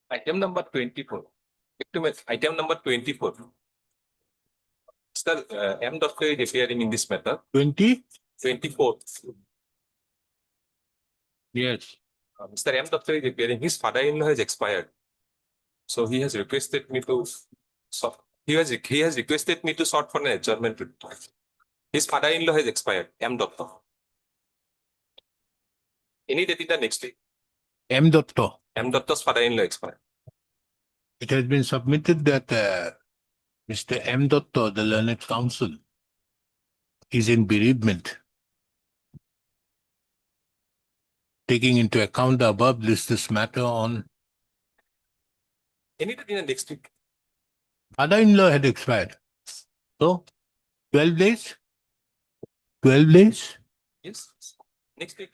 Item number 24. Item number 24. Mr. M. Doctor is appearing in this matter. 24. Yes. Mr. M. Doctor is appearing. His father-in-law has expired. So he has requested me to he has requested me to sort for an adjournment. His father-in-law has expired. M. Doctor. Any date in the next week. M. Doctor. M. Doctor's father-in-law expired. It has been submitted that Mr. M. Doctor, the learned counsel, is in bereavement. Taking into account the above, lists this matter on. Any date in the next week. Father-in-law had expired. So, 12 days? 12 days? Yes. Next week.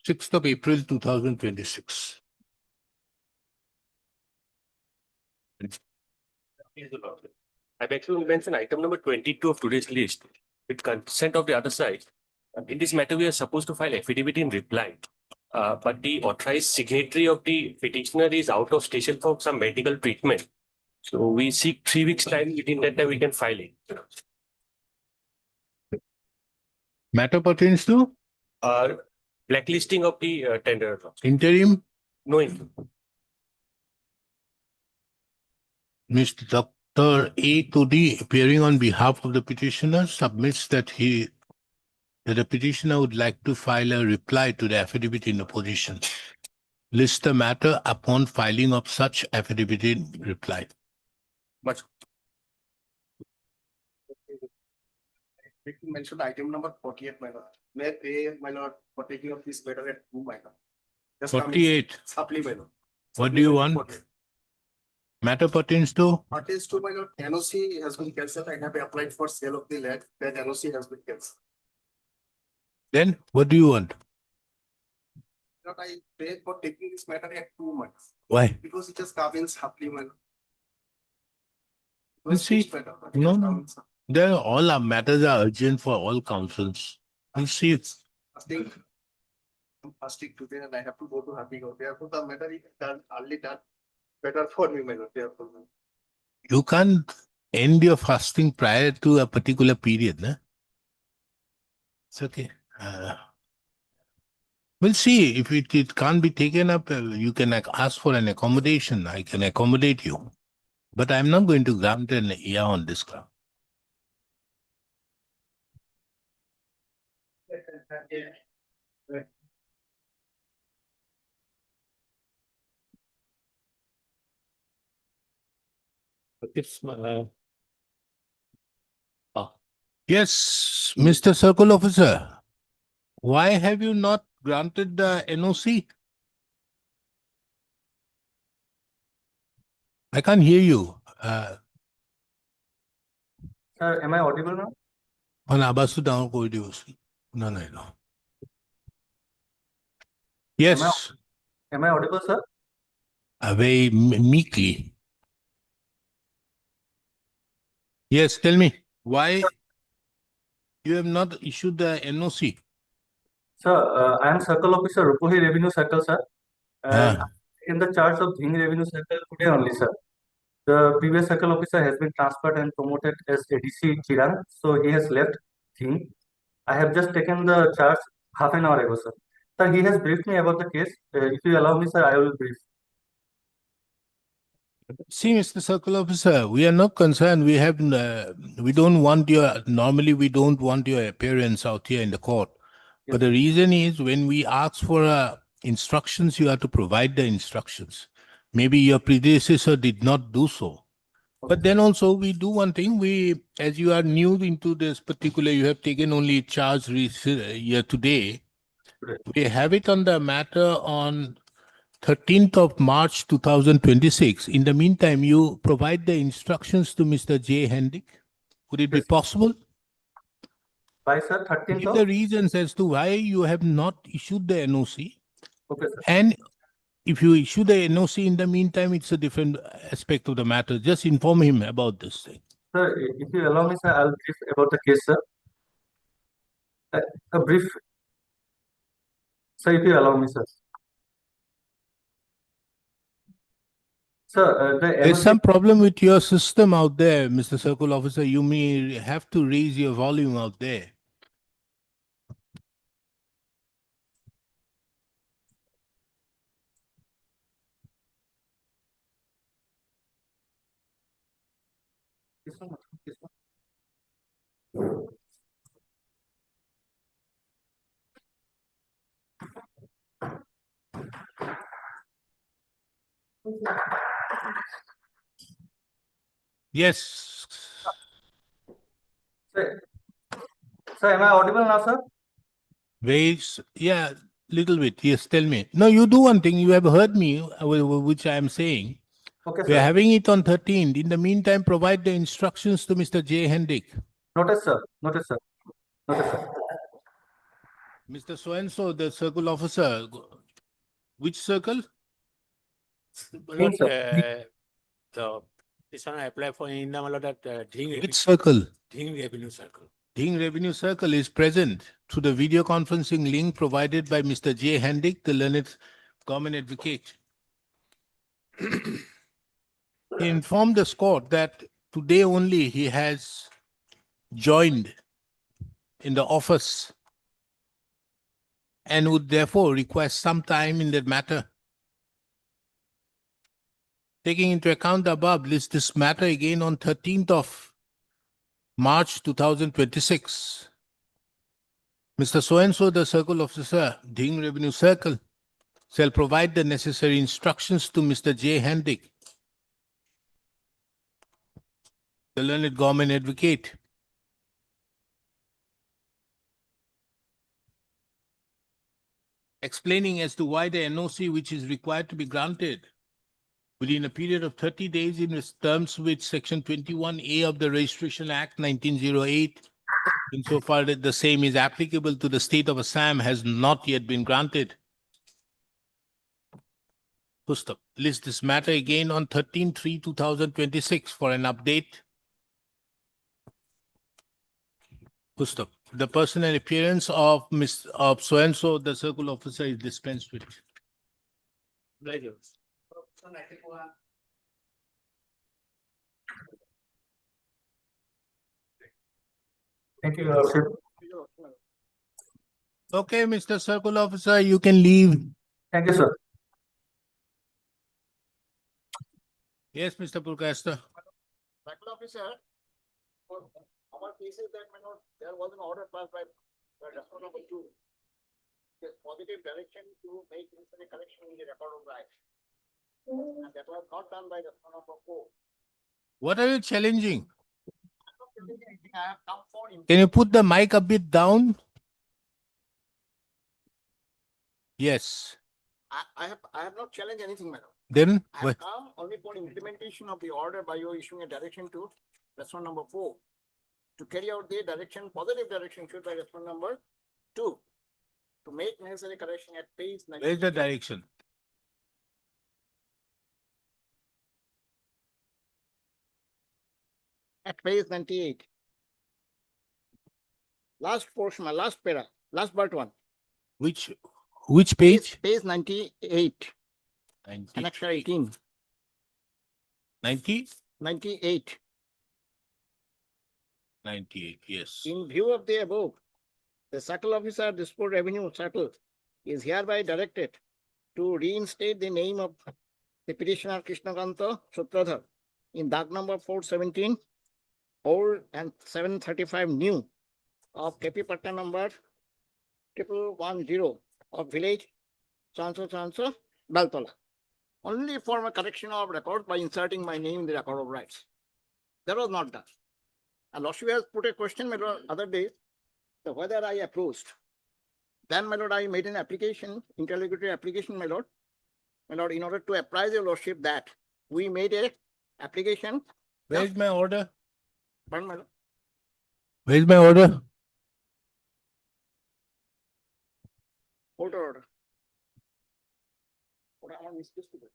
6th of April 2026. I beg to mention item number 22 of today's list. With consent of the other side, in this matter, we are supposed to file affidavit in reply. But the authorized signatory of the petitioner is out of station for some medical treatment. So we seek 3 weeks time. Within that time, we can file it. Matter pertains to Blacklisting of the tender. interim. No interim. Mr. Dr. A to D, appearing on behalf of the petitioner, submits that the petitioner would like to file a reply to the affidavit in opposition. List the matter upon filing of such affidavit in reply. Much. Mentioned item number 48, my lord. May I pay, my lord, for taking up this matter at 2, my lord. Just 48. Supply, my lord. What do you want? 48. Matter pertains to? Pertains to, my lord, NOC has been cancelled. I have applied for sale of the land. That NOC has been cancelled. Then what do you want? Lord, I paid for taking this matter at 2 months. Why? Because it just comes in supply, my lord. You see, no. There all our matters are urgent for all councils. You see, it's I'm fasting today and I have to go to Happy Go. Therefore, the matter is done, early done. Better for me, my lord. Therefore, you can't end your fasting prior to a particular period, no? It's okay. We'll see if it can't be taken up. You can ask for an accommodation. I can accommodate you, but I'm not going to grant an alia on this ground. It's Yes, Mr. Circle Officer, why have you not granted the NOC? I can't hear you. Sir, am I audible now? No. Yes, Am I audible, sir? very meekly. Yes, tell me, why you have not issued the NOC? Sir, I am Circle Officer Rupohi Revenue Circle, sir. And Ah. in the charge of Dhing Revenue Circle today only, sir. The previous Circle Officer has been transferred and promoted as ADC Chirang, so he has left Dhing. I have just taken the charge half an hour ago, sir. Sir, he has briefed me about the case. If you allow me, sir, I will brief. See, Mr. Circle Officer, we are not concerned. We don't want normally we don't want your appearance out here in the court. Yes. But the reason is when we ask for instructions, you have to provide the instructions. Maybe your predecessor did not do so. But then also we do one thing, as you are new into this particular, you have taken only charge here today. We have it on the matter on 13th of March 2026. In the meantime, you provide the instructions to Mr. J. Hendick. Would it be possible? Why, sir? 13th Give of? the reasons as to why you have not issued the NOC. Okay, sir. And if you issue the NOC in the meantime, it's a different aspect of the matter. Just inform him about this thing. Sir, if you allow me, sir, I'll brief about the case, sir. A brief, sir, if you allow me, sir. Sir, the There's NOC some problem with your system out there, Mr. Circle Officer. You may have to raise your volume out there. this one, this one. Yes. Sir, am I audible now, sir? Wait, yeah, little bit. Yes, tell me. No, you do one thing. You have heard me, which I am saying. Okay, We are sir. having it on 13th. In the meantime, provide the instructions to Mr. J. Hendick. Notice, sir. Notice, sir. Notice, sir. Mr. So-and-so, the circle officer. Which circle? Dean, sir. This one I apply for in the that Which circle? Dhing Revenue Circle. Dhing Revenue Circle is present through the video conferencing link provided by Mr. J. Hendick, the learned government advocate. He informed the court that today only he has joined in the office and would therefore request some time in that matter. Taking into account the above, list this matter again on 13th of March 2026. Mr. So-and-so, the circle officer, Dhing Revenue Circle, shall provide the necessary instructions to Mr. J. Hendick, the learned government advocate, explaining as to why the NOC which is required to be granted within a period of 30 days in terms with Section 21A of the Registration Act 1908, insofar that the same is applicable to the state of Assam, has not yet been granted. Pustap, list this matter again on 13/3/2026 for an update. Pustap, the personal appearance of so-and-so, the circle officer, is dispensed with. Thank you, Your Lordship. Okay, Mr. Circle Officer, you can leave. Thank you, sir. Yes, Mr. Purkasta. Circle officer, for our cases that may not, there was an order passed by Response number 2. This positive direction to make necessary correction in the record of right. And that was not done by Response number 4. What are you challenging? I'm not telling you anything, I have come for. Can you put the mic a bit down? Yes. I have not challenged anything, madam. Then I have come only for implementation of the order by your issuing a direction to Response number 4 to carry out the direction, positive direction issued by Response number 2 to make necessary correction at page 98. where's the direction? At page 98. Last portion, my last para, last but one. Which page? Page 98, 90, annex 18, 90? 98. 98, yes. In view of the above, the circle officer, Dispute Revenue Circle, is hereby directed to reinstate the name of the petitioner Krishnakanta Sutradhar in doc number 417, old and 735 new of KP Patta number 1110 of village Sanso Baltola. Only for a correction of record by inserting my name in the record of rights. That was not done. And Lordship has put a question, my lord, other day, whether I approached. Then, my lord, I made an application, interlocutory application, my lord, in order to apprise your lordship that we made a application. Where's my order? Pardon, my lord. Where's my order? Order. Order, I missed this today.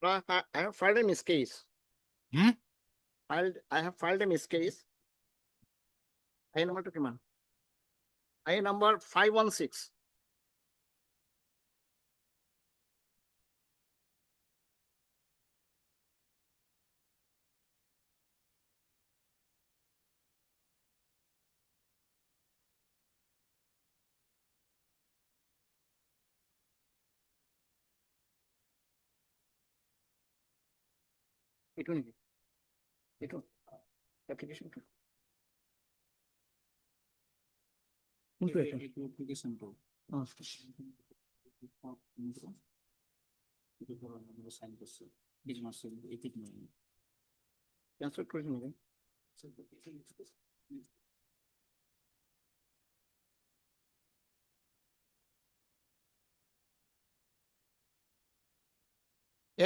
I have filed a miscase. Hmm? I have filed a miscase. I number to command. I number 516. Itu. Application. Application to. Sign করছে ethic নয় Cancel question.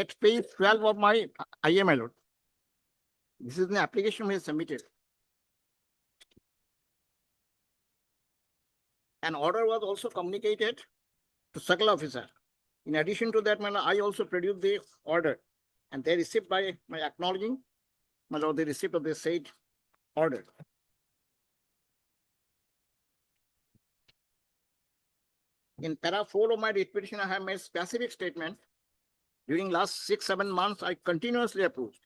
At page 12 of my IA, my lord. This is the application we have submitted. An order was also communicated to circle officer. In addition to that, my lord, I also produced the order and they received by my acknowledging, my lord, the receipt of the said order. In para 4 of my writ petition, I have made specific statement. During last 6-7 months, I continuously approved.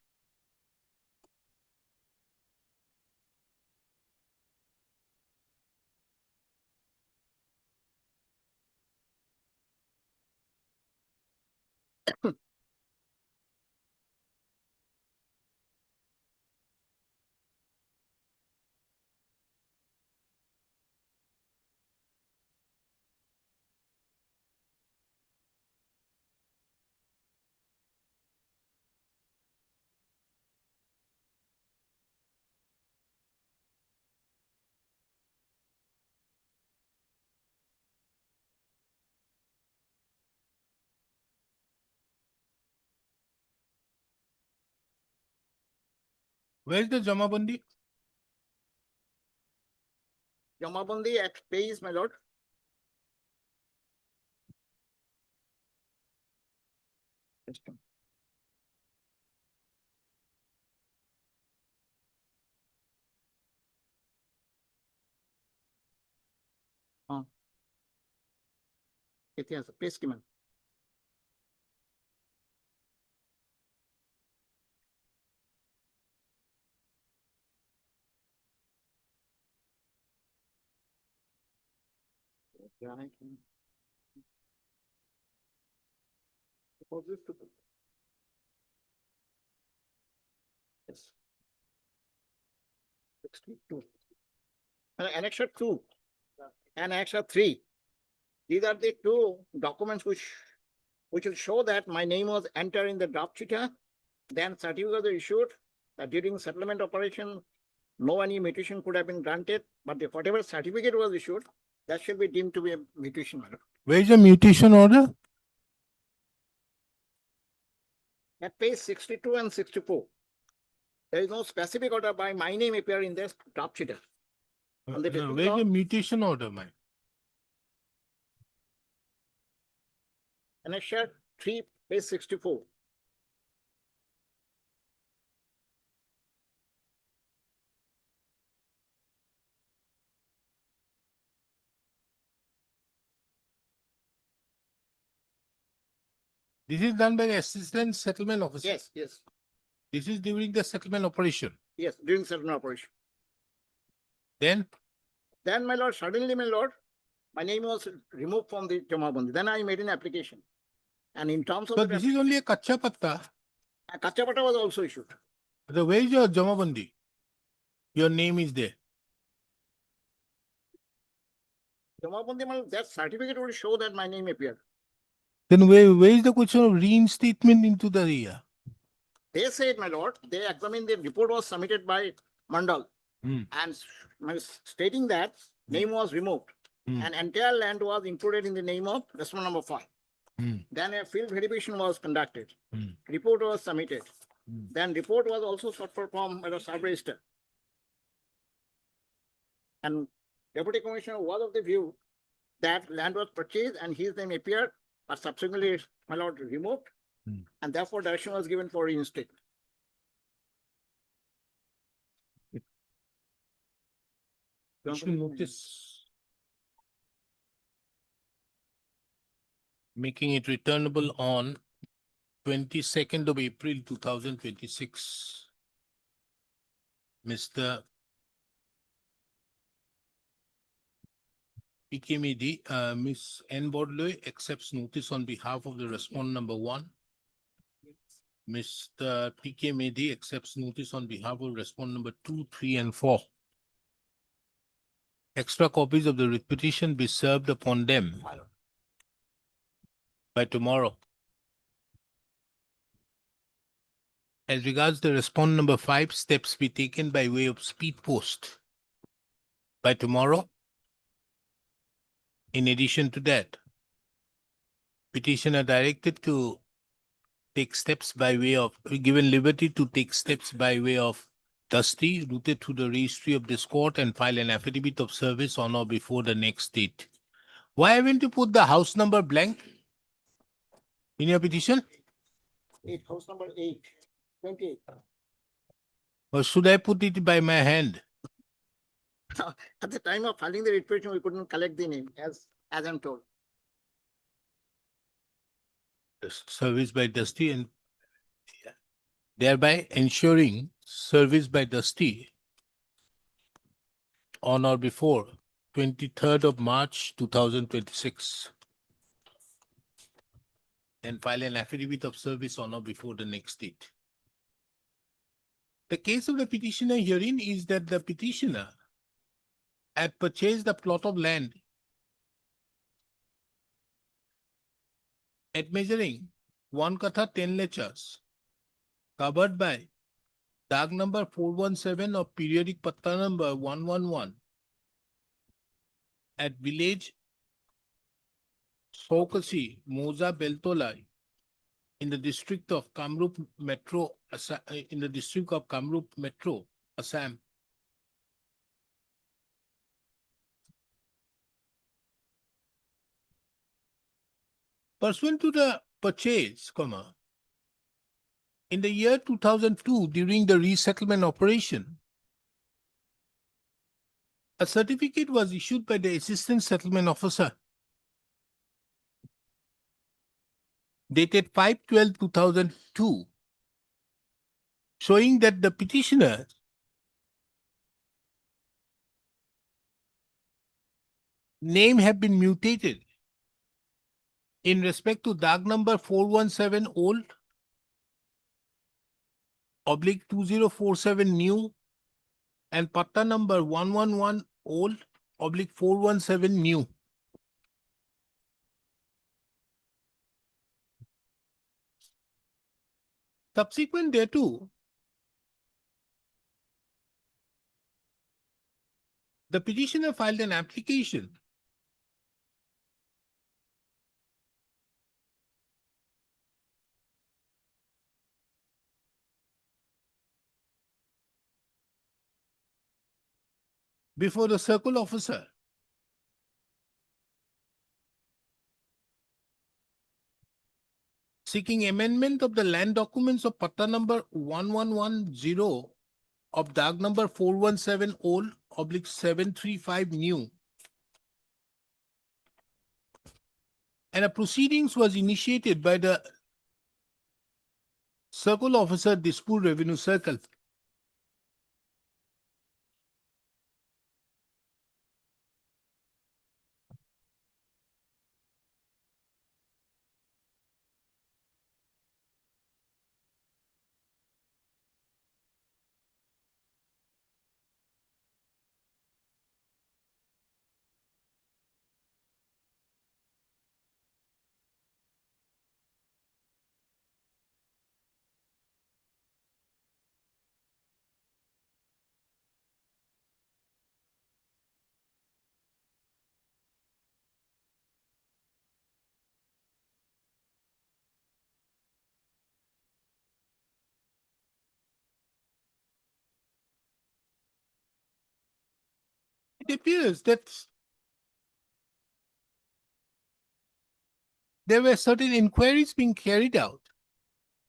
Where is the Jamabandi? Jamabandi at page, my lord. It has a page schema. Yes. 62. Annexure 2 and Annexure 3. These are the two documents which will show that my name was entered in the draft cheetah. Then certificate was issued that during settlement operation, no any mutation could have been granted, but whatever certificate was issued, that should be deemed to be a mutation. Where is the mutation order? At page 62 and 64. There is no specific order by my name appear in this draft cheetah. On the Where is the mutation order, man? Annexure 3, page 64. This is done by the assistant settlement officer. Yes, yes, This is during the settlement operation. yes, during settlement operation. Then Then, my lord, suddenly, my lord, my name was removed from the Jamabandi. Then I made an application. And in terms of so the this is only a kacha patta. a Kachapata was also issued. The where is your Jamabandi? Your name is there. Jamabandi, my lord, that certificate will show that my name appeared. Then where is the question of reinstatement into the area? They said, my lord, they examined the report was submitted by Mandal and stating that name was removed and entire land was included in the name of respondent number 5. Then a field verification was conducted. Report was submitted. Then report was also sought for from sub register. And Deputy Commissioner was of the view that land was purchased and his name appeared, but subsequently, my lord, removed. And therefore direction was given for reinstatement. Issue notice making it returnable on 22nd of April 2026. Mr. PKMD, Ms. N. Bodloy accepts notice on behalf of the respondent number 1. Mr. PKMD accepts notice on behalf of respondent number 2, 3, and 4. Extra copies of the writ petition be served upon them by tomorrow. As regards the respondent number 5, steps be taken by way of speed post by tomorrow. In addition to that, petitioner directed to take steps by way of, given liberty to take steps by way of dusty, routed through the registry of this court and file an affidavit of service on or before the next date. Why haven't you put the house number blank in your petition? House number 8, 28. Or should I put it by my hand? At the time of filing the writ petition, we couldn't collect the name as I'm told. Service by dusty, and thereby ensuring service by dusty on or before 23rd of March 2026 and file an affidavit of service on or before the next date. The case of the petitioner herein is that the petitioner had purchased a plot of land at measuring 1 katha 10 lechas covered by tag number 417 of periodic patta number 111 at village Saukasi, Moza Beltolai in the district of Kamrup Metro, Assam. Pursuant to the purchase, in the year 2002, during the resettlement operation, a certificate was issued by the Assistant Settlement Officer dated 5/12/2002, showing that the petitioner name had been mutated in respect to dag number 417 old oblique 2047 new and patta number 111 old oblique 417 new. Subsequent thereto, the petitioner filed an application before the circle officer seeking amendment of the land documents of patta number 1110 of dag number 417 old oblique 735 new. And a proceedings was initiated by the circle officer, Dispur Revenue Circle. It appears that there were certain inquiries being carried out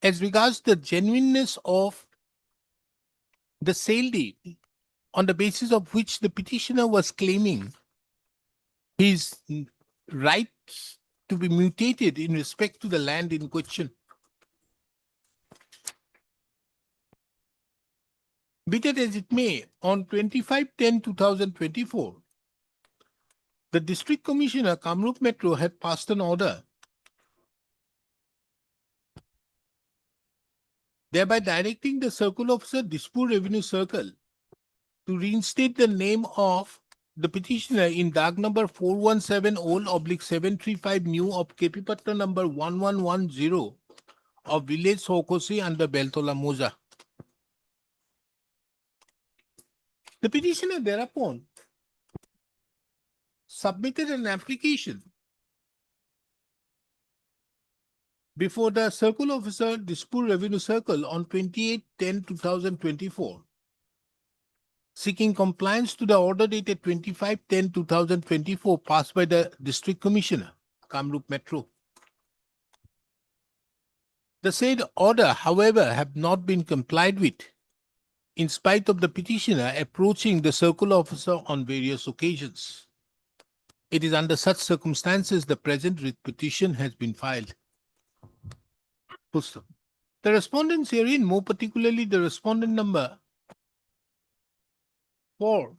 as regards the genuineness of the sale deed on the basis of which the petitioner was claiming his rights to be mutated in respect to the land in question. Be that as it may, on 25/10/2024, the District Commissioner, Kamrup Metro, had passed an order thereby directing the Circle Officer, Dispur Revenue Circle, to reinstate the name of the petitioner in DAG number 417 old/735 new of KP Patra number 1110 of village Sokosi under Beltola Moja. The petitioner thereupon submitted an application before the Circle Officer, Dispur Revenue Circle on 28/10/2024, seeking compliance to the order dated 25/10/2024 passed by the District Commissioner, Kamrup Metro. The said order, however, have not been complied with, in spite of the petitioner approaching the Circle Officer on various occasions. It is under such circumstances the present writ petition has been filed. The respondents herein, more particularly the respondent number 4,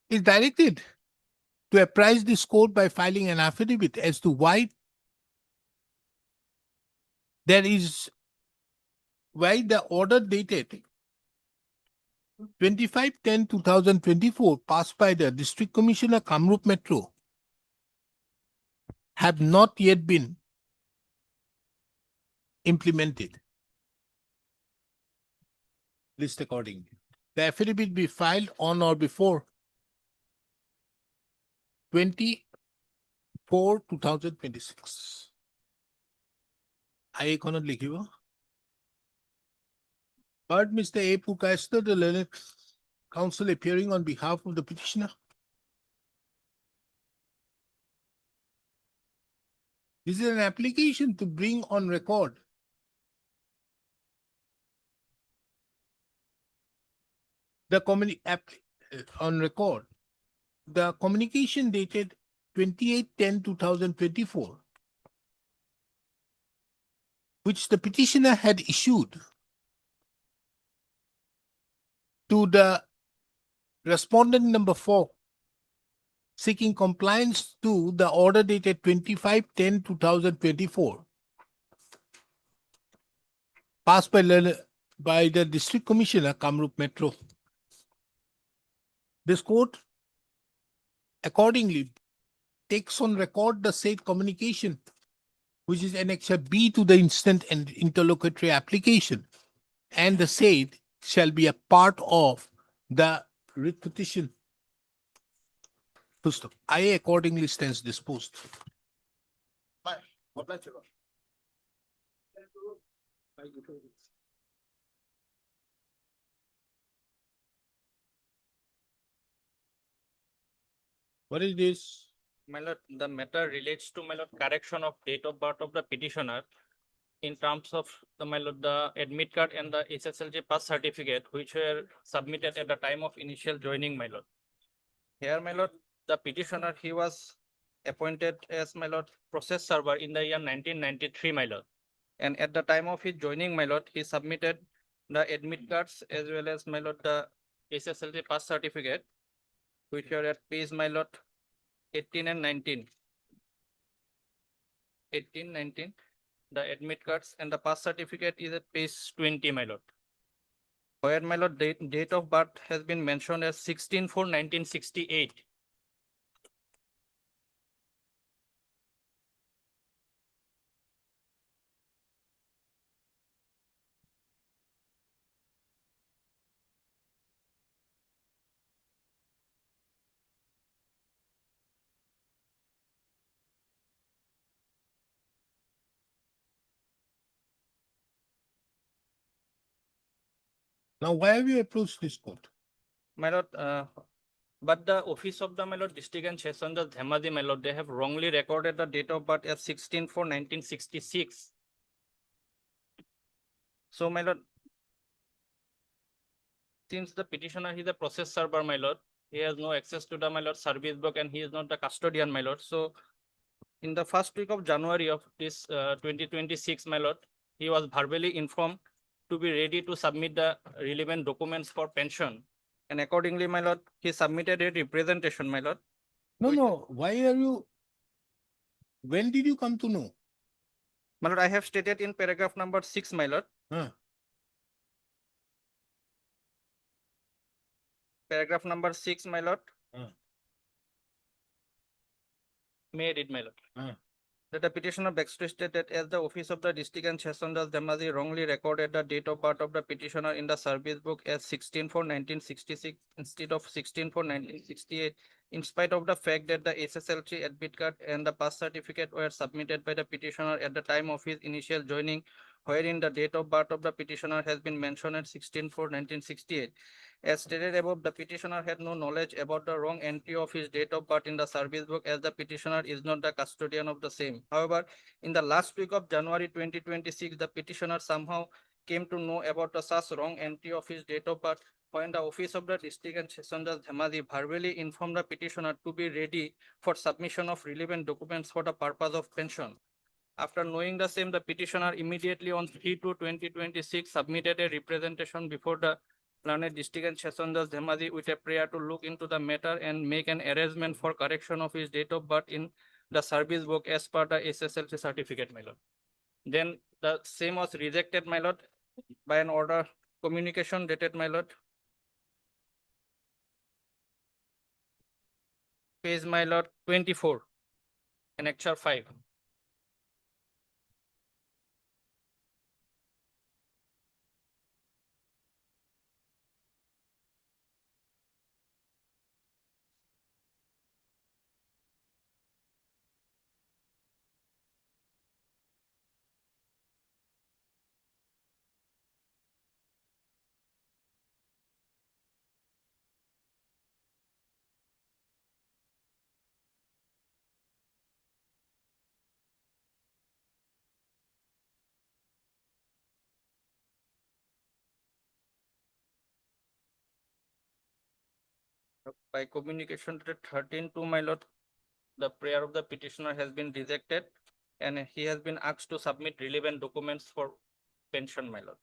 is directed to apprise this court by filing an affidavit as to why the order dated 25/10/2024 passed by the District Commissioner, Kamrup Metro, have not yet been implemented. List accordingly. The affidavit be filed on or before 24/2026. I cannot লিখিব। Heard Mr. A. Pukaister, the learned counsel appearing on behalf of the petitioner. This is an application to bring on record the communication dated 28/10/2024, which the petitioner had issued to the respondent number 4, seeking compliance to the order dated 25/10/2024, passed by the District Commissioner, Kamrup Metro. This court accordingly takes on record the said communication, which is Annexure B to the instant and interlocutory application, and the said shall be a part of the writ petition. I accordingly stands disposed. What is this? My lord, the matter relates to, my lord, correction of date of birth of the petitioner in terms of the admit card and the SSLG pass certificate, which were submitted at the time of initial joining, my lord. Here, my lord, the petitioner, he was appointed as, my lord, process server in the year 1993, my lord. And at the time of his joining, my lord, he submitted the admit cards as well as, my lord, the SSLG pass certificate, which are at page, my lord, 18 and 19. 18, 19. The admit cards and the pass certificate is at page 20, my lord. Where, my lord, date of birth has been mentioned as 16/4/1968. Now, why have you approached this court? My lord, But the office of the my lord district and session judge Dhemadi my lord, they have wrongly recorded the date of birth as 16/4/1966. So my lord, since the petitioner is a process server my lord, he has no access to the my lord service book and he is not the custodian my lord. So in the first week of January of this 2026 my lord, he was verbally informed to be ready to submit the relevant documents for pension. And accordingly, my lord, he submitted a representation, my lord. No. Why are you? When did you come to know? My lord, I have stated in paragraph number 6, my lord. Huh. Paragraph number 6, my lord. Huh. May I read, my lord? Huh. That the petitioner backstated that as the office of the district and session judge Dhemadi wrongly recorded the date of birth of the petitioner in the service book as 16/4/1966 instead of 16/4/1968, in spite of the fact that the SSLC admit card and the pass certificate were submitted by the petitioner at the time of his initial joining, wherein the date of birth of the petitioner has been mentioned as 16/4/1968. As stated above, the petitioner had no knowledge about the wrong entry of his date of birth in the service book, as the petitioner is not the custodian of the same. However, in the last week of January 2026, the petitioner somehow came to know about the such wrong entry of his date of birth when the office of the district and session judge Dhemadi verbally informed the petitioner to be ready for submission of relevant documents for the purpose of pension. After knowing the same, the petitioner immediately on 3/2/2026 submitted a representation before the learned district and session judge Dhemadi with a prayer to look into the matter and make an arrangement for correction of his date of birth in the service book as per the SSLC certificate, my lord. Then the same was rejected, my lord, by an order communication dated, my lord. Page, my lord, 24, annexure 5. By communication dated 13/2, my lord, the prayer of the petitioner has been rejected and he has been asked to submit relevant documents for pension, my lord.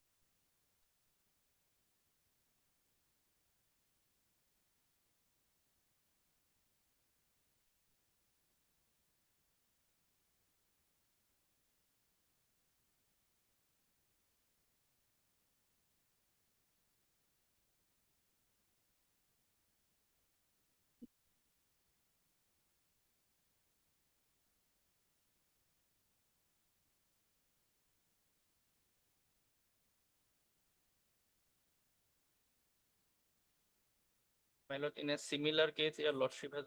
My lord, in a similar case, your lordship has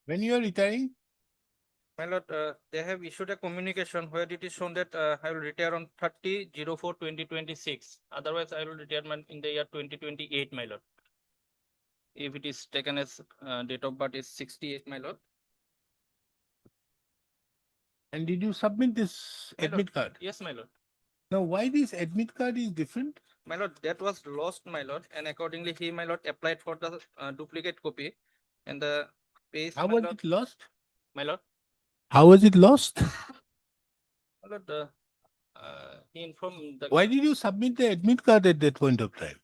When you are retiring, My lord, they have issued a communication where it is shown that I will retire on 30/04/2026. Otherwise, I will retirement in the year 2028, my lord. If it is taken as date of birth is 68, my lord. and did you submit this My lord, admit card? Yes, my lord. Now, why this admit card is different? My lord, that was lost, my lord, and accordingly, he, my lord, applied for the duplicate copy, and the page, How my was lord, it lost? my lord, How was it lost? my lord, he informed the. Why did you submit the admit card at that point of time?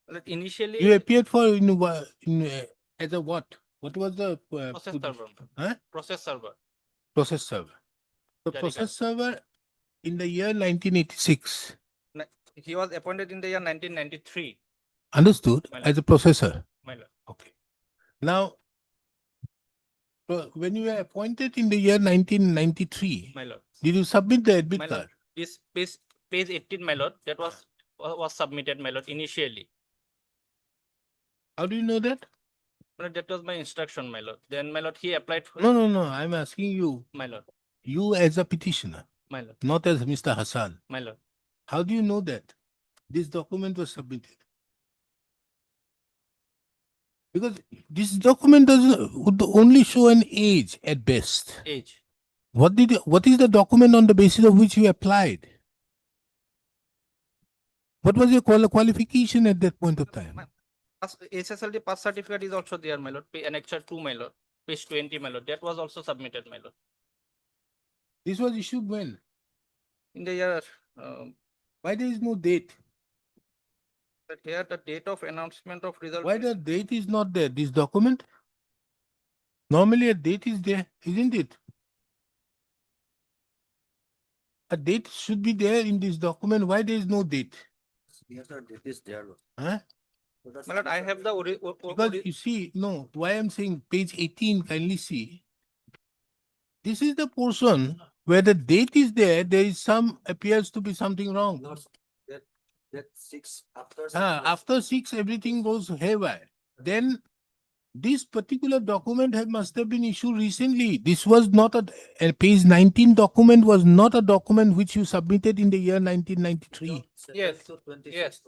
My lord, initially. You appeared for as a what? What was the Process server. Huh? Process server. Process server? The Jari process card. server in the year 1986. He was appointed in the year 1993, Understood? My lord. As a processor. my lord. Okay. Now, when you were appointed in the year 1993, My lord. did you submit the admit My card? lord. This page 18, my lord, that was submitted, my lord, initially. How do you know that? My lord, that was my instruction, my lord. Then, my lord, he applied for. No, no, no. I'm asking you. My lord. You as a petitioner, My lord. not as Mr. Hassan. My lord. How do you know that this document was submitted? Because this document would only show an age at best. Age. What is the document on the basis of which you applied? What was your qualification at that point of time? SSLD pass certificate is also there, my lord. Annexure 2, my lord. Page 20, my lord. That was also submitted, my lord. This was issued when? In the year, Why there is no date? but here the date of announcement of result. Why the date is not there? This document? Normally a date is there, isn't it? A date should be there in this document. Why there is no date? Yes, sir, it is there. Huh? My lord, I have the Because you see, no, why I'm saying page 18, kindly see. This is the portion where the date is there, there is appears to be something wrong. No, that 6 after. After 6, everything goes haywire. Then this particular document must have been issued recently. This was not a page 19 document was not a document which you submitted in the year 1993. Yes. Yes.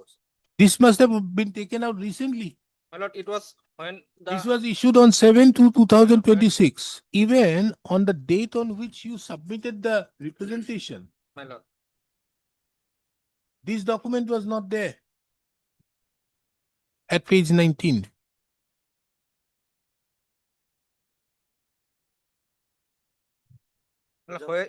This must have been taken out recently. My lord, it was when This the was issued on 7/2/2026. Even on the date on which you submitted the representation, my lord. this document was not there at page 19.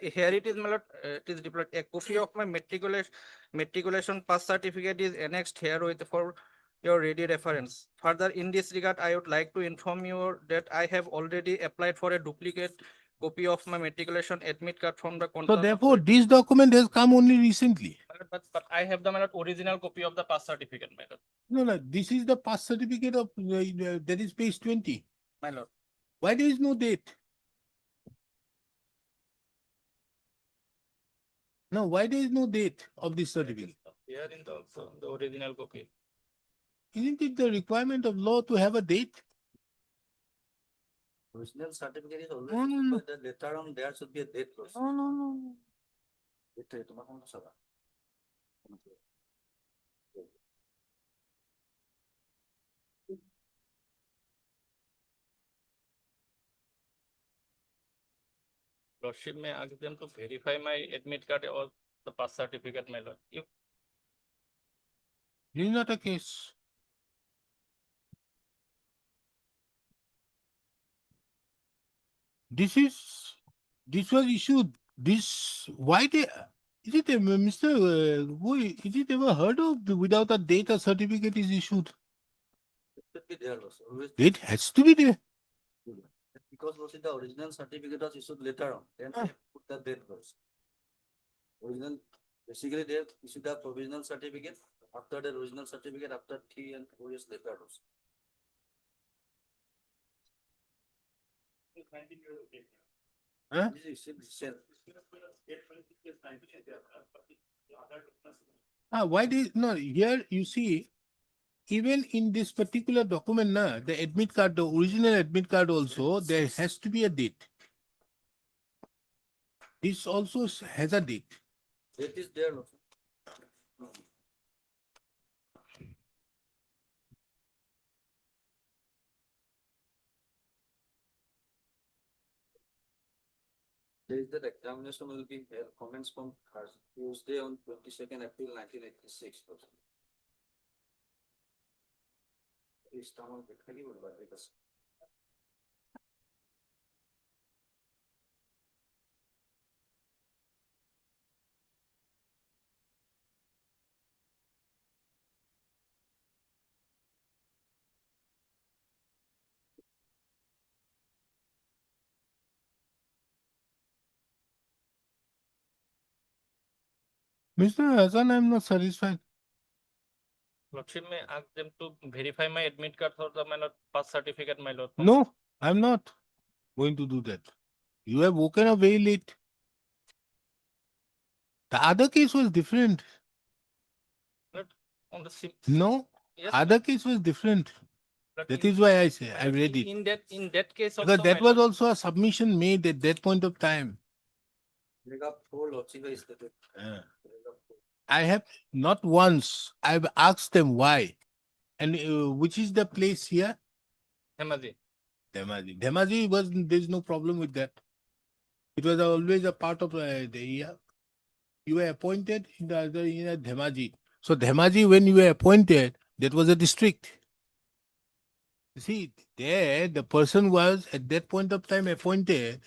Here it is, my lord. It is deployed. A copy of my matriculation pass certificate is annexed here with for your ready reference. Further, in this regard, I would like to inform you that I have already applied for a duplicate copy of my matriculation admit card from the So Contempt. therefore, this document has come only recently. But I have the, my lord, original copy of the pass certificate, my lord. No, no, this is the pass certificate of that is page 20. My lord. Why there is no date? No, why there is no date of this certificate? Here in the original copy. Isn't it the requirement of law to have a date? Original certificate is always, No, no, no. but later on there should be a date. No, no, no. তোমার কোনটা সবা? Lordship may ask them to verify my admit card or the pass certificate, my lord. If This is not a case. This was issued. Why is it Mr. Is it ever heard of without a date a certificate is issued? It should be there also. Always It has to be there. because also the original certificate was issued later on. Then they put the date first. Original, basically they issue the provisional certificate after the original certificate after 3 and 4 years later also. Huh? This is same. Why did no here you see even in this particular document, the admit card, the original admit card also, there has to be a date. This also has a date. It is there also. There is that examination will be held, comments from Tuesday on 22nd April 1986. Mr. Hassan, I'm not satisfied. Lordship may ask them to verify my admit card for the my lord birth certificate, my lord. No, I'm not going to do that. You have woken up very late. The other case was different. Lord, on the No, yes, other case was different. but That in- is why I say my I lord, read it. in that case also, Because that my was lord, also a submission made at that point of time. I have not once, I've asked them why. And which is the place here? Hemaji. Demaji. Demaji was, there's no problem with that. It was always a part of the year. You were appointed in the other in Dhemaji. So Dhemaji, when you were appointed, that was a district. You see, there the person was at that point of time appointed.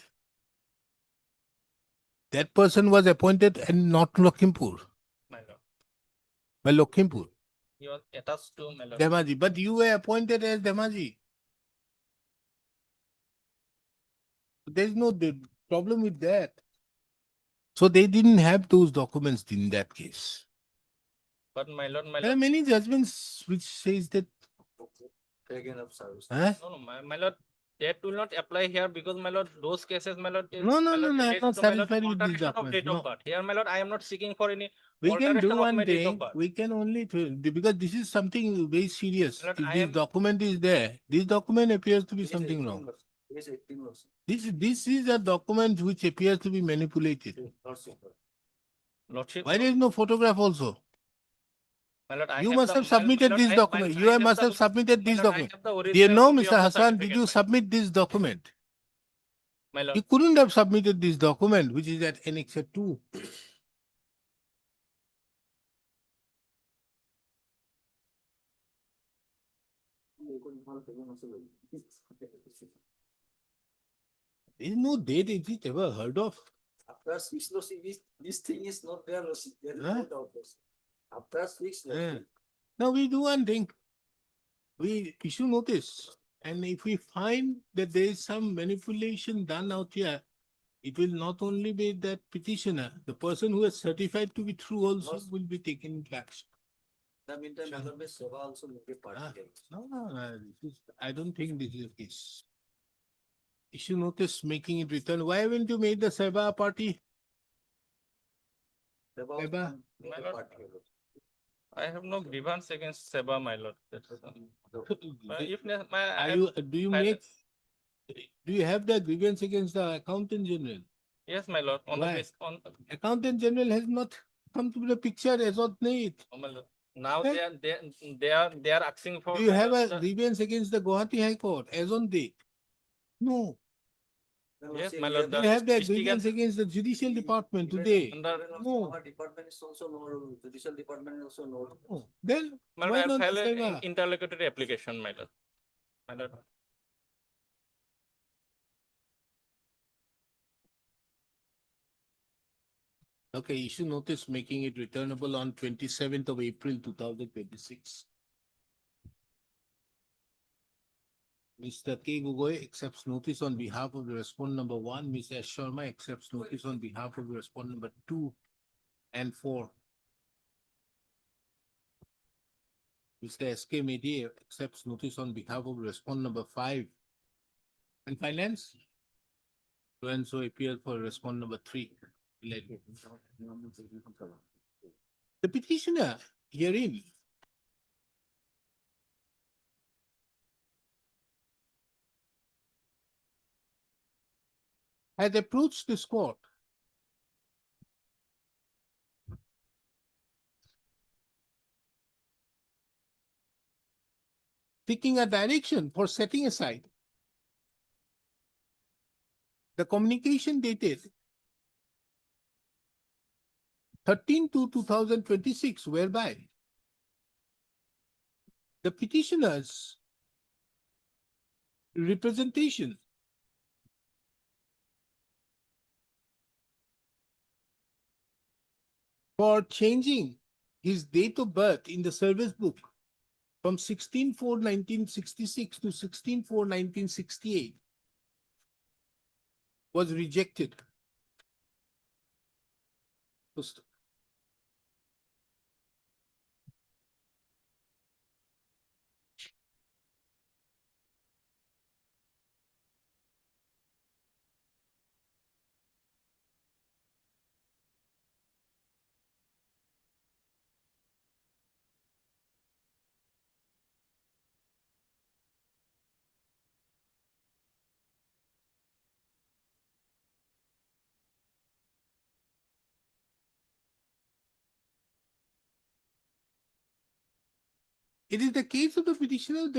That person was appointed and not Lakhimpur, My lord. but Lakhimpur. He was attached to my lord. Dhemaji. But you were appointed as Dhemaji. There's no problem with that. So they didn't have those documents in that case. But my lord, There are many judgments which says that. Taken up service. Huh? no, my lord, that will not apply here because my lord, those cases, my lord, is, No, my I'm lord, relates not to, my lord, satisfied with these alteration of documents. date of birth. Here, my lord, I am not seeking for any We can alteration do of one my date of thing. birth. We can only because this is something very serious. Lord, If I this am- document is there, this document appears to be It is something 18 wrong. also. It is 18 also. This is a document which appears to be manipulated. Lordship, Why there is no photograph also? my lord, I You have must the, have submitted this document. You must have submitted this document. the Do original you know, copy Mr. of the Hassan, did you certificate, submit this document? my lord. You couldn't have submitted this document, which is at Annex 2. There is no date it is ever heard of. After 6, no, see, this thing is not there, no, see, there is Huh? no doubt, no, see. After 6, no, Yeah. see. Now we do one thing. We issue notice. And if we find that there is some manipulation done out here, it will not only be that petitioner, the person who is certified to be true also Yes. will be taken into action. In the meantime, Sure. Madam Seva also will be Ah, party. no, I don't think this is the case. Issue notice making it return. Why haven't you made the Seva party? Seva Seva. also will be My lord. party. I have no grievance against Seba, my lord. That's, if ne- my, Are I- you, do you I- make, do you have the grievance against the accountant general? yes, my lord, on the Why? base, on, Accountant general has not come to the picture as of late. oh, my lord. Now Eh? they are asking for. Do you my have lord, a grievance against the Gauhati High Court as on date? No. Yes, See, my we lord, Do you the have the litigant- grievance against the judicial department even- today? under, No. Our department is also no, judicial department is also no. No. Then my lord, why I not file an Seva? interlocutory application, my lord. My lord. Okay, issue notice making it returnable on 27th of April 2026. Mr. K. Gugoi accepts notice on behalf of the respondent number 1. Ms. S. Sharma accepts notice on behalf of the respondent number 2 and 4. Mr. S. K. Medi accepts notice on behalf of the respondent number 5. And finance? So and so appears for respondent number 3. The petitioner herein has approached this court seeking a direction for setting aside the communication dated 13/2/2026, whereby the petitioner's representation for changing his date of birth in the service book from 16/4/1966 to 16/4/1968 was rejected. It is the case of the petitioner's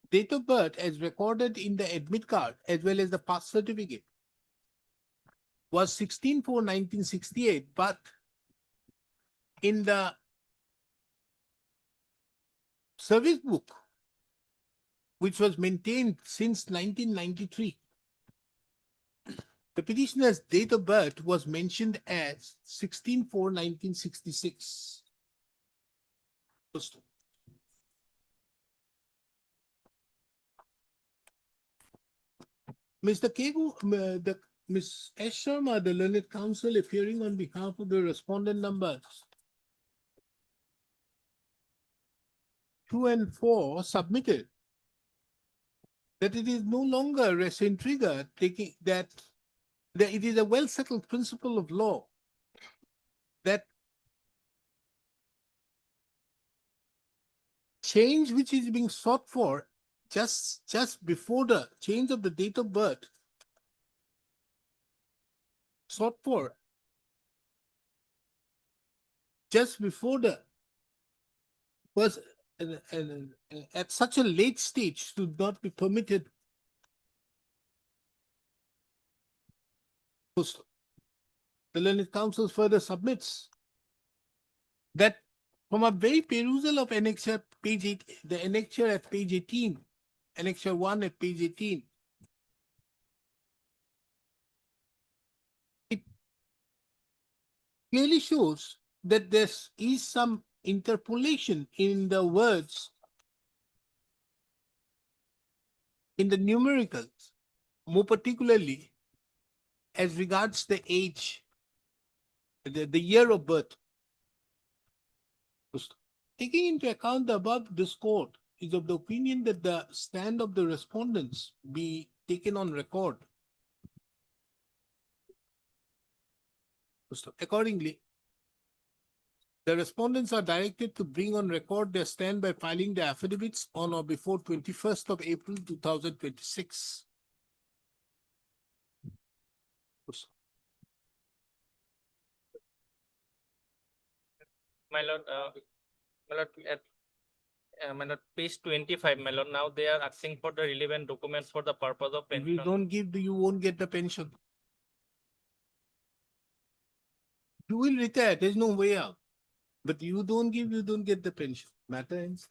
date of birth as recorded in the admit card as well as the pass certificate was 16/4/1968, but in the service book, which was maintained since 1993, the petitioner's date of birth was mentioned as 16/4/1966. Mr. Kegu, Ms. S. Sharma, the learned counsel, appearing on behalf of the respondent numbers 2 and 4, submitted that it is no longer res intriga, taking that it is a well-settled principle of law that change which is being sought for just before the change of the date of birth sought for just before the was at such a late stage should not be permitted. The learned counsel further submits that from a very perusal of annexure page 8, the annexure at page 18, annexure 1 at page 18, it clearly shows that there is some interpolation in the words, in the numericals, more particularly as regards the age, the year of birth. Taking into account the above, this court is of the opinion that the stand of the respondents be taken on record. Accordingly, the respondents are directed to bring on record their stand by filing their affidavits on or before 21st of April 2026. My lord, my lord, page 25, my lord, now they are asking for the relevant documents for the purpose of If you pension. don't give, you won't get the pension. You will retire, there's no way out. But you don't give, you don't get the pension. Matter ends.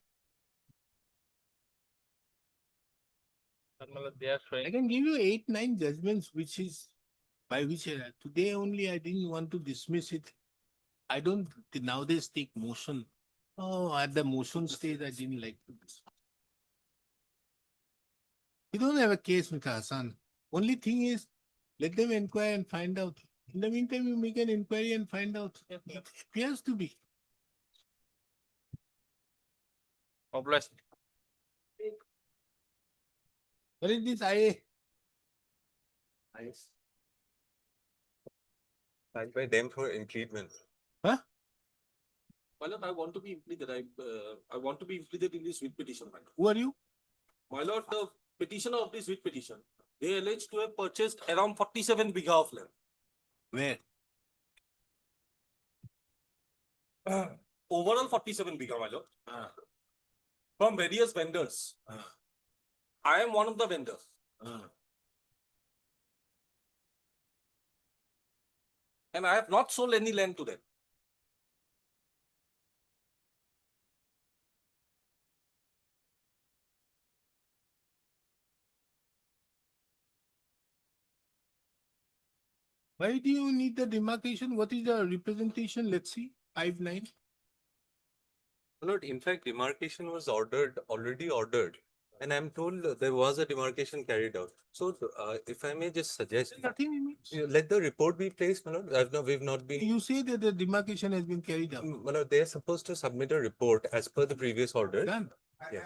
My lord, they are I showing. can give you 8, 9 judgments, which is by which today only I didn't want to dismiss it. I don't nowadays take motion. Oh, at the motion stage, I didn't like to dismiss. You don't have a case, Mr. Hassan. Only thing is, let them inquire and find out. In the meantime, you make an inquiry and find out. It appears to be. Obliged. What is this IA? Signed by them for impleadment. Huh? My lord, I want to be implemented. I want to be implemented in this writ petition. My lord. Who are you? My lord, the petitioner of this writ petition, they allege to have purchased around 47 bigha of land. Where? Overall 47 bigha, my lord. From various vendors. I am one of the vendors. And I have not sold any land to them. Why do you need the demarcation? What is the representation? Let's see. 5-9. Lord, in fact, demarcation was already ordered. And I'm told there was a demarcation carried out. So, if I may just suggest, Nothing means. let the report be placed, my lord. We've not been. You say that the demarcation has been carried out. My lord, they are supposed to submit a report as per the previous order. Done. Yeah.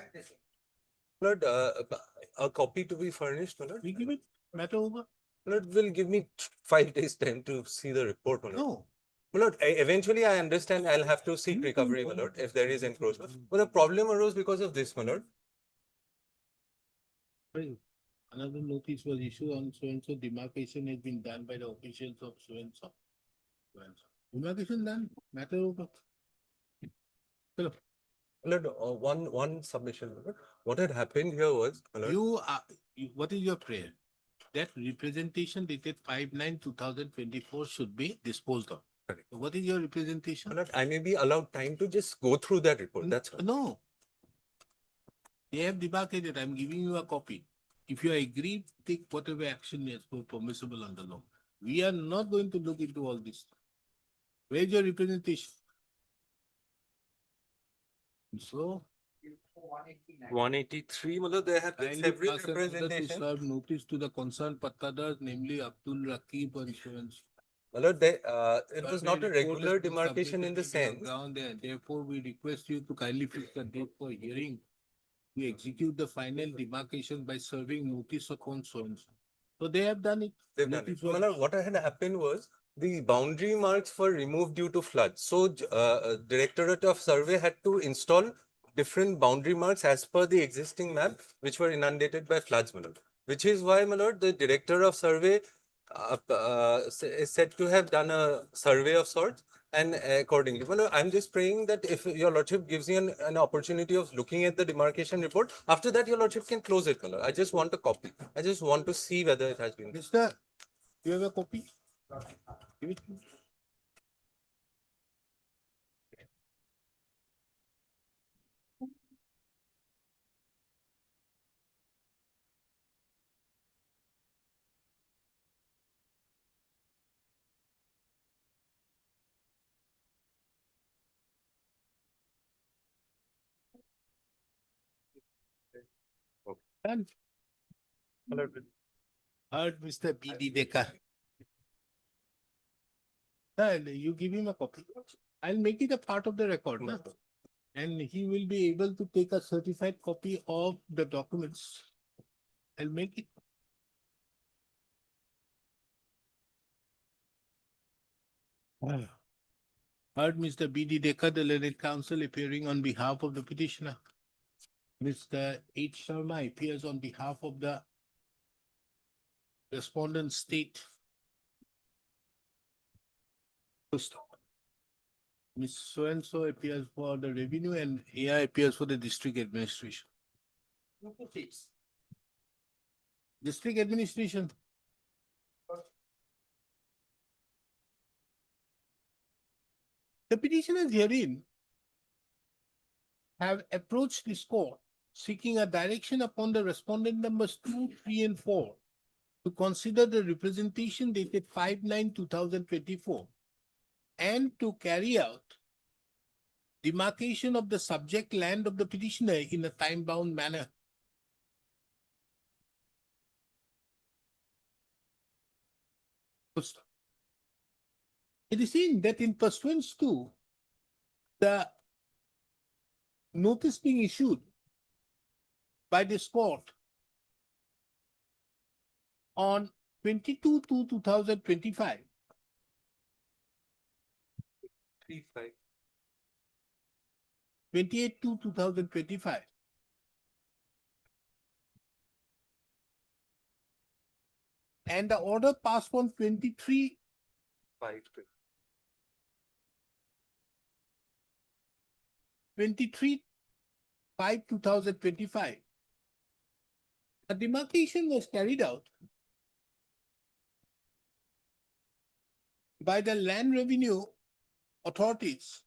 Lord, a copy to be furnished, my lord. We give it. Matter over. Lord, will give me 5 days time to see the report, my lord. No. My lord, eventually I understand I'll have to seek recovery, my lord, if there is encroachment. But the problem arose because of this, my lord. Another notice was issued on so and so. Demarcation has been done by the officials of so and so. Demarcation done. Matter over. Hello. My lord, one submission, my lord. What had happened here was, my lord, What is your prayer? That representation dated 5/9/2024 should be disposed of. Correct. What is your representation? my lord, I may be allowed time to just go through that report. That's all. No. They have demarcated. I'm giving you a copy. If you agree, take whatever action is permissible under law. We are not going to look into all this. Where is your representation? So, 183, my lord, there have been kindly several pass an order to representations. serve notice to the concerned pattadars, namely Abdul Rakib and so and so. My lord, it was not a regular demarcation in the sense. Therefore, we request you to kindly fix the date for hearing. We execute the final demarcation by serving notice upon so and so. So they have done it. They've done it. Notice My was- lord, what had happened was the boundary marks were removed due to floods. So, Directorate of Survey had to install different boundary marks as per the existing map, which were inundated by floods, my lord. Which is why, my lord, the Director of Survey is said to have done a survey of sorts. And accordingly, well, I'm just praying that if your lordship gives me an opportunity of looking at the demarcation report, after that your lordship can close it, my lord. I just want a copy. I just want to see whether it has been. Mister, you have a copy? Give it to me. Done. Heard Mr. B.D. Decker. And you give him a copy. I'll make it a part of the record. Na? And he will be able to take a certified copy of the documents. I'll make it. Heard Mr. B.D. Decker, the learned counsel, appearing on behalf of the petitioner. Mr. H. Sharma appears on behalf of the respondent state. Miss So-and-so appears for the revenue and AI appears for the district administration. District administration. The petitioners herein have approached this court seeking a direction upon the respondent numbers 2, 3, and 4 to consider the representation dated 5/9/2024 and to carry out demarcation of the subject land of the petitioner in a time-bound manner. It is seen that in pursuance to the notice being issued by this court on 22/2/2025, 28/2/2025, And the order passed on 23 Right. 5/2025. A demarcation was carried out by the land revenue authorities.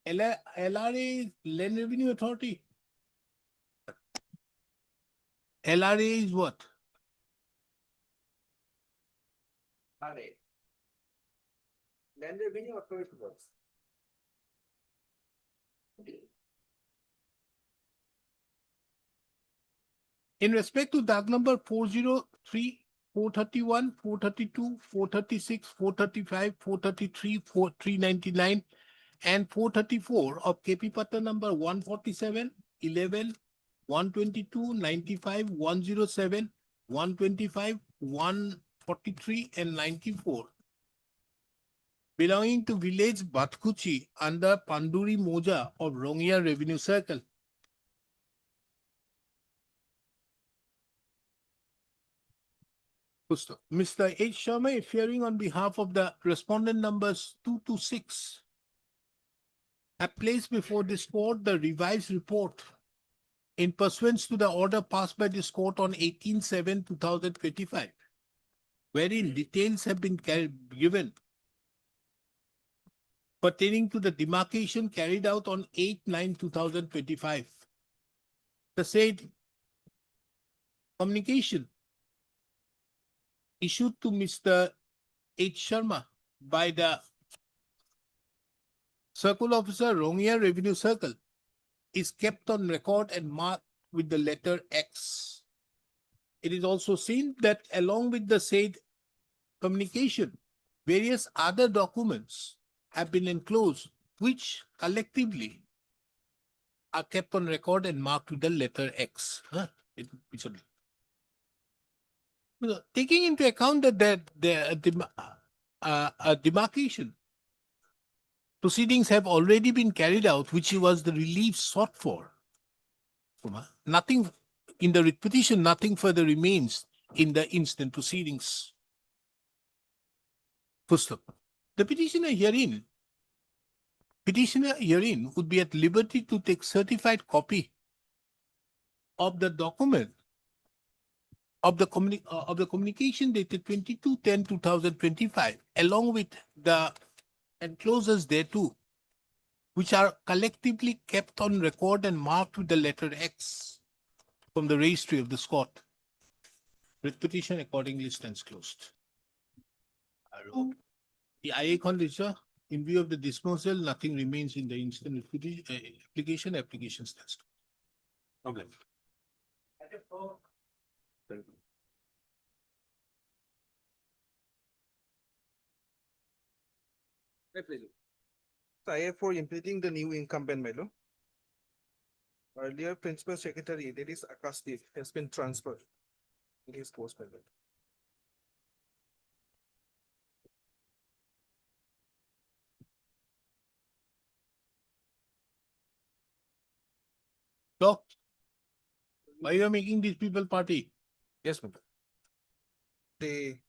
LRA, Land Revenue Authority. LRA is what? RA. Land Revenue Authority works. In respect to doc number 403, 431, 432, 436, 435, 433, 399, and 434 of KP Pata number 147, 11, 122, 95, 107, 125, 143, and 94 belonging to village Batkuchi under Panduri Moja of Rongia Revenue Circle. Mr. H. Sharma, appearing on behalf of the respondent numbers 2 to 6, have placed before this court the revised report in pursuance to the order passed by this court on 18/7/2025, wherein details have been given pertaining to the demarcation carried out on 8/9/2025. The said communication issued to Mr. H. Sharma by the Circle Officer, Rongia Revenue Circle, is kept on record and marked with the letter X. It is also seen that along with the said communication, various other documents have been enclosed, which collectively are kept on record and marked with the letter X. Taking into account that the demarcation proceedings have already been carried out, which was the relief sought for. Nothing in the writ petition, nothing further remains in the instant proceedings. First up, the petitioner herein would be at liberty to take certified copy of the document of the communication dated 22/10/2025, along with the enclosures thereto, which are collectively kept on record and marked with the letter X from the registry of this court. Writ petition accordingly stands closed. The IA condition, in view of the dismissal, nothing remains in the instant application. Application stands closed. Problem. I for implementing the new incumbent melo. Earlier principal secretary, that is Akasdeep, has been transferred in his post melo. So, why you are making these people party? Yes, ma'am. The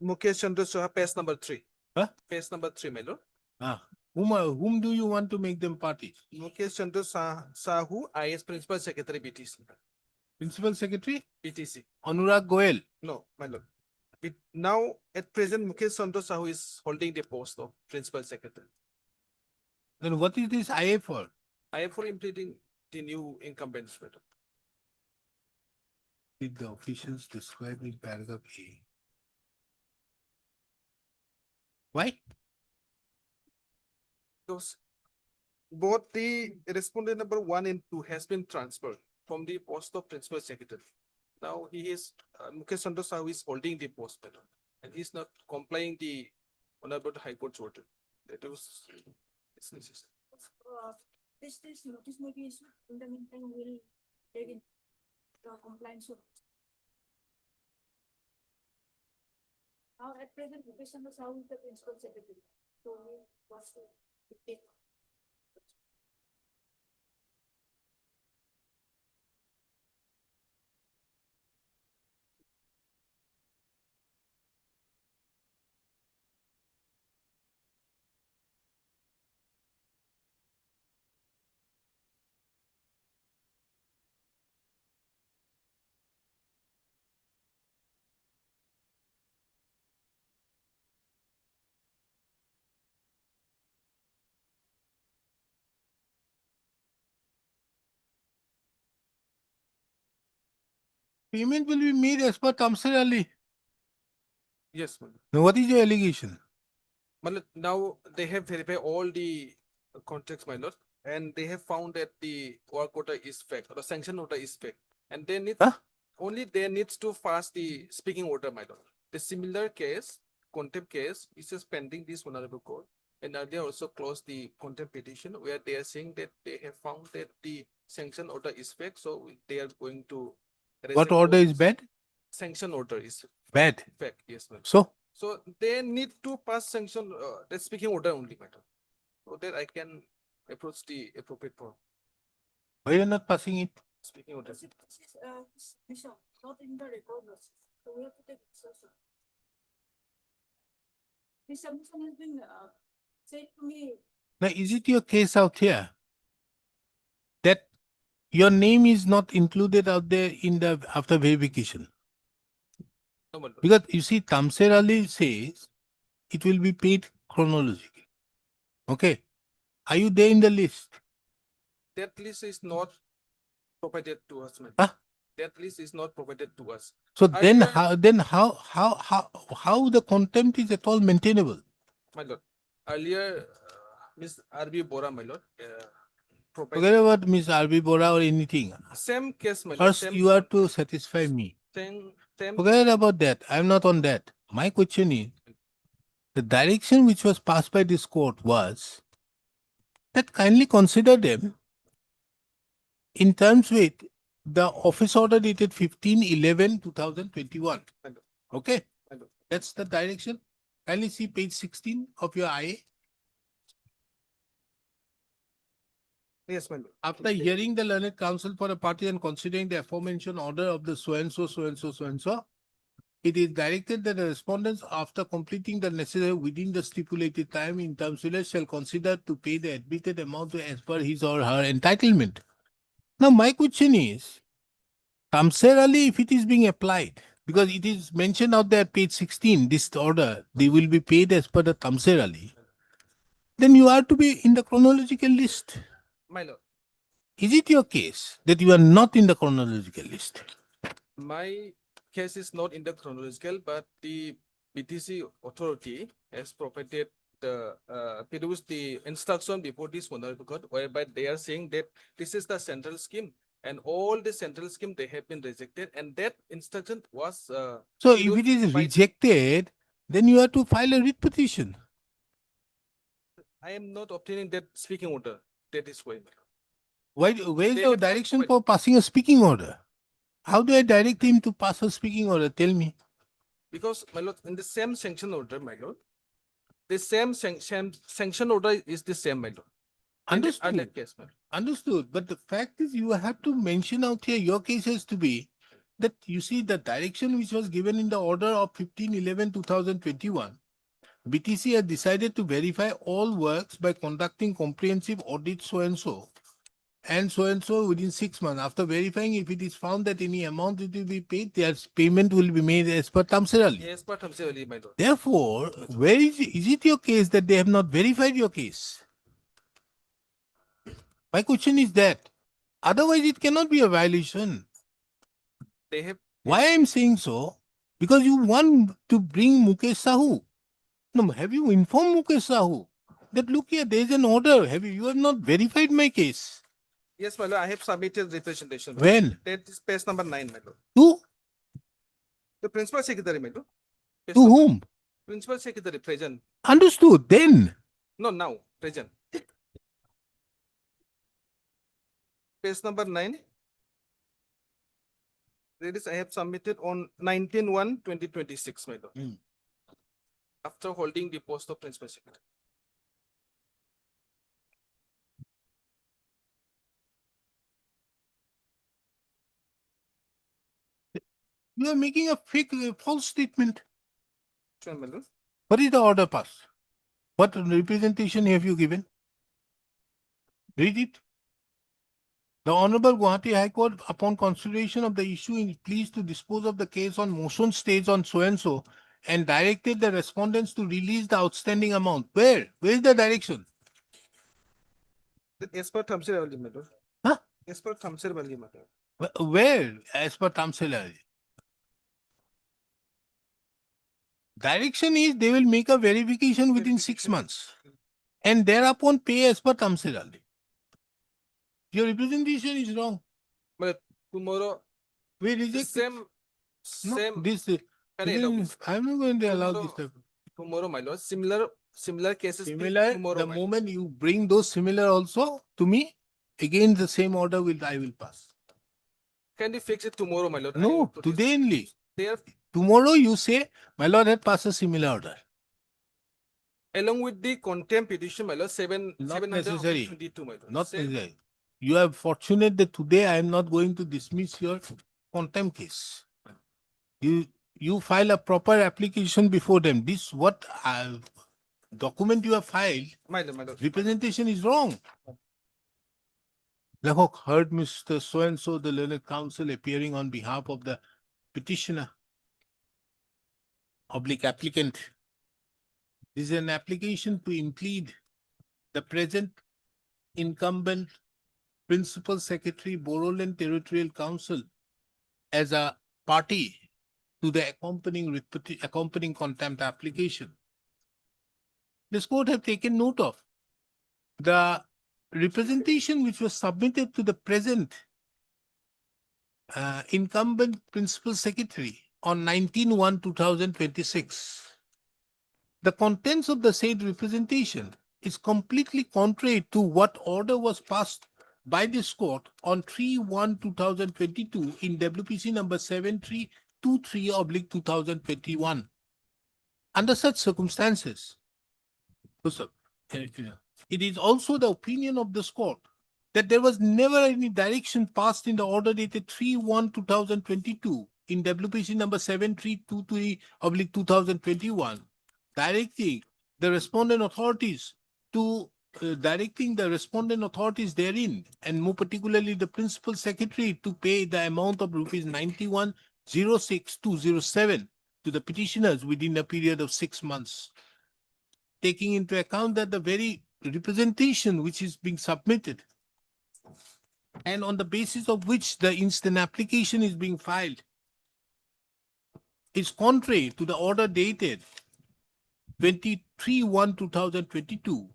Mukesh Chandra Saha, page number 3. Huh? Page number 3, melo. Whom do you want to make them party? Mukesh Chandra Sahu, IS Principal Secretary, BTC. Principal Secretary? BTC. Anurag Goel. No, my lord. Now, at present, Mukesh Chandra Sahu is holding the post of Principal Secretary. Then what is this IA for? I for implementing the new incumbents melo. Did the officials describe in paragraph A? Why? Because both the respondent number 1 and 2 has been transferred from the post of Principal Secretary. Now he is, Mukesh Chandra Sahu is holding the post better, and he is not complying the Honorable High Court's order. That was it's necessary. This notice may be issued in the meantime, will take in compliance of. Now at present, Mukesh Chandra Sahu is the principal secretary, so he was to take. Payment will be made as per Tamsir. Yes, my lord. Now, what is your allegation? My lord, now they have verified all the contracts, my lord, and they have found that the work order is fake, or the sanction order is fake, and they need Huh? only they needs to pass the speaking order, my lord. The similar case, contempt case, is just pending this honorable court, and they also closed the contempt petition where they are saying that they have found that the sanction order is fake, so they are going to. What reject order all is this. bad? Sanction order is Bad. fake, yes, ma'am. So, So they need to pass sanction, the speaking order only, madam. So that I can approach the appropriate form. why you are not passing it? Speaking order. This is, Bishop, not in the record, so we have to take exception. This submission has been, said to me, Now, is it your case out here that your name is not included out there in the after verification? No, madam. Because you see, Tamsir Ali says it will be paid chronologically. Okay. Are you there in the list? That list is not provided to us, madam. Huh? That list is not provided to us. So then Earlier- how the contempt is at all maintainable? My lord, earlier, Miss R.B. Bora, my lord, Forget provided about Miss R.B. Bora or anything. same case, my lord. First, Same, you are to satisfy me. same. Forget about that. I'm not on that. My question is, the direction which was passed by this court was that kindly consider them in terms with the office order dated 15/11/2021. Okay? Hello. That's the direction. Kindly see page 16 of your IA. Yes, my lord. After hearing the learned counsel for a party and considering the aforementioned order of the so and so, so and so, so and so, it is directed that the respondents, after completing the necessary within the stipulated time in terms of shall consider to pay the admitted amount as per his or her entitlement. Now, my question is, Tamsir Ali, if it is being applied, because it is mentioned out there, page 16, this order, they will be paid as per the Tamsir Ali, then you are to be in the chronological list. My lord, Is it your case that you are not in the chronological list? my case is not in the chronological, but the BTC authority has provided the produced the instruction before this honorable court, whereby they are saying that this is the central scheme, and all the central scheme they have been rejected, and that instruction was So, if it produced is by- rejected, then you have to file a writ petition. I am not obtaining that speaking order. That is why. Why? Where is They the have not direction provided- for passing a speaking order? How do I direct him to pass a speaking order? Tell me. Because, my lord, in the same sanction order, my lord, the same sanction order is the same, my lord. In the other Understood. case, my lord. Understood. But the fact is, you have to mention out here, your case has to be that you see the direction which was given in the order of 15/11/2021. BTC has decided to verify all works by conducting comprehensive audit so and so within 6 months. After verifying, if it is found that any amount it will be paid, their payment will be made as per Tamsir Ali. Yes, but I'm saying, my lord. Therefore, where is it your case that they have not verified your case? My question is that. Otherwise, it cannot be a violation. They have. Why I am saying so? Because you want to bring Mukesh Sahu. No, have you informed Mukesh Sahu that look here, there is an order. You have not verified my case? Yes, my lord, I have submitted representation. When? That is page number 9, my lord. To? The principal secretary, my lord. Page To number- whom? Principal secretary, present. Understood. Then. No, now, present. Page number 9. That is, I have submitted on 19/1/2026, my lord. Hmm. After holding the post of principal secretary. You are making a fake, false statement. Sure, my lord. What is the order passed? What representation have you given? Read it. The Honorable Gauhati High Court, upon consideration of the issue, is pleased to dispose of the case on motion stage on so and directed the respondents to release the outstanding amount. Where? Where is the direction? As per Thamsir only, my lord. Huh? As per Thamsir only, my lord. Where? As per Tamsila. Direction is they will make a verification within 6 months and thereupon pay as per Tamsila. Your representation is wrong. But tomorrow, We the reject it. same, No, same, this. Can I allow this? I'm not going to allow this. tomorrow, my lord, similar cases. be Similar, tomorrow, the my lord. moment you bring those similar also to me, again the same order I will pass. Can you fix it tomorrow, my lord? I No, protest. today only. They are Tomorrow you say, my lord had passed a similar order. along with the contempt petition, my lord, Not necessary. 722, my lord. Not Same. necessary. You are fortunate that today I am not going to dismiss your contempt case. You file a proper application before them. This what document you have filed, My lord. representation is wrong. Lahok heard Mr. So-and-so, the learned counsel, appearing on behalf of the petitioner, oblique applicant. This is an application to implead the present incumbent Principal Secretary, Boroland Territorial Council, as a party to the accompanying contempt application. This court have taken note of the representation which was submitted to the present incumbent Principal Secretary on 19/1/2026. The contents of the said representation is completely contrary to what order was passed by this court on 3/1/2022 in WPC number 7323/2021. Under such circumstances, it is also the opinion of this court that there was never any direction passed in the order dated 3/1/2022 in WPC number 7323/2021 directing the respondent authorities to directing the respondent authorities therein, and more particularly the principal secretary, to pay the amount of rupees 91,06,207 to the petitioners within a period of 6 months. Taking into account that the very representation which is being submitted and on the basis of which the instant application is being filed is contrary to the order dated 23/1/2022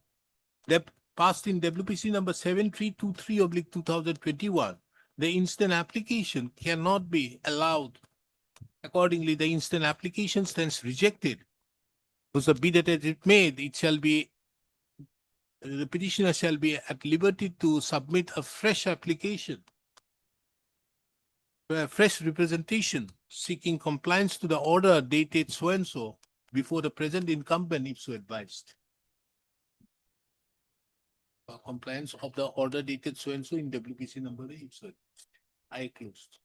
that passed in WPC number 7323/2021, the instant application cannot be allowed. Accordingly, the instant application stands rejected. So be that as it may, it shall be the petitioner shall be at liberty to submit a fresh application, a fresh representation seeking compliance to the order dated so and so before the present incumbent if so advised. Compliance of the order dated so and so in WPC number if so. I closed.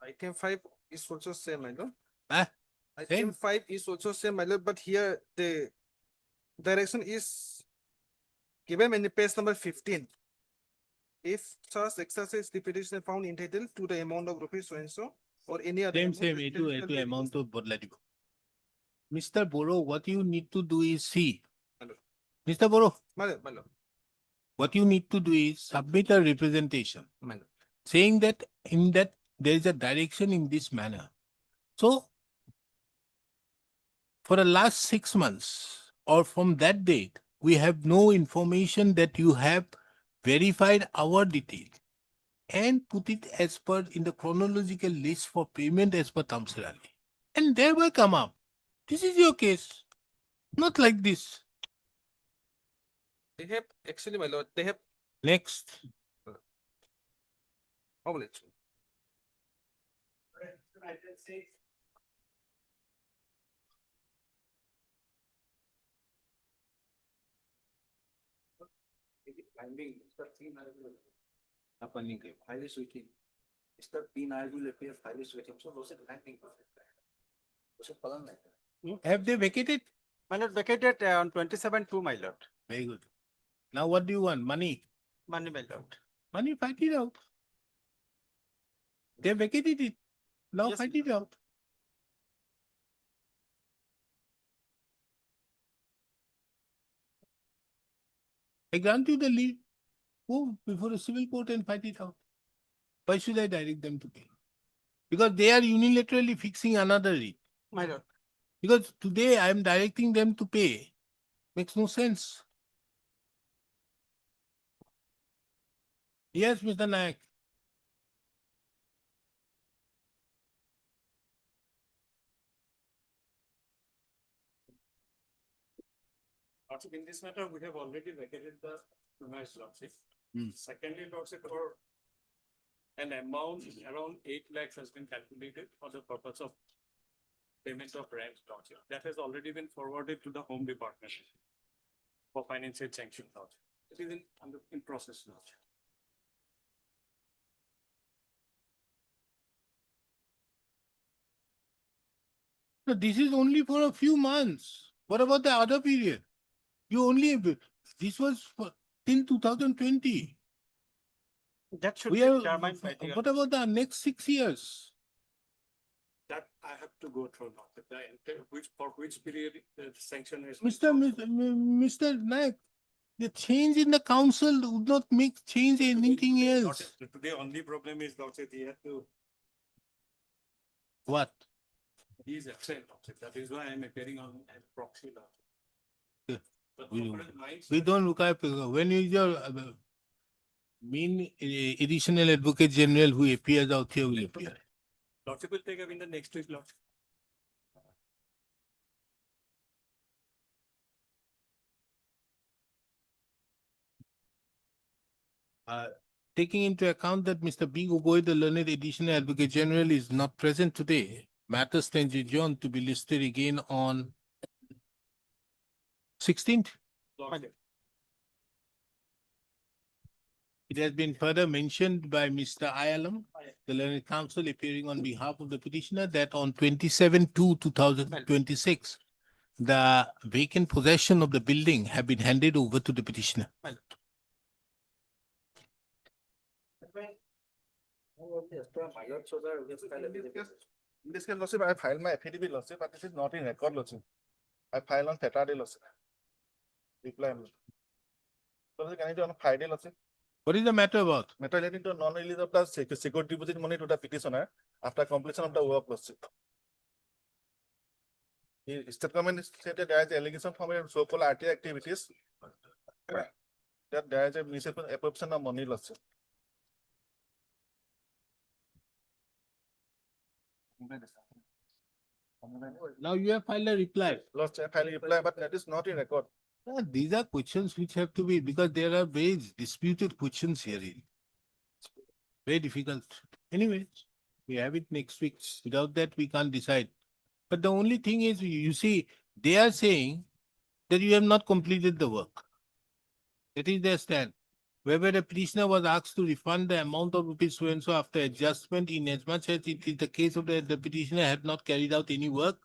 Item 5 is also same, my lord. Ah, Item 5 is also same, my lord, but here the direction is given in the page number 15. If such exercise the petitioner found entitled to the amount of rupees so and so or any other same, amount, same, the it petitioner will amount of bodla দিব. Mr. Boro, what you need to do is see. Hello. Mr. Boro, My lord. what you need to do is submit a representation My lord. saying that in that there is a direction in this manner. So, for the last 6 months or from that date, we have no information that you have verified our detail and put it as per in the chronological list for payment as per Tamsirali. And thereby come up. This is your case. Not like this. They have actually, my lord, they have Next. knowledge. अपन नहीं कहे. Highly switching. Mr. P. Nair will appear highly switching. So those are landing. Those are palan like. Have they vacated? My lord vacated on 27/2, my lord. Very good. Now what do you want? Money. Money, my lord. Money, fight it out. They vacated it. Now Yes, fight it out. I grant you the leave. Go before a civil court and fight it out. Why should I direct them to pay? Because they are unilaterally fixing another rate. My lord. Because today I am directing them to pay. Makes no sense. Yes, Mr. Nayak. Also, in this matter, we have already vacated the premise lordship. Hmm. Secondly, lordship, for an amount around 8 lakhs has been calculated for the purpose of payment of rent lordship. That has already been forwarded to the Home Department for financial sanction lordship. It is in process lordship. No, this is only for a few months. What about the other period? You only, this was for, till 2020. That should We be are, determined by the. what about the next 6 years? That I have to go through lordship, for which period the sanction is. Mr. Nayak, the change in the council would not make change anything else. Today, only problem is lordship, he had to, What? he is absent lordship. That is why I am appearing on proxy lordship. Yeah. But We for don't- mine, We sir, don't require, when is your additional advocate general who appears out here will appear? lordship will take up in the next week lordship. Taking into account that Mr. B. Gogoi, the learned additional advocate general, is not present today, matter stands adjourned to be listed again on 16th. Lordship. It has been further mentioned by Mr. Ayalam, the learned counsel appearing on behalf of the petitioner, that on 27/2/2026, the vacant possession of the building have been handed over to the petitioner. In this case, lordship, I filed my affidavit lordship, but this is not in record lordship. I filed on Saturday lordship. Reply. Lordship, can I do on Friday lordship? What is the matter about? Matter relating to non-release of the security deposit money to the petitioner after completion of the work lordship. The state government stated there is allegation from a so-called RT activities that there is a misappropriation of money lordship. Now you have filed a reply. Lordship, I filed a reply, but that is not in record. These are questions which have to be, because there are very disputed questions here. Very difficult. Anyway, we have it next week. Without that, we can't decide. But the only thing is, you see, they are saying that you have not completed the work. That is their stand. Whereby the petitioner was asked to refund the amount of rupees so and so after adjustment, in as much as it is the case of the petitioner had not carried out any work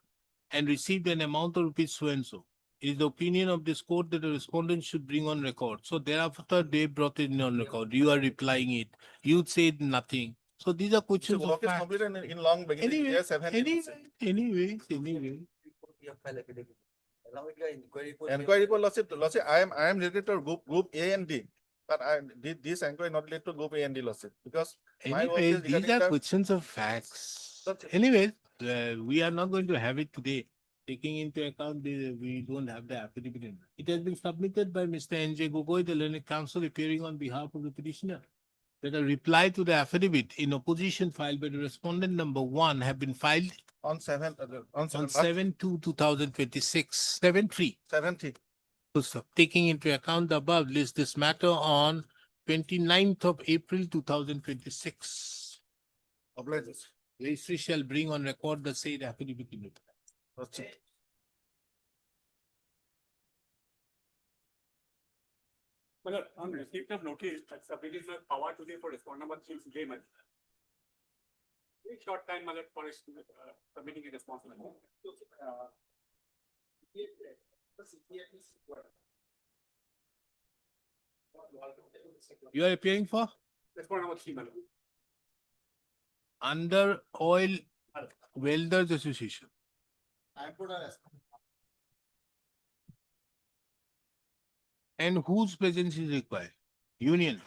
and received an amount of rupees so and so. It is the opinion of this court that the respondent should bring on record. So thereafter they brought it in on record. You are replying it. You said nothing. So these are So questions of work is fact. completed in long beginning. Anyway, Yes, anyway. We have filed affidavit. Along with your inquiry report. Enquiry report, lordship, I am related to group A and D, but I did this enquiry not related to group A and D lordship, because my work Anyway, is these regarding are the. questions of facts. That's it. Anyway, we are not going to have it today. Taking into account we don't have the affidavit. It has been submitted by Mr. N.J. Gogoi, the learned counsel appearing on behalf of the petitioner, that a reply to the affidavit in opposition filed by the respondent number 1 have been filed On on seven, 7/2/2026, 7/3. 70. So, taking into account the above, list this matter on 29th of April 2026. Obliges. Registry shall bring on record the said affidavit in it. Lordship. Well, on receipt of notice, I submitted my power today for respondent number 3 today, my. Very short time, my lord, for submitting a response. You are appearing for Respondent number 3, my lord. Under Oil Welders Association. I put a response. And whose presence is required? Union.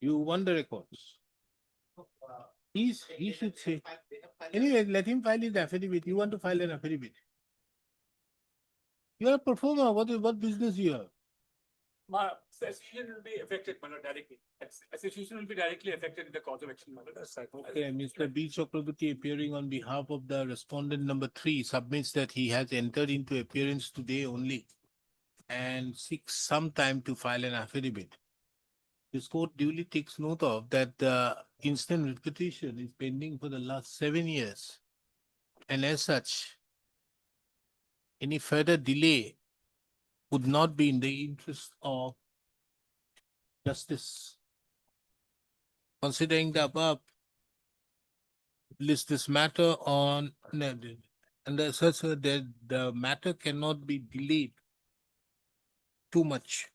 You want the records? He should say. Anyway, let him file his affidavit. You want to file an affidavit? You are a performer. What business you have? My association will be affected, my lord, directly. Association will be directly affected in the cause of action, my lord. That's right. Okay, Mr. B. Chakraborty, appearing on behalf of the respondent number 3, submits that he has entered into appearance today only and seeks some time to file an affidavit. This court duly takes note of that the instant petition is pending for the last 7 years. And as such, any further delay would not be in the interest of justice. Considering the above, list this matter on, and as such that the matter cannot be delayed too much.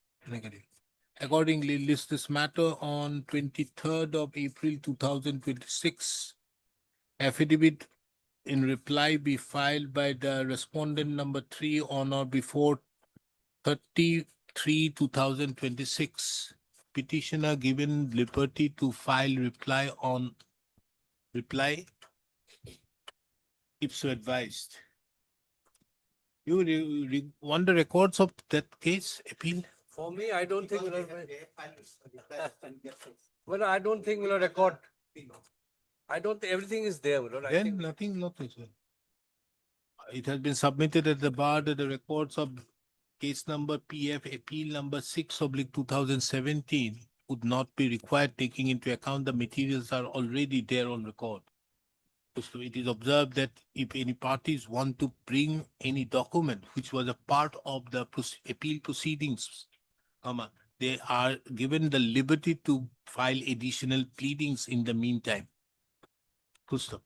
Accordingly, list this matter on 23rd of April 2026. Affidavit in reply be filed by the respondent number 3 on or before 30/3, 2026. Petitioner given liberty to file reply if so advised. You want the records of that case appeal? For me, I don't think well, I don't think we'll record. I don't think everything is there, I Then think nothing. It has been submitted at the bar that the records of case number PF appeal number 6/2017 would not be required, taking into account the materials are already there on record. So it is observed that if any parties want to bring any document which was a part of the appeal proceedings, they are given the liberty to file additional pleadings in the meantime.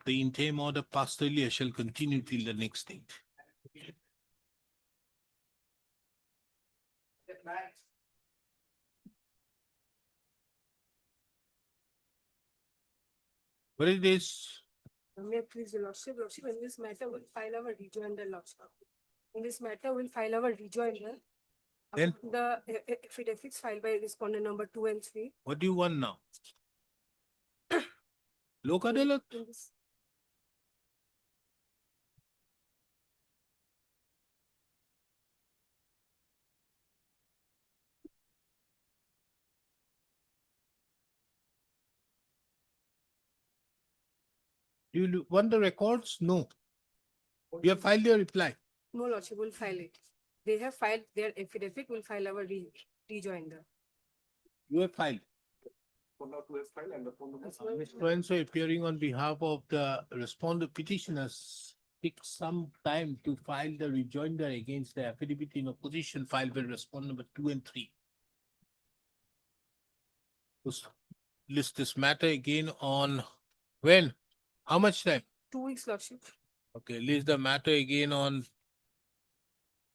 The interim order passed earlier shall continue till the next date. What is this? May I please, your lordship, in this matter, we'll file our rejoinder, lordship. In this matter, we'll file our rejoinder. Then? The affidavits filed by respondent number 2 and 3. What do you want now? Lok Adalat? In this- You want the records? No. You have filed your reply. No, lordship, will file it. They have filed their affidavit, we'll file our rejoinder. You have filed. As well. Ms. So appearing on behalf of the respondent petitioners, take some time to file the rejoinder against the affidavit in opposition filed by respondent number 2 and 3. List this matter again on when? How much time? 2 weeks, lordship. Okay, list the matter again on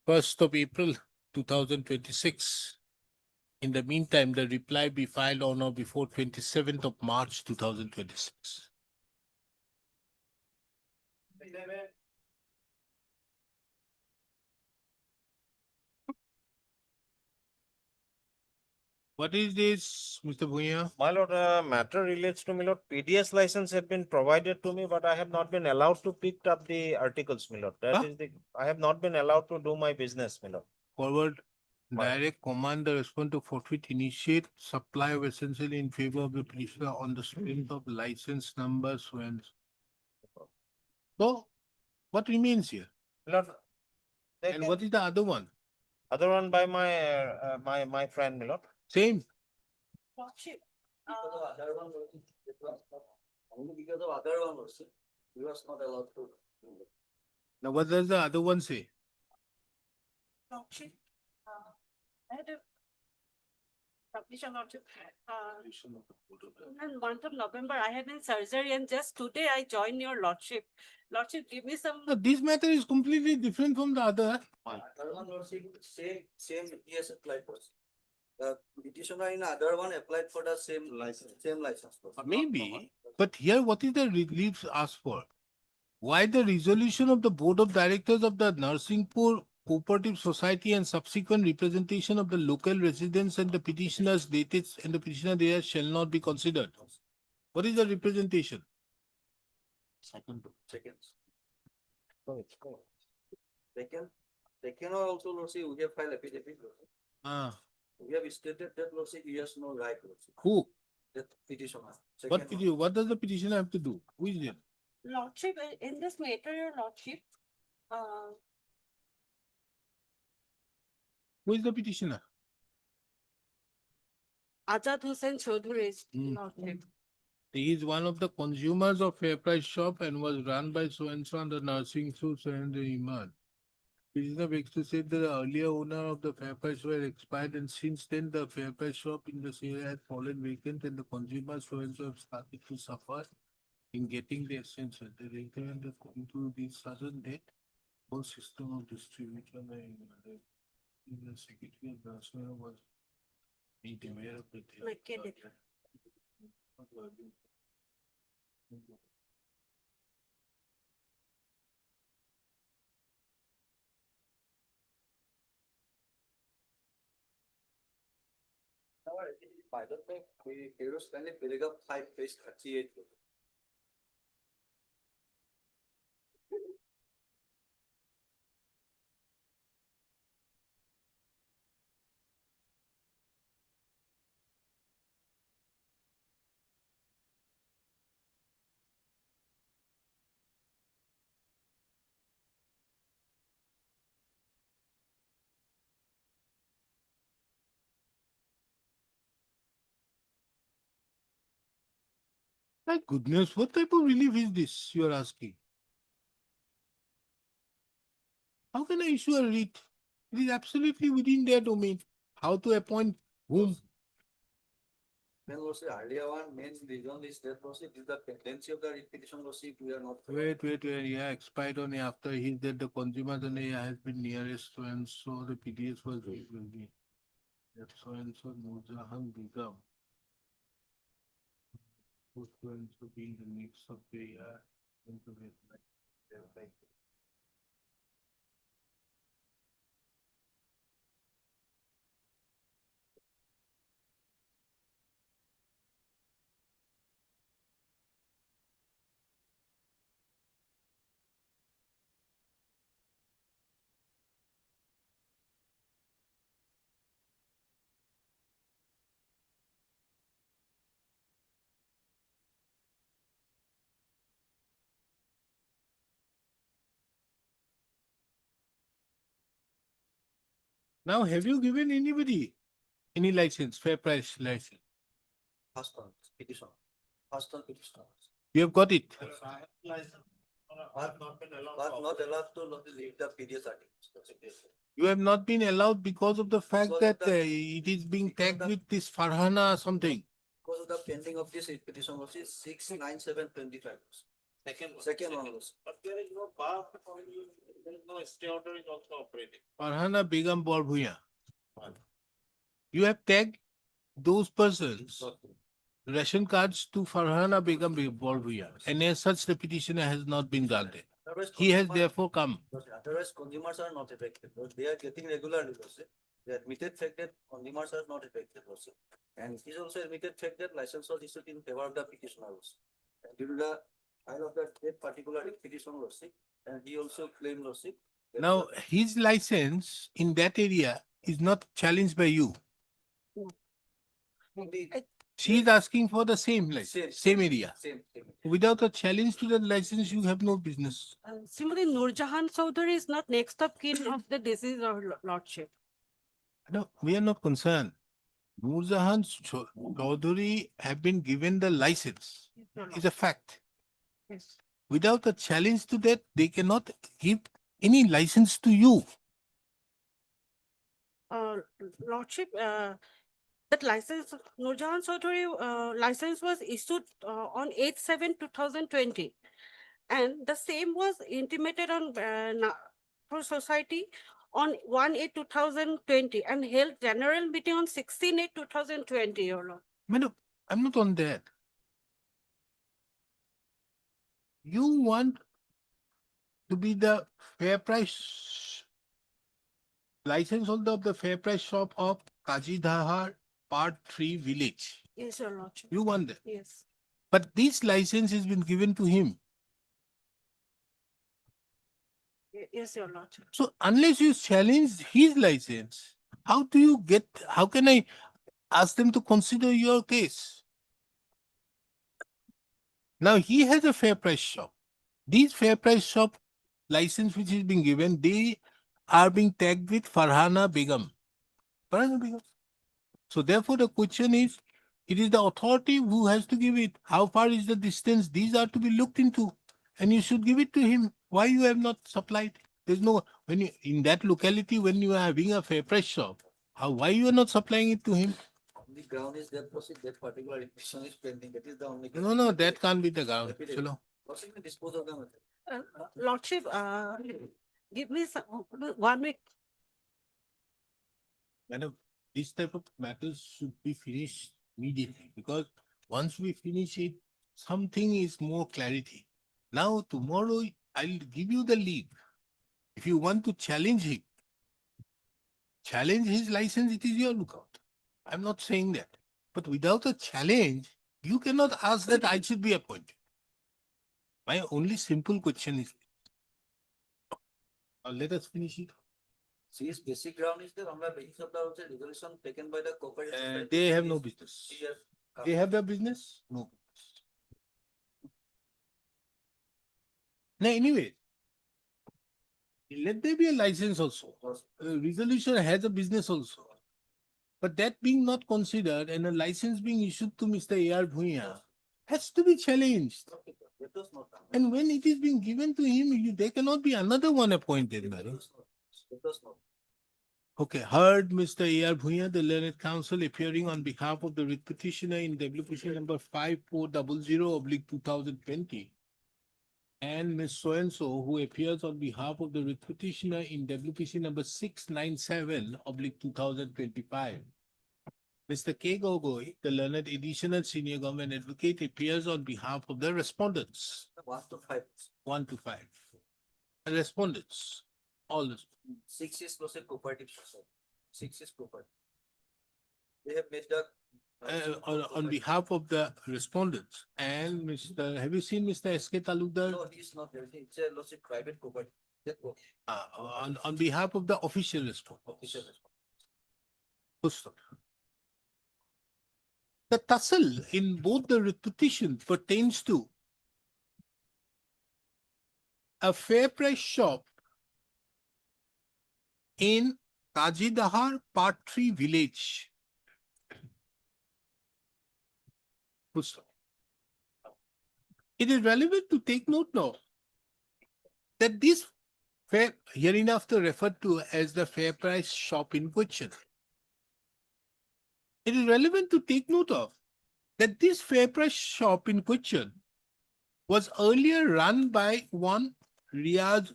1st of April 2026. In the meantime, the reply be filed on or before 27th of March 2026. What is this, Mr. Bhuya? My lord, matter relates to, my lord, PDS license have been provided to me, but I have not been allowed to pick up the articles, my lord. That Huh? is I have not been allowed to do my business, my lord. Forward, Fine. direct command the respond to forfeit, initiate supply of essentially in favor of the petitioner on the strength of license numbers when. So, what remains here? My lord, they And can- what is the other one? other one by my friend, my lord. Same. Lordship, Because of other one, only because of other one also, he was not allowed to. Now, what does the other one say? lordship, I had a submission, lordship. In month of November, I had a surgery and just today I joined your lordship. Lordship, give me some. No, this matter is completely different from the other. Other one was same, he has applied for. The petitioner in other one applied for the same license, but not Maybe, common. but here what is the relief asked for? Why the resolution of the Board of Directors of the Narsingpur Cooperative Society and subsequent representation of the local residents and the petitioner's dated and the petitioner there shall not be considered? What is the representation? Second. Second also, Lord, see, we have filed affidavit. Lord, see. Ah, We have stated that, Lord, see, he has no right, Lord, see, who? that petitioner. What Second one. petition? What does the petitioner have to do? Who is it? Lordship, in this matter, your lordship, Who is the petitioner? Azad Hussain Chaudhury's Hmm. lordship. He is one of the consumers of Fair Price Shop and was run by so and so under nursing so and Iman. Petitioner begs to say that the earlier owner of the Fair Price Shop had expired and since then the Fair Price Shop in the sale has fallen vacant and the consumers so and so have started to suffer in getting the essential. The recommend into the sudden death, whole system of distribution and the secretary of the National was made aware of the death. Mechanic. Our affidavit, by the way, we heroes kindly paragraph 5, page 38. Lord. My goodness, what type of relief is this you are asking? How can I issue a writ? It is absolutely within their domain. How to appoint whom? Then, Lord, see, earlier one main reason is that, Lord, see, it is the pendency of the writ petition, Lord, see, we are not. Wait, yeah, expired only after he that the consumer then has been nearest so and so the PDS was will be. That so and so Nurjahan Begum. Who's going to be the next of the into the like. Now, have you given anybody any license, fair price license? First one, petition. First one, petitioner. You have got it. But not allowed to leave the PDS articles. You have not been allowed because of the fact Because that of the- it is being because of tagged the- with this Farhana something. Because of the pending of this petition, Lord, see, 69725. Second one, Lord, see. But there is no bar, there is no stay order is also operating. Farhana Begum Borbhuya. You have tagged those persons ration cards to Farhana Begum Borbhuya, and as such the petitioner has not been granted. Otherwise, He has consumer- therefore come. Otherwise, consumers are not affected. But they are getting regularly, Lord, see. The admitted fact that consumers are not affected, Lord, see. And it is also admitted fact that license was issued in favor of the petitioner, Lord, see. And due to the file of that particular petition, Lord, see. And he also claimed, Lord, see, that Now, the- his license in that area is not challenged by you. the- She is asking for the same license, same area. Same. Without a challenge to the license, you have no business. Similarly, Nurjahan Chaudhary is not next of kin of the deceased or lordship. No, we are not concerned. Nurjahan Chaudhary have been given the license. It's a fact. Yes. Without a challenge to that, they cannot give any license to you. Lordship, that license, Nurjahan Chaudhary, license was issued on 8/7/2020. And the same was intimated on, for society on 1/8/2020 and held general meeting on 16/8/2020, Your Lord. Madam, I'm not on that. You want to be the fair price license holder of the fair price shop of Kajidhar Part 3 village. Yes, Your Lordship. You want that. Yes. But this license has been given to him. Yes, Your Lordship. So unless you challenge his license, how can I ask them to consider your case? Now he has a fair price shop. These fair price shop license which is being given, they are being tagged with Farhana Begum. Farhana Begum. So therefore the question is, it is the authority who has to give it. How far is the distance? These are to be looked into. And you should give it to him. Why you have not supplied? There's no, when you, in that locality, when you are having a fair price shop, why you are not supplying it to him? The ground is there, proceed, that particular petition is pending, that is the only. No, that can't be the ground. Affidavit. Chalo. Proceed and dispose of them. Lordship, give me 1 week. Madam, this type of matters should be finished immediately, because once we finish it, something is more clarity. Now, tomorrow, I'll give you the leave. If you want to challenge him, challenge his license, it is your lookout. I'm not saying that. But without a challenge, you cannot ask that I should be appointed. My only simple question is, let us finish it. See, his basic ground is there, on the basis of the resolution taken by the cooperative. society. They have no business. He has come. They have their business? No. Now, anyway, let there be a license also. Resolution has a business also. But that being not considered and a license being issued to Mr. A.R. Bhuiya has to be challenged. That was not done. And when it is being given to him, there cannot be another one appointed, madam. That was not. Okay, heard Mr. A.R. Bhuiya, the learned counsel, appearing on behalf of the writ petitioner in Demarcation number 5400/2020, and Ms. So-and-so, who appears on behalf of the writ petitioner in Demarcation number 697/2025. Mr. K. Gogoi, the learned additional senior government advocate, appears on behalf of the respondents. 1 to 5. 1 to 5. Respondents. All the 6 is proceed cooperative society. 6 is cooperative. They have made the. on behalf of the respondents. And Mr. Have you seen Mr. S.K. Talukdar? No, he is not there. It's a lawsuit private cooperative. On behalf of the official respondents. Official response. Full stop. The tussle in both the writ petition pertains to a fair price shop in Kajidhar Part 3 village. Full stop. It is relevant to take note now that this fair, hereinafter referred to as the fair price shop in question, it is relevant to take note of that this fair price shop in question was earlier run by one Riazul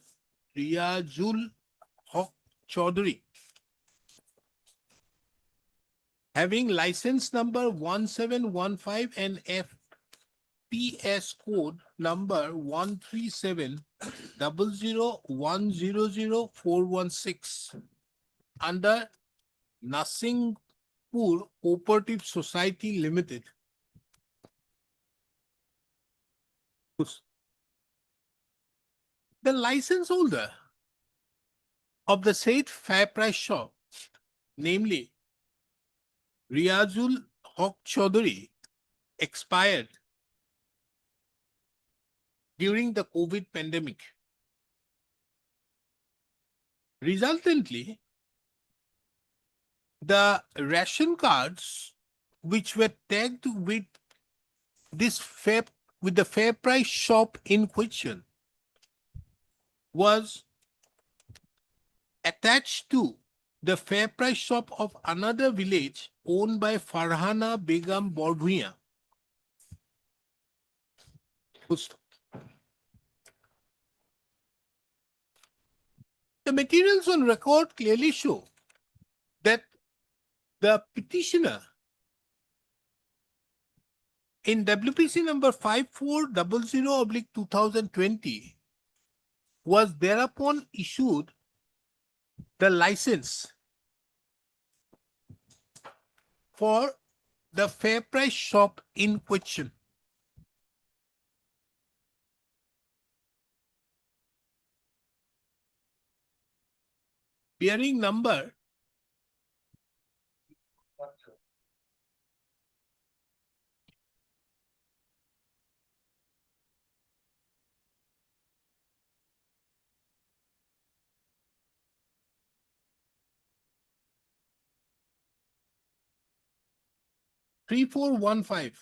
Haq Chaudhary, having license number 1715 and FPS code number 13700100416 under Nasingpur Cooperative Society Limited. The license holder of the said fair price shop, namely Riazul Haq Chaudhary, expired during the COVID pandemic. Resultantly, the ration cards which were tagged with the fair price shop in question was attached to the fair price shop of another village owned by Farhana Begum Bordhuiya. The materials on record clearly show that the petitioner in WPC number 5400/2020 was thereupon issued the license for the fair price shop in question. Bearing number 3415.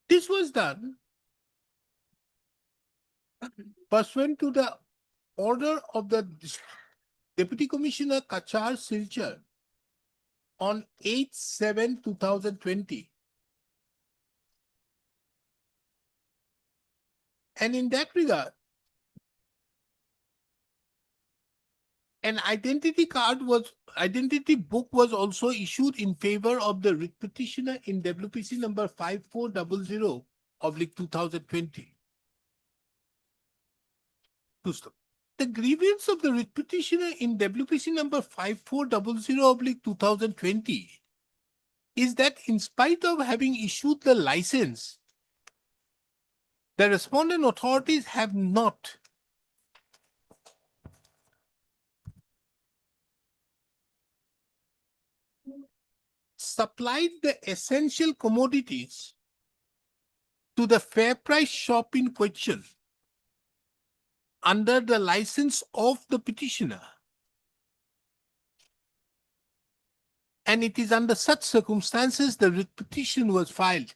This was done pursuant to the order of the Deputy Commissioner Kachar Silchar on 8/7/2020. And in that regard, an identity book was also issued in favor of the writ petitioner in WPC number 5400/2020. The grievance of the writ petitioner in WPC number 5400/2020 is that in spite of having issued the license, the respondent authorities have not supplied the essential commodities to the fair price shop in question under the license of the petitioner. And it is under such circumstances the writ petition was filed.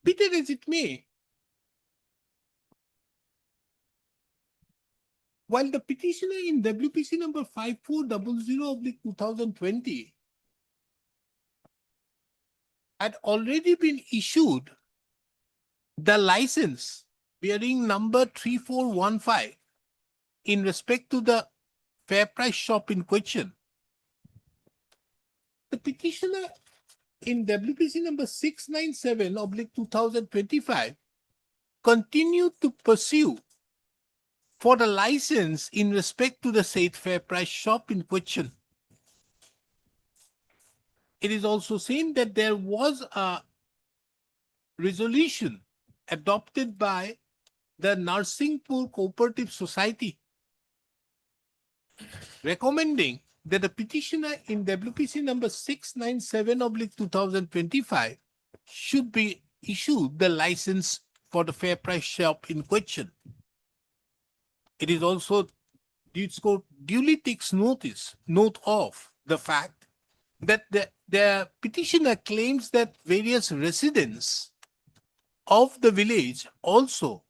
Be that as it may, while the petitioner in WPC number 5400/2020 had already been issued the license bearing number 3415 in respect to the fair price shop in question, the petitioner in WPC number 697/2025 continued to pursue for the license in respect to the said fair price shop in question. It is also seen that there was a resolution adopted by the Narsingpur Cooperative Society recommending that the petitioner in WPC number 697/2025 should be issued the license for the fair price shop in question. It is also duly takes note of the fact that the petitioner claims that various residents of the village also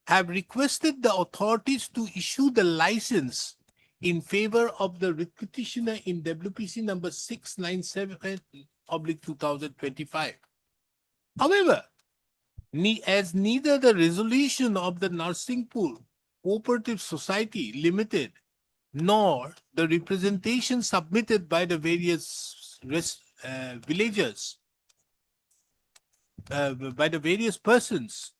have requested the authorities to issue the license in favor of the writ petitioner in WPC number 697/2025. However, as neither the resolution of the Narsingpur Cooperative Society Limited nor the representation submitted by the various villagers, by the various persons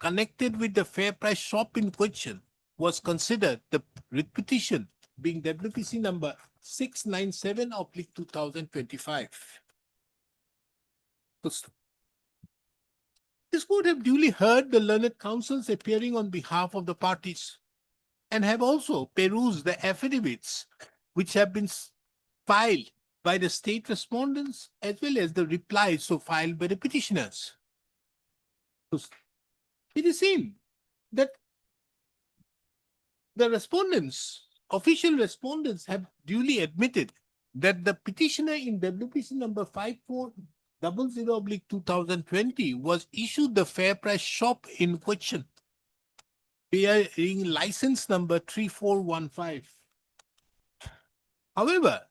connected with the fair price shop in question was considered, the writ petition being WPC number 697/2025. This court have duly heard the learned counsels appearing on behalf of the parties and have also perused the affidavits which have been filed by the state respondents as well as the replies so filed by the petitioners. It is seen that the respondents, official respondents, have duly admitted that the petitioner in WPC number 5400/2020 was issued the fair price shop in question bearing license number 3415. However,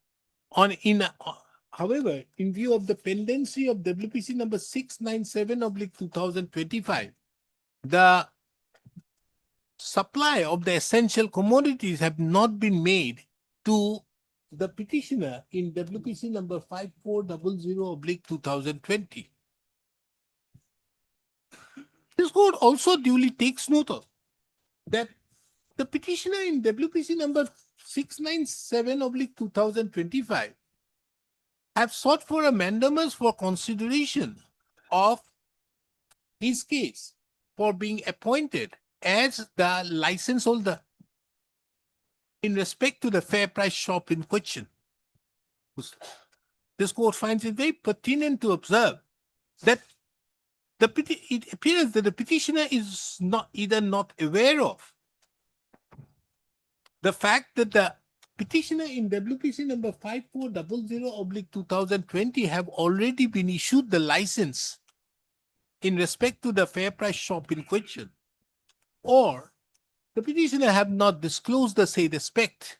however, in view of the pendency of WPC number 697/2025, the supply of the essential commodities have not been made to the petitioner in WPC number 5400/2020. This court also duly takes note of that the petitioner in WPC number 697/2025 have sought for a mandamus for consideration of his case for being appointed as the license holder in respect to the fair price shop in question. This court finds it very pertinent to observe that it appears that the petitioner is either not aware of the fact that the petitioner in WPC number 5400/2020 have already been issued the license in respect to the fair price shop in question, or the petitioner have not disclosed the said aspect,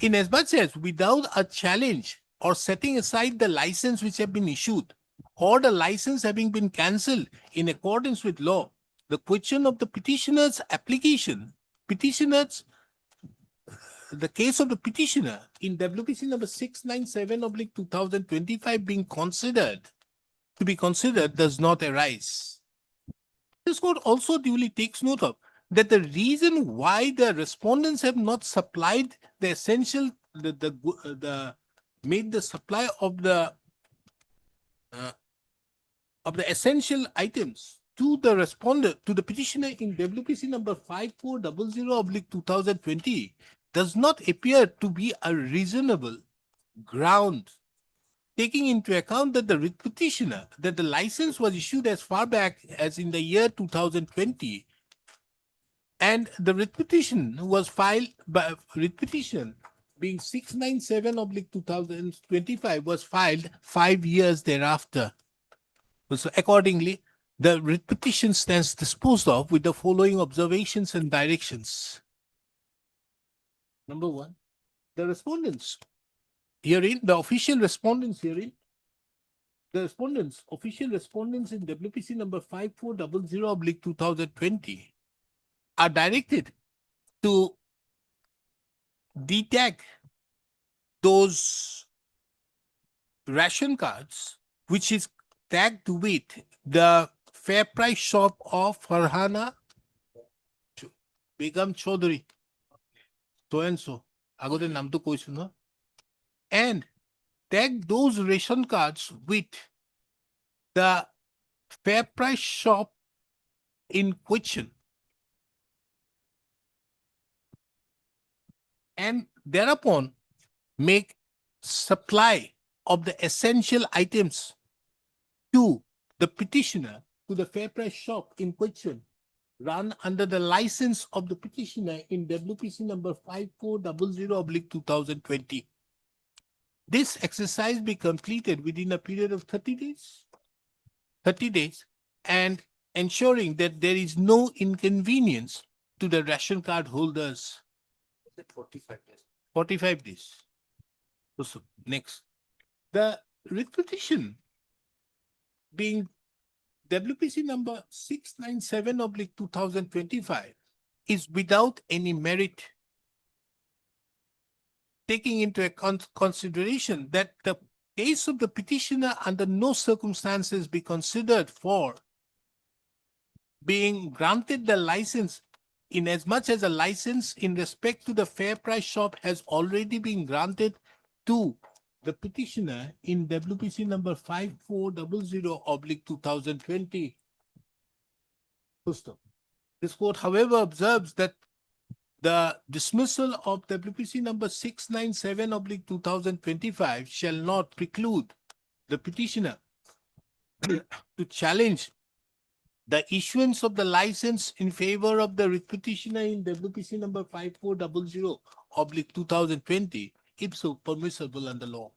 inasmuch as without a challenge or setting aside the license which have been issued, or the license having been cancelled in accordance with law, the question of the petitioner's application, the case of the petitioner in WPC number 697/2025 being to be considered does not arise. This court also duly takes note of that the reason why the respondents have not supplied the essential, made the supply of the essential items to the respondent, to the petitioner in WPC number 5400/2020 does not appear to be a reasonable ground, taking into account that the petitioner, that the license was issued as far back as in the year 2020, and the writ petition was filed by writ petition being 697/2025 was filed 5 years thereafter. So accordingly, the writ petition stands disposed of with the following observations and directions. Number one, the respondents herein, the official respondents herein, the respondents, official respondents in WPC number 5400/2020 are directed to detag those ration cards which is tagged with the fair price shop of Farhana Begum Chaudhary, so and so, agote namto koisu na, and tag those ration cards with the fair price shop in question, and thereupon make supply of the essential items to the petitioner, to the fair price shop in question, run under the license of the petitioner in WPC number 5400/2020. This exercise be completed within a period of 30 days, and ensuring that there is no inconvenience to the ration card holders. 45 days. 45 days. So, next, the writ petition being WPC number 697/2025 is without any merit, taking into account consideration that the case of the petitioner under no circumstances be considered for being granted the license, in as much as a license in respect to the fair price shop has already been granted to the petitioner in WPC number 5400/2020. This court, however, observes that the dismissal of WPC number 697/2025 shall not preclude the petitioner to challenge the issuance of the license in favor of the writ petitioner in WPC number 5400/2020, if so permissible under law.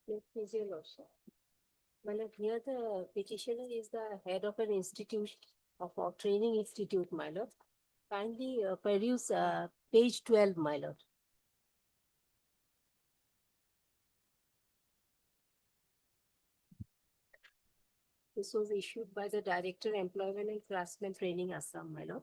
Refusal also. Well, here the petitioner is the head of an institute of a training institute, my lord. Kindly peruse page 12, my lord. This was issued by the Director, Employment and Craftsmen Training, Assam, my lord.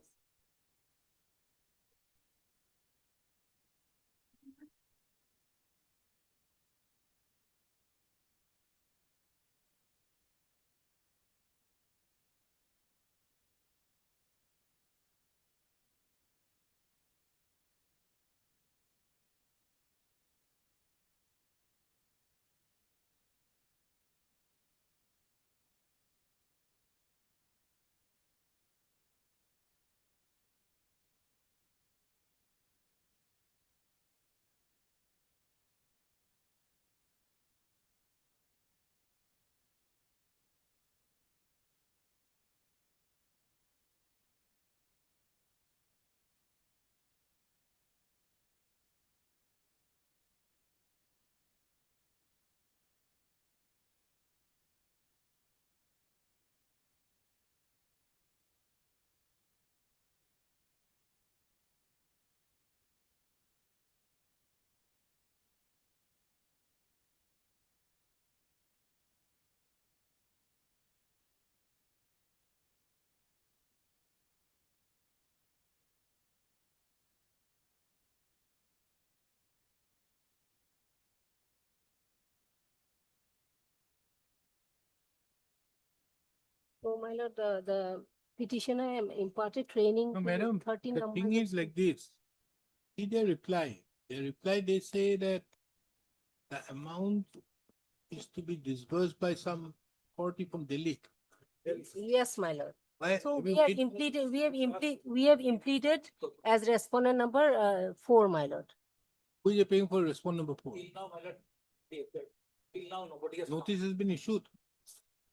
So, my lord, the petitioner imparted training. No, to madam, 13 the thing numbers is of- like this. See their reply. Their reply, they say that the amount is to be disbursed by some authority from Delhi. Yes, my lord. Why? So I we mean, have it- impleted, we have impleted as respondent number 4, my lord. Who is paying for respond number 4? Till now, my lord, till now, nobody has. Notice has been issued.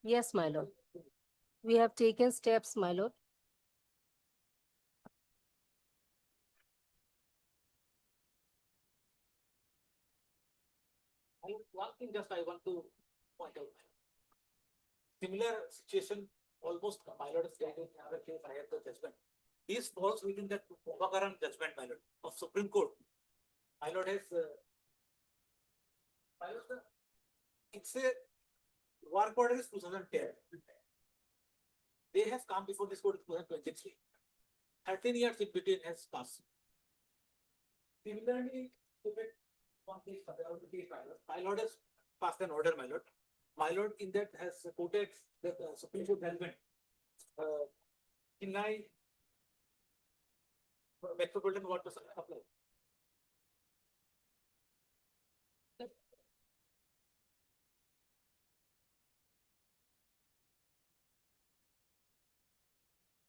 Yes, my lord. We have taken steps, my lord. One thing just I want to point out. Similar situation, almost my lord is getting in another case, I had the judgment. This falls within that Upakaran judgment, my lord, of Supreme Court. My lord has, my lord, sir, it's a work order is 2010. They have come before this court in 2023. 13 years in between has passed. Similarly, to make one case, my lord has passed an order, my lord. My lord in that has quoted the Supreme Court judgment. Chennai Metropolitan Water Supply.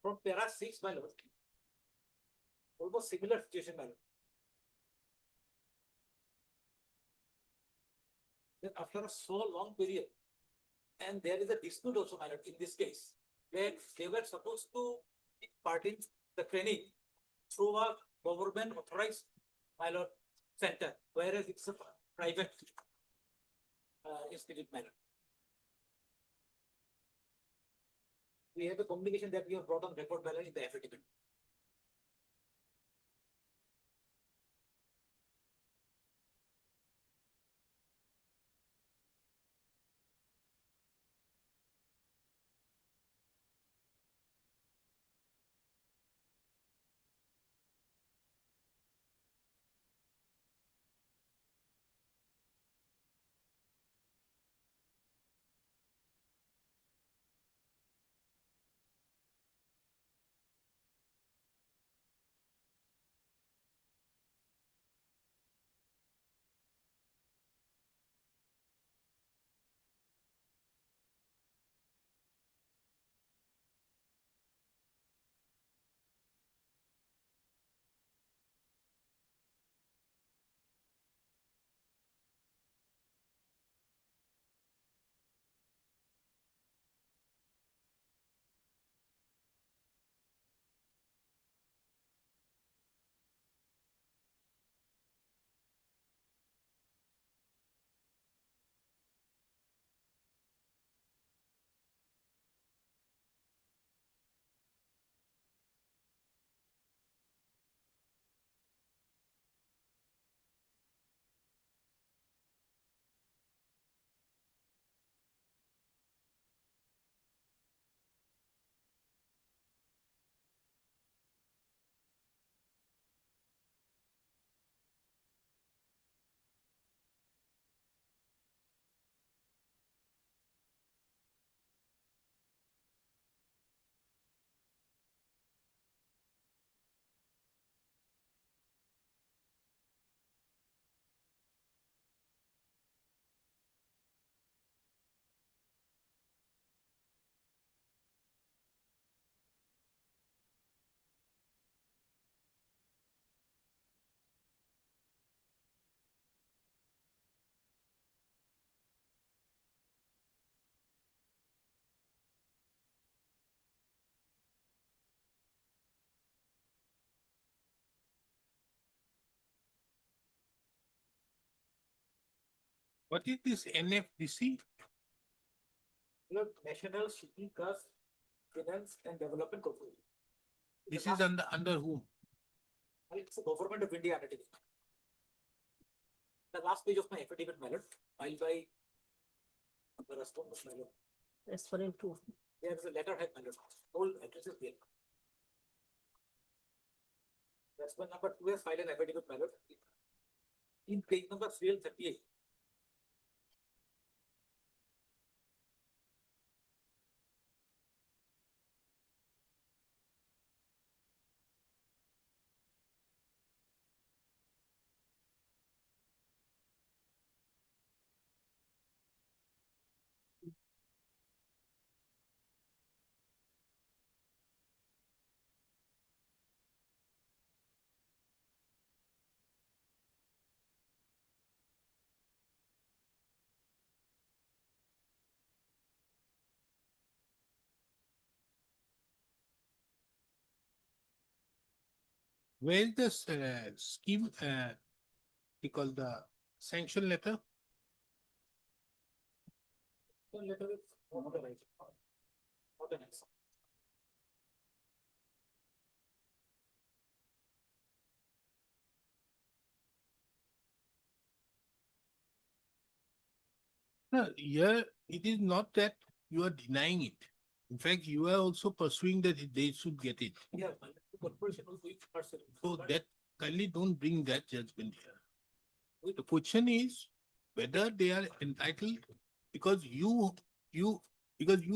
From para 6, my lord. Almost similar situation, my lord. Then after a so long period, and there is a dispute also, my lord, in this case, where they were supposed to part in the training through a government authorized, my lord, center, whereas it's a private institute, my lord. We have a communication that we have brought on record, my lord, in the affidavit. What is this NFDC? Look, National Shipping Trust Finance and Development Corporation. This is under whom? It's a government of India undertaking. The last page of my affidavit, my lord, filed by the respondent, my lord. That's for improvement. There's a letterhead, my lord. Whole address is there. That's one number 2 has filed an affidavit, my lord. In page number 338. Where is this scheme? We call the sanction letter. The letter is notarized. Not an answer. No, here it is not that you are denying it. In fact, you are also pursuing that they should get it. Yeah, my lord, the corporation was doing person. So that kindly don't bring that judgment here. The question is whether they are entitled because you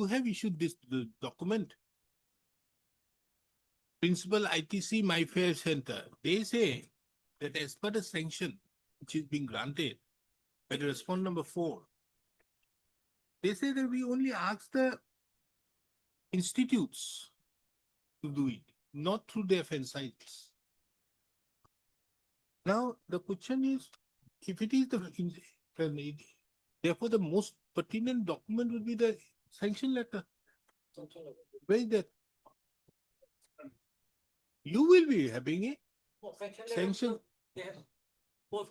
have issued this the document. Principal ITC My Fair Center, they say that as per the sanction which is being granted by the respondent number 4, they say that we only ask the institutes to do it, not through their franchises. Now, the question is, if it is therefore the most pertinent document would be the sanction letter. Where is that? You will be having it. No, sanction. Sanction. They have both.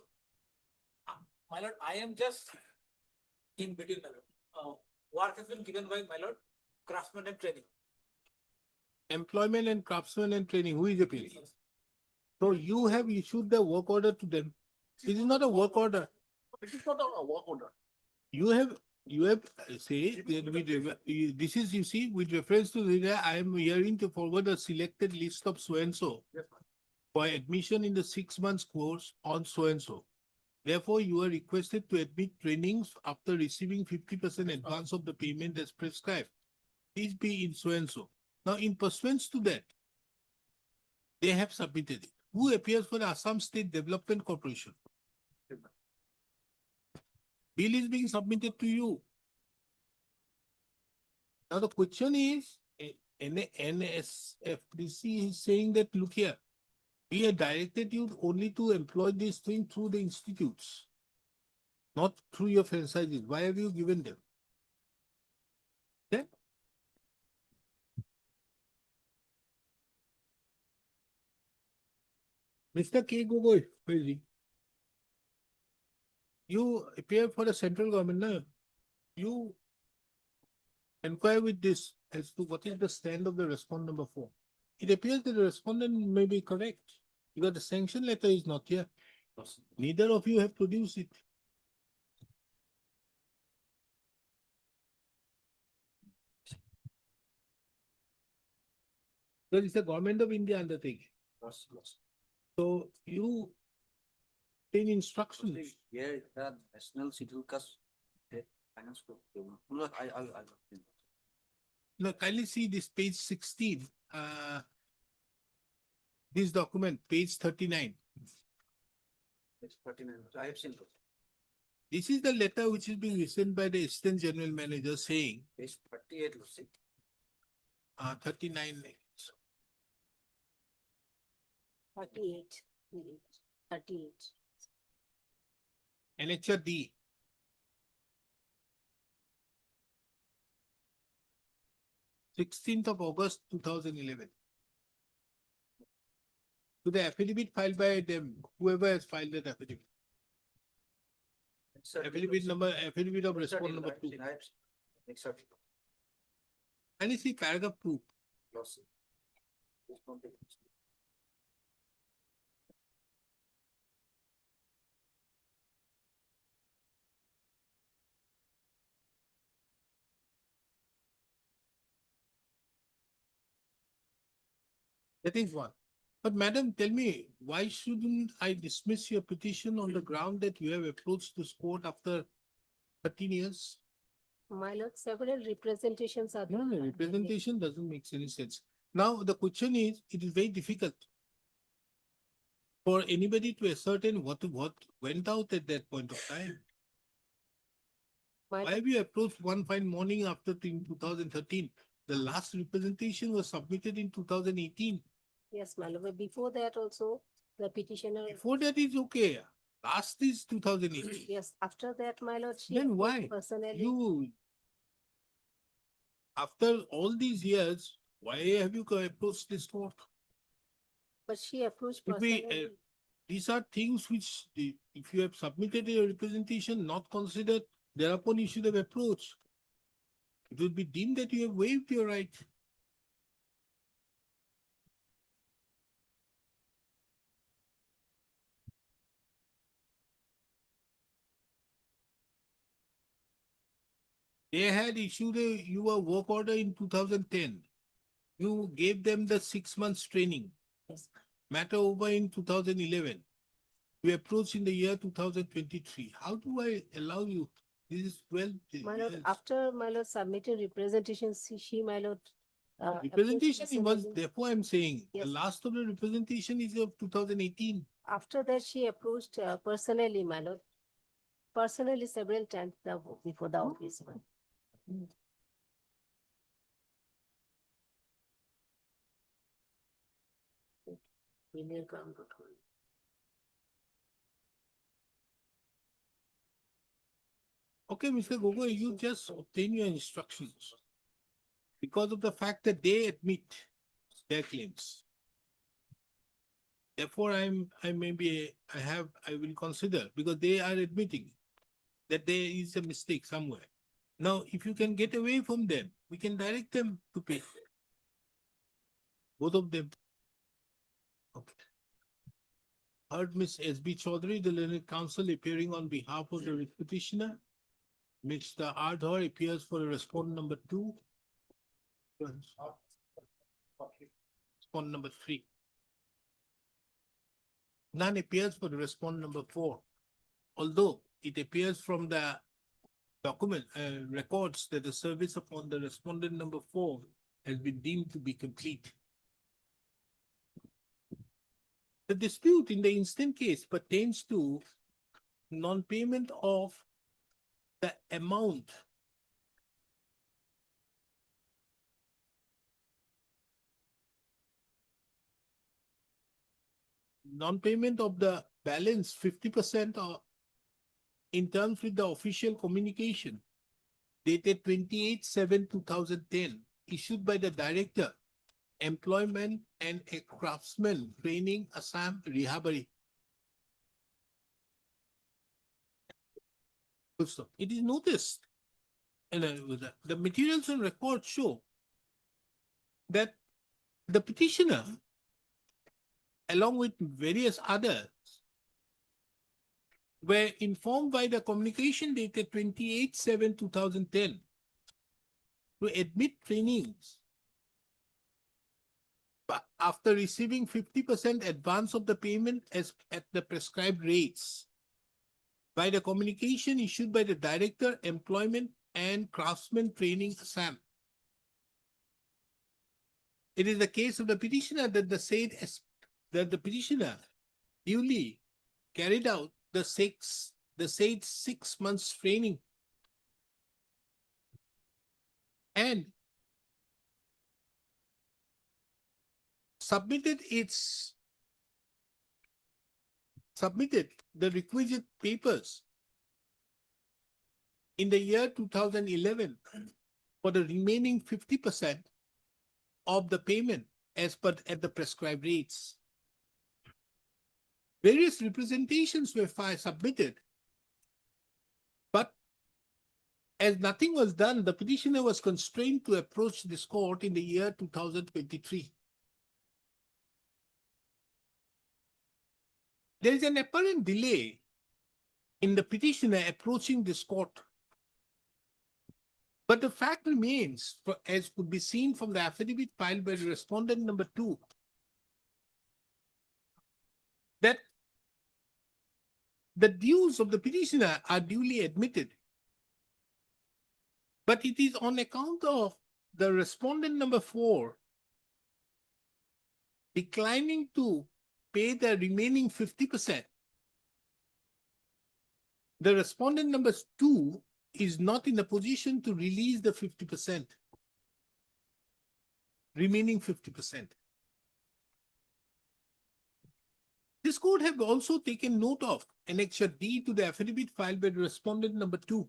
My lord, I am just in between, my lord. Work has been given by, my lord, craftsman and training. Employment and craftsman and training, who is appealing? So you have issued the work order to them. It is not a work order. It is not a work order. You have say that this is, you see, with reference to this, I am hearing to forward a selected list of so and so Yes, for admission in the 6 months course on so and so. Therefore, you are requested to admit trainings after receiving 50% advance of the payment as prescribed. Please be in so and so. Now, in pursuance to that, they have submitted it. Who appears for the Assam State Development Corporation? Bill is being submitted to you. Now the question is, NSFDC is saying that, look here, we have directed you only to employ this thing through the institutes, not through your franchises. Why have you given them? Then, Mr. K. Gogoi, where is he? You appear for the central government, no? You inquire with this as to what is the stand of the respondent number 4. It appears that the respondent may be correct because the sanction letter is not here. Neither of you have produced it. Because it's a government of India undertaking. So you take instructions. Yeah, national schedule caste finance. Look, I'll. Now kindly see this page 16. This document, page 39. It's 39. I have seen. This is the letter which is being sent by the Assistant General Manager saying Page 38, Lucy. 39. 38. 38. NHRD. (16th of August 2011). To the affidavit filed by them, whoever has filed that affidavit. Affidavit of response number 2. And you see paragraph 2. That is one. But madam, tell me, why shouldn't I dismiss your petition on the ground that you have approached this court after 13 years? My lord, several representations are. No, representation doesn't make any sense. Now, the question is, it is very difficult for anybody to ascertain what went out at that point of time. My Why have you approached one fine morning after 2013? The last representation was submitted in 2018. Yes, my lord, but before that also, the petitioner. Before that is okay. Last is 2018. Yes, after that, my lord, she. Then approached why? Personally. After all these years, why have you approached this court? But she approached If we, personally. these are things which, if you have submitted a representation not considered, thereupon you should have approached. It would be deemed that you have waived your right. They had issued you a work order in 2010. You gave them the 6 months training. Yes. Matter over in 2011. We approached in the year 2023. How do I allow you? This is 12 My lord, years. after my lord submitted representations, she, my lord. approached Representation was, personally. therefore I'm saying, the Yes. last of the representation is of 2018. After that, she approached personally, my lord. Personally, several times before the office. Email come to her. Okay, Mr. Gogoi, you just obtain your instructions. Because of the fact that they admit their claims. Therefore, I will consider, because they are admitting that there is a mistake somewhere. Now, if you can get away from them, we can direct them to pay. Both of them. Okay. Heard Ms. S.B. Chaudhary, the learned counsel, appearing on behalf of the petitioner. Mr. Ardhar appears for respondent number 2. Respondent number 3. None appears for the respondent number 4. Although it appears from the document records that the service upon the respondent number 4 has been deemed to be complete. The dispute in the instant case pertains to non-payment of the amount non-payment of the balance 50% in terms with the official communication dated 28/7/2010 issued by the Director, Employment and a Craftsman Training, Assam, Rehabari. It is noticed, and the materials and records show that the petitioner, along with various others, were informed by the communication dated 28/7/2010 to admit trainings but after receiving 50% advance of the payment as at the prescribed rates by the communication issued by the Director, Employment and Craftsman Training, Assam. It is the case of the petitioner that the petitioner duly carried out the said 6 months training and submitted the requisite papers in the year 2011 for the remaining 50% of the payment as per at the prescribed rates. Various representations were submitted as nothing was done, the petitioner was constrained to approach this court in the year 2023. There is an apparent delay in the petitioner approaching this court. But the fact remains, as could be seen from the affidavit filed by the respondent number 2, that the dues of the petitioner are duly admitted. But it is on account of the respondent number 4 declining to pay the remaining 50%. The respondent number 2 is not in a position to release the 50%, remaining 50%. This court have also taken note of Annexure D to the affidavit filed by the respondent number 2,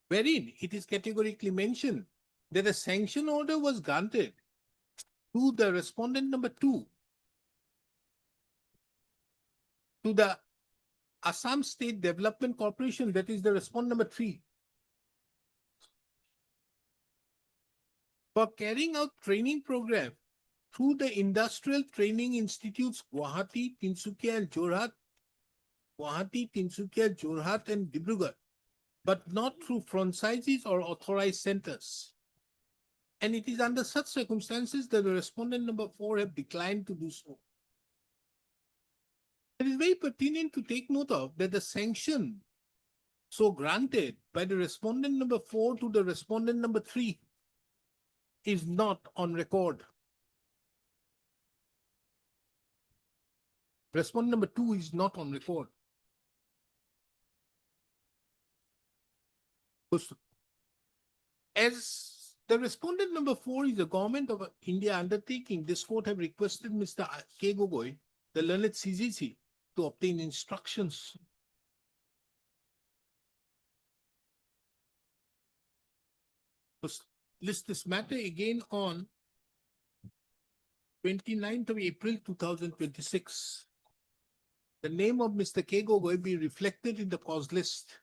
wherein it is categorically mentioned that a sanction order was granted to the respondent number 2 to the Assam State Development Corporation, that is the respondent number 3, for carrying out training program through the Industrial Training Institutes Gauhati, Tinsukia and Jorhat, Gauhati, Tinsukia, Jorhat and Dibrugarh, but not through franchises or authorized centers. And it is under such circumstances that the respondent number 4 have declined to do so. It is very pertinent to take note of that the sanction so granted by the respondent number 4 to the respondent number 3 is not on record. Respondent number 2 is not on record. As the respondent number 4 is the government of India undertaking, this court have requested Mr. K. Gogoi, the learned CGC, to obtain instructions. List this matter again on 29th of April 2026. The name of Mr. K. Gogoi be reflected in the cause list.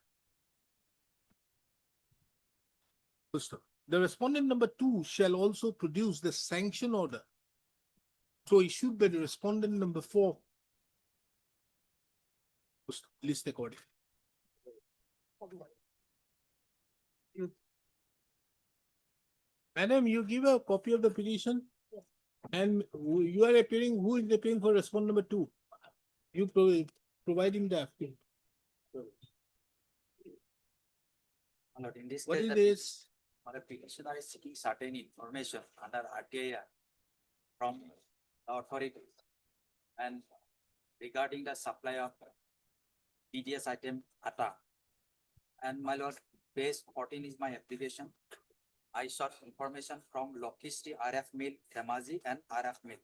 The respondent number 2 shall also produce the sanction order so issued by the respondent number 4. List according. Madam, you give a copy of the petition and you are appearing, who is appearing for respondent number 2? You providing the affidavit. In this What case, is the this? the petitioner is seeking certain information under RTI from the authorities and regarding the supply of PDS item ATA. And my lord, page 14 is my application. I sought information from Lokhisti RF Mill, Themaji and RF Mill.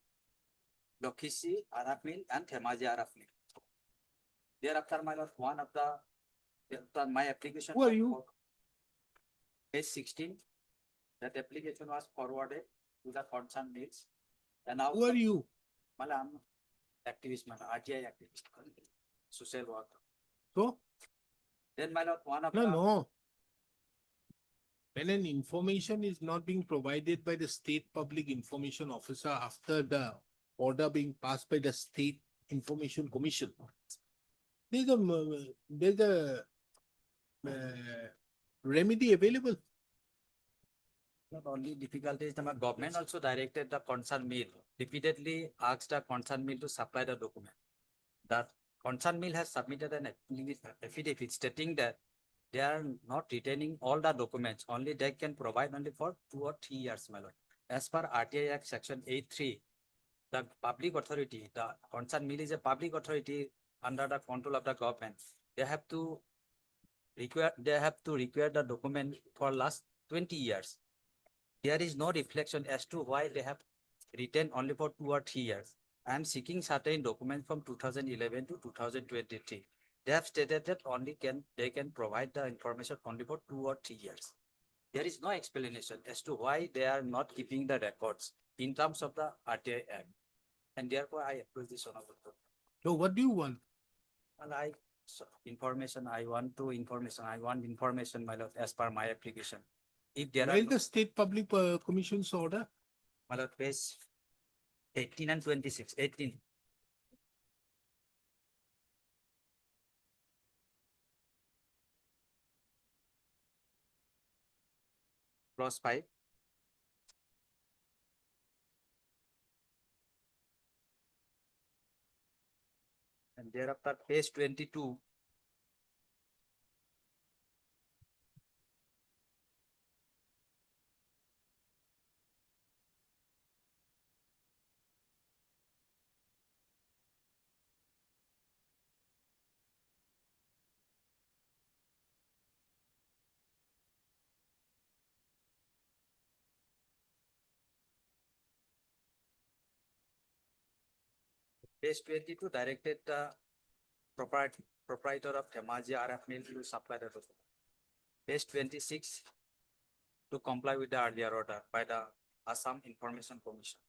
Lokhisti RF Mill and Themaji RF Mill. Thereafter, my lord, one of my application. Who are you? Page 16, that application was forwarded to the concerned mills. And now, Who are you? Malam activist, RTI activist, social worker. So? Then, my lord, one of No. When an information is not being provided by the state public information officer after the order being passed by the State Information Commission, there's a remedy available. Not only difficulty is the government also directed the concerned mill, repeatedly asked the concerned mill to supply the document. That concerned mill has submitted an affidavit stating that they are not retaining all the documents, only they can provide only for 2 or 3 years, my lord. As per RTI Act Section 8(3), the public authority, the concerned mill is a public authority under the control of the government. They have to require the document for last 20 years. There is no reflection as to why they have retained only for 2 or 3 years. I am seeking certain documents from 2011 to 2023. They have stated that they can provide the information only for 2 or 3 years. There is no explanation as to why they are not keeping the records in terms of the RTI Act. And therefore, I approve this honorable court. So what do you want? And I So information I want information, my lord, as per my application. If there Where are, is the State Public Commission's order? my lord, page 18 and 26, 18. Clause 5. And thereafter, page 22. Page 22 directed the proprietor of Temaji RF mill to supply the total. Page 26 to comply with the earlier order by the Assam Information Commission.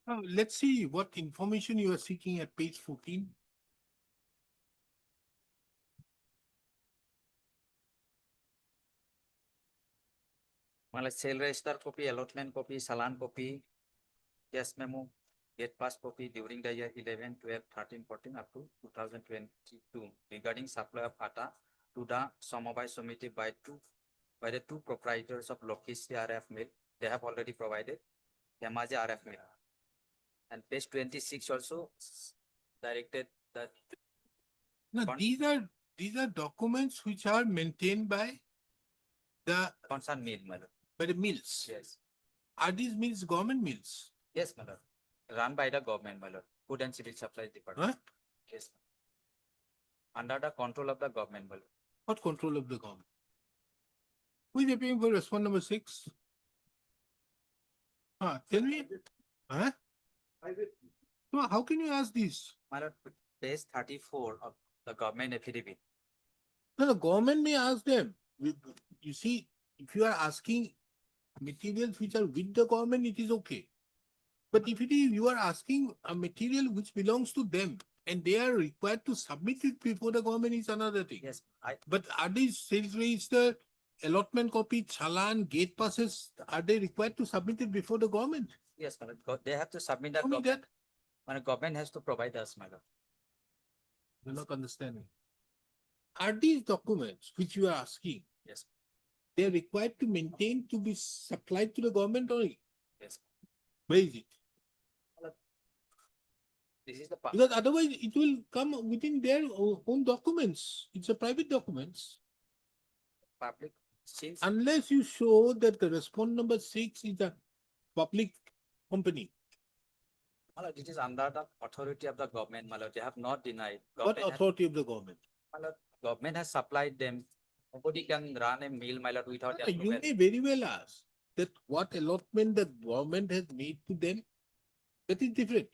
Let's see what information you are seeking at page 14. Like sale register copy, allotment copy, salan copy, yes memo, get pass copy during the year 11, 12, 13, 14 up to 2022 regarding supply of atta to the Samavai Committee by the two proprietors of Lokis RF mill. They have already provided Yamaji RF mill. And page 26 also directed that Now, Con- these are documents which are maintained by concern mill, madam. the mills. Yes. Are these mills government mills? Yes, madam. Run by the government, madam. Food and Civil Supplies Department. Huh? Yes. Under the control of the government, madam. What control of the government? Who is appearing for response number 6? Tell me. Huh? No, how can you ask this? Madam, page 34 of the government affidavit. No, the government may ask them. You see, if you are asking materials which are with the government, it is okay. But if it is, you are asking a material which belongs to them and they are required to submit it before the government is another thing. Yes, But are these sales register, allotment copy, chalan, gate passes, are they required to submit it before the government? yes, madam. They have to submit that. Tell me Government. that. Madam, government has to provide us, madam. You're not understanding. Are these documents which you are asking, Yes, they are required to maintain to be supplied to the government only? yes. Where is it? This is the Because otherwise it will come within their own documents. It's a private documents. public. Since Unless you show that the response number 6 is a public company. madam, it is under the authority of the government, madam. They have not denied. What Government authority of the government? Madam, government has supplied them. Nobody can run a mill, madam, without You approval. may very well ask that what allotment the government has made to them. That is different.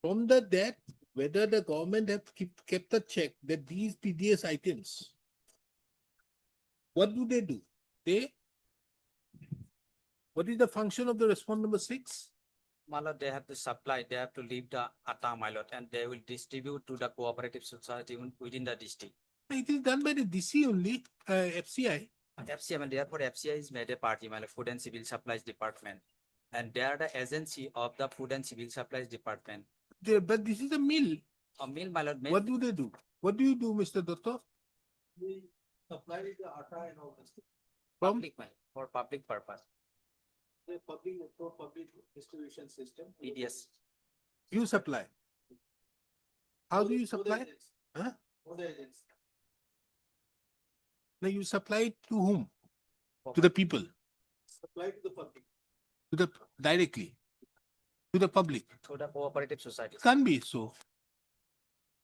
From that, whether the government have kept a check that these PDS items, what do? What is the function of the response number 6? Madam, they have to supply, they have to leave the atta, madam, and they will distribute to the cooperative society within the district. It is done by the DC only, FCI. FCI, and therefore FCI is made a party, madam, Food and Civil Supplies Department. And they are the agency of the Food and Civil Supplies Department. But this is a mill. A mill, madam. What do they do? What do you do, Mr. Dutta? We supply the atta and all this. Public, madam, for public purpose. The public distribution system. PDS. You supply. How do you For the supply? agents. Huh? For the agents. Now you supply it to whom? To the people. Supply to the public. To the directly. To the public. To the cooperative society. It can't be so.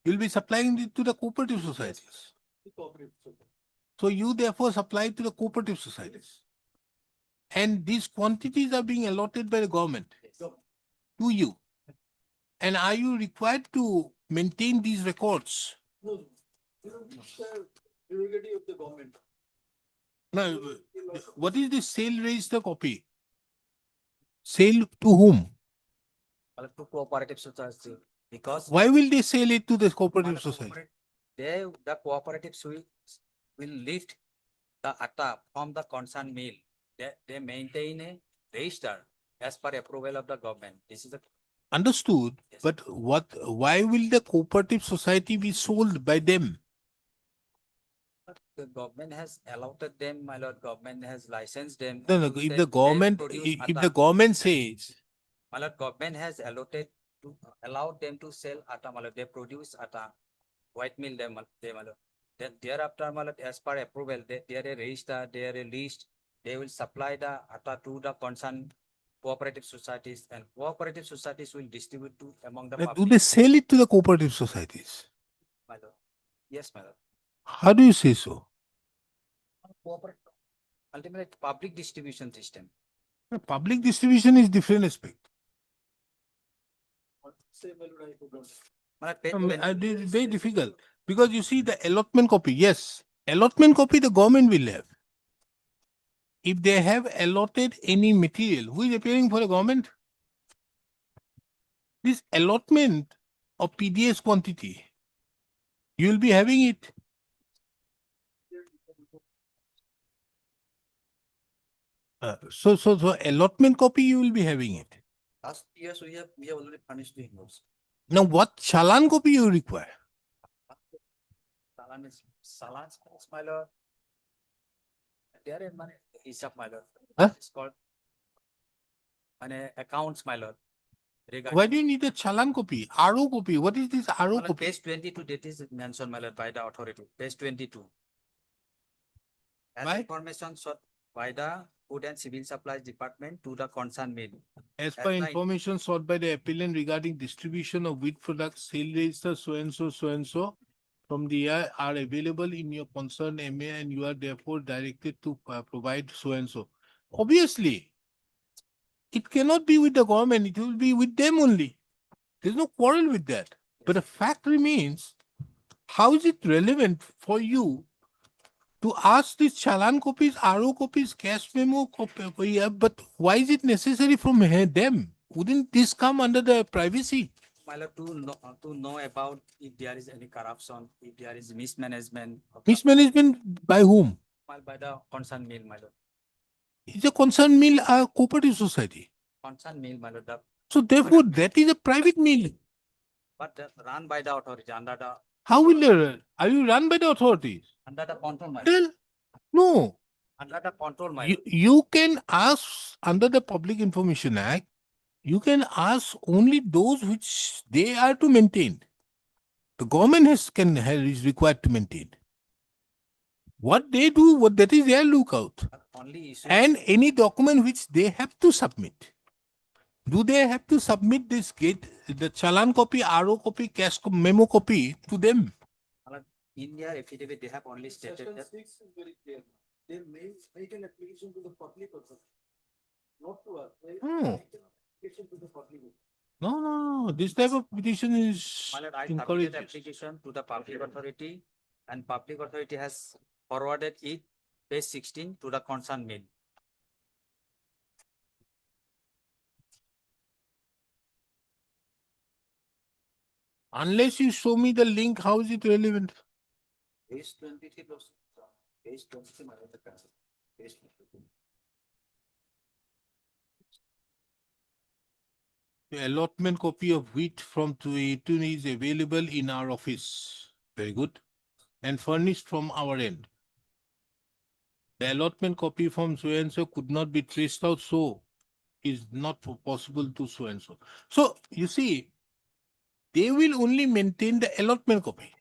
You'll be supplying it to the cooperative societies. The cooperative society. So you therefore supply to the cooperative societies. And these quantities are being allotted by the government to you. And are you required to maintain these records? No, it's the prerogative of the government. Now, what is the sale register copy? Sale to whom? Madam, to cooperative society. Because Why will they sell it to the cooperative Madam, society? the cooperatives will lift the atta from the concerned mill. They maintain a register as per approval of the government. This is the Understood. Yes. But why will the cooperative society be sold by them? the government has allotted them, my lord. Government has licensed them. No, no, to if sell- the they government, produce if the atta. government says, My lord, government has allowed them to sell atta, my lord. They produce atta, white mill them, my lord. Then thereafter, my lord, as per approval, they are a register, they are a list. They will supply the atta to the concerned cooperative societies, and cooperative societies will distribute to among the do public. they sell it to the cooperative societies? My lord. Yes, my lord. How do you say so? Cooperative, ultimately public distribution system. The public distribution is different aspect. Same value I put on. My lord, page It is very difficult because you see the allotment copy. Yes, allotment copy the government will have. If they have allotted any material, who is appearing for the government? this allotment of PDS quantity, you will be having it. So allotment copy, you will be having it. Last years we have already furnished the invoice. Now, what challan copy you require? Salan, my lord. There is money, hisab, my lord. Huh? It's called accounts, my lord. Why do you need a challan copy? RO copy. What is this RO copy? Page 22, that is mentioned, my lord, by the authority. Page 22. As Why? information sought by the Food and Civil Supplies Department to the concerned mill. As per information sought by the appellant regarding distribution of wheat products, sale register so and so from the year are available in your concerned MA, and you are therefore directed to provide so and so. Obviously, it cannot be with the government, it will be with them only. There's no quarrel with that. But the fact remains, how is it relevant for you to ask these challan copies, RO copies, cash memo copy? Yeah, but why is it necessary from them? Wouldn't this come under the privacy? My lord, to know about if there is any corruption, if there is mismanagement. Mismanagement by whom? By the concerned mill, my lord. Is a concerned mill a cooperative society? Concerned mill, my lord. So therefore, that is a private mill. But run by the authority under the. How will they run? Are you run by the authorities? Under the control, my lord. Well, no. Under the control, my lord. You can ask under the Public Information Act, you can ask only those which they are to maintain. The government is required to maintain. What they do, that is their lookout. Only issue. And any document which they have to submit. Do they have to submit this the challan copy, RO copy, cash memo copy to them? In their affidavit, they have only stated that. Section 6 is very clear. They make an application to the public also. Not to us. They Hmm. make an application to the public. No. This type of petition is My lord, I submitted encouraged. application to the public authority, and public authority has forwarded it, page 16, to the concerned mill. Unless you show me the link, how is it relevant? Page 23 also. Page 23, my lord, the cancel. Page 23. The allotment copy of wheat from 2018 is available in our office. Very good. And furnished from our end. The allotment copy from so and so could not be traced out, so is not possible to so and so. So you see, they will only maintain the allotment copy.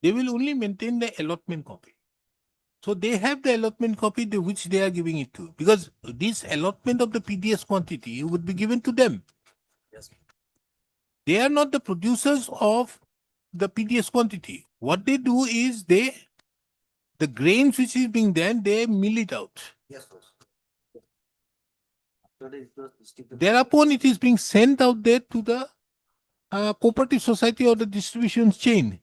They will only maintain the allotment copy. So they have the allotment copy which they are giving it to, because this allotment of the PDS quantity would be given to them. Yes. They are not the producers of the PDS quantity. What they do is the grains which is being done, they mill it out. Yes, sir. After that, it was distributed. Thereupon, it is being sent out there to the cooperative society or the distribution chain.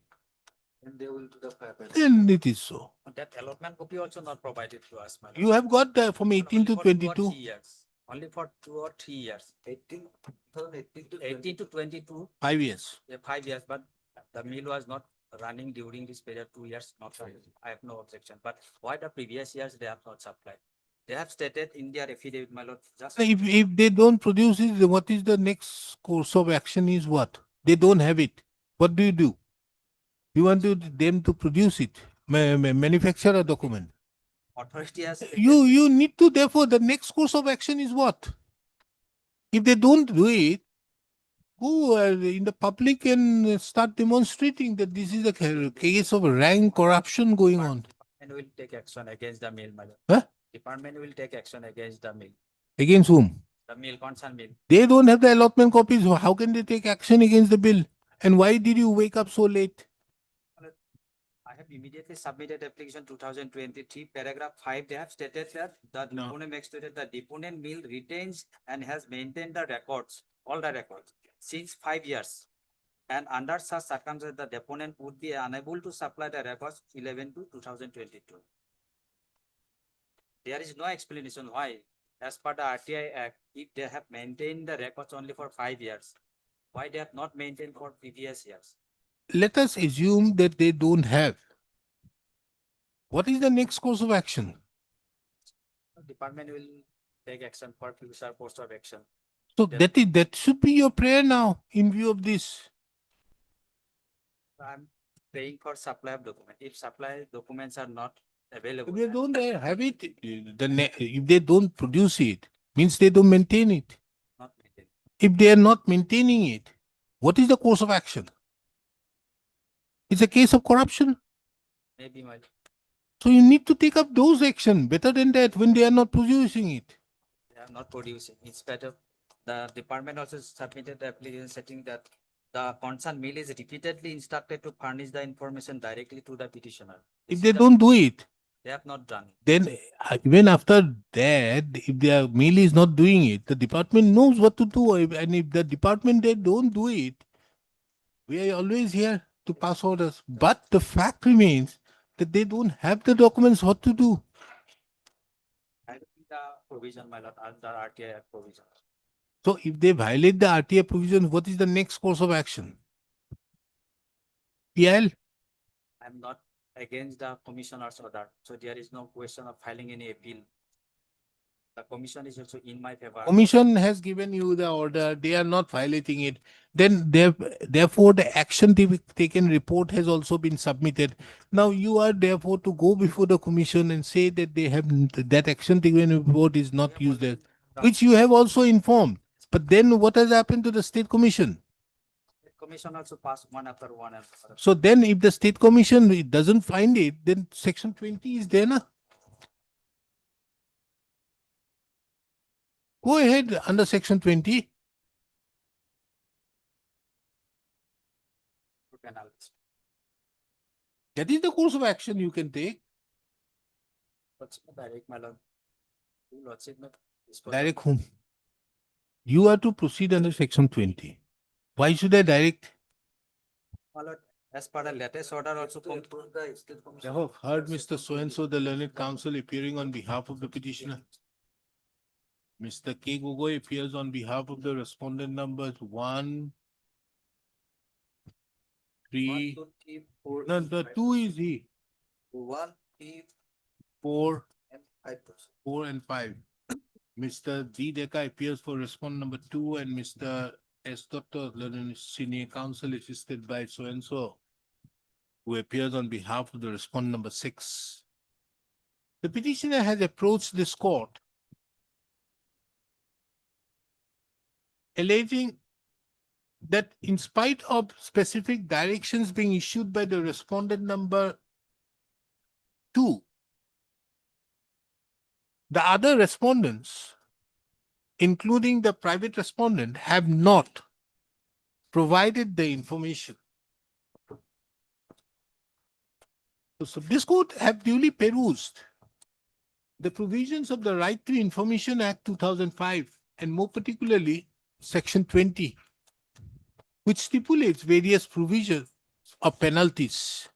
And they will do the fair. Then it is so. That allotment copy also not provided to us, my lord. You have got from 18 to Only for 2 or 22, 3 years. Only for 2 or 3 years. 2018 to 18 to 22, 5 years. 5 years, but the mill was not running during this period, 2 years, not running. I have no objection. But why the previous years they have not supplied? They have stated in their affidavit, my lord, just. If they don't produce it, what is the next course of action is what? They don't have it. What do? You want them to produce it, manufacture a document. Authority has. You need to, therefore, the next course of action is what? If they don't do it, go in the public and start demonstrating that this is a case of rank corruption going on. And will take action against the mill, my lord. Huh? Department will take action against the mill. Against whom? The mill, concerned mill. They don't have the allotment copies. How can they take action against the bill? And why did you wake up so late? I have immediately submitted application 2023, paragraph 5. They have stated that the No. deponent makes stated the deponent mill retains and has maintained the records, all the records, since 5 years. And under such circumstances, the deponent would be unable to supply the records 11 to 2022. There is no explanation why as per the RTI Act, if they have maintained the records only for 5 years, why they have not maintained for previous years? Let us assume that they don't have. What is the next course of action? The department will take action for future course of action. So Yes. that should be your prayer now in view of this. I'm paying for supply of document. If supply documents are not available, If they don't have it, if they don't produce it, means they don't maintain it. not maintained. If they are not maintaining it, what is the course of action? It's a case of corruption. Maybe my So you need to take up those action better than that when they are not producing it. they are not producing. Instead of the department also submitted the application stating that the concerned mill is repeatedly instructed to furnish the information directly to the petitioner. If This they is the- don't do it, They have not done it. then even after that, if their mill is not doing it, the department knows what to do. And if the department they don't do it, we are always here to pass orders. But the fact remains that they don't have the documents what to do. I think the provision, my lord, under RTI Act provision. So if they violate the RTA provision, what is the next course of action? PIL? I'm not against the commissioner's order, so there is no question of filing any appeal. The commission is also in my favor. Commission has given you the order, they are not violating it. Then therefore the action taken report has also been submitted. Now you are therefore to go before the commission and say that they have that action taken report is not used there, which you have also informed. But then what has happened to the state commission? The commission also passed one after one. So then if the state commission doesn't find it, then section 20 is there na? Go ahead under section 20. Penalties. That is the course of action you can take. What's direct, my lord? Lordship, no? Direct whom? You are to proceed under section 20. Why should I direct? My lord, as per the latest order also To from approve the state commission. I have heard Mr. So-and-so, the learned counsel appearing on behalf of the petitioner. Mr. K. Gogoi appears on behalf of the respondent numbers 1, 3, 1, 2, 3, 4. no, the 2 is he, 1, 3, 4, and 5. 4 and 5. Mr. D. Deka appears for respondent number 2 and Mr. S. Dr. Learned senior counsel assisted by so-and-so, who appears on behalf of the respondent number 6. The petitioner has approached this court alleging that in spite of specific directions being issued by the respondent number 2, the other respondents, including the private respondent, have not provided the information. So this court have duly perused the provisions of the Right to Information Act 2005 and more particularly section 20, which stipulates various provisions of penalties.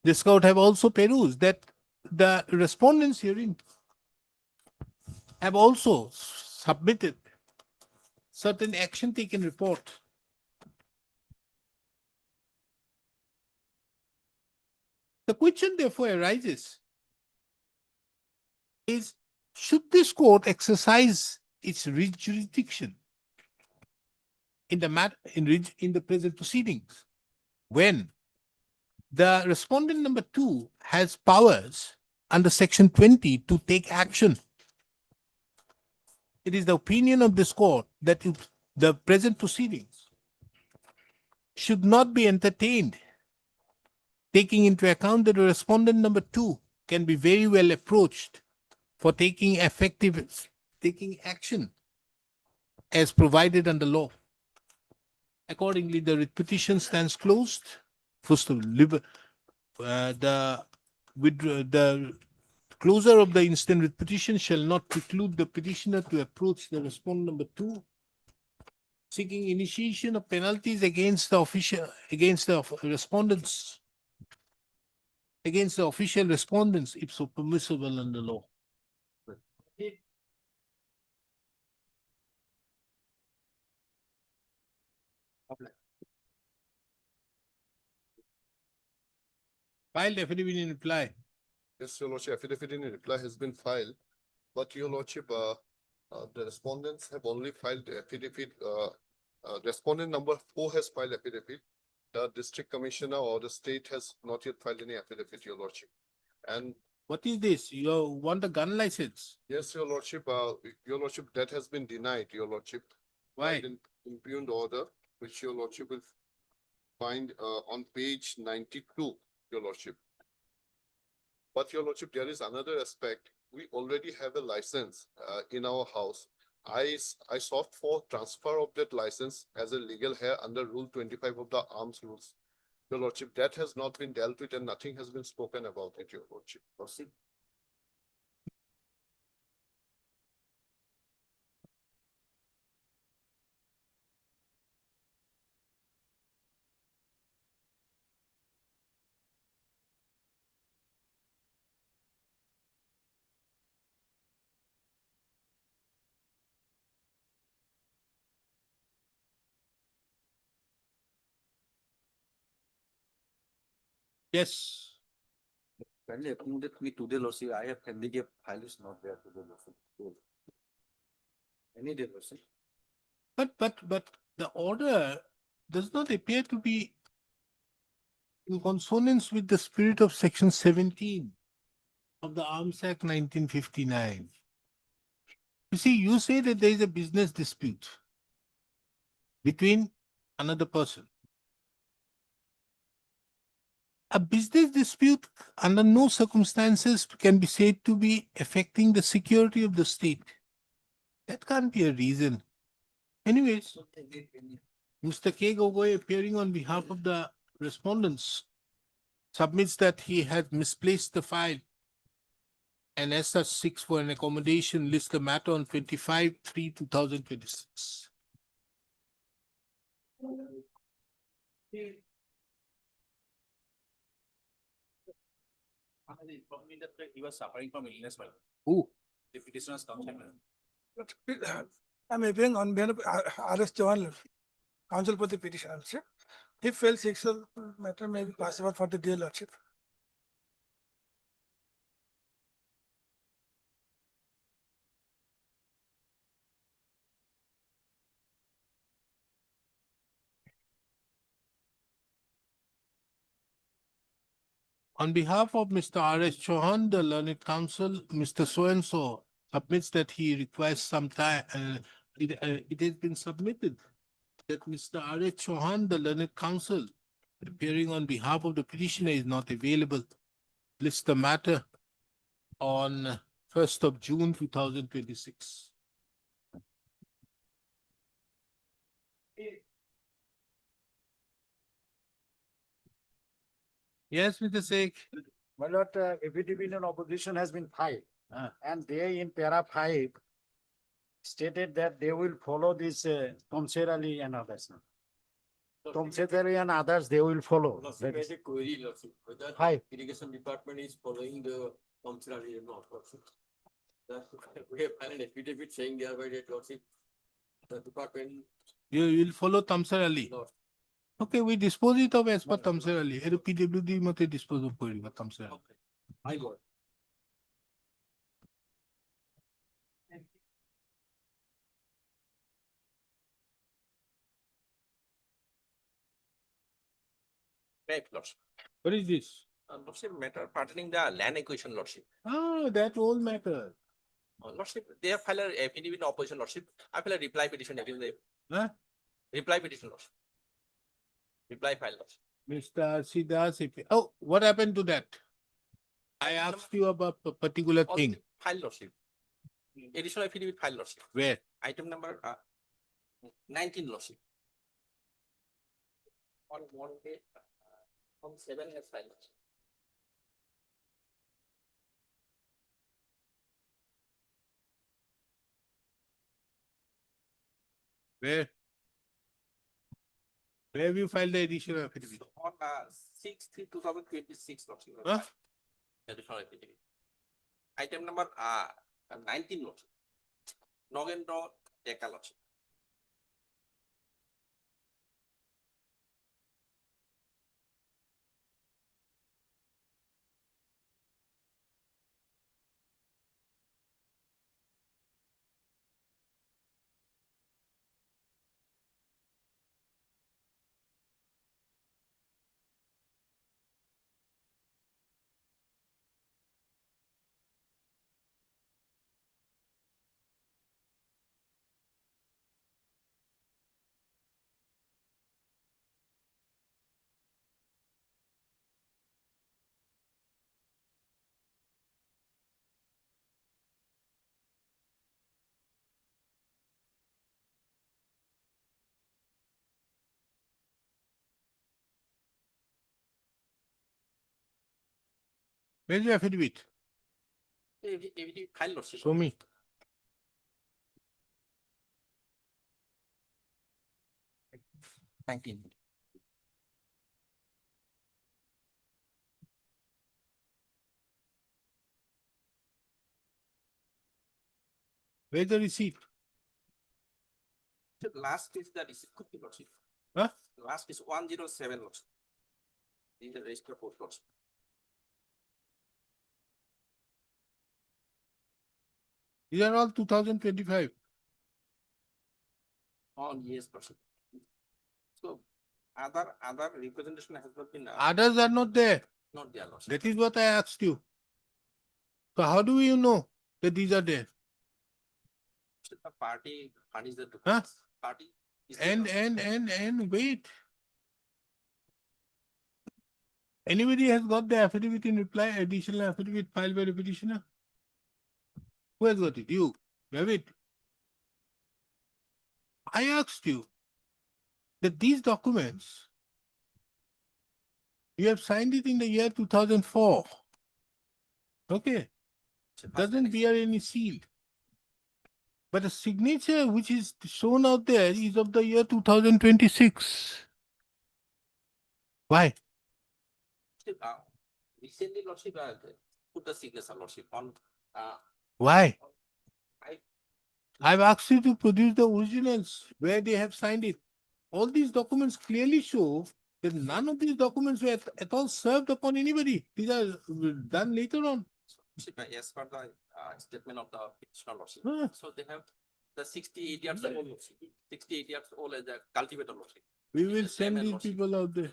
This court have also perused that the respondents herein have also submitted certain action taken report. The question therefore arises is, should this court exercise its jurisdiction in the in the present proceedings when the respondent number 2 has powers under section 20 to take action? It is the opinion of this court that the present proceedings should not be entertained, taking into account that the respondent number 2 can be very well approached for taking action as provided under law. Accordingly, the writ petition stands closed. First of all, the closure of the instant writ petition shall not preclude the petitioner to approach the respondent number 2, seeking initiation of penalties against the official respondents if so permissible under law. Filed affidavit in reply. Yes, Your Lordship, affidavit in reply has been filed, but Your Lordship, the respondents have only filed the affidavit, respondent number 4 has filed affidavit. The district commissioner or the state has not yet filed any affidavit, Your Lordship. And What is this? You want a gun license? yes, Your Lordship, that has been denied, Your Lordship. Why? By the impugned order, which Your Lordship will find on page 92, Your Lordship. But Your Lordship, there is another aspect. We already have a license in our house. I sought for transfer of that license as a legal heir under Rule 25 of the Arms Rules. Your Lordship, that has not been dealt with and nothing has been spoken about it, Your Lordship. Proceed. Yes. Kindly accommodate me today, Lordship. I have handicap file is not there today, Lordship. Any day, Lordship. But the order does not appear to be in consonance with the spirit of Section 17 of the Arms Act 1959. You see, you say that there is a business dispute between another person. A business dispute under no circumstances can be said to be affecting the security of the state. That can't be a reason. Anyways, Mr. K. Gogoi, appearing on behalf of the respondents, submits that he has misplaced the file and as such seeks for an accommodation, list the matter on 25/3/2026. He was suffering from illness, well. Who? The petitioner's counsel. I'm appearing on behalf of R.S. Chauhan, counsel for the petition, Lordship. If failed sexual matter may be possible for the day, Lordship. On behalf of Mr. R.S. Chauhan, the learned counsel, Mr. So-and-so submits that he requires some time. It has been submitted that Mr. R.S. Chauhan, the learned counsel, appearing on behalf of the petitioner is not available. List the matter on 1st of June 2026. Yes, Mr. Sheikh. My lord, affidavit in opposition has been filed. Ah. And they in para 5 stated that they will follow this Tomser Ali and others. Tomser Ali and others, they will follow. Lordship, made a query, Lordship, whether Hi. irrigation department is following the Contempt or not, Lordship. We have filed an affidavit saying thereby that, Lordship, the department You will follow Tamsar Ali. not. Okay, we dispose it of as per Tamsar Ali. Eru PWD mate dispose of koriba Tamsar Ali. Okay. My lord. Right, Lordship. What is this? Lordship, matter pertaining the land acquisition, Lordship. Ah, that old matter. Lordship, they have filed a affidavit in opposition, Lordship. I filed a reply petition against the Huh? reply petition, Lordship. Reply file, Lordship. Mr. Siddhas. Oh, what happened to that? I asked you about a particular All thing. the file, Lordship. Additional affidavit file, Lordship. Where? Item number 19, Lordship. On one day, on 7 has filed, Lordship. Where? Where have you filed the additional affidavit? On 6/3/2026, Lordship. Huh? Additional affidavit. Item number 19, Lordship. Nogendra Deka, Lordship. Where's the affidavit? File lordship. Show me. Where's the receipt? The last is the receipt copy lordship. Huh? Last is 107 lordship. In the register post lordship. These are all 2025. On yes lordship. So other representation has not been Others are not there. not there lordship. That is what I asked you. So how do you know that these are there? The party is the Huh? party. Is the And wait. Anybody has got the affidavit in reply, additional affidavit filed by the petitioner? Who has got it? You. You have it. I asked you that these documents, you have signed it in the year 2004. Okay. Doesn't bear any seal. But the signature which is shown out there is of the year 2026. Why? Recently lordship put the signature lordship on Why? I I've asked you to produce the originals where they have signed it. All these documents clearly show that none of these documents were at all served upon anybody. These are done later on. as per the statement of the petitioner lordship. Huh. So they have the 68 years old lordship. 68 years old as a cultivator lordship. We It's will the same send as these lordship. people out there.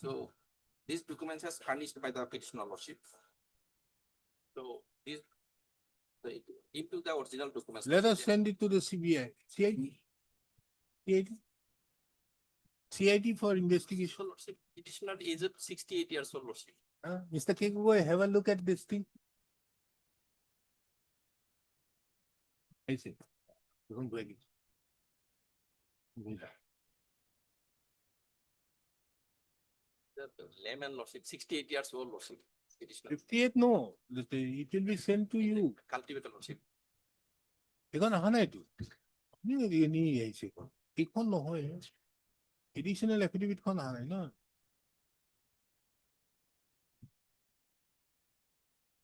So these documents are furnished by the petitioner lordship. So these give to the original documents. Let us lordship. send it to the CBI. CID? CID? CID for investigation. So lordship, petitioner is 68 years old lordship. Mr. Kekuboy, have a look at this thing. I see. Don't go again. The layman lordship, 68 years old lordship. Petitioner. 58, no. It will be sent to you. Cultivator lordship. এখন অহা নাইতো আপুনি আহিছে এইখন নহয় additional এফিডেভিটখন অহা নাই ন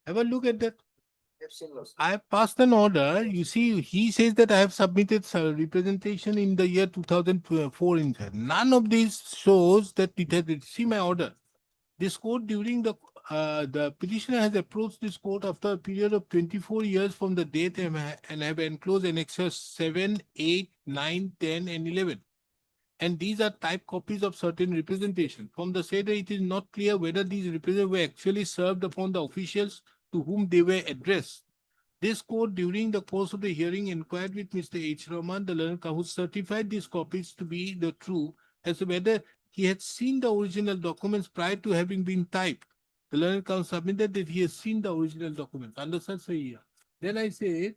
have a look at that. I have passed an order. You see, he says that I have submitted representation in the year 2004 in fact. None of these shows that it has. See my order. This court during the petitioner has approached this court after a period of 24 years from the date and have enclosed annexures 7, 8, 9, 10, and 11. And these are type copies of certain representation. From the said, it is not clear whether these representations were actually served upon the officials to whom they were addressed. This court, during the course of the hearing, inquired with Mr. H. Rahman, the learned counsel, certified these copies to be the true as to whether he had seen the original documents prior to having been typed. The learned counsel submitted that he has seen the original documents. Understand, sir? Yeah. Then I say,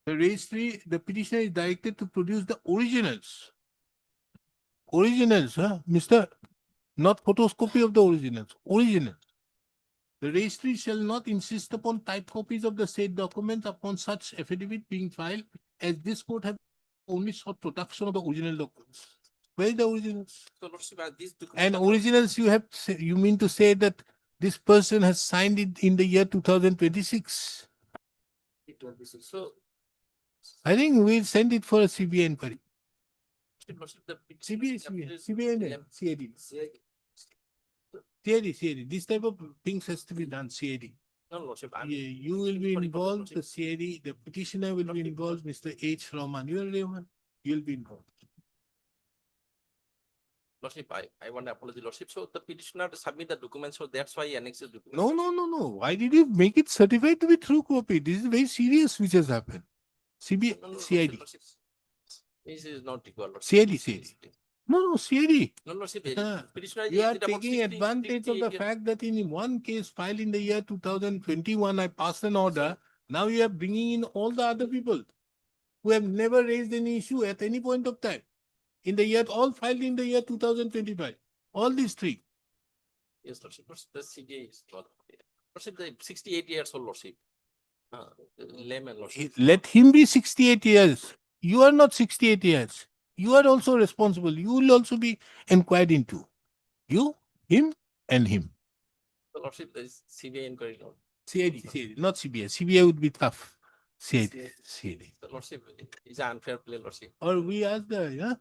the registry, the petitioner is directed to produce the originals. Originals, huh? Mr. Not photoscopy of the originals. Originals. The registry shall not insist upon type copies of the said documents upon such affidavit being filed, as this court have only sought production of the original documents. Where is the originals? So lordship, these documents And are not- originals, you mean to say that this person has signed it in the year 2026? So I think we'll send it for a CBI inquiry. lordship, the CBI, CID. This type of things has to be done, CID. No lordship. Yeah, you will be involved, the CID, the petitioner will be involved, Mr. H. Rahman. You are Rahman, you'll be involved. Lordship, I want to apologize, Lordship. So the petitioner submit the documents, so that's why he annexes documents. No. Why did you make it certified to be true copy? This is very serious which has happened. CID. Lordship. This is not required, Lordship. CID. No, CID. No, Lordship. Petitioner You is are it about taking 60 advantage of the 68 fact that in one case filed in the year 2021, I passed an order. Now you are bringing in all the other people who have never raised any issue at any point of time. in the year, all filed in the year 2025. All these three. Yes, Lordship, the CBA is not. Lordship, the 68 years old, Lordship. Layman, Lordship. Let him be 68 years. You are not 68 years. You are also responsible. You will also be inquired into. You, him, and him. The Lordship, there is CBA inquiry, Lord. CID, not CBI. CBI would be tough. CID. The Lordship is an unfair play, Lordship. Or we ask the, yeah?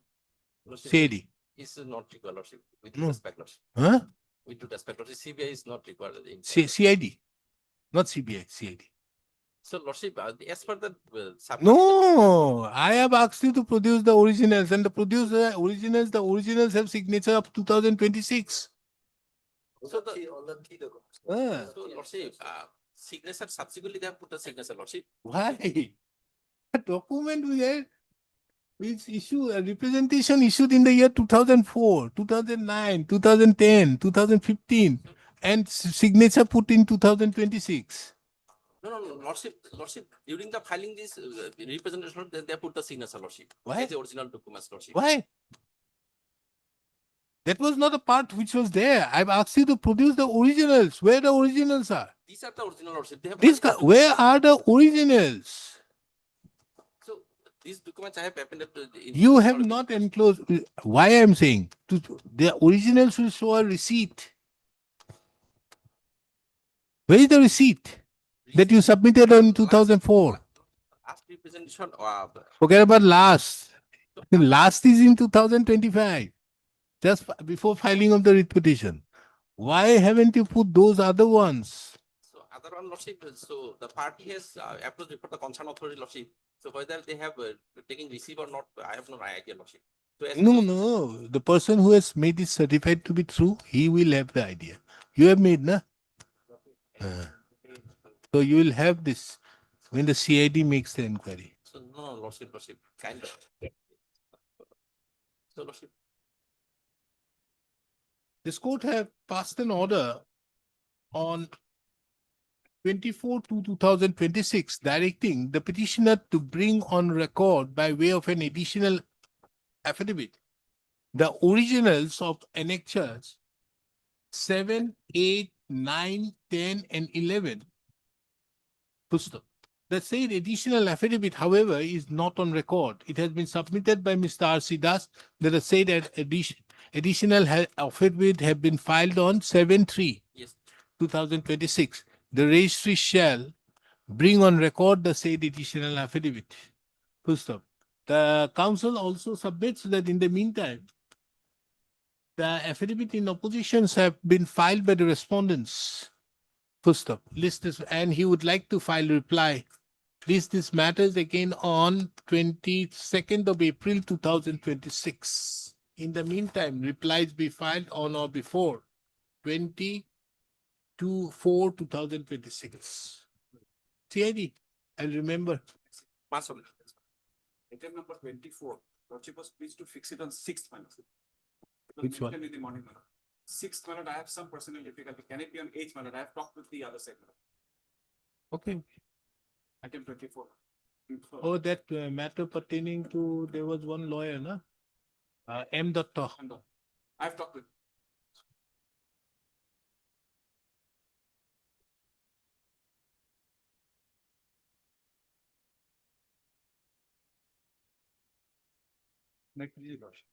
Lordship, CID. is not required, Lordship. With due No. respect, Lordship. Huh? With due respect, Lordship, CBI is not required. CID. Not CBI, CID. So, Lordship, as per the No, I have asked you to produce the originals, and the originals have signature of 2026. So the All the key documents. so Lordship, signature subsequently they have put the signature, Lordship. Why? A document which issue a representation issued in the year 2004, 2009, 2010, 2015, and signature put in 2026. No, Lordship, during the filing this representation, they put the signature, Lordship. Why? As the original documents, Lordship. Why? That was not a part which was there. I've asked you to produce the originals. Where the originals are? These are the original, Lordship. They have Where are the originals? So these documents I have appended to the. You have not enclosed. Why I am saying the originals will show a receipt. Where is the receipt that you submitted in 2004? Last representation. Forget about last. Last is in 2025, just before filing of the writ petition. Why haven't you put those other ones? So other one, Lordship. So the party has approached for the concerned authority, Lordship. So whether they have taken receipt or not, I have no idea, Lordship. So as No. The person who has made it certified to be true, he will have the idea. You have made, na? So you will have this when the CID makes the inquiry. So no, Lordship, kind of. So Lordship. This court have passed an order on 24/2/2026 directing the petitioner to bring on record by way of an additional affidavit the originals of annexures 7, 8, 9, 10, and 11. The said additional affidavit, however, is not on record. It has been submitted by Mr. R.C. Das that the said additional affidavit have been filed on 7/3/2026. The registry shall bring on record the said additional affidavit. Full stop. The council also submits that in the meantime, the affidavit in oppositions have been filed by the respondents. Full stop. List this, and he would like to file reply. List these matters again on 22nd of April 2026. In the meantime, replies be filed on or before 22/4/2026. CID, I'll remember. Item number 24. Lordship was pleased to fix it on 6th minute. Which one? In the morning minute. 6th minute, I have some personal difficulty. Can it be on 8th minute? I have talked with the other side. Okay. Item 24. Oh, that matter pertaining to, there was one lawyer, na? M. Datta. I have talked with. Next, please, Lordship.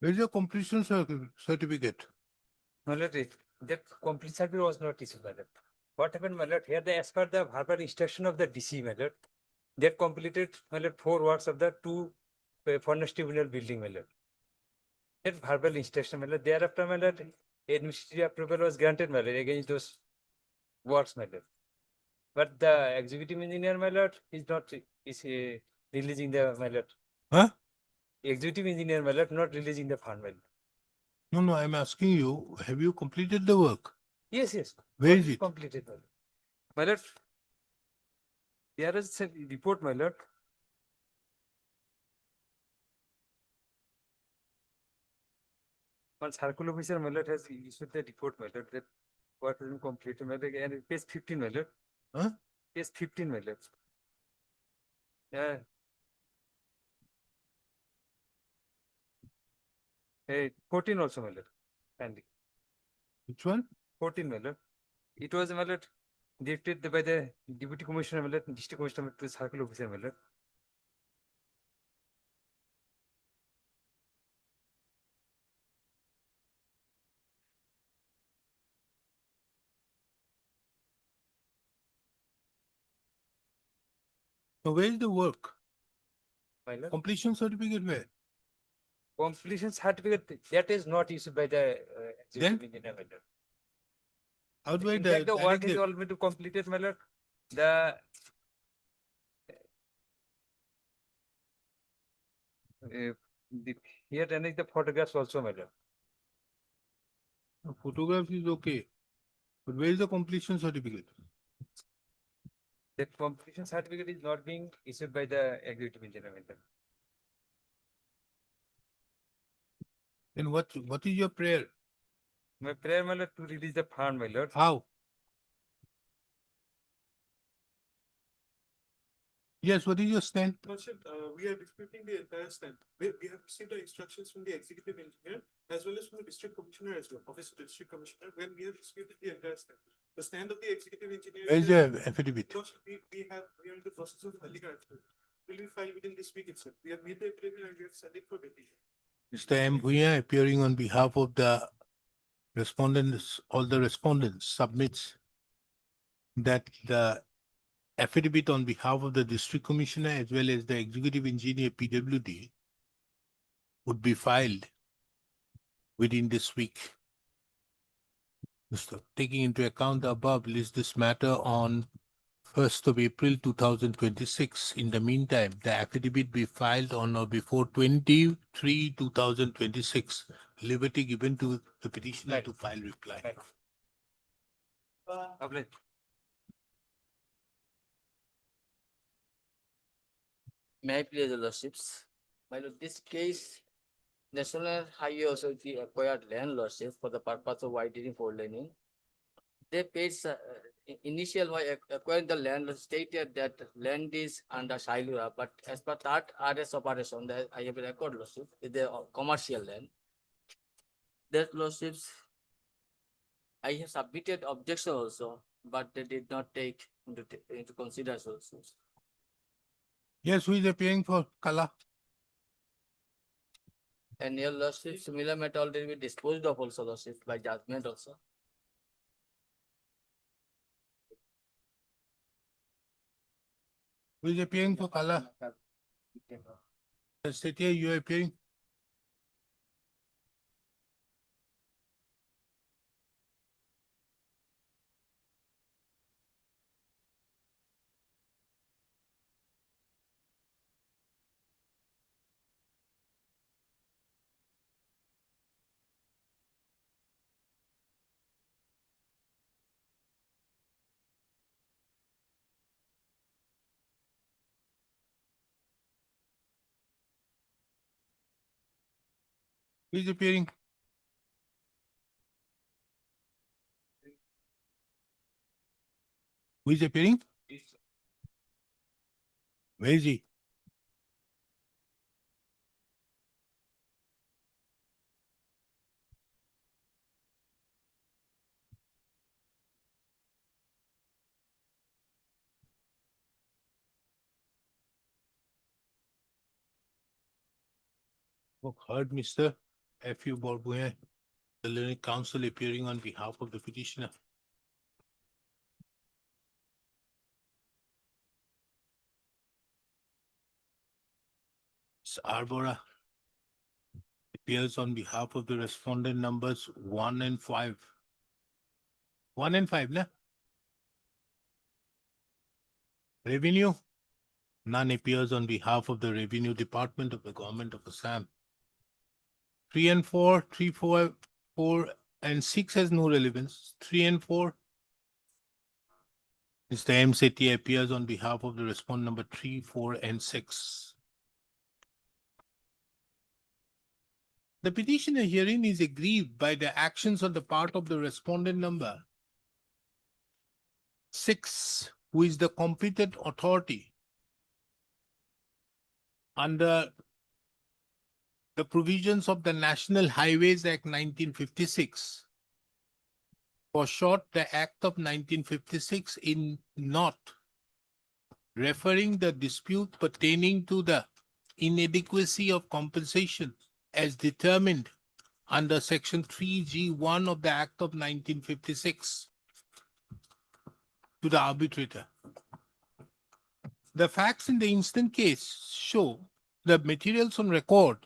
Where's your completion certificate? My lord, that complete certificate was not issued, my lord. What happened, my lord? Here, as per the verbal instruction of the DC, my lord, they had completed, my lord, 4 wards of the 2 furnace tribunal building, my lord. That verbal instruction, my lord, thereafter, my lord, administrative approval was granted, my lord, against those works, my lord. But the executive engineer, my lord, is not, releasing the, my lord. Huh? Executive engineer, my lord, not releasing the fund, my lord. No, I'm asking you, have you completed the work? Yes, yes. Where All is it? completed, my lord. My lord, there is a report, my lord. One circle officer, my lord, has issued the report, my lord, that work has been completed, my lord, and page 15, my lord. Huh? Page 15, my lord. Yeah. Hey, 14 also, my lord. Handy. Which one? 14, my lord. It was, my lord, directed by the deputy commissioner, my lord, district commissioner to the circle officer, my lord. So where is the work? My lord. Completion certificate where? Completion certificate, that is not issued by the executive engineer, my lord. How do I In fact, the work is directive? already completed, my lord. The the here and the photographs also, my lord. Photograph is okay. But where is the completion certificate? The completion certificate is not being issued by the executive engineer, my lord. Then what is your prayer? My prayer, my lord, to release the fund, my lord. How? Yes, what is your stand? Lordship, we are disputing the entire stand. We have received the instructions from the executive engineer as well as from the district commissioner as well, office of the district commissioner, when we have disputed the entire stand. The stand of the executive engineer. Where is the affidavit? Lordship, we are in the process of filing our affidavit. Will be filed within this week itself. We have made the affidavit and we have sent it for petition. Mr. M. Bhuya, appearing on behalf of the respondents, all the respondents submits that the affidavit on behalf of the district commissioner as well as the executive engineer PWD would be filed within this week. Mr. Taking into account the above, list this matter on 1st of April 2026. In the meantime, the affidavit be filed on or before 23 2026. Liberty given to the petitioner Right. to file reply. Right. Lovely. May I please, your lordships? My lord, this case, National Highway Authority acquired land, lordship, for the purpose of widening four laning. They paid initial by acquiring the land, stated that land is under Shailura, but as per that RS operation, that I have a record, lordship, is the commercial land. That, lordships, I have submitted objection also, but they did not take into consideration also. Yes, who is appearing for Kala? And your lordship, similar matter already be disposed of also, lordship, by judgment also. Who is appearing for Kala? Sit here, you are appearing. Who is appearing? Who is appearing? Where is he? Oh, heard Mr. F.U. Borbuya, the learned counsel appearing on behalf of the petitioner. Ms. Arbora, appears on behalf of the respondent numbers 1 and 5. 1 and 5, na? Revenue, none appears on behalf of the Revenue Department of the Government of Assam. 3 and 4, 3, 4, 4 and 6 has no relevance. 3 and 4, Mr. M. Sethi appears on behalf of the respondent number 3, 4 and 6. The petitioner herein is aggrieved by the actions on the part of the respondent number 6, who is the competent authority under the provisions of the National Highways Act 1956. For short, the Act of 1956, in not referring the dispute pertaining to the inadequacy of compensation as determined under Section 3G1 of the Act of 1956 to the arbitrator. The facts in the instant case show the materials on record,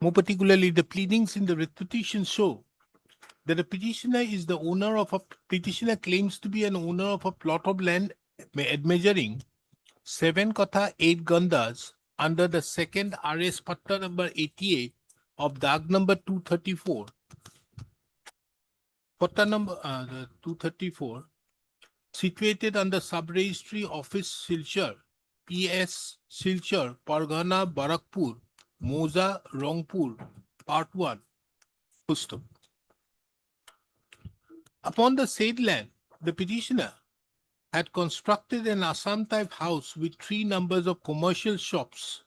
more particularly the pleadings in the writ petition, show that the petitioner is the owner of a petitioner claims to be an owner of a plot of land measuring 7 kotha 8 gandas under the second RS Patta number 88 of Dag number 234. Patta number 234, situated under Sub-Registry Office Silchar, PS Silchar, Pargana, Barakpur, Moza, Rangpur, Part 1, Pustum. Upon the said land, the petitioner had constructed an Assam-type house with 3 numbers of commercial shops.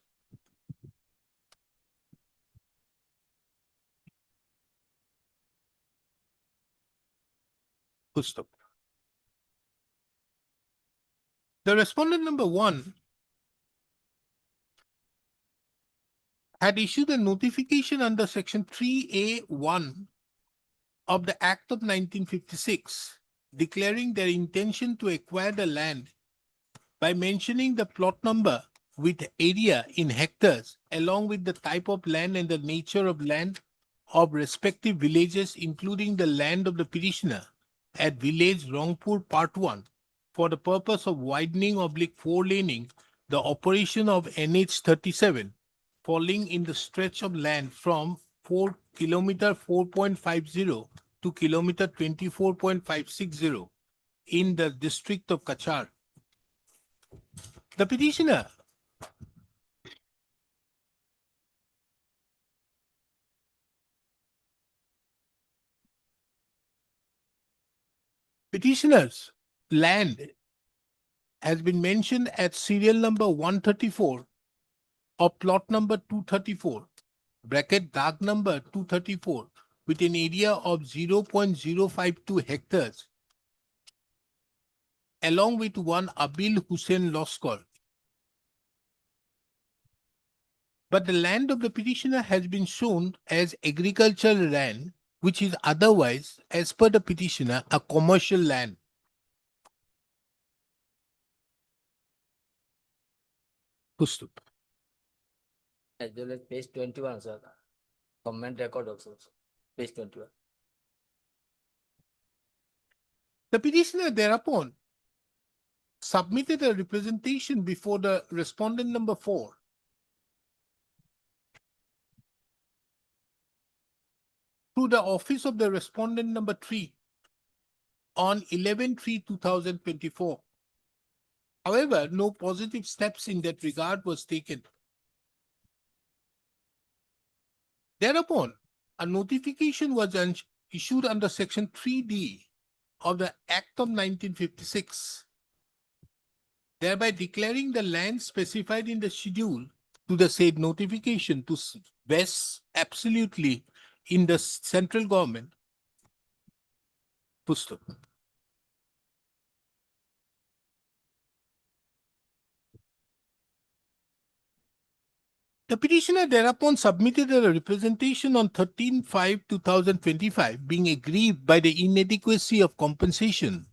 Pustum. The respondent number 1 had issued a notification under Section 3A1 of the Act of 1956, declaring their intention to acquire the land by mentioning the plot number with area in hectares, along with the type of land and the nature of land of respective villages, including the land of the petitioner at village Rangpur Part 1, for the purpose of widening/4-laning the operation of NH 37, falling in the stretch of land from kilometer 4.50 to kilometer 24.560 in the district of Kachar. The petitioner petitioner's land has been mentioned at serial number 134 of plot number 234, bracket Dag number 234, with an area of 0.052 hectares, along with one Abil Hussain Loskar. But the land of the petitioner has been shown as agricultural land, which is otherwise, as per the petitioner, a commercial land. Pustup. As well as page 21, sir. Comment record also, page 21. The petitioner thereupon submitted a representation before the respondent number 4 to the office of the respondent number 3 on 11/3/2024. However, no positive steps in that regard was taken. Thereupon, a notification was issued under Section 3D of the Act of 1956, thereby declaring the land specified in the schedule to the said notification to vest absolutely in the central government. Pustak. The petitioner thereupon submitted a representation on 13/5/2025, being aggrieved by the inadequacy of compensation,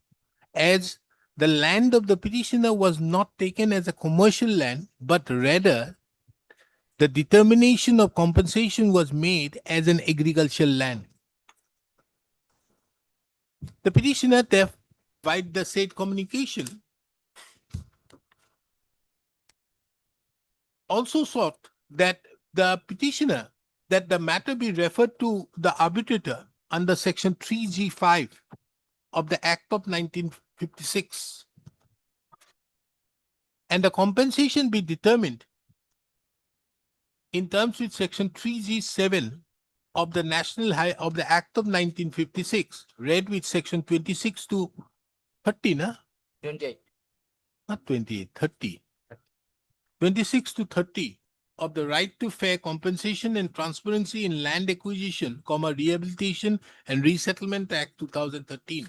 as the land of the petitioner was not taken as a commercial land, but rather the determination of compensation was made as an agricultural land. The petitioner therefore, by the said communication, also sought that the petitioner that the matter be referred to the arbitrator under section 3G5 of the Act of 1956 and the compensation be determined in terms with section 3G7 of the of the Act of 1956, read with section 26 to 30, na? 28. Not 28, 30. 26 to 30 of the Right to Fair Compensation and Transparency in Land Acquisition, Rehabilitation and Resettlement Act 2013.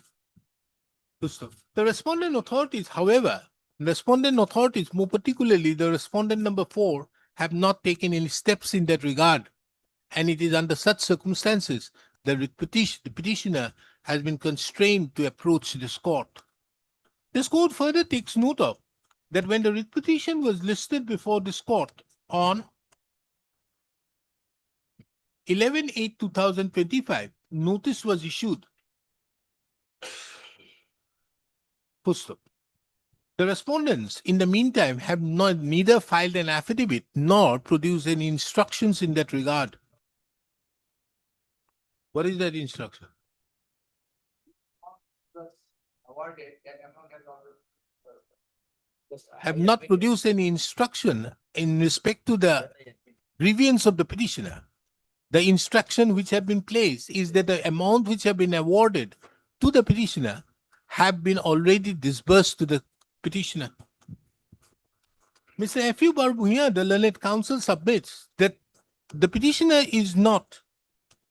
The respondent authorities, however, more particularly the respondent number 4, have not taken any steps in that regard, and it is under such circumstances that the petitioner has been constrained to approach this court. This court further takes note of that when the writ petition was listed before this court on 11/8/2025, notice was issued. The respondents, in the meantime, have neither filed an affidavit nor produced any instructions in that regard. What is that instruction? Have not produced any instruction in respect to the grievance of the petitioner. The instruction which have been placed is that the amount which have been awarded to the petitioner have been already disbursed to the petitioner. Mr. F.U. Barbuya, the learned counsel, submits that the petitioner is not,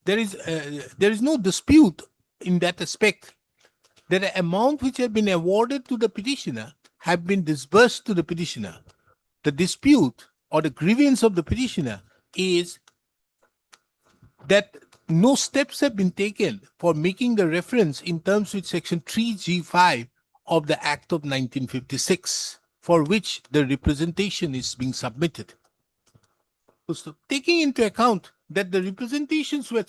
there is no dispute in that aspect that the amount which have been awarded to the petitioner have been disbursed to the petitioner. The dispute or the grievance of the petitioner is that no steps have been taken for making the reference in terms with section 3G5 of the Act of 1956, for which the representation is being submitted. So, taking into account that the representations were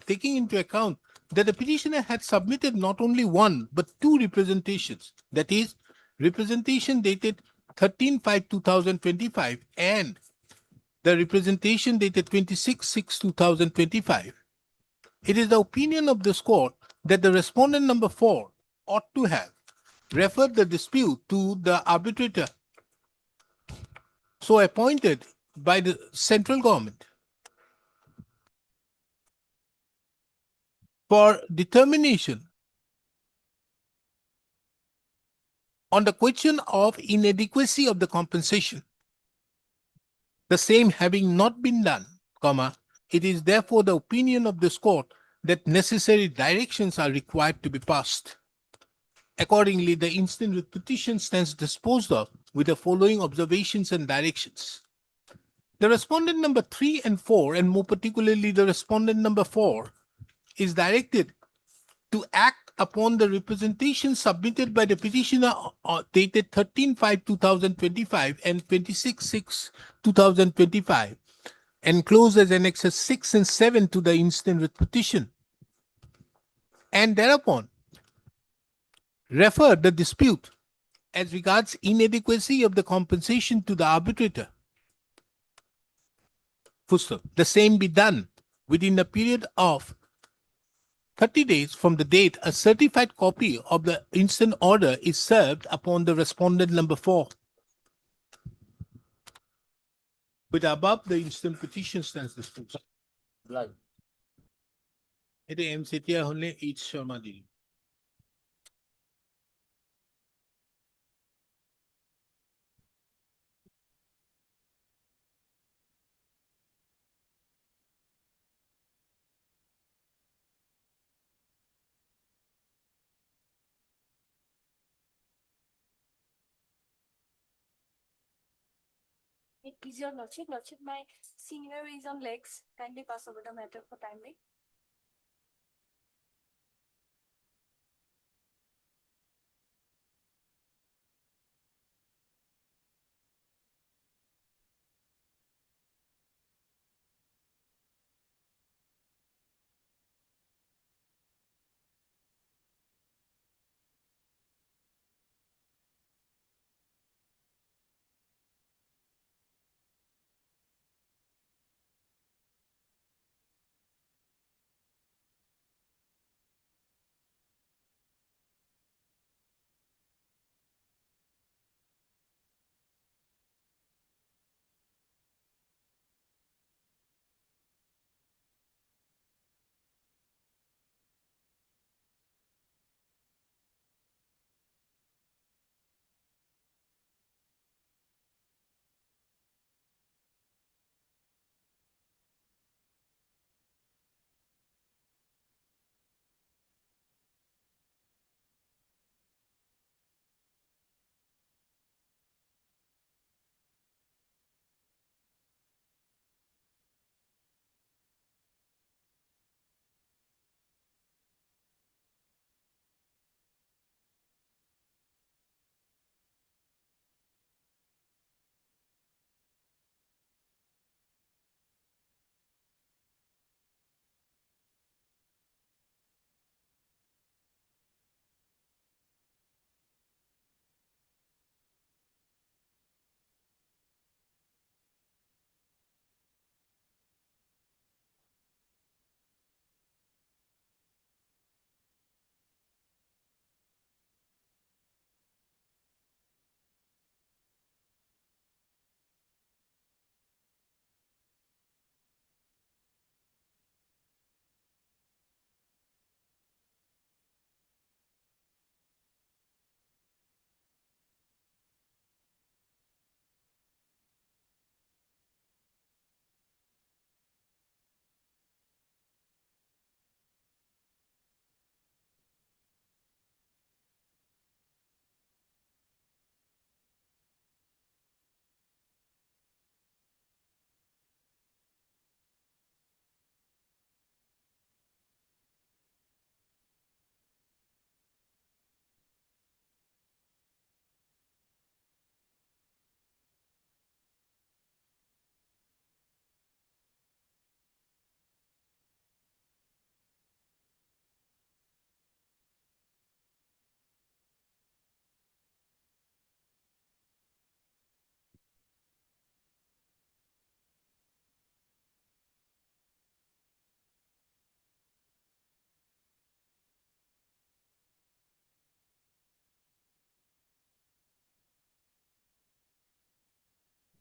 taking into account that the petitioner had submitted not only one but two representations, that is, representation dated 13/5/2025 and the representation dated 26/6/2025. It is the opinion of this court that the respondent number 4 ought to have referred the dispute to the arbitrator so appointed by the central government for determination on the question of inadequacy of the compensation. The same having not been done, it is therefore the opinion of this court that necessary directions are required to be passed. Accordingly, the instant writ petition stands disposed of with the following observations and directions. The respondent number 3 and 4, and more particularly the respondent number 4, is directed to act upon the representation submitted by the petitioner dated 13/5/2025 and 26/6/2025, enclosed as annexes 6 and 7 to the instant writ petition, and thereupon refer the dispute as regards inadequacy of the compensation to the arbitrator. The same be done within a period of 30 days from the date a certified copy of the instant order is served upon the respondent number 4. With above, the instant petition stands disposed. এটা এমসিটিআর হলে H Sharma দিল। It is your lordship. Lordship, my senior is on legs. Kindly pass over the matter for timely.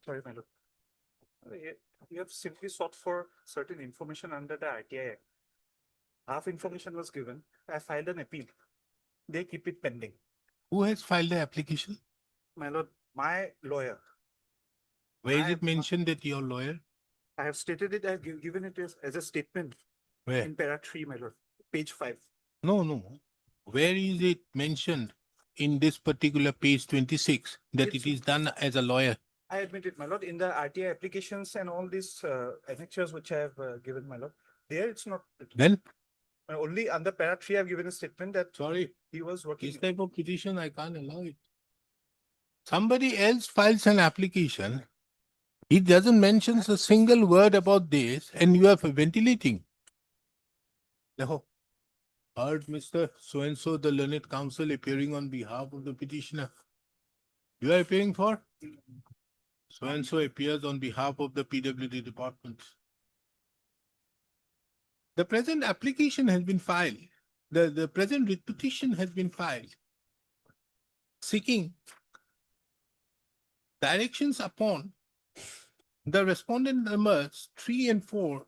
Sorry, my lord. You have simply sought for certain information under the RTI Act. Half information was given. I filed an appeal. They keep it pending. Who has filed the application? My lord, my lawyer. Where is I- it mentioned that your lawyer? I have stated it. I have given it as a statement Where? in para 3, my lord, page 5. No, no. Where is it mentioned in this particular page 26 that It's- it is done as a lawyer? I admit it, my lord, in the RTI applications and all these annexures which I have given, my lord, there it's not. Then, Only under para 3, I have given a statement that sorry, he was working. this type of petition, I can't allow it. Somebody else files an application. He doesn't mention a single word about this, and you are ventilating. No. Heard Mr. So-and-so, the learned counsel, appearing on behalf of the petitioner. You are appearing for? So-and-so appears on behalf of the PWD department. The present application has been filed. The present writ petition has been filed, seeking directions upon the respondent numbers 3 and 4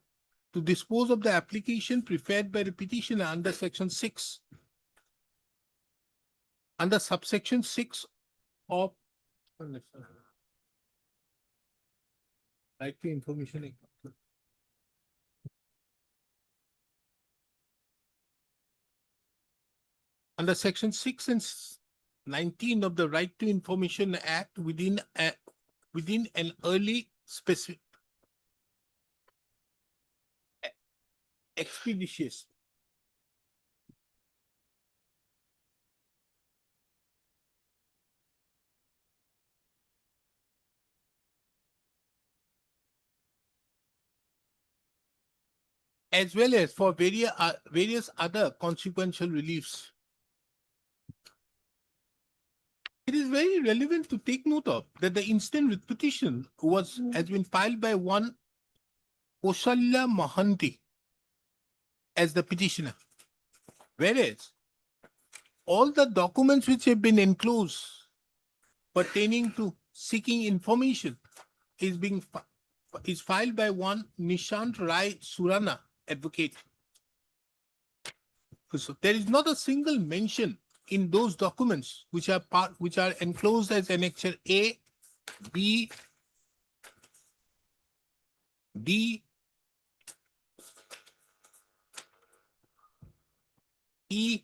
to dispose of the application preferred by the petitioner under section 6, under subsection 6 of Right to Information Act. Under section 6 and 19 of the Right to Information Act within an early specific expeditious as well as for various other consequential reliefs. It is very relevant to take note of that the instant writ petition has been filed by one Kausalya Mahanti as the petitioner, whereas all the documents which have been enclosed pertaining to seeking information is filed by one Nishant Rai Surana, advocate. So there is not a single mention in those documents which are enclosed as Annexure A, B, D, E,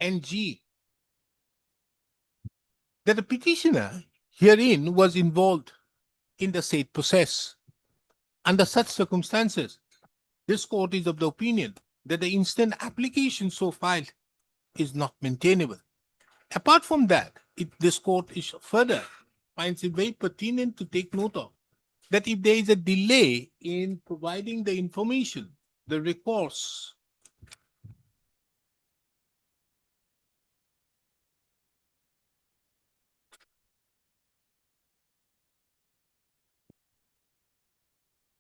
and G, that the petitioner herein was involved in the said process. Under such circumstances, this court is of the opinion that the instant application so filed is not maintainable. Apart from that, this court is further finds it very pertinent to take note of that if there is a delay in providing the information, the recourse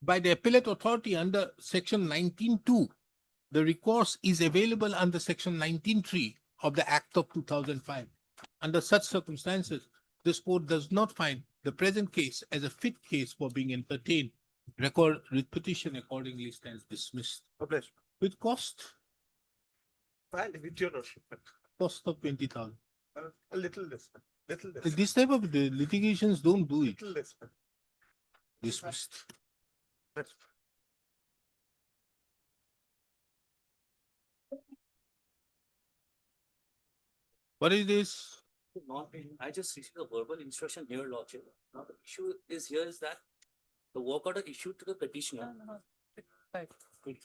by the appellate authority under section 19.2, the recourse is available under section 19.3 of the Act of 2005. Under such circumstances, this court does not find the present case as a fit case for being entertained. Record writ petition accordingly stands dismissed. Published. With cost With your lordship. of 20,000. A little less. Little less. This type of litigations don't do it. Little less. Dismissed. That's- What is this? I just received a verbal instruction here, lordship. Now the issue is here is that the work order issued to the petitioner. Right.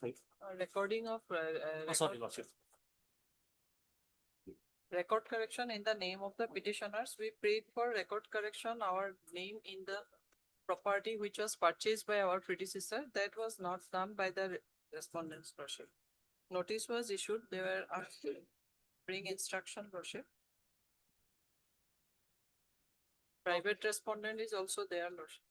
Right. Recording of, Sorry, lordship. record correction in the name of the petitioners. We prayed for record correction, our name in the property which was purchased by our predecessor. That was not done by the respondents, lordship. Notice was issued, they were asked to bring instruction, lordship. Private respondent is also there, lordship.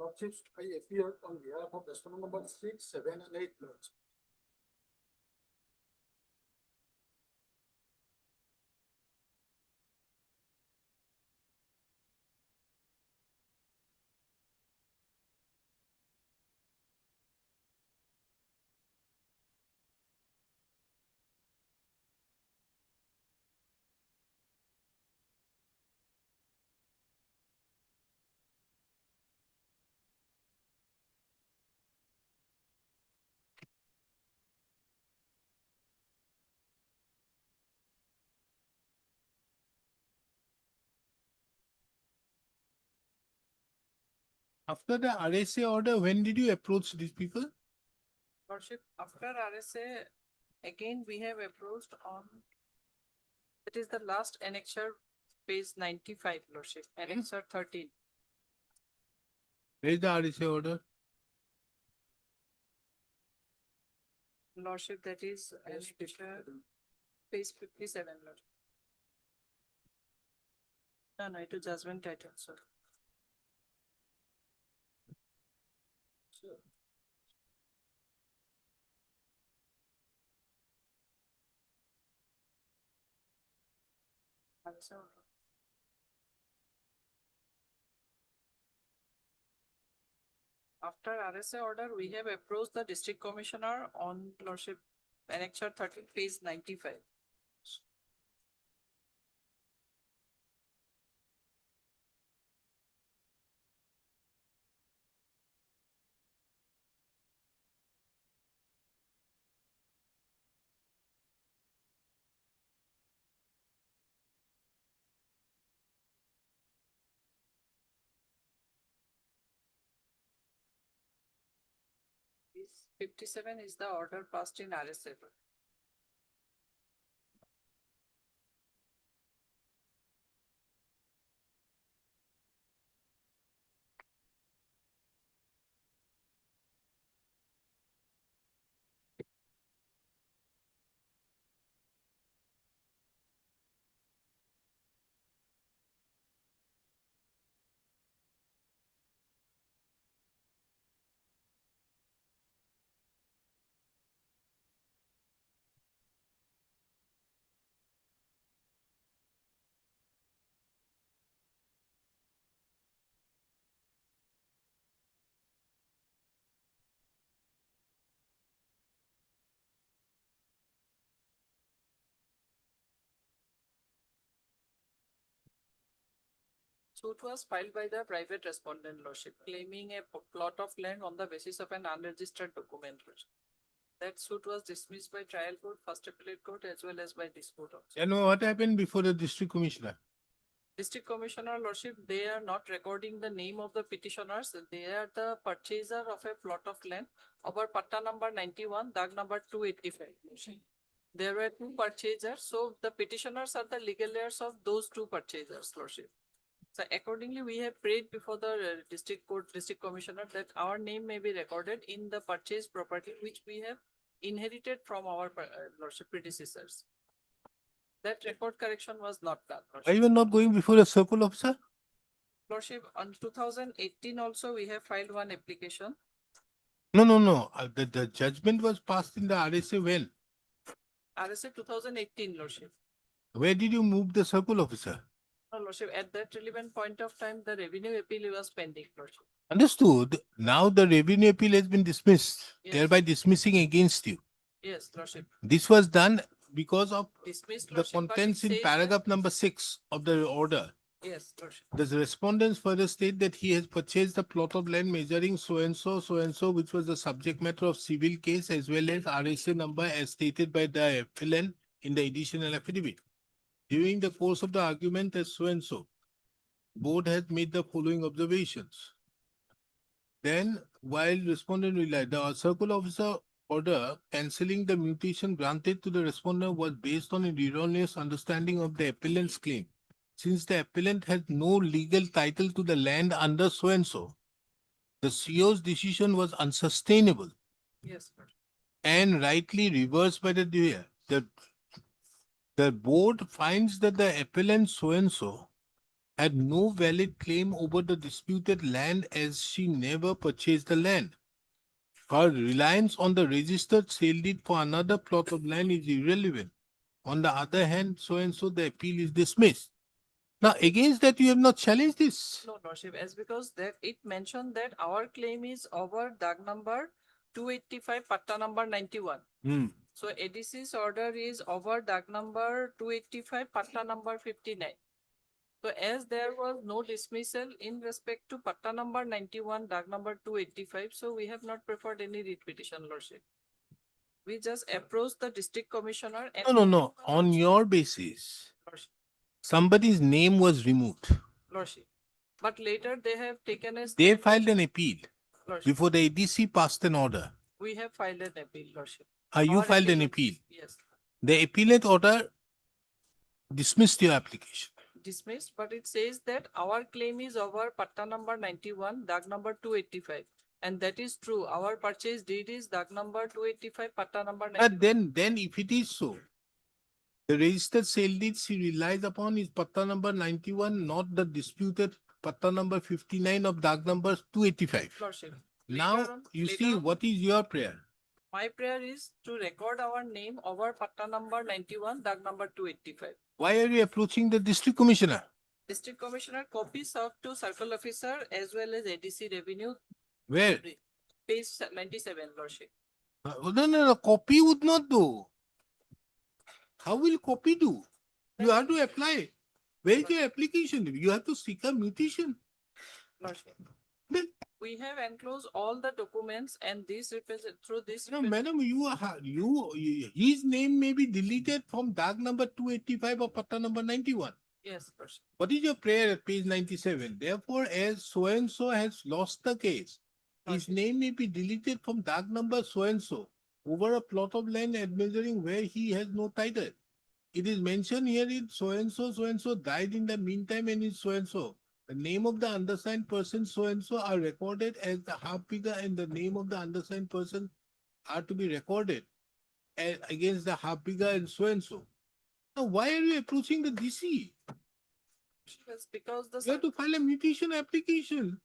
Lordships, I appear on behalf of respondent number 6, 7, and 8, Lords. After the RSA order, when did you approach these people? Lordship, after RSA, again, we have approached on, it is the last annexure, page 95, Lordship, annexure 13. Where is the RSA order? Lordship, that is annexure, page 57, Lord. No, it is judgment title, sir. RSA order. After RSA order, we have approached the district commissioner on Lordship, annexure 13, page 95. Page 57 is the order passed in RSA. Suit was filed by the private respondent, Lordship, claiming a plot of land on the basis of an unregistered document. Lordship. That suit was dismissed by trial court, first appellate court, as well as by this court also. And what happened before the district commissioner? District Commissioner, Lordship, they are not recording the name of the petitioners. They are the purchaser of a plot of land over patta number 91, dag number 285. Lordship. There were two purchasers, so the petitioners are the legal heirs of those two purchasers, Lordship. So accordingly, we have prayed before the district court, district commissioner, that our name may be recorded in the purchased property which we have inherited from our Lordship predecessors. That record correction was not done. Lordship. Are you not going before a circle officer? Lordship, on 2018 also, we have filed one application. No. The judgment was passed in the RSA when? RSA 2018, Lordship. Where did you move the circle officer? No, Lordship, at that relevant point of time, the revenue appeal was pending, Lordship. Understood. Now the revenue appeal has been dismissed, Yes. thereby dismissing against you. Yes, Lordship. This was done because of Dismissed, the Lordship, but it contents in says that- paragraph number 6 of the order. Yes, Lordship. The respondents further state that he has purchased a plot of land measuring so and so, which was the subject matter of civil case as well as RSA number as stated by the appellant in the additional affidavit. During the course of the argument as so and so, board has made the following observations. Then, while respondent relied, the circle officer order cancelling the mutation granted to the respondent was based on an erroneous understanding of the appellant's claim. Since the appellant has no legal title to the land under so and so, the CO's decision was unsustainable Yes, Lordship. and rightly reversed by the the board finds that the appellant so and so had no valid claim over the disputed land as she never purchased the land. Her reliance on the registered sale deed for another plot of land is irrelevant. On the other hand, so and so the appeal is dismissed. Now, against that, you have not challenged this. No, Lordship, as because that it mentioned that our claim is over DAG number 285, patta number 91. Hmm. So ADC's order is over DAG number 285, patta number 59. So as there was no dismissal in respect to patta number 91, DAG number 285, so we have not preferred any writ petition, Lordship. We just approached the district commissioner. And No. On your basis, Lordship. somebody's name was removed. Lordship. But later they have taken a They step. filed an appeal Lordship. before the ADC passed an order. We have filed an appeal, Lordship. You Our filed an appellant- appeal. Yes, The appellate order dismissed your application. dismissed, but it says that our claim is over patta number 91, DAG number 285. And that is true. Our purchase deed is DAG number 285, patta number 91. But then if it is so, the registered sale deed she relies upon is patta number 91, not the disputed patta number 59 of DAG number 285. Lordship. Now, Later on- you later see, on, what is your prayer? My prayer is to record our name over patta number 91, DAG number 285. Why are you approaching the district commissioner? District Commissioner copies of to circle officer as well as ADC revenue, Where? page 97, Lordship. No, copy would not do. How will copy do? You have to apply. Where is your application? You have to seek a mutation. Lordship. Then- We have enclosed all the documents and this represent through this. No, madam, his name may be deleted from DAG number 285 or patta number 91. Yes, Lordship. What is your prayer at page 97? Therefore, as so-and-so has lost the case, his Okay. name may be deleted from DAG number so-and-so over a plot of land administering where he has no title. It is mentioned here in so-and-so died in the meantime and is so-and-so. The name of the undersigned person so-and-so are recorded as the half figure and the name of the undersigned person are to be recorded against the half figure and so-and-so. Now, why are you approaching the DC? Yes, because the. You have to file a mutation application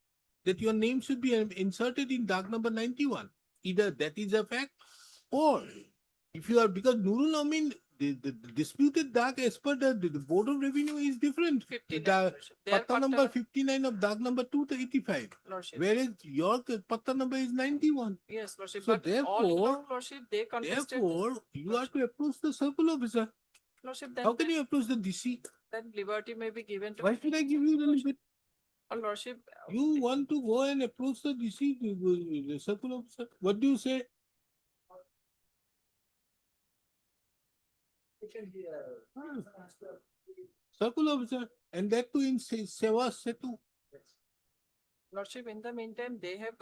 that your name should be inserted in DAG number 91. Either that is a fact or if you are, because Nurul Amin, the disputed DAG as per the Board of Revenue is different. 59, The Lordship. Their patta number 59 of DAG number 285. Lordship. Whereas your patta number is 91. Yes, Lordship. So But all in all, therefore, Lordship, they contested. you have to approach the circle officer. Lordship, How can you approach the DC? then liberty may be given to. Why should I give you the limit? Lordship. You want to go and approach the DC, the circle officer? What do you say? Circle officer, and that too in Seva Setu. Lordship, in the meantime, they have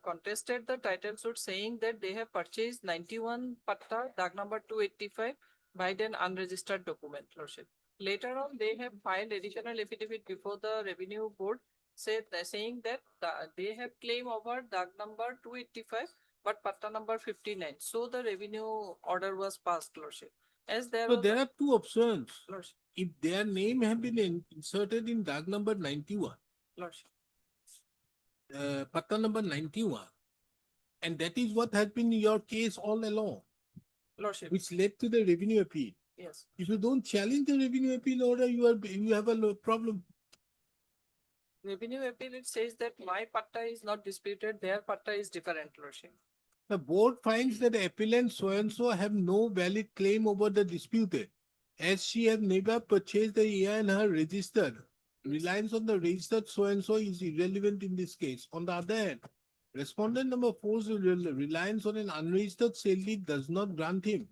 contested the title suit saying that they have purchased 91 patta, DAG number 285 by an unregistered document, Lordship. Later on, they have filed additional affidavit before the revenue board saying that they have claim over DAG number 285, but patta number 59. So the revenue order was passed, Lordship. As there So was, there are two options. Lordship, If their name have been inserted in DAG number 91, Lordship. patta number 91, and that is what has been your case all along, Lordship, which led to the revenue appeal. yes. If you don't challenge the revenue appeal order, you have a problem. Revenue appeal, it says that my patta is not disputed, their patta is different, Lordship. The board finds that the appellant so-and-so have no valid claim over the disputed, as she has never purchased the alia in her register. Reliance on the registered so-and-so is irrelevant in this case. On the other hand, respondent number 4's reliance on an unregistered sale deed does not grant him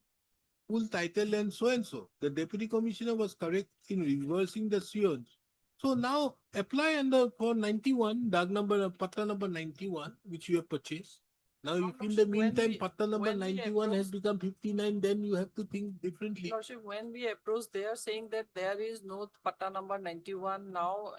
full title and so-and-so. The deputy commissioner was correct in reversing the suits. So now apply under for 91, DAG number, patta number 91, which you have purchased. Now, No, if in Lordship, the when meantime, we- patta number when we 91 has approach- become 59, then you have to think differently. Lordship, when we approach, they are saying that there is no patta number 91 now.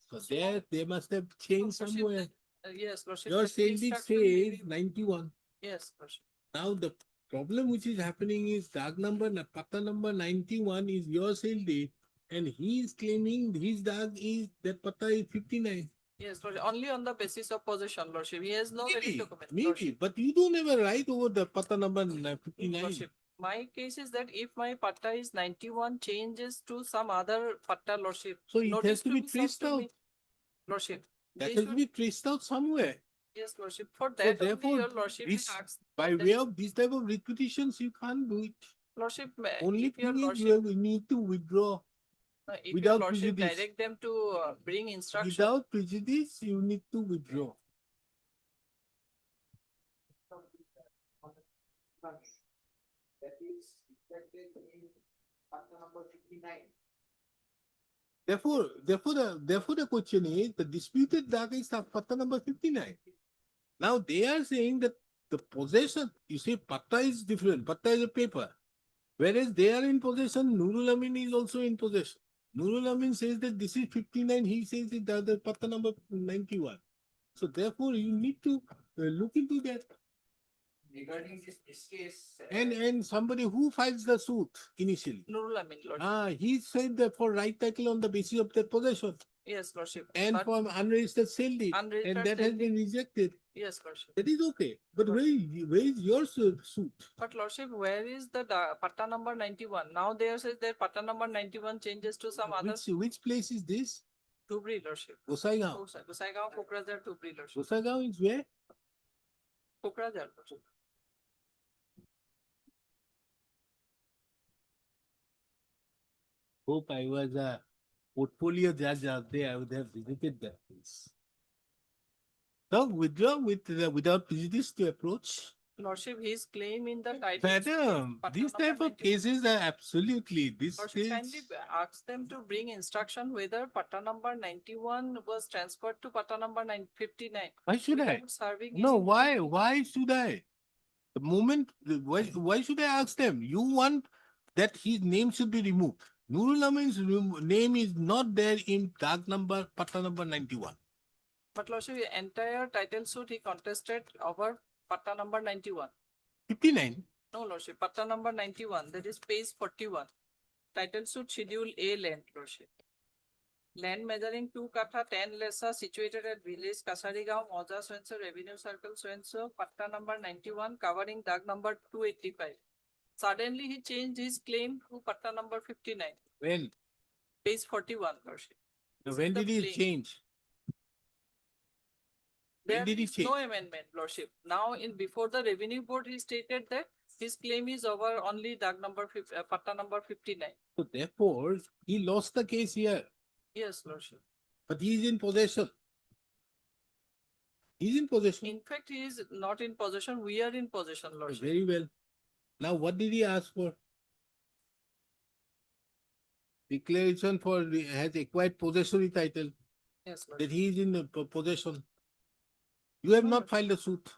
So there, they must have changed Lordship, somewhere. Yes, Lordship. Your the sale deed instruction may says be- 91. Yes, Lordship. Now, the problem which is happening is DAG number, patta number 91 is your sale deed, And he is claiming his dog is, that pata is 59. Yes, Lordship, only on the basis of possession, Lordship. He has no valid Maybe, document. maybe, Lordship. but you don't have a right over the pata number 59. Lordship, my case is that if my patta is 91 changes to some other patta, Lordship. So it notice has to be served traced to out. me, Lordship. That They has to should- be traced out somewhere. Yes, Lordship. For So that only therefore, your Lordship this, asks. by that- way of this type of repetitions, you can't do it. Lordship, Only if your thing is Lordship, you have, you need to withdraw if your without Lordship prejudice. direct them to bring instruction. Without prejudice, you need to withdraw. That is reflected in patta number 59. Therefore, the question is the disputed data is of patta number 59. Now they are saying that the possession, you see, patta is different. Patta is a paper. Whereas they are in possession, Nurul Amin is also in possession. Nurul Amin says that this is 59, he says that the other patta number 91. So therefore, you need to look into that. Regarding this case. And somebody who files the suit initially. Nurul Amin, Lordship. He said that for right title on the basis of that possession. Yes, Lordship. And But- from unregistered sale deed. And Unregistered that sale has been rejected. Yes, Lordship. That is okay. But where is your suit? But Lordship, where is the patta number 91? Now there says that patta number 91 changes to some other Which place is this? Dhubri, Lordship. Gosaigaon. Gosaigaon, Kokrajhar, Dhubri, Lordship. Gosaigaon is where? Kokrajhar, Lordship. Hope I was a portfolio judge out there. I would have visited that place. So withdraw without prejudice to approach. Lordship, his claim in the title. Madam, patta these number type of 91. cases are absolutely this Lordship, is kindly ask them to bring instruction whether patta number 91 was transferred to patta number 59. why should I? without serving No, any- why should I? The moment why should I ask them? You want that his name should be removed. Nurul Amin's name is not there in tag number, patta number 91. But Lordship, the entire title suit he contested over patta number 91. 59. No, Lordship, patta number 91, that is page 41. Title suit schedule A land, Lordship. Land measuring 2 katha 10 lessa situated at village Kasarigaon, Moja so revenue circle so patta number 91 covering dag number 285. Suddenly he changed his claim to patta number 59, When? page 41, Lordship. This When is the did he claim. change? When There did he is change? no amendment, Lordship. Now, before the revenue board, he stated that his claim is over only dag number, patta number 59. So therefore, he lost the case here, Yes, Lordship. but he is in possession. He's in possession. In fact, he is not in possession. We are in possession, Lordship. Very well. Now, what did he ask for? Declaration for has acquired possessory title, Yes, Lordship. that he is in possession. You have No, not Lord. filed a suit.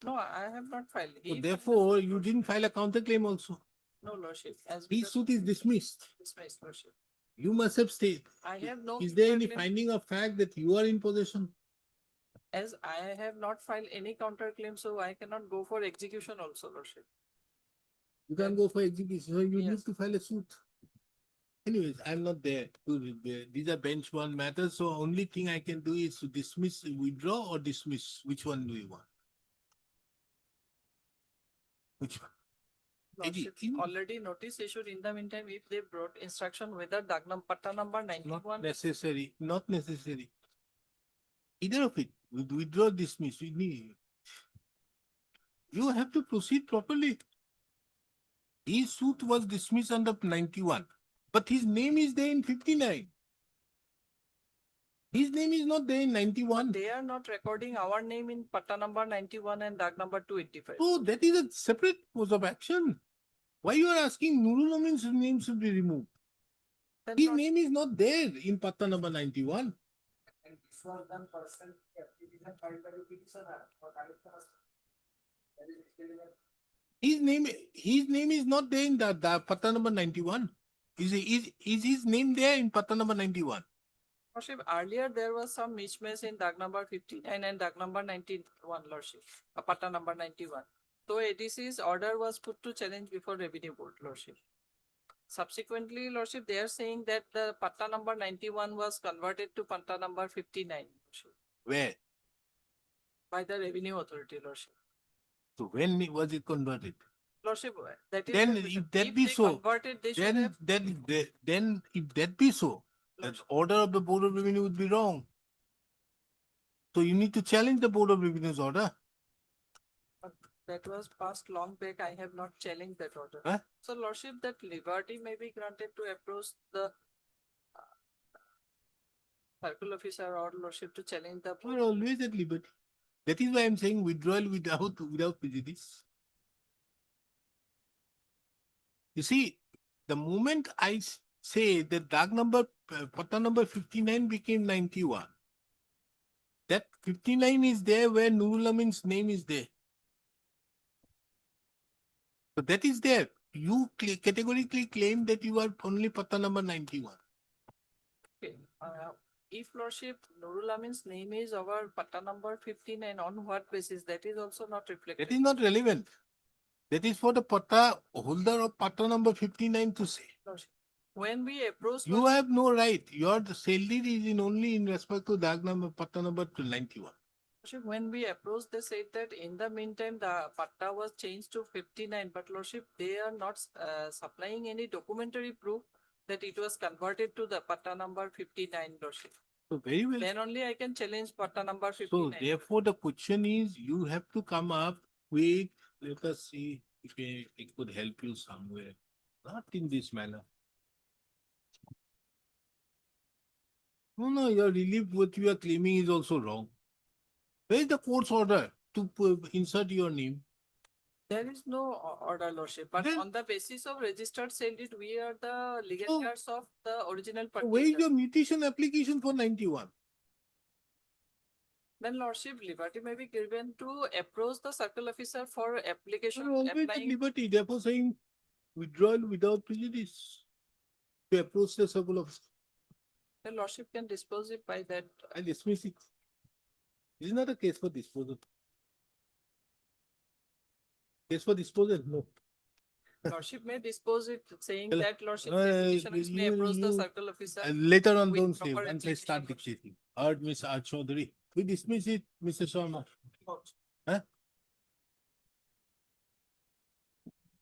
No, I have not filed. So He filed therefore, the- you didn't file a counterclaim also. No, Lordship. As His because- suit is dismissed. Dismissed, Lordship. You must have stated. I have no. Is there any counterclaim. finding of fact that you are in possession? As I have not filed any counterclaim, so I cannot go for execution also, Lordship. You can go for execution, so you need Yes. to file a suit. Anyways, I'm not there. These are bench one matters, so only thing I can do is to dismiss, withdraw or dismiss. Which one do you want? Which one? Lordship, in- already notice issued in the meantime if they brought instruction whether patta number Not 91. necessary, not necessary. Either of it, withdraw, dismiss, we need. You have to proceed properly. His suit was dismissed under 91, but his name is there in 59. His name is not there in 91. They are not recording our name in patta number 91 and dag number 285. So that is a separate course of action. Why you are asking Nurul Amin's name should be removed? Then His not- name is not there in patta number 91. And this was done person, petition filed by the petitioner for collection of. That is still in His name is not there in the patta number 91. Is his name there in patta number 91? Lordship, earlier there was some mismatch in dag number 59 and dag number 91, Lordship, patta number 91. So ADC's order was put to challenge before revenue board, Lordship. subsequently, Lordship, they are saying that the patta number 91 was converted to patta number 59 Lordship, Where? by the revenue authority, Lordship. So when was it converted? Lordship, that is Then the question. if that be they so, converted, they should have. then if that be so, the order of the Board of Revenue would be wrong. So you need to challenge the Board of Revenue's order. That was passed long back. I have not challenged that order. Huh? So, Lordship, that liberty may be granted to approach the circle officer or Lordship to challenge the. You are always at liberty. That is why I'm saying withdrawal without prejudice. You see, the moment I say that dark number, patta number 59 became 91, that 59 is there where Nurul Amin's name is there. So that is there. You categorically claim that you are only patta number 91. Okay. If Lordship, Nurul Amin's name is our patta number 59, on what basis? That is also not reflected. That is not relevant. That is for the patta holder of patta number 59 to say. Lordship, when we approach. You have no right. Your sale deed is in only in respect to dark number, patta number 91. Lordship, when we approached, they said that in the meantime, the patta was changed to 59, but Lordship, they are not supplying any documentary proof that it was converted to the patta number 59, Lordship. So very well. Then only I can challenge patta number 59. So therefore the question is you have to come up with, let us see if it could help you somewhere. Not in this manner. No, your relief, what you are claiming is also wrong. Where is the court's order to insert your name? There is no order, Lordship, but Then- on the basis of registered sale deed, we are the legal heirs of the original purchaser. Where is your mutation application for 91? Then Lordship, liberty may be given to approach the circle officer for application. You are always at applying. liberty, therefore saying withdrawal without prejudice to approach the circle of. The Lordship can dispose it by that. I dismiss it. This is not a case for disposal. Case for disposal, no. Lordship may dispose it, saying Well, that Lordship petitioners may approach the circle officer. Later on, with don't say, proper once I start application. dictating. Heard Miss R. Chaudhary. We dismiss it, Mr. Sharma. Huh?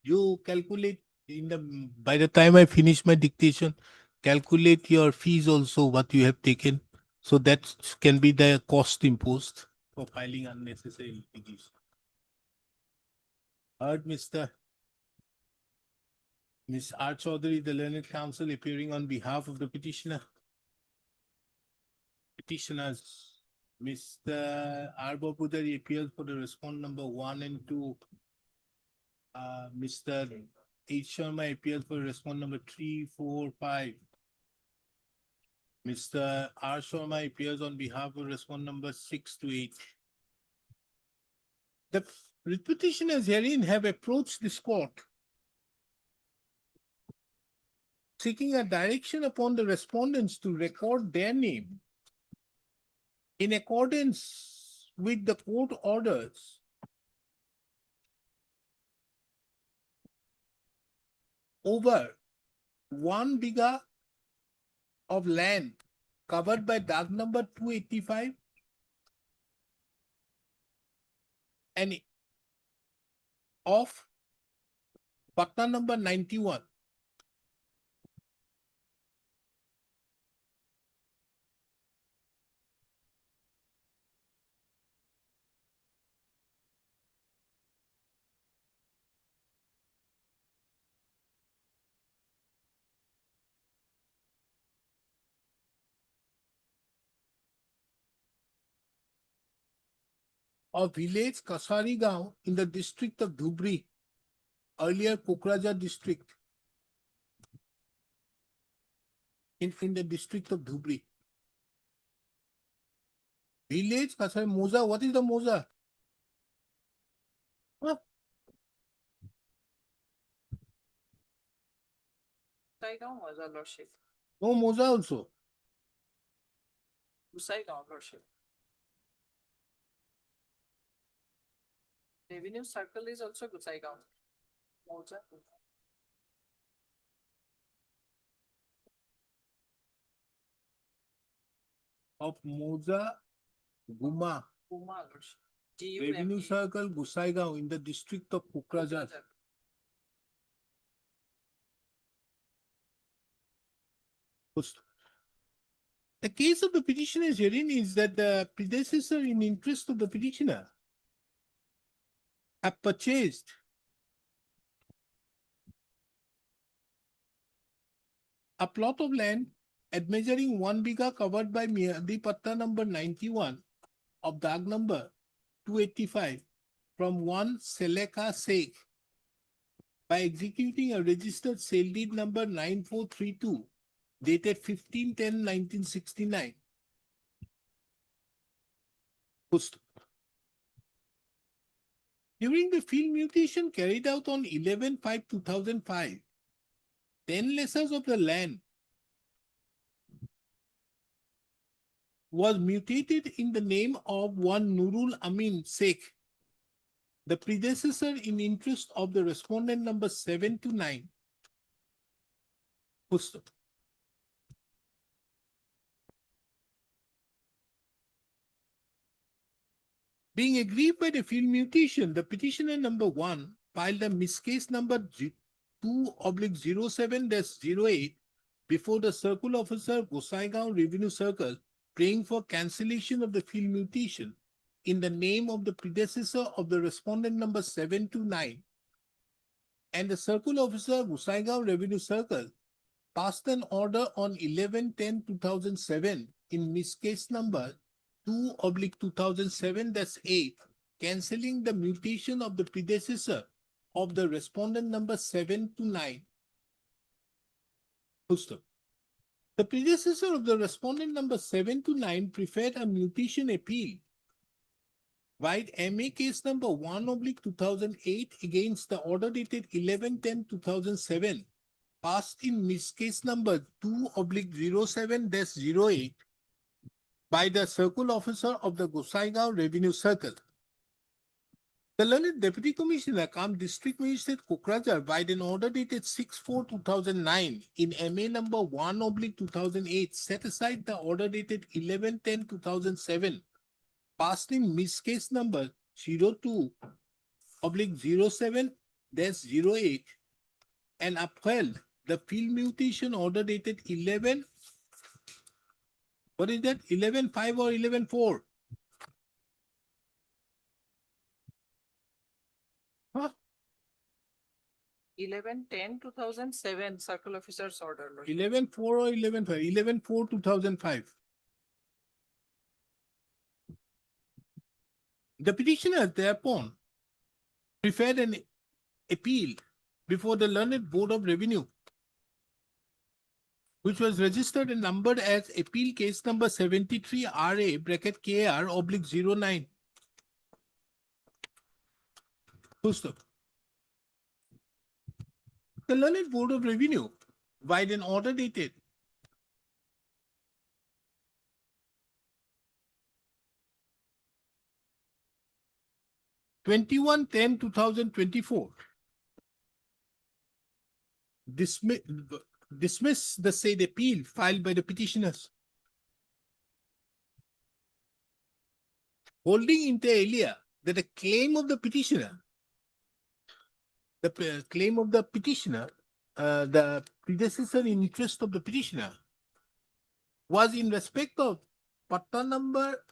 You calculate by the time I finish my dictation, calculate your fees also, what you have taken. So that can be the cost imposed for filing unnecessary litigation. Heard Miss R. Chaudhary, the learned counsel appearing on behalf of the petitioner. Petitioners, Mr. R. Babudari appeals for the respond number 1 and 2. Mr. H. Sharma appeals for respond number 3, 4, 5. Mr. R. Sharma appears on behalf of respond number 6 to 8. The petitioners herein have approached this court seeking a direction upon the respondents to record their name in accordance with the court orders over 1 bighah of land covered by dark number 285 and of patta number 91. Of village Kasari Gaon in the district of Dhubri, earlier Kokraja district, in the district of Dhubri. Village Kasari Moza, what is the Moza? Huh? Gusaigaon was a Lordship. No Moza also. Gusaigaon, Lordship. Revenue circle is also Gusaigaon. Moja. of Moza Guma Kumar, Revenue GUMA. Circle, Gusaigaon in the district of Kokrajhar. The case of the petitioner's herein is that the predecessor in interest of the petitioner have purchased a plot of land at measuring 1 biga covered by the patta number 91 of dag number 285 from one Seleka Sheikh by executing a registered sale deed number 9432 dated 15/10/1969. During the field mutation carried out on 11/5/2005, 10 lessors of the land was mutated in the name of one Nurul Amin Sheikh, the predecessor in interest of the respondent number 7 to 9. Being aggrieved by the field mutation, the petitioner number 1 filed a miscase number 2/07-08 before the Circle Officer Gosaigaon Revenue Circle, praying for cancellation of the field mutation in the name of the predecessor of the respondent number 7 to 9. And the Circle Officer Gosaigaon Revenue Circle passed an order on 11/10/2007 in miscase number 2/2007-8, cancelling the mutation of the predecessor of the respondent number 7 to 9. The predecessor of the respondent number 7 to 9 preferred a mutation appeal, while MA case number 1/2008 against the order dated 11/10/2007 passed in miscase number 2/07-08 by the Circle Officer of the Gosaigaon Revenue Circle. The learned Deputy Commissioner cum District Magistrate Kokrajhar by an order dated 6/4/2009 in MA number 1/2008 set aside the order dated 11/10/2007 passed in miscase number 02/07-08 and upheld the field mutation order dated 11. What is that? 11/5 or 11/4? Huh? 11/10/2007 Circle Officer's order. Lord. 11/4 or 11/5? 11/4/2005. The petitioner thereupon preferred an appeal before the Learned Board of Revenue, which was registered and numbered as appeal case number 73 RA bracket KR/09. The Learned Board of Revenue, by an order dated 21/10/2024, dismiss the said appeal filed by the petitioners, holding inter alia that the claim of the petitioner, the predecessor in interest of the petitioner, was in respect of patta number,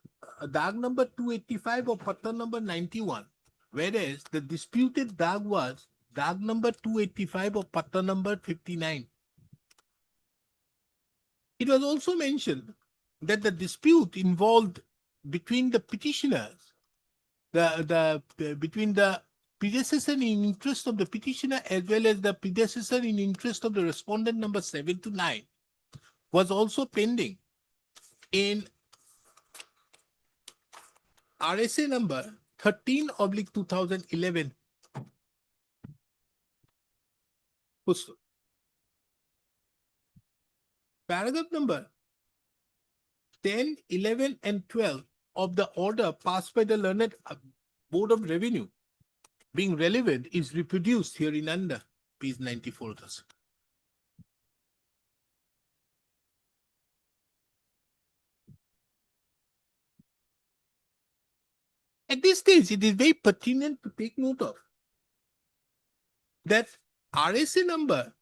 dag number 285 or patta number 91, whereas the disputed dag was dag number 285 or patta number 59. It was also mentioned that the dispute involved between the petitioners, between the predecessor in interest of the petitioner as well as the predecessor in interest of the respondent number 7 to 9 was also pending in RSA number 13/2011. Paragraph number 10, 11, and 12 of the order passed by the Learned Board of Revenue, being relevant, is reproduced herein under page 94. At this stage, it is very pertinent to take note of that RSA number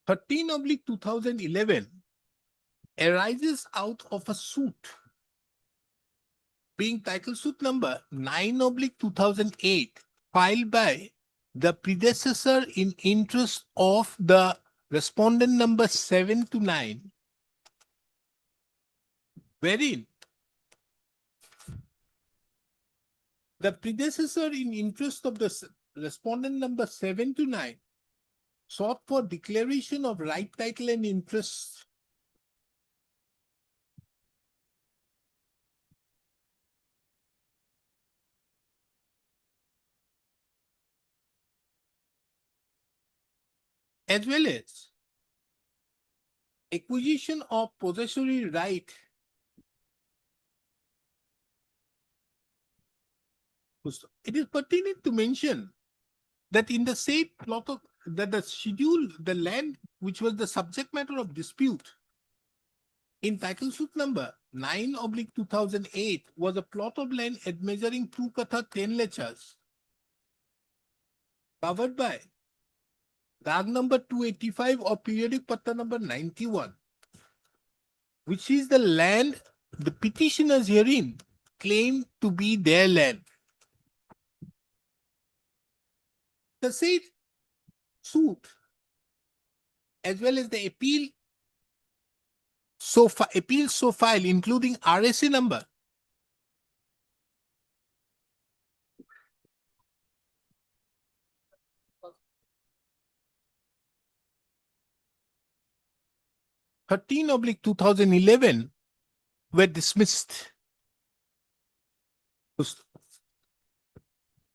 (13/2011) arises out of a suit being title suit number 9/2008 filed by the predecessor in interest of the respondent number 7 to 9, wherein the predecessor in interest of the respondent number 7 to 9 sought for declaration of right title and interest as well as acquisition of possessory right it is pertinent to mention that in the said plot of that the schedule, the land which was the subject matter of dispute in title suit number 9/2008 was a plot of land at measuring 2 katha 10 lechas covered by DAG number 285 or periodic patta number 91, which is the land the petitioners herein claim to be their land. The said suit as well as the appeal so filed, including RSA number (13/2011) were dismissed.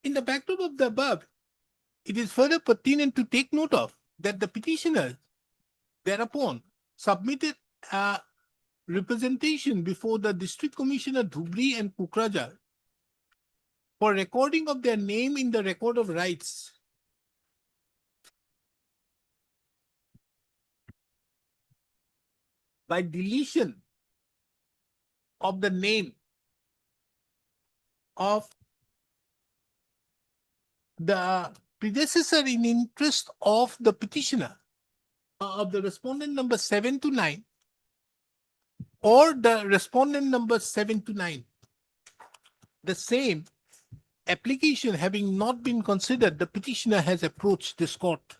In the backdrop of the above, it is further pertinent to take note of that the petitioners thereupon submitted a representation before the District Commissioner Dhubri and Kukraja for recording of their name in the record of rights. By deletion of the name of the predecessor in interest of the petitioner of the respondent number 7 to 9 or the respondent number 7 to 9. The same application having not been considered, the petitioner has approached this court.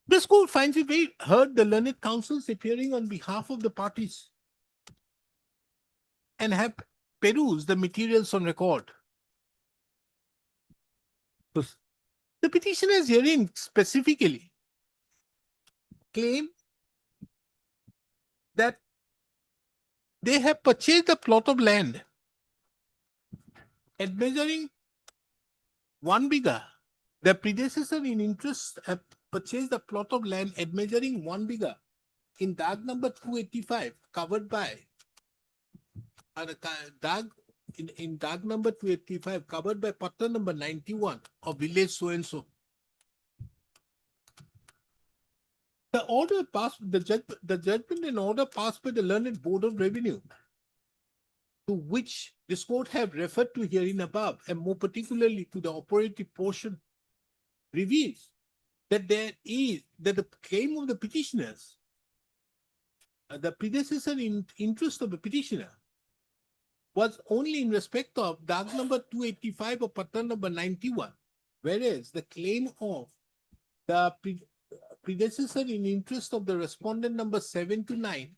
This court finds it very heard the learned counsels appearing on behalf of the parties and have perused the materials on record. The petitioners herein specifically claim that they have purchased a plot of land at measuring 1 biga. The predecessor in interest have purchased a plot of land at measuring 1 biga in DAG number 285 covered by in DAG number 285 covered by patta number 91 of village so and so. The order passed, the judgment and order passed by the learned Board of Revenue, to which this court have referred to herein above, and more particularly to the operative portion, reveals that the claim of the petitioners, the predecessor in interest of the petitioner, was only in respect of DAG number 285 or pattern number 91, whereas the claim of the predecessor in interest of the respondent number 7 to 9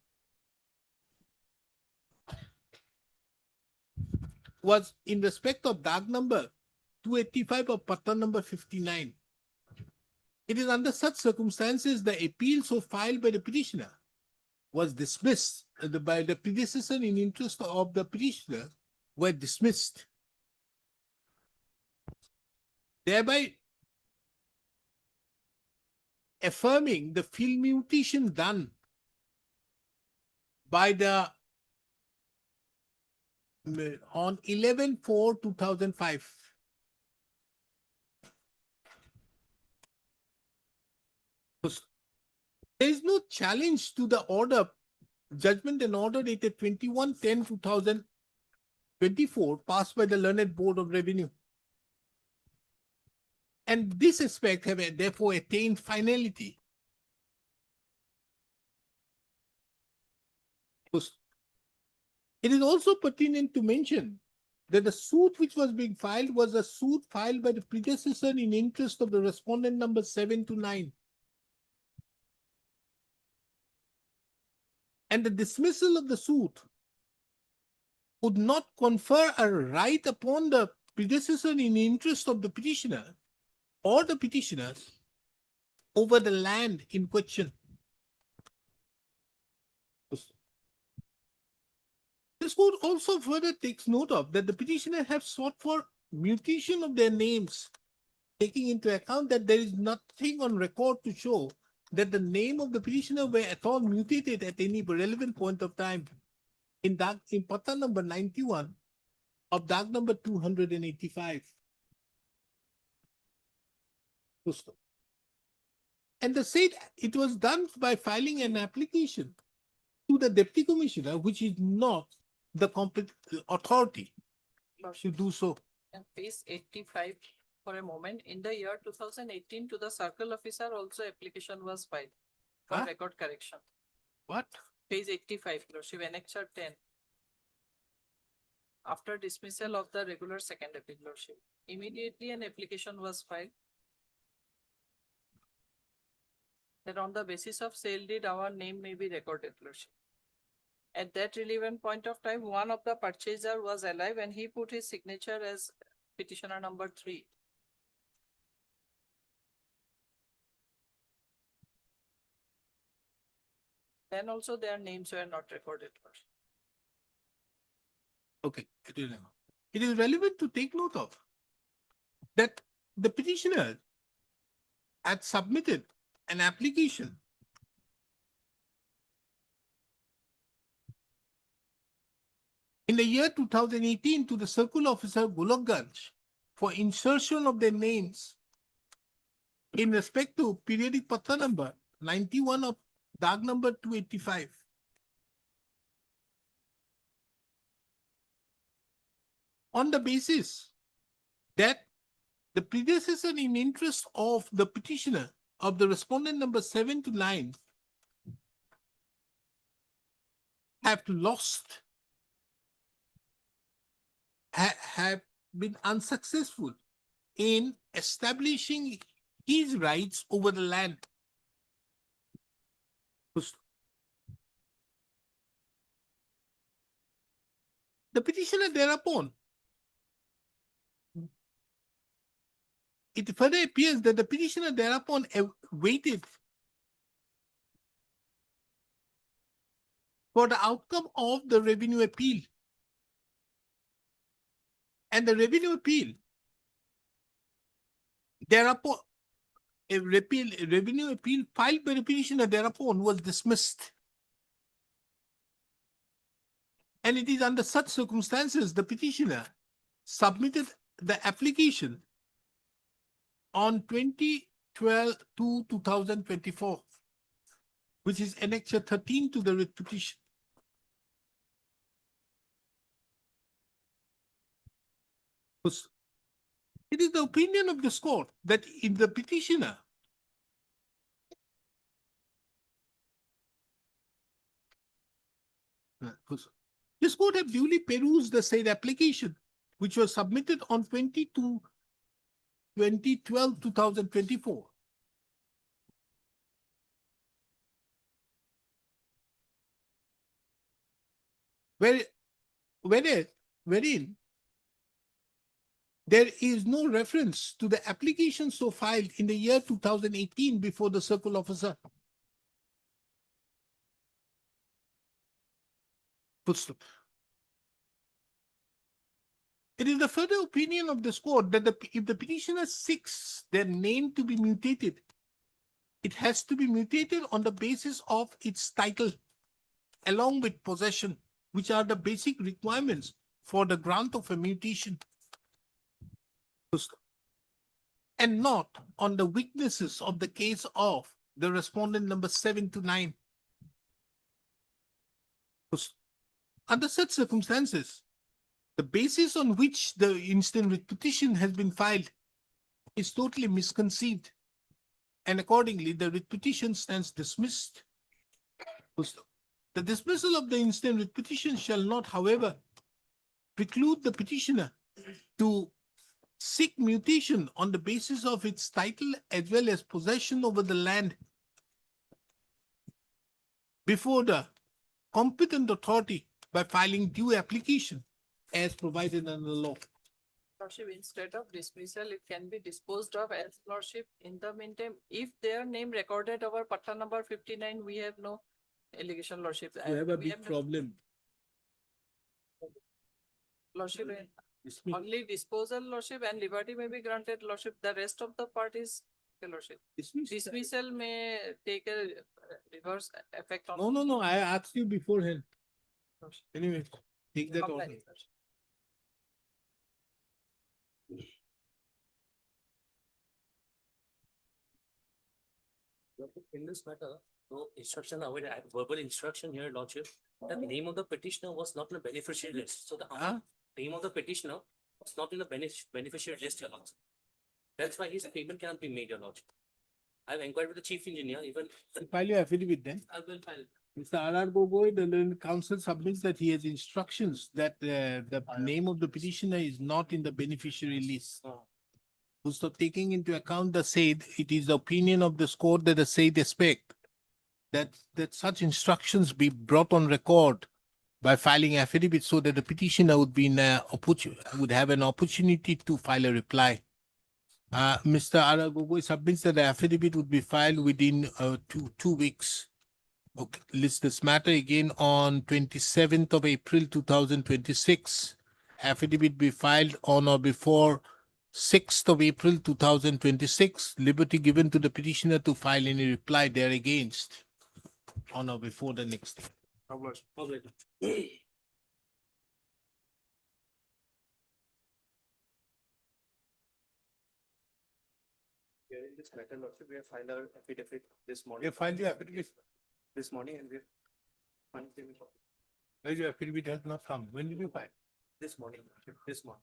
was in respect of DAG number 285 or pattern number 59. It is under such circumstances the appeal so filed by the petitioner was dismissed by the predecessor in interest of the petitioner were dismissed, thereby affirming the field mutation done by the on 11/4/2005. There is no challenge to the order, judgment and order dated 21/10/2024 passed by the Learned Board of Revenue. And this aspect have therefore attained finality. It is also pertinent to mention that the suit which was being filed was a suit filed by the predecessor in interest of the respondent number 7 to 9. And the dismissal of the suit would not confer a right upon the predecessor in interest of the petitioner or the petitioners over the land in question. This court also further takes note of that the petitioner have sought for mutation of their names, taking into account that there is nothing on record to show that the name of the petitioner were at all mutated at any relevant point of time in Pata number 91 of Dag number 285. And they said it was done by filing an application to the Deputy Commissioner, which is not the competent authority to do so. And page 85 for a moment. In the year 2018, to the circle officer also application was filed for Huh? record correction. What? Page 85, Lordship, Annexure 10. After dismissal of the regular second appeal, Lordship, immediately an application was filed that on the basis of sale deed, our name may be recorded, Lordship. At that relevant point of time, one of the purchaser was alive and he put his signature as petitioner number 3. Then also their names were not recorded, Lordship. Okay, it is relevant to take note of that the petitioner had submitted an application in the year 2018 to the Circle Officer Gulabganj for insertion of their names in respect to periodic Pata number 91 of Dag number 285. On the basis that the predecessor in interest of the petitioner of the respondent number 7 to 9 have lost, have been unsuccessful in establishing his rights over the land. The petitioner thereupon, it further appears that the petitioner thereupon waited for the outcome of the revenue appeal. And the revenue appeal, thereupon, a revenue appeal filed by the petitioner thereupon was dismissed. And it is under such circumstances the petitioner submitted the application on 20/12/2024, which is Annexure 13 to the writ petition. It is the opinion of this court that in the petitioner this court have duly perused the said application, which was submitted on 2012/2024. Wherein there is no reference to the application so filed in the year 2018 before the circle officer. Footstep. It is the further opinion of this court that if the petitioner seeks their name to be mutated, it has to be mutated on the basis of its title, along with possession, which are the basic requirements for the grant of a mutation, and not on the weaknesses of the case of the respondent number 7 to 9. Under such circumstances, the basis on which the instant writ petition has been filed is totally misconceived, and accordingly, the writ petition stands dismissed. The dismissal of the instant writ petition shall not, however, preclude the petitioner to seek mutation on the basis of its title as well as possession over the land before the competent authority by filing due application as provided under law. Lordship, instead of dismissal, it can be disposed of as lordship. In the meantime, if their name recorded over patta number 59, we have no allegation, lordship. You have a We big no- problem. Lordship, only disposal, lordship, and liberty may be granted, lordship. The rest of the part is lordship. Dismissal may take a reverse effect on. No, I asked you beforehand. lordship. Anyway, take that order. Compliance, lordship. In this matter, no instruction, verbal instruction here, lordship, the name of the petitioner was not in the beneficiary list. So the name of the petitioner was not in the beneficiary list, your lordship. That's why his payment cannot be made, your lordship. I've inquired with the chief engineer, even. File your affidavit then. I will file. Mr. R.R. Gogoi, the learned counsel submits that he has instructions that the name of the petitioner is not in the beneficiary list. So taking into account the said, it is the opinion of this court that the said expect that such instructions be brought on record by filing affidavit so that the petitioner would be in would have an opportunity to file a reply. Mr. R.R. Gogoi submits that the affidavit would be filed within 2 weeks. Okay, list this matter again on 27th of April 2026. Affidavit be filed on or before 6th of April 2026. Liberty given to the petitioner to file any reply there against on or before the next day. Published. Here in this matter, lordship, we have filed our affidavit this morning. You filed your affidavit. This morning, and we have filed Where your affidavit has not come. When did you file? this morning, lordship, this morning.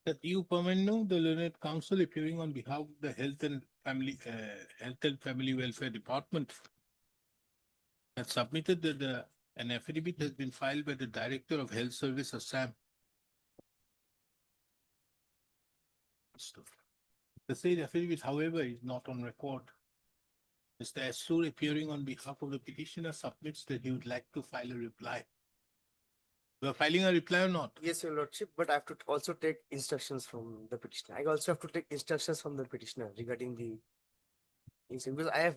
That you Permanu, the learned counsel appearing on behalf of the Health and Family Welfare Department, has submitted that an affidavit has been filed by the Director of Health Service Assam. The said affidavit, however, is not on record. Mr. Asur, appearing on behalf of the petitioner, submits that he would like to file a reply. You are filing a reply or not? Yes, your lordship, but I have to also take instructions from the petitioner. I also have to take instructions from the petitioner regarding the incident because I have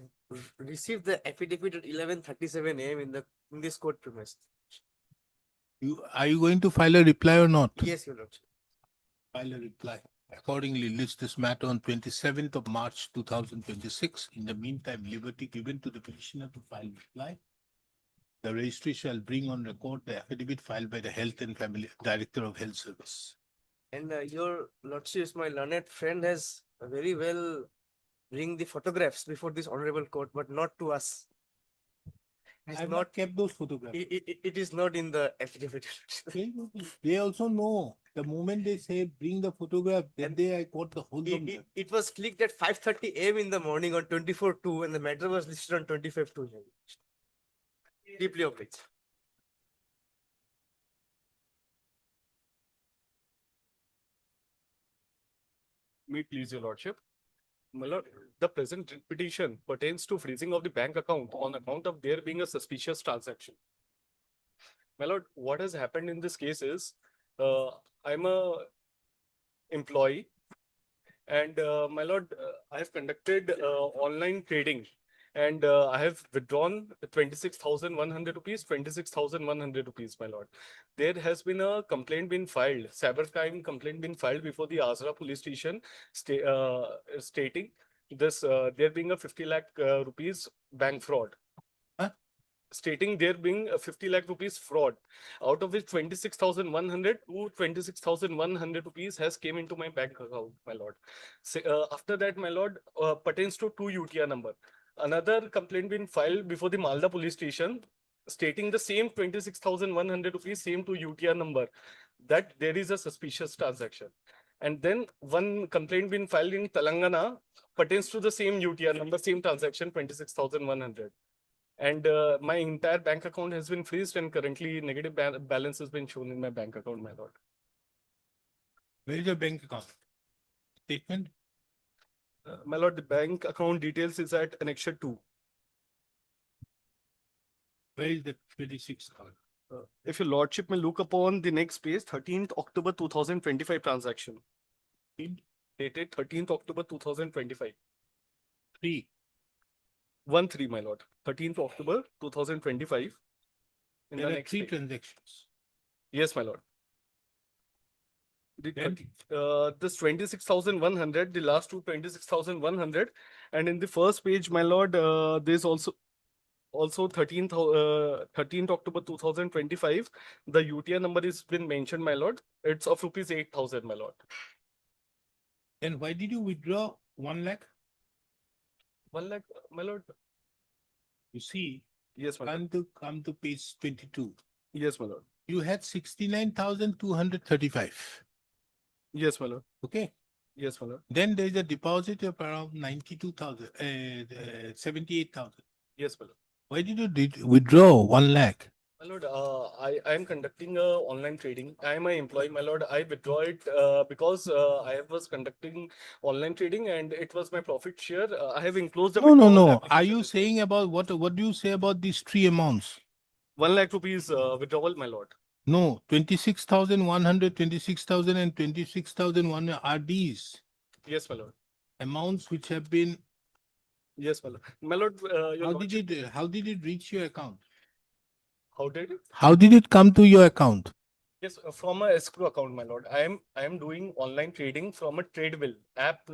received the affidavit at 11:37 a.m. in this court premise. Are you going to file a reply or not? Yes, your lordship. File a reply. Accordingly, list this matter on 27th of March 2026. In the meantime, liberty given to the petitioner to file reply. The registry shall bring on record the affidavit filed by the Health and Family Director of Health Service. And your lordship, my learned friend has very well bring the photographs before this honorable court, but not to us. It's I've not, not kept those photographs. it is not in the affidavit. They also know the moment they say bring the photograph, that And day I got the whole of them. It was clicked at 5:30 AM in the morning on 24/2 and the matter was listed on 25/2. Deeply of which. May it please your lordship. My lord, the present petition pertains to freezing of the bank account on account of there being a suspicious transaction. My lord, what has happened in this case is, I'm a employee and my lord, I have conducted online trading and I have withdrawn 26,100 rupees, 26,100 rupees, my lord. There has been a complaint been filed, cybercrime complaint been filed before the Azra police station stating this, there being a 50 lakh rupees bank fraud. Huh? Stating there being a 50 lakh rupees fraud, out of which 26,100 to 26,100 rupees has came into my bank account, my lord. After that, my lord, pertains to 2 UTR number. Another complaint been filed before the Malda police station stating the same 26,100 rupees, same to UTR number, that there is a suspicious transaction. And then one complaint been filed in Telangana pertains to the same UTR number, same transaction, 26,100. And my entire bank account has been freezed and currently negative balance has been shown in my bank account, my lord. Where is your bank account? Statement? My lord, the bank account details is at Annexure 2. Where is the 26,000? If your lordship may look upon the next page, 13th October 2025 transaction. Dated 13th October 2025. 3. 1-3, my lord. 13th October 2025. In There the are next 3 page. transactions. Yes, my lord. Then This 26,100, the last two 26,100, and in the first page, my lord, there's also 13th October 2025. The UTR number is been mentioned, my lord. It's of rupees 8,000, my lord. then why did you withdraw 1 lakh? 1 lakh, my lord. You see, Yes, my lord. come to page 22. Yes, my lord. You had 69,235. Yes, my lord. Okay. Yes, my lord. Then there is a deposit of around 92,000, 78,000. Yes, my lord. Why did you withdraw 1 lakh? My lord, I am conducting online trading. I am an employee, my lord. I withdraw it because I was conducting online trading and it was my profit share. I have enclosed the No, no, withdrawal no. Are application you as well. saying about what do you say about these 3 amounts? 1 lakh rupees withdrawal, my lord. No, 26,100, 26,000 and 26,001 are these Yes, my lord. amounts which have been, Yes, my lord. My lord, your lordship, how did it reach your account? how did it? How did it come to your account? Yes, from a escrow account, my lord. I am doing online trading from a Tradewell app.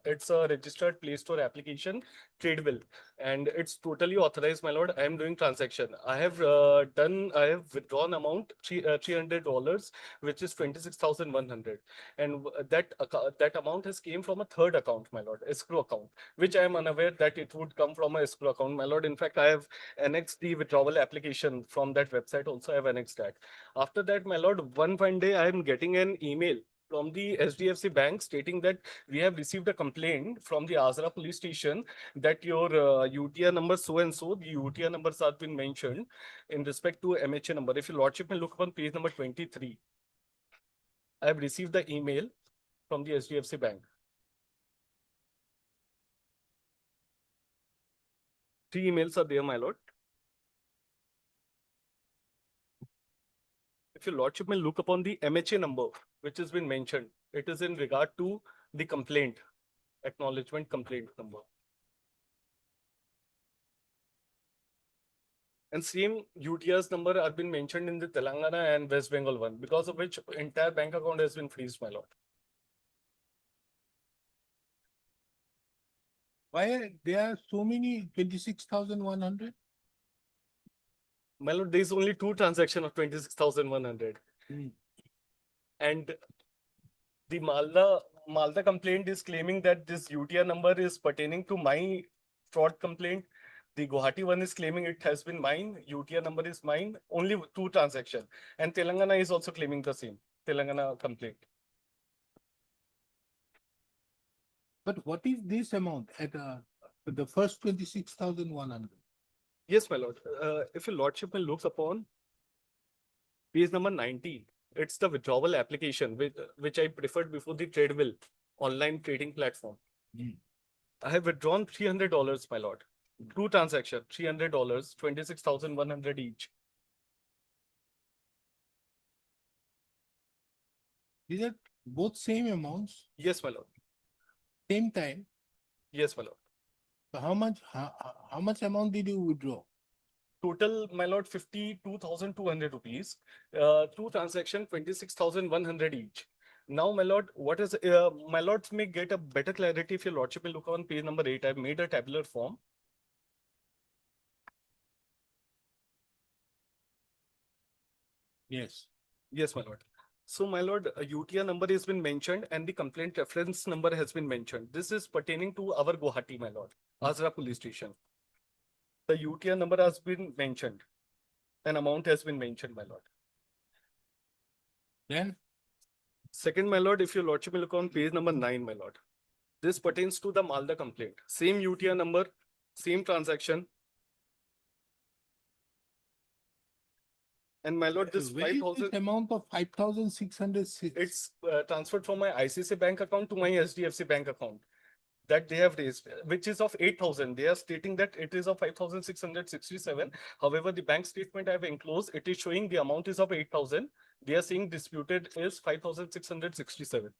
It's a registered Play Store application, Tradewell, and it's totally authorized, my lord. I am doing transaction. I have withdrawn amount $300, which is 26,100, and that amount has came from a third account, my lord, escrow account, which I am unaware that it would come from a escrow account, my lord. In fact, I have annexed the withdrawal application from that website. Also, I have annexed that. After that, my lord, one fine day, I am getting an email from the SDFC bank stating that we have received a complaint from the Azra police station that your UTR number so and so, the UTR numbers have been mentioned in respect to MHA number. If your lordship may look upon page number 23, I have received the email from the SDFC bank. 3 emails are there, my lord. If your lordship may look upon the MHA number, which has been mentioned, it is in regard to the complaint, acknowledgement complaint number. And same UTR's number have been mentioned in the Telangana and West Bengal one, because of which entire bank account has been freezed, my lord. Why are there are so many 26,100? My lord, there is only 2 transactions of 26,100. And the Malda complaint is claiming that this UTR number is pertaining to my fraud complaint. The Gauhati one is claiming it has been mine, UTR number is mine, only 2 transactions. And Telangana is also claiming the same, Telangana complaint. But what is this amount at the first 26,100? Yes, my lord. If your lordship will look upon page number 19, it's the withdrawal application which I preferred before the trade bill online trading platform. I have withdrawn $300, my lord. 2 transactions, $300, 26,100 each. These are both same amounts, Yes, my lord. same time. Yes, my lord. So how much amount did you withdraw? Total, my lord, 52,200 rupees. 2 transactions, 26,100 each. Now, my lord, what is my lords may get a better clarity if your lordship will look on page number 8. I've made a tabular form. Yes. Yes, my lord. So, my lord, a UTR number has been mentioned and the complaint reference number has been mentioned. This is pertaining to our Gauhati, my lord, Azra police station. The UTR number has been mentioned. An amount has been mentioned, my lord. Then? Second, my lord, if your lordship will look on page number 9, my lord. This pertains to the Malda complaint. Same UTR number, same transaction. And my lord, this Where is 5,000. this amount of 5,606? It's transferred from my ICICI bank account to my SDFC bank account that they have raised, which is of 8,000. They are stating that it is of 5,667. However, the bank statement I have enclosed, it is showing the amount is of 8,000. They are saying disputed is 5,667.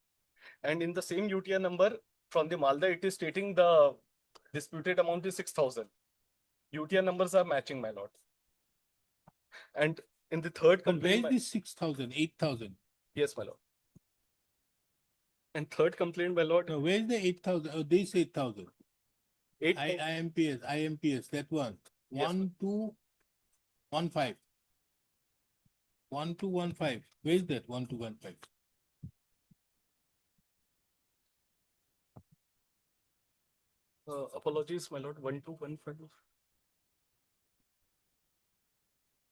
And in the same UTR number from the Malda, it is stating the disputed amount is 6,000. UTR numbers are matching, my lord. And in the third Where complaint, is this 6,000, 8,000? yes, my lord. And third complaint, my lord. No, where is the 8,000? Oh, this 8,000. 8, IMPS, that one. Yes, 1215. 1215. Where is that 1215? apologies, my lord. 1215.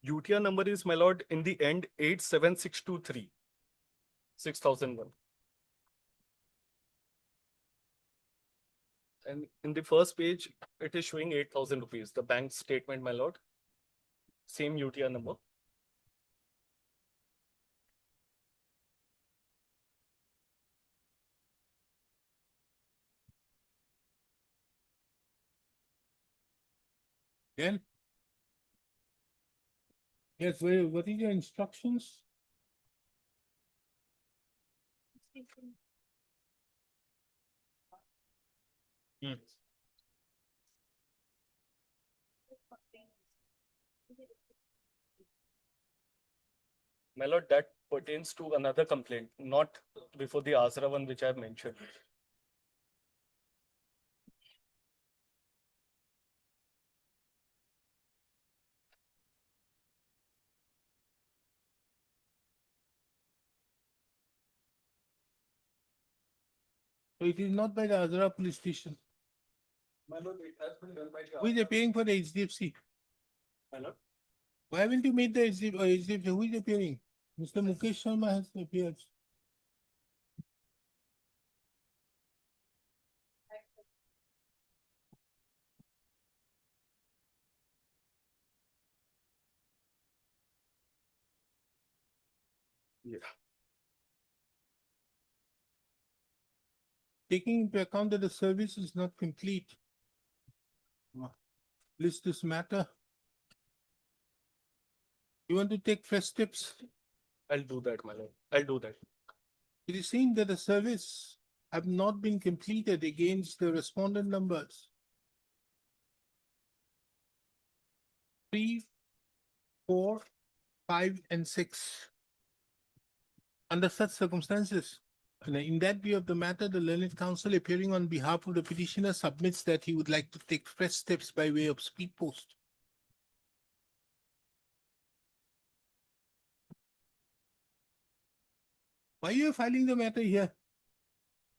UTR number is, my lord, in the end 87623. 6,001. And in the first page, it is showing 8,000 rupees. The bank statement, my lord. Same UTR number. Then? Yes, what is your instructions? My lord, that pertains to another complaint, not before the Azra one, which I have mentioned. So it is not by the Azra police station. My lord, it has been done by the Who is appearing for the HDFC? My lord. Why haven't you made the HDFC? Who is appearing? Mr. Mukesh Sharma has appeared. Yeah. Taking into account that the service is not complete. List this matter. You want to take fresh steps? I'll do that, my lord. I'll do that. It is seen that the service have not been completed against the respondent numbers 3, 4, 5, and 6. Under such circumstances, and in that view of the matter, the learned counsel appearing on behalf of the petitioner submits that he would like to take fresh steps by way of speed post. Why are you filing the matter here?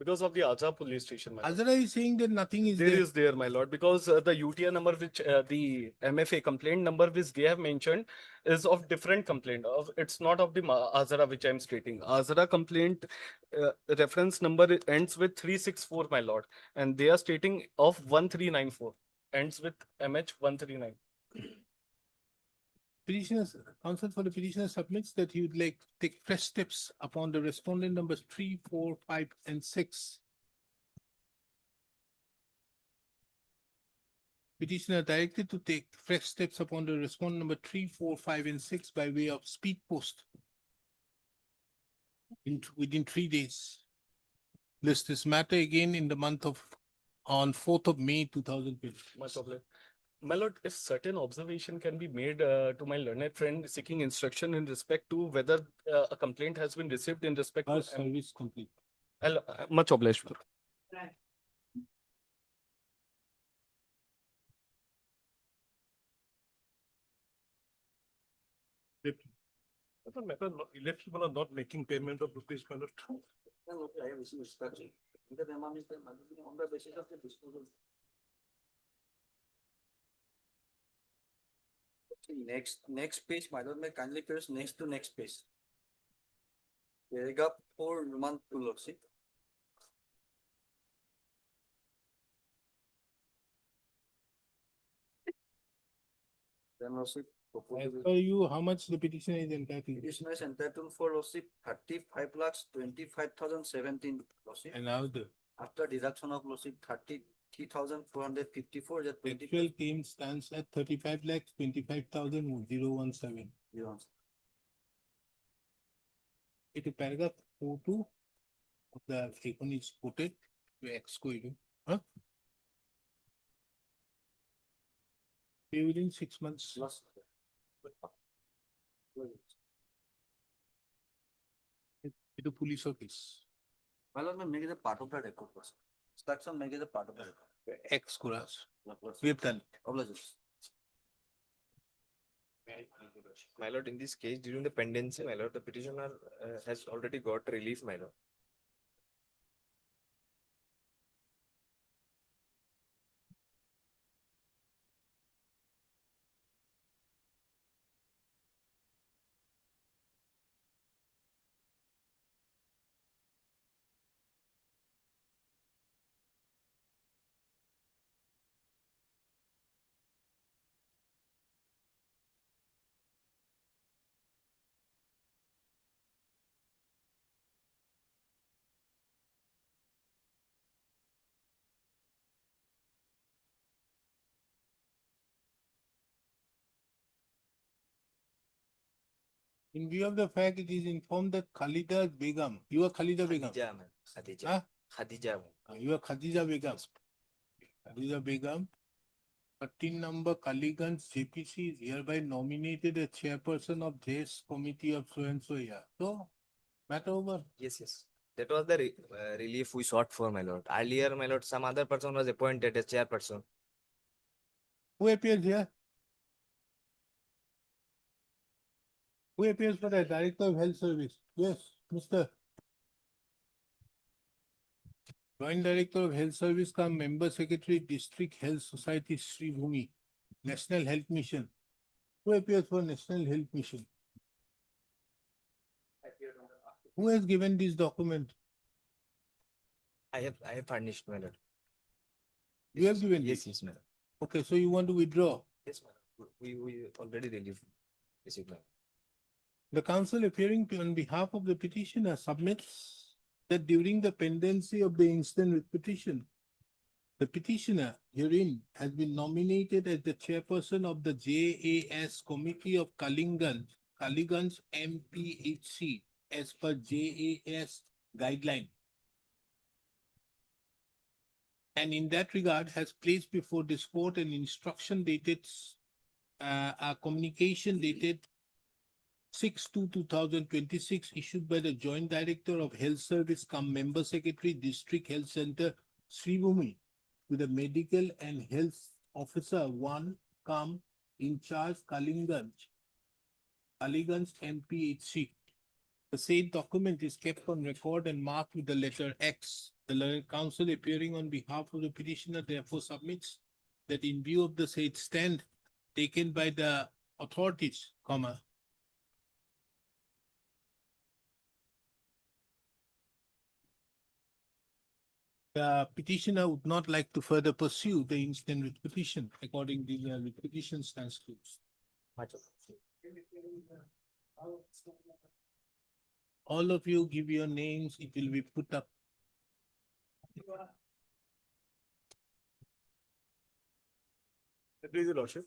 Because of the Azra police station, my lord. Azra is saying that nothing is There there. is there, my lord, because the UTR number which the MFA complaint number which they have mentioned is of different complaint. It's not of the Azra which I'm stating. Azra complaint reference number ends with 364, my lord, and they are stating of 1394 ends with MH 139. Petitioners, counsel for the petitioner submits that he would like to take fresh steps upon the respondent numbers 3, 4, 5, and 6. Petitioner directed to take fresh steps upon the respondent number 3, 4, 5, and 6 by way of speed post within 3 days. List this matter again in the month of on 4th of May 2020. Much obliged. My lord, if certain observation can be made to my learned friend seeking instruction in respect to whether a complaint has been received in respect Our to service complete. much obliged. People are not making payment of rupees, my lord. I have received instruction. The demand is on the basis of the disposal. Next page, my lord, may kindly press next to next page. Paragraph 4, month 2, lordship. Then lordship. As per you, how much the petitioner is entitled? Petitioner is entitled for lordship 35,25,017 lordship. And now the After deduction of lordship 33,454, that 20. actual claim stands at 35,25,017. It is paragraph 42 of the second is quoted to exclude. Huh? Pay within 6 months. To police office. My lord, may make it a part of the record. Instruction make it a part of the record. Ex curas. We have done. Obligation. My lord, in this case, during the pendency, my lord, the petitioner has already got relief, my lord. In view of the fact it is informed that Khalida Begum, you are Khalida Begum. Khadija, ma'am. Khadija. Huh? Khadija, ma'am. You are Khadija Begum. Khadija Begum. 13 number Kaligans JPC is hereby nominated as chairperson of this committee of so and so here. So, matter over. Yes, yes. That was the relief we sought for, my lord. Earlier, my lord, some other person was appointed as chairperson. Who appears here? Who appears for the Director of Health Service? Yes, Mr. Joint Director of Health Service come Member Secretary District Health Society Sri Bhumi, National Health Mission. Who appears for National Health Mission? Who has given this document? I have furnished, my lord. You have given Yes, this? yes, madam. Okay, so you want to withdraw? Yes, madam. We already relieved. Yes, madam. The counsel appearing on behalf of the petitioner submits that during the pendency of the incident with petition, the petitioner herein has been nominated as the chairperson of the JAS Committee of Kaligans MPHC as per JAS guideline. And in that regard has placed before this court an instruction dated, a communication dated 6/2/2026 issued by the Joint Director of Health Service cum Member Secretary District Health Center Sri Bhumi to the Medical and Health Officer 1 cum in charge Kaligans MPHC. The said document is kept on record and marked with the letter X The learned counsel appearing on behalf of the petitioner therefore submits that in view of the said stand taken by the authorities, comma, the petitioner would not like to further pursue the instant writ petition according to the writ petition stands closed. All of you give your names, it will be put up. Please, Your Lordship.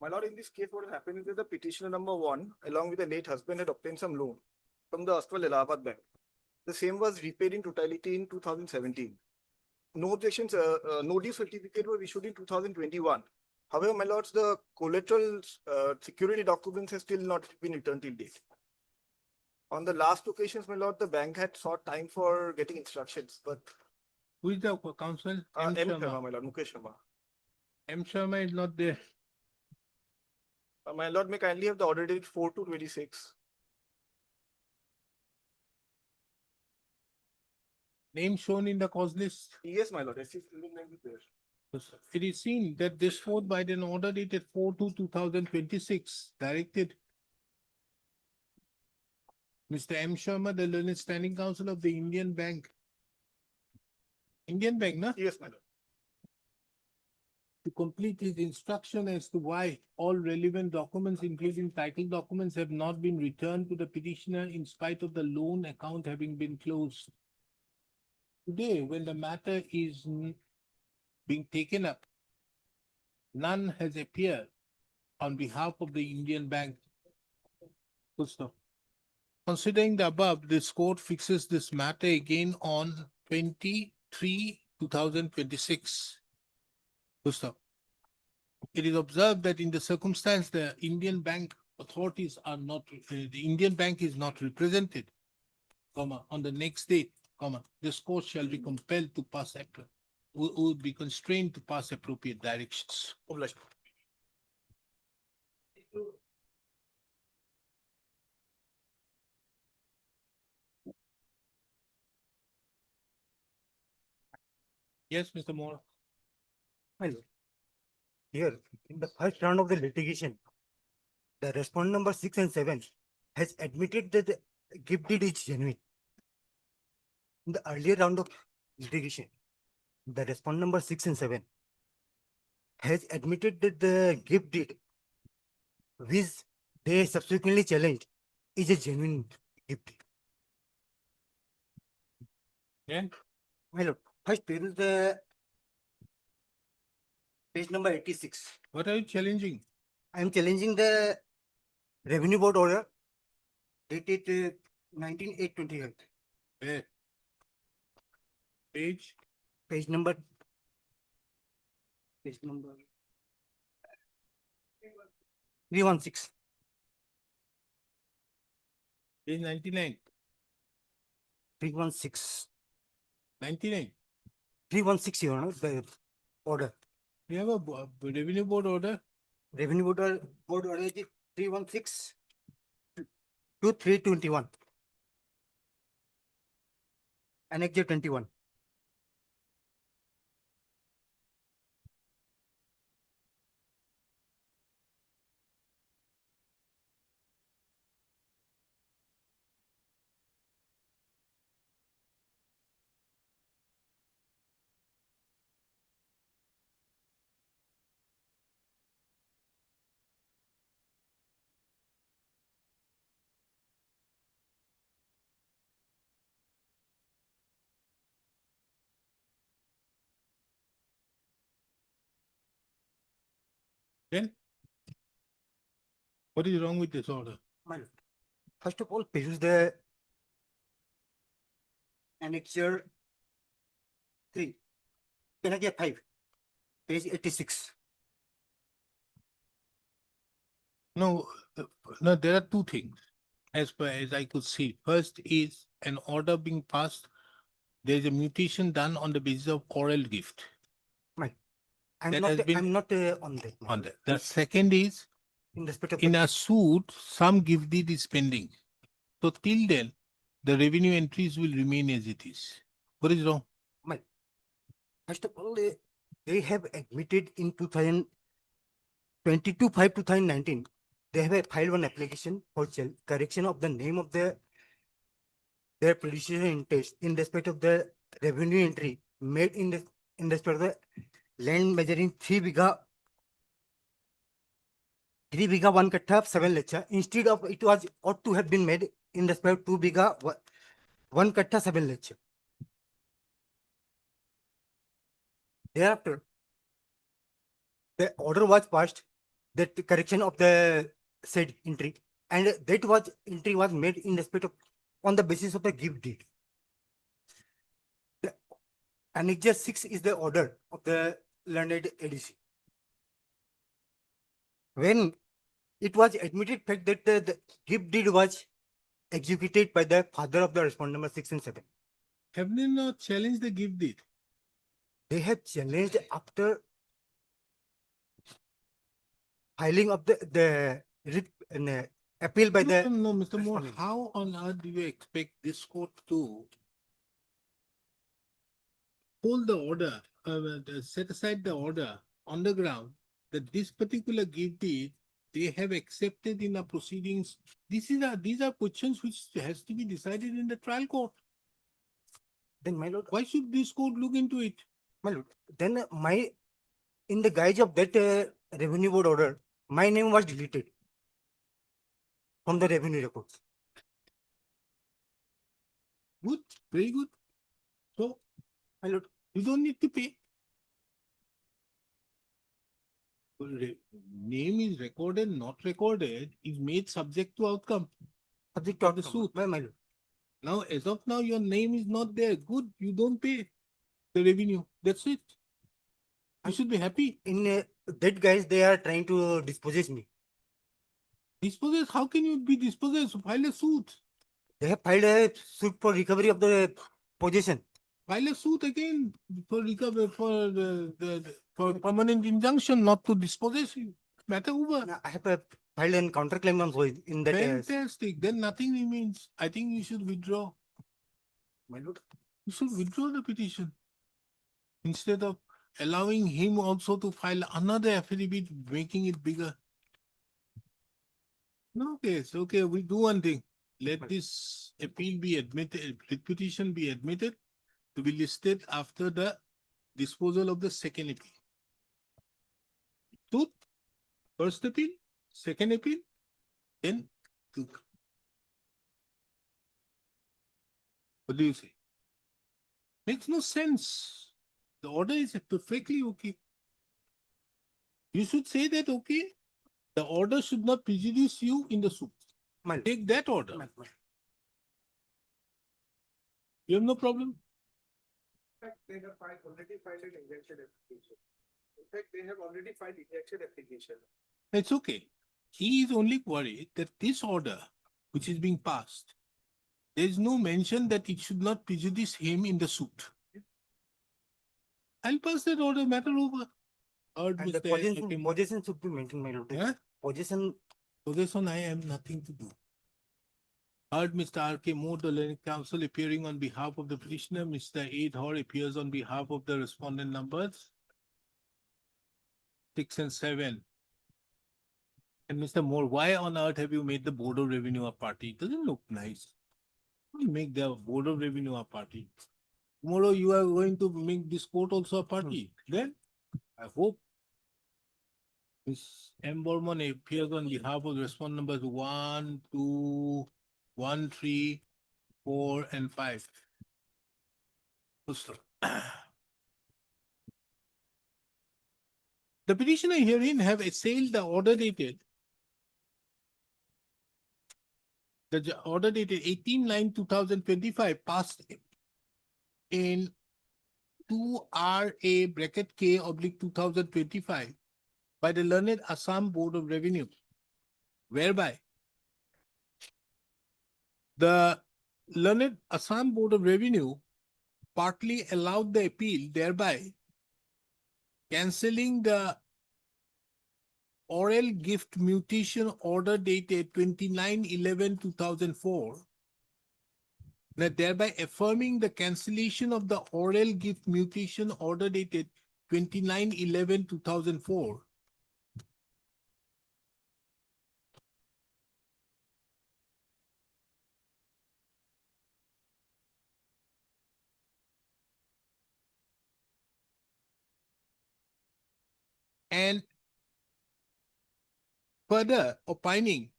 My lord, in this case, what happened is that the petitioner number one, along with the late husband, had obtained some loan from the Astral Allahabad Bank. The same was repaid in totality in 2017. No objections, no due certificate was issued in 2021. However, my lords, the collateral security documents have still not been returned till date. On the last occasions, my lord, the bank had sought time for getting instructions, but Who is the counsel? M. M. Sharma. Sharma, my lord, Mukesh Sharma. M. Sharma is not there. My lord, may kindly have the order date 4/2/26. Name shown in the cause list. Yes, my lord, SC full name is there. It is seen that this forth by an order dated 4/2/2026 directed Mr. M. Sharma, the learned standing counsel of the Indian Bank. Indian Bank, na? Yes, my lord. To complete his instruction as to why all relevant documents, including title documents, have not been returned to the petitioner in spite of the loan account having been closed. Today, when the matter is being taken up, none has appeared on behalf of the Indian Bank. Full stop. Considering the above, this court fixes this matter again on 23/2026. Full stop. It is observed that in the circumstance, the Indian Bank authorities are not, the Indian Bank is not represented, comma, on the next date, comma, this court shall be compelled to pass, would be constrained to pass appropriate directions. Obliged. Yes, Mr. Moore. My lord. Here, in the first round of the litigation, the respondent number 6 and 7 has admitted that the gift deed is genuine. In the earlier round of litigation, the respondent number 6 and 7 has admitted that the gift deed, which they subsequently challenged, is a genuine gift deed. Yeah. My lord, first there is the page number 86. What are you challenging? I am challenging the revenue board order dated 19/8/28. Where? Page? Page number 316. Page 99. 316. 99. 316, Your Honor, the order. We have a revenue board order. Revenue board order is 316 to 321. Annex 21. Then? What is wrong with this order? My lord, first of all, peruse the annexure 3, Penalty 5, page 86. No, no, there are two things as far as I could see. First is an order being passed. There is a mutation done on the basis of oral gift. I'm That not, has been- I'm not on that. my On lord. that. The second is In respect of in the a suit, some gift deed is pending. So till then, the revenue entries will remain as it is. What is wrong? First of all, they have admitted in 2022/5/2019, they have filed one application for correction of the name of their predecessor interest in respect of the revenue entry made in respect of the land measuring 3 bigha 1 kattha 7 lecha. Instead of it was ought to have been made in respect of 2 bigha 1 kattha 7 lecha. Thereafter, the order was passed that the correction of the said entry, and that entry was made in respect of on the basis of the gift deed. The Annexure 6 is the order of the learned ADC. When it was admitted fact that the gift deed was executed by the father of the respondent number 6 and 7. Have they not challenged the gift deed? They have challenged after filing of the writ appeal by the No, Mr. Moore, respondent. how on earth do you expect this court to hold the order, set aside the order on the ground that this particular gift deed they have accepted in the proceedings? These are questions which has to be decided in the trial court. Then my lord, Why should this court look into it? my lord, then in the guise of that revenue board order, my name was deleted from the revenue records. Good, very good. So, My lord, you don't need to pay. Name is recorded, not recorded, is made subject to outcome. subject to the outcome. suit. My lord. Now, as of now, your name is not there. Good, you don't pay the revenue. That's it. You should be happy. In that guise, they are trying to dispose me. Dispossess? How can you be dispossessed? File a suit. They have filed a suit for recovery of the possession. File a suit again for recovery for permanent injunction, not to dispossess you. Matter over. I have filed a counterclaim also in that. Fantastic. Then nothing remains. I think you should withdraw. My lord. You should withdraw the petition instead of allowing him also to file another affidavit, making it bigger. No case. Okay, we do one thing. Let this appeal be admitted, petition be admitted to be listed after the disposal of the second appeal. Truth, first appeal, second appeal, then truth. What do you say? Makes no sense. The order is perfectly okay. You should say that, okay, the order should not prejudice you in the suit. Take that order. You have no problem. In fact, they have already filed an injunction application. In fact, they have already filed injunction application. It's okay. He is only worried that this order, which is being passed, there is no mention that it should not prejudice him in the suit. I'll pass that order, matter over. And the possession should be maintained, my lord. Yeah? Possession, I have nothing to do. Heard Mr. R.K. Moore, the learned counsel, appearing on behalf of the petitioner. Mr. A. Dhar appears on behalf of the respondent numbers 6 and 7. And Mr. Moore, why on earth have you made the Board of Revenue a party? It doesn't look nice. You make the Board of Revenue a party. Tomorrow you are going to make this court also a party. Then I hope Ms. M. Borman appears on behalf of respondent numbers 1, 2, 1, 3, 4, and 5. The petitioner herein have assailed the order dated. The order dated 18/9/2025 passed in 2RA bracket K oblique 2025 by the learned Assam Board of Revenue, whereby the learned Assam Board of Revenue partly allowed the appeal, thereby cancelling the oral gift mutation order dated 29/11/2004 that thereby affirming the cancellation of the oral gift mutation order dated 29/11/2004 and further opining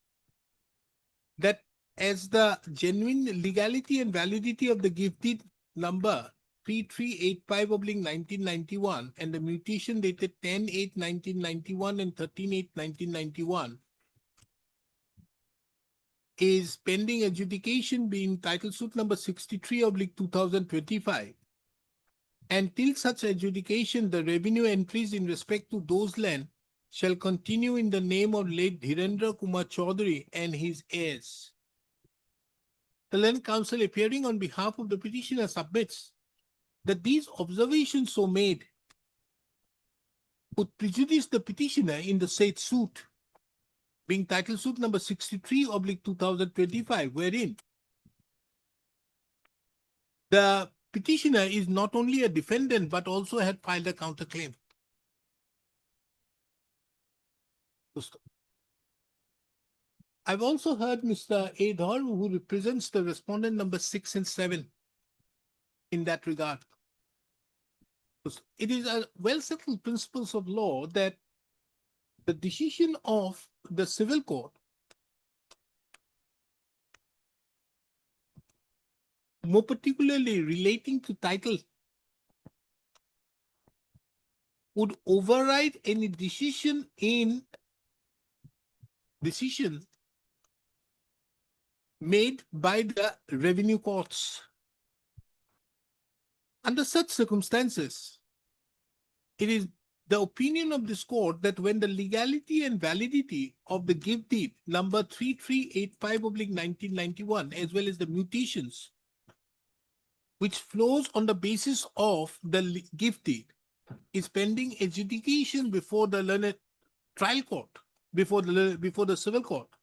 that as the genuine legality and validity of the gift deed number 3385/1991 and the mutation dated 10/8/1991 and 13/8/1991 is pending adjudication being title suit number 63/2025. Until such adjudication, the revenue entries in respect to those land shall continue in the name of late Dhirendra Kumar Chaudhary and his heirs. The Land Council, appearing on behalf of the petitioner, submits that these observations so made would prejudice the petitioner in the said suit, being title suit number 63/2025, wherein the petitioner is not only a defendant but also had filed a counterclaim. I've also heard Mr. Adhar, who represents the respondent number 6 and 7 in that regard. It is a well-settled principles of law that the decision of the civil court more particularly relating to title would override any decision made by the revenue courts. Under such circumstances, it is the opinion of this court that when the legality and validity of the gift deed number 3385/1991 as well as the mutations which flows on the basis of the gift deed is pending adjudication before the learned trial court, before the civil court,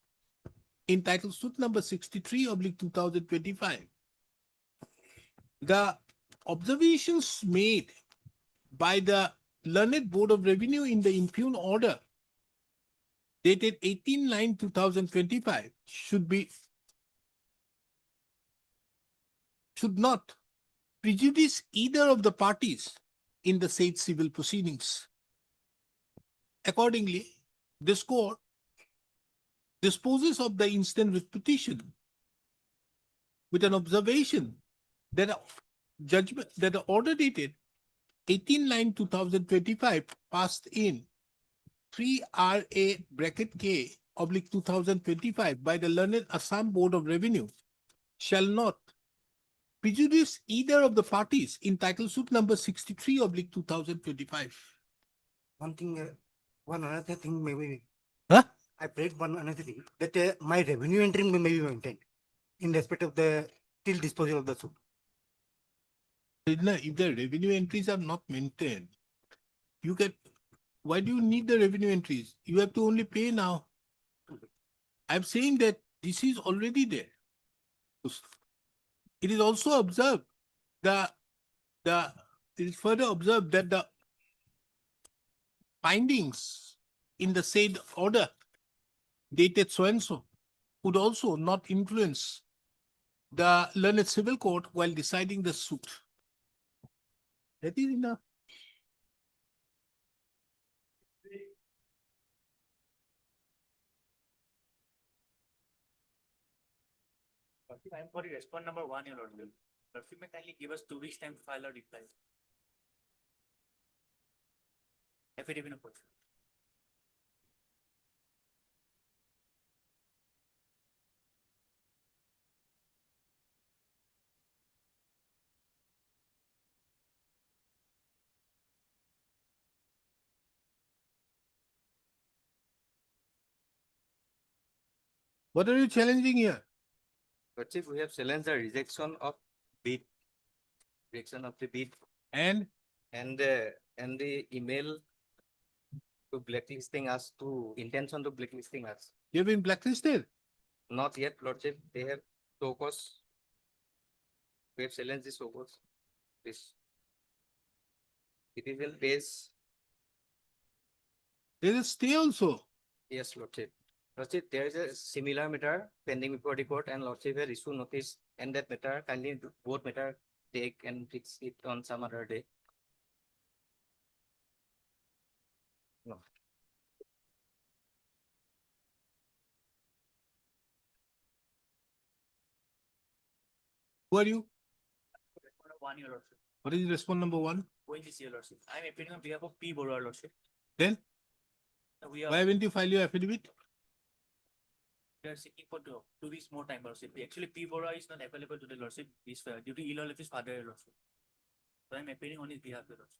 entitled suit number 63/2025. The observations made by the Learned Board of Revenue in the impugned order dated 18/9/2025 should not prejudice either of the parties in the said civil proceedings. Accordingly, this court disposes of the instant writ petition with an observation that the order dated 18/9/2025 passed in 3RA(K)/2025 by the Learned Assam Board of Revenue shall not prejudice either of the parties in title suit number 63/2025. One another thing maybe. Huh? I prayed one another thing that my revenue entry may be maintained in respect of the till disposal of the suit. If the revenue entries are not maintained, why do you need the revenue entries? You have to only pay now. I'm saying that this is already there. It is also observed it is further observed that the findings in the said order dated so and so would also not influence the learned civil court while deciding the suit. That is enough. I'm for respond number 1, your Lordship. Lordship may kindly give us 2 weeks time to file a reply. Affidavit of portion. What are you challenging here? Lordship, we have challenged the rejection of bid. Rejection of the bid And and the email to blacklisting us, to intention to blacklisting us. you've been blacklisted. Not yet, Lordship. They have told us We have challenged this over. This. It is in page, There is stay also. yes, Lordship. Lordship, there is a similar matter pending before the court and Lordship has issued notice and that matter kindly both matter take and fix it on some other day. No. Who are you? One, your lordship. What is response number 1? Going this, your lordship. I am appearing on behalf of P. Bora, your lordship. Then We why are, haven't you filed your affidavit? we are seeking for 2 weeks more time, lordship. Actually, P. Bora is not available to the lordship. He's due to ill health of his father, your lordship. So I am appearing on his behalf, your lordship.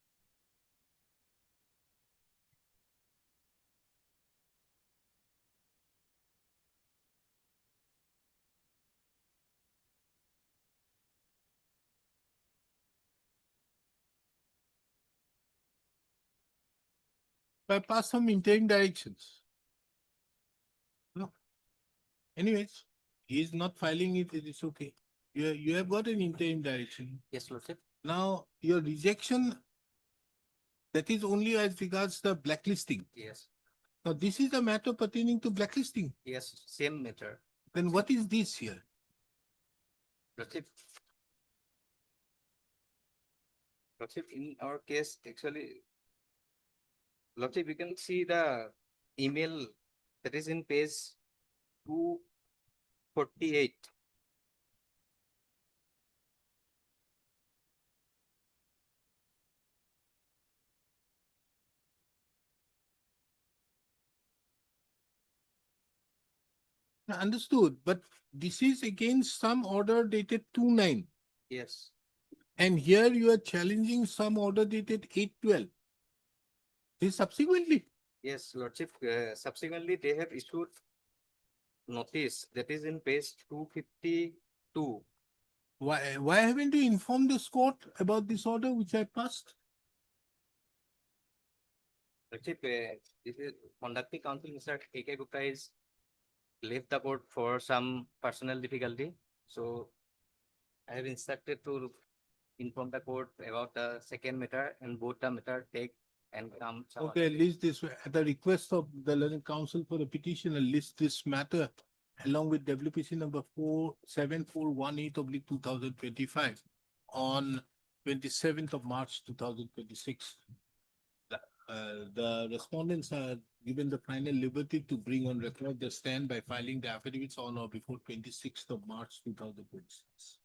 I passed some interim directions. No. Anyways, he is not filing it. It is okay. You have got an interim direction. Yes, Lordship. Now your rejection, that is only as regards the blacklisting. Yes. Now this is a matter pertaining to blacklisting. Yes, same matter. Then what is this here? Lordship. Lordship, in our case, actually, Lordship, you can see the email that is in page 248. Understood, but this is against some order dated 2/9. Yes. And here you are challenging some order dated 8/12. This subsequently. Yes, Lordship, subsequently they have issued notice that is in page 252. Why haven't you informed this court about this order which I passed? Lordship, this is conducting counsel, Mr. A.K. Gupta is left the court for some personal difficulty. So I have instructed to inform the court about the second matter and both the matter take and come. some Okay, other day. list this at the request of the learned counsel for the petitioner, list this matter along with WPC number 47418/2025 on 27th of March 2026. The respondents are given the final liberty to bring on record the stand by filing the affidavits on or before 26th of March 2026.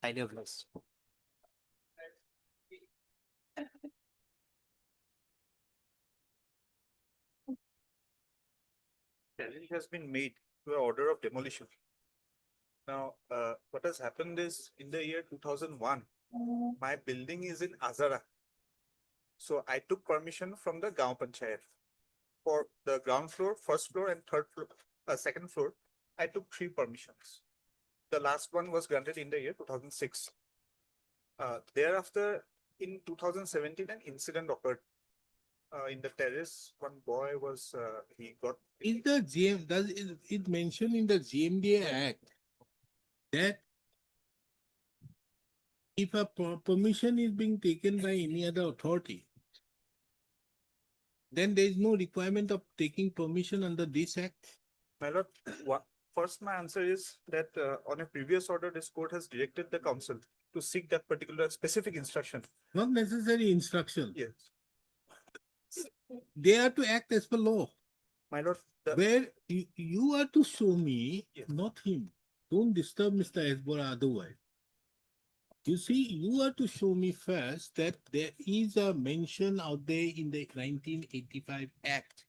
Highly obliged. Challenge has been made to an order of demolition. Now, what has happened is in the year 2001, my building is in Azara. So I took permission from the Gaon Panchayat for the ground floor, first floor and third floor, second floor. I took 3 permissions. The last one was granted in the year 2006. Thereafter, in 2017, an incident occurred. In the terrace, one boy was, he got. In the GM, does it mention in the GMDA Act that if a permission is being taken by any other authority, then there is no requirement of taking permission under this act? My lord, first my answer is that on a previous order, this court has directed the council to seek that particular specific instruction. Not necessary instruction. Yes, They are to act as per law. my lord. Where you are to show me, Yes. not him. Don't disturb Mr. Esbora otherwise. You see, you are to show me first that there is a mention out there in the 1985 Act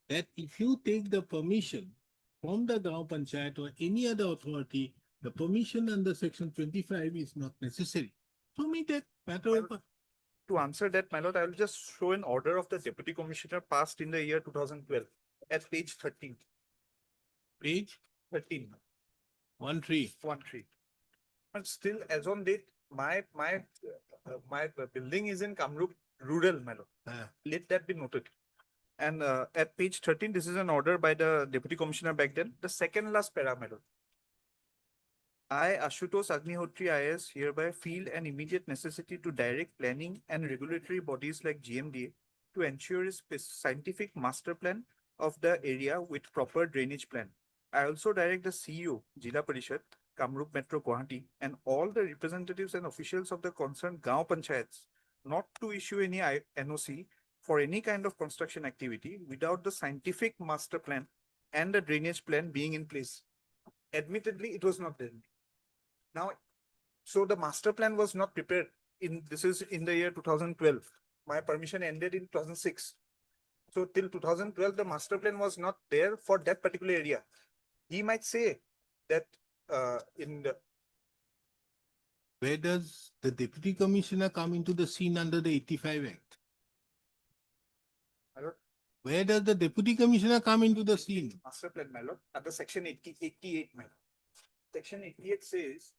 that if you take the permission from the Gaon Panchayat or any other authority, the permission under section 25 is not necessary. Show me that matter of. To answer that, my lord, I will just show an order of the deputy commissioner passed in the year 2012 at page 13. Page 13. 13. 13. But still, as on date, my building is in Kamrup rural, my lord. Let that be noted. And at page 13, this is an order by the deputy commissioner back then. The second last para, my lord. I, Ashutosh Agnihotri IAS, hereby feel an immediate necessity to direct planning and regulatory bodies like GMDA to ensure a scientific master plan of the area with proper drainage plan. I also direct the CEO, Jila Parishad, Kamrup Metro Gauhati, and all the representatives and officials of the concerned Gaon Panchayats not to issue any NOC for any kind of construction activity without the scientific master plan and the drainage plan being in place. Admittedly, it was not there. Now, so the master plan was not prepared this is in the year 2012. My permission ended in 2006. So till 2012, the master plan was not there for that particular area. He might say that where does the deputy commissioner come into the scene under the 85 Act? Where does the deputy commissioner come into the scene? Master plan, my lord, under section 88, my lord. Section 88 says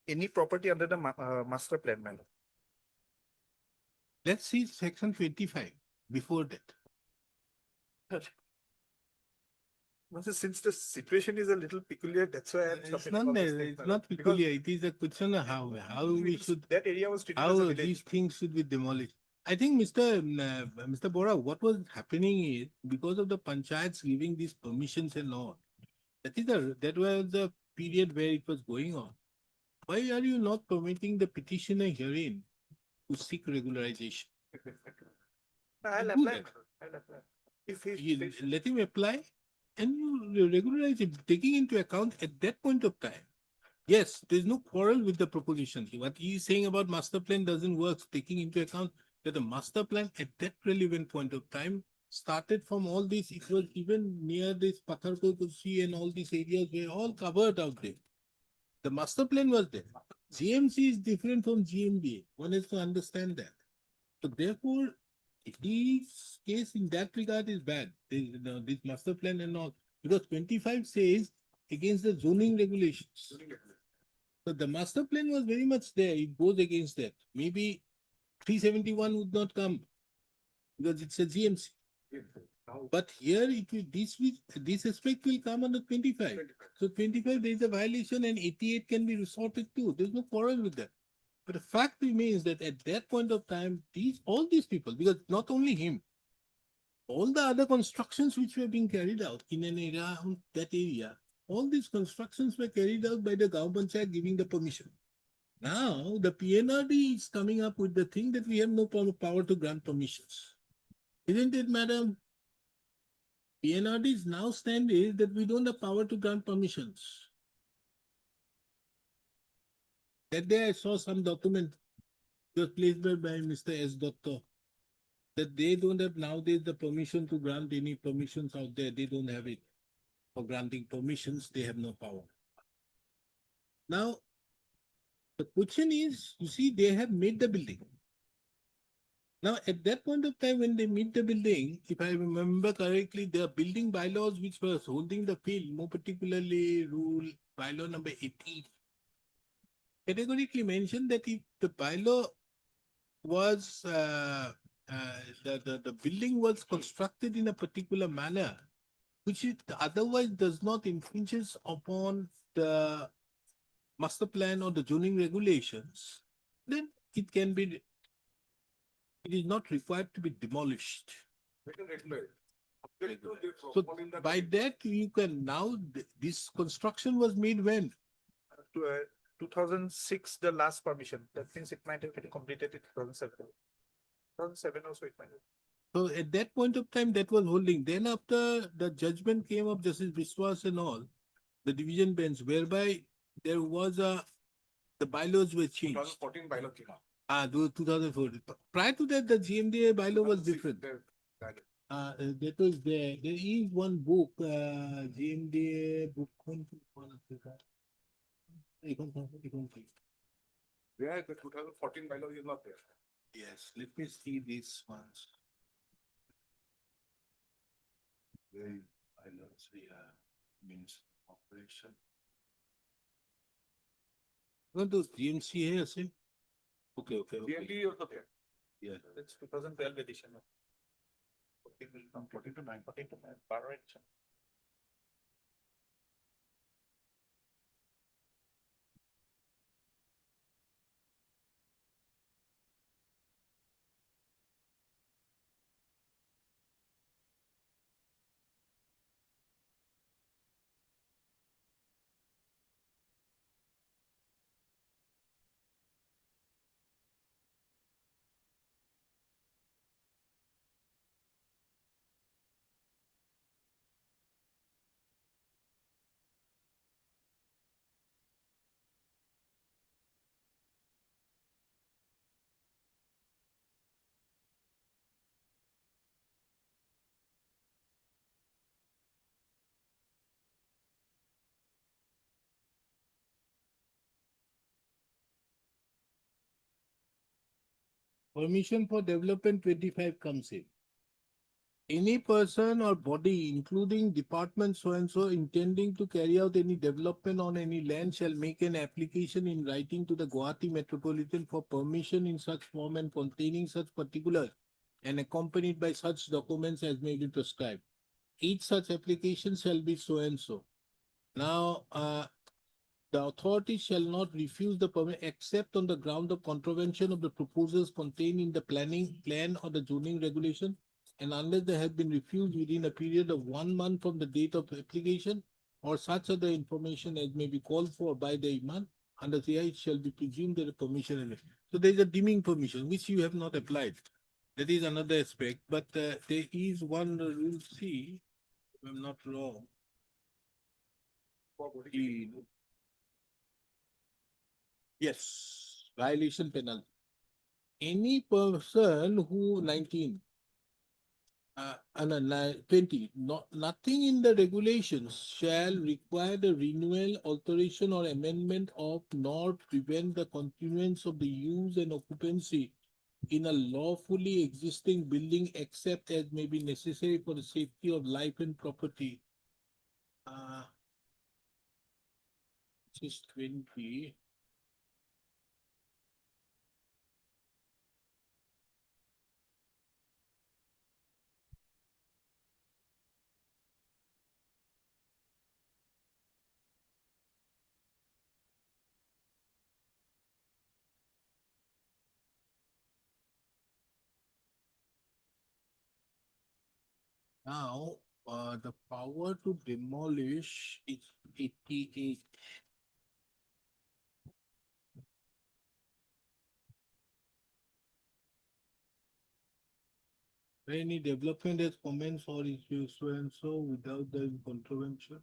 any property under the master plan, my lord. Let's see section 25 before that. Since the situation is a little peculiar, that's why It's not peculiar. It is a question of how we should, that area was treated as a how village. these things should be demolished. I think Mr. Bora, what was happening is because of the panchayats giving these permissions and all, that was the period where it was going on. Why are you not permitting the petitioner herein to seek regularization? I'll Do apply. that. I'll apply. If he Let him apply and you regularize it, taking into account at that point of time. Yes, there's no quarrel with the proposition. What he is saying about master plan doesn't work, taking into account that the master plan at that relevant point of time started from all this. It was even near this Patharkokusi and all these areas were all covered out there. The master plan was there. GMC is different from GMDA. One has to understand that. So therefore, his case in that regard is bad. This master plan and all, because 25 says against the zoning regulations. So the master plan was very much there. It goes against that. Maybe 371 would not come because it's a GMC. But here this aspect will come under 25. So 25 there is a violation and 88 can be resorted to. There's no quarrel with that. But the fact remains that at that point of time, all these people, because not only him, all the other constructions which were being carried out in and around that area, all these constructions were carried out by the Gaon Panchayat giving the permission. Now, the PNRD is coming up with the thing that we have no power to grant permissions. Isn't it, madam? PNRD's now stand is that we don't have power to grant permissions. That day I saw some document was placed by Mr. S. Dr. that they don't have nowadays the permission to grant any permissions out there. They don't have it. For granting permissions, they have no power. Now, the question is, you see, they have made the building. Now, at that point of time, when they made the building, if I remember correctly, the building bylaws which was holding the field, more particularly rule bylaw number 18, categorically mentioned that if the bylaw was, the building was constructed in a particular manner, which it otherwise does not infringes upon the master plan or the zoning regulations, then it is not required to be demolished. So by that you can now, this construction was made when? 2006, the last permission. That means it might have been completed in 2007. 2007 also it might have. So at that point of time, that was holding. Then after the judgment came of Justice Biswas and all, the division bench, whereby there was the bylaws were changed. 2014 bylaw came out. 2014. Prior to that, the GMDA bylaw was different. That was there. There is one book, GMDA book. Where the 2014 bylaw is not there. Yes, let me see these ones. Very bylaws, means operation. What those GMC here, see? Okay. GMD also there. Yeah. It's 2012 edition. From 14 to 9, 14 to 9, bar edition. permission for development 25 comes in. Any person or body, including department so and so, intending to carry out any development on any land shall make an application in writing to the Guwahati Metropolitan for permission in such form and containing such particulars and accompanied by such documents as may be prescribed. Each such application shall be so and so. Now, the authority shall not refuse the permit except on the ground of contravention of the proposals contained in the plan or the zoning regulation, and unless they have been refused within a period of 1 month from the date of application, or such other information as may be called for by the Imam, under the it shall be presumed that a permission is. So there is a deeming permission, which you have not applied. That is another aspect, but there is one rule C, if I'm not wrong. Yes, violation penalty. Any person who 19, 20, nothing in the regulations shall require the renewal, alteration, or amendment of, nor prevent the continuance of the use and occupancy in a lawfully existing building except as may be necessary for the safety of life and property. This is 20. Now, the power to demolish is 88. Any development has commenced or is so and so without the contravention.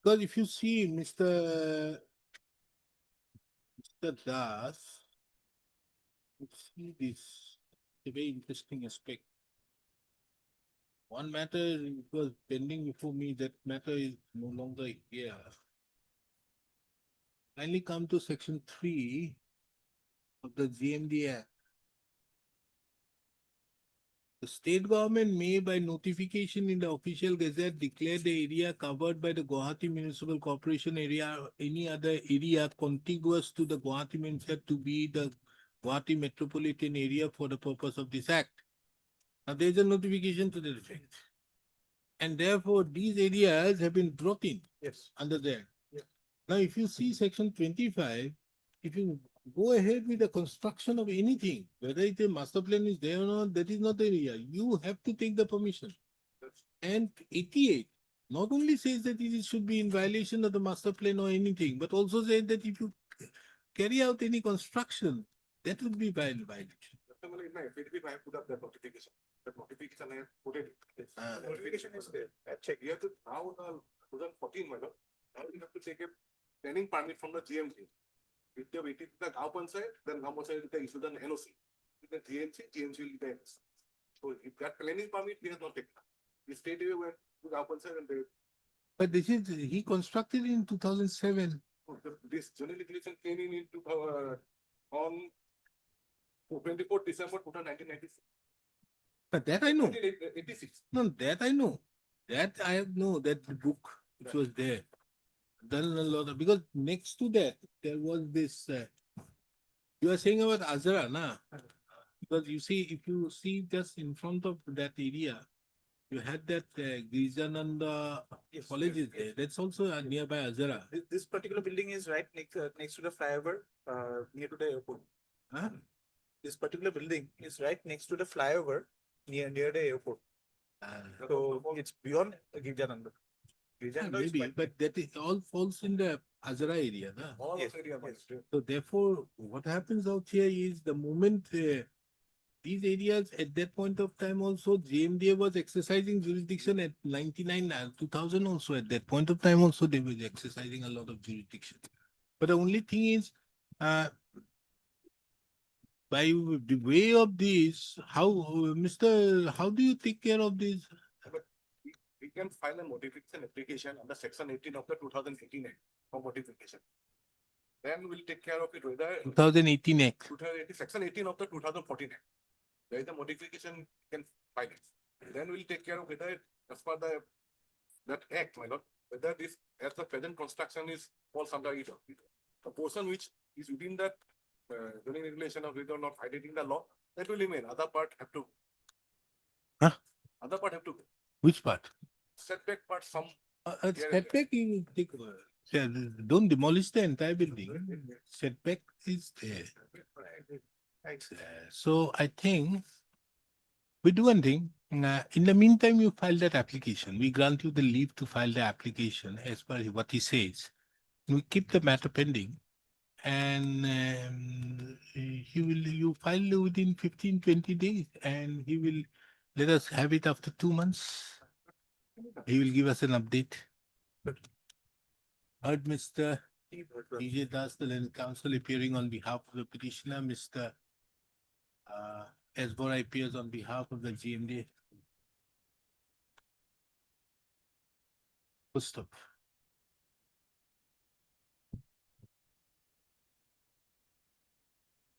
Because if you see Mr. Das, you see this, a very interesting aspect. One matter was pending before me, that matter is no longer here. Finally come to section 3 of the GMD Act. The state government may, by notification in the official gazette, declare the area covered by the Gauhati Municipal Corporation area or any other area contiguous to the Gauhati Municipal to be the Gauhati Metropolitan Area for the purpose of this act. Now there is a notification to that effect. And therefore these areas have been brought in under there. Now if you see section 25, if you go ahead with the construction of anything, whether it's a master plan is there or not, that is not the area. You have to take the permission. And 88 not only says that it should be in violation of the master plan or anything, but also says that if you carry out any construction, that would be violation. I have put up that notification. That notification I have put it. The notification is there. I check. You have to now 2014, now you have to take a planning permit from the GMC. If they waited the Gao Panchayat, then Gao Panchayat will issue an NOC. With the GMC will get NOC. So if that planning permit, he has not taken. He straight away went to Gao Panchayat and they. But this is, he constructed in 2007. This general regulation came in on 24th December 1996. But that I know. 1986. No, that I know. That I know, that the book which was there. Done a lot of, because next to that, there was this, you are saying about Azara, na? Because you see, if you see just in front of that area, you had that Gijananda college is there. That's also nearby Azara. This particular building is right next to the flyover, near to the airport. Huh? This particular building is right next to the flyover near the airport. So it's beyond Gijananda. Legend is Maybe, quite- but that is all falls in the Azara area. Na? All of area, yes. So therefore, what happens out here is the moment these areas at that point of time also, JMDA was exercising jurisdiction at 99, 2000 also. At that point of time also, they were exercising a lot of jurisdiction. But the only thing is, by the way of this, how, Mr., how do you take care of this? We can file a modification application under section 18 of the 2018 Act for modification. Then we'll take care of it whether 2018 Act. 2018, section 18 of the 2014 Act. There is a modification, you can file it. Then we'll take care of whether as per that act, my lord, whether this as the present construction is falls under it. The portion which is within that zoning regulation of whether or not violating the law, that will remain. Other part have to. Huh? Other part have to. Which part? Setback part, some. Setback, you take, don't demolish the entire building. Setback is there. So I think we do one thing. In the meantime, you file that application. We grant you the leave to file the application as per what he says. We keep the matter pending, and you file within 15, 20 days, and he will let us have it after 2 months. He will give us an update. Heard Mr. DJ Das, the Land Council, appearing on behalf of the petitioner. Mr. Esbora appears on behalf of the GMD. Full stop.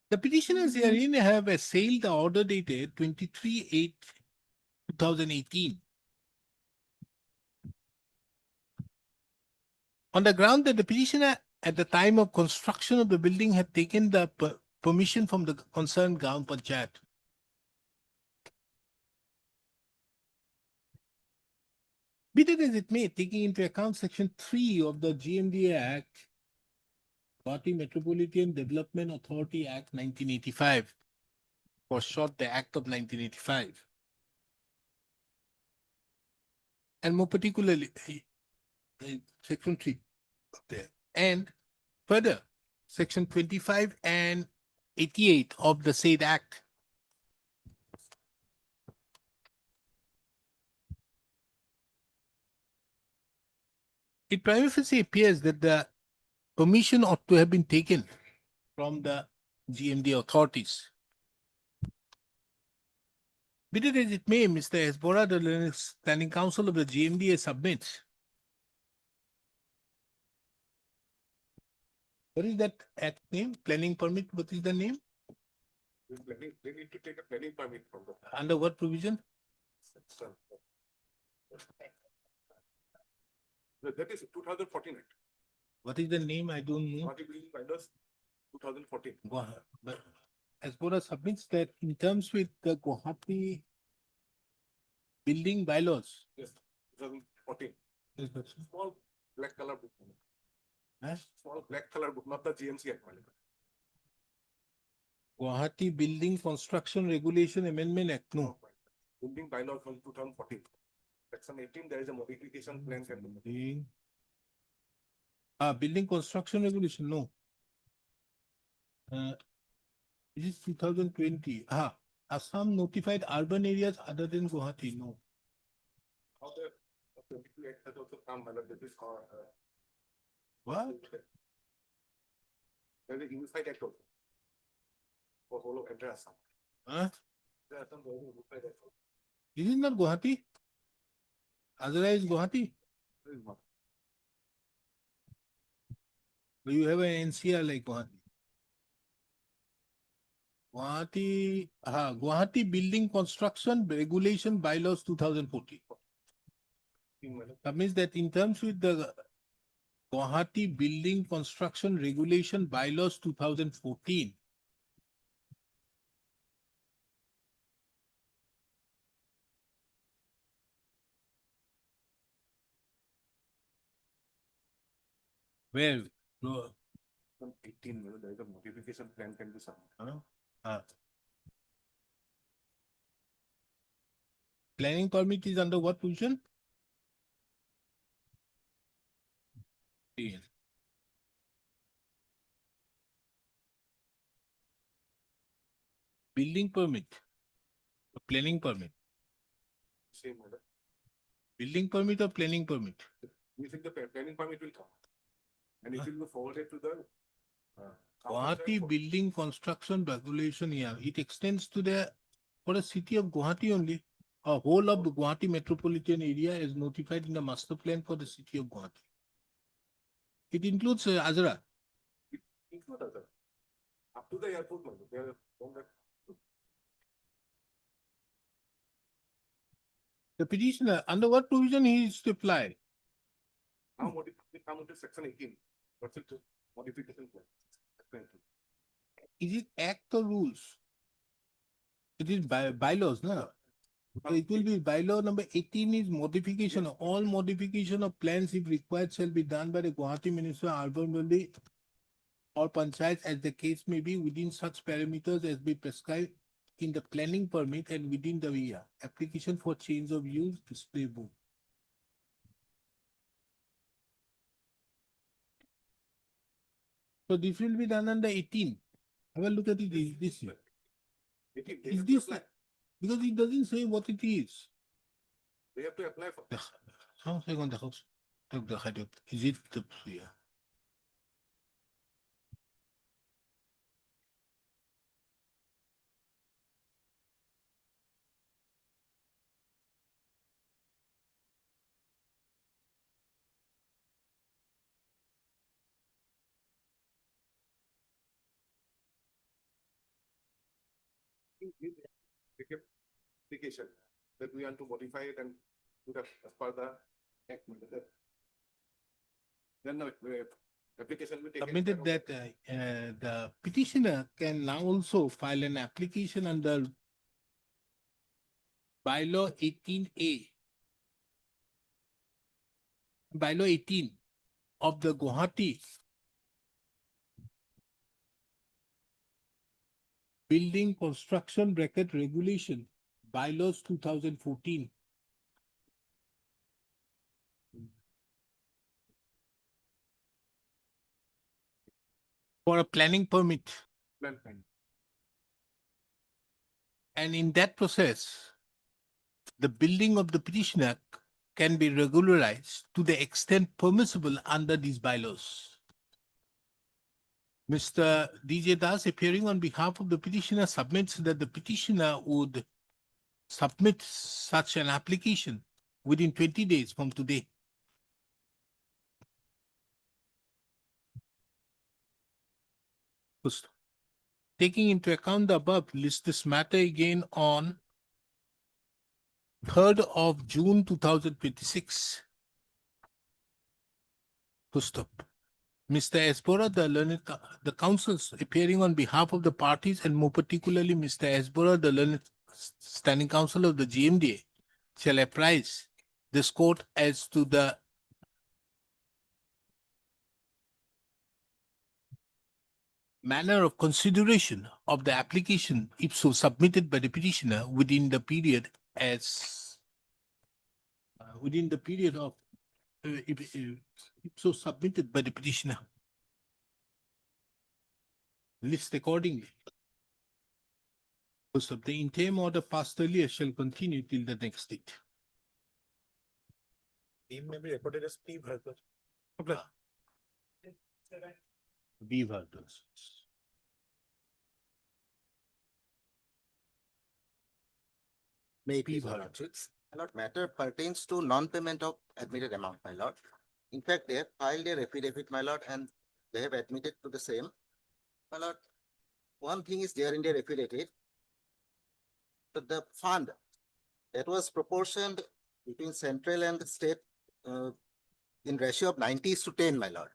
The petitioners herein have assailed the order dated 23/8/2018 on the ground that the petitioner at the time of construction of the building had taken the permission from the concerned Gram Panchayat. Be that as it may, taking into account Section 3 of the GMDA Act, Gauhati Metropolitan Development Authority Act 1985, for short, the Act of 1985. And more particularly, Section 3 there. And further, Section 25 and 88 of the said Act. It prima facie appears that the permission ought to have been taken from the GMD authorities. Be it as it may, Mr. Esbora, the Standing Council of the GMDA submits. What is that act name? Planning permit? What is the name? They need to take a planning permit from the. Under what provision? That is 2014 Act. What is the name? I don't know. Gauhati Building Bylaws 2014. But Esbora submits that in terms with the Gauhati building bylaws. Yes, 2014. Yes, but- Small black color book. Huh? Small black color book, not the GMC Act. Gauhati Building Construction Regulation Amendment Act. No. Building bylaws from 2014. Section 18, there is a modification plan. Building Construction Regulation. No. This is 2020. Assam notified urban areas other than Gauhati. No. How the 22 Act has also come, this is What? there is a unified act also. For whole of entire Assam. Huh? There are some very unified act. This is not Gauhati. Azra is Gauhati. There is not. But you have an NCR like Gauhati. Gauhati Building Construction Regulation Bylaws 2014. That means that in terms with the Gauhati Building Construction Regulation Bylaws 2014, where no, From 18, there is a modification plan can be submitted. planning permit is under what provision? Yeah. Building permit, or planning permit, Same, my lord. building permit or planning permit. We think the planning permit will come. And it will be forwarded to the. Guwahati building construction regulation here, it extends to the, for the city of Guwahati only. A whole of the Guwahati metropolitan area is notified in the master plan for the city of Guwahati. It includes Azara. It's not other. Up to the airport, my lord. They are from the. The petitioner, under what provision he is to apply? Now we come into section 18. What's it? Modification plan. Section 18. Is it act or rules? It is bylaws, no? So it will be bylaw number 18 is modification. All modification of plans, if required, shall be done by the Guwahati Municipal Urban Body or Panchayat as the case may be within such parameters as be prescribed in the planning permit and within the application for change of use display book. So this will be done under 18. Have a look at it this year. Is this because it doesn't say what it is? They have to apply for. Is it the yeah? Application that we want to modify it and do that as per the act. Then the application will take. Submitted that the petitioner can now also file an application under bylaw 18A, bylaw 18 of the Guwahati Building Construction Bracket Regulation, bylaws 2014. For a planning permit. Plan. And in that process, the building of the petitioner can be regularized to the extent permissible under these bylaws. Mr. DJ Das, appearing on behalf of the petitioner, submits that the petitioner would submit such an application within 20 days from today. Taking into account the above, list this matter again on 3rd of June 2026. Stop. Mr. Esbora, the counsels appearing on behalf of the parties and more particularly Mr. Esbora, the learned standing counsel of the GMDA, shall apprise this court as to the manner of consideration of the application if so submitted by the petitioner within the period as within the period of if so submitted by the petitioner. List accordingly. So the interim order passed earlier shall continue till the next date. Name may be recorded as P. Bhargava. B Vargas. May it Please, please your Bharat. lordships. My lord, matter pertains to non-payment of admitted amount, my lord. In fact, they have filed their affidavit, my lord, and they have admitted to the same. My lord, one thing is there in their affidavit, that the fund that was proportioned between central and state in ratio of 90:10, my lord.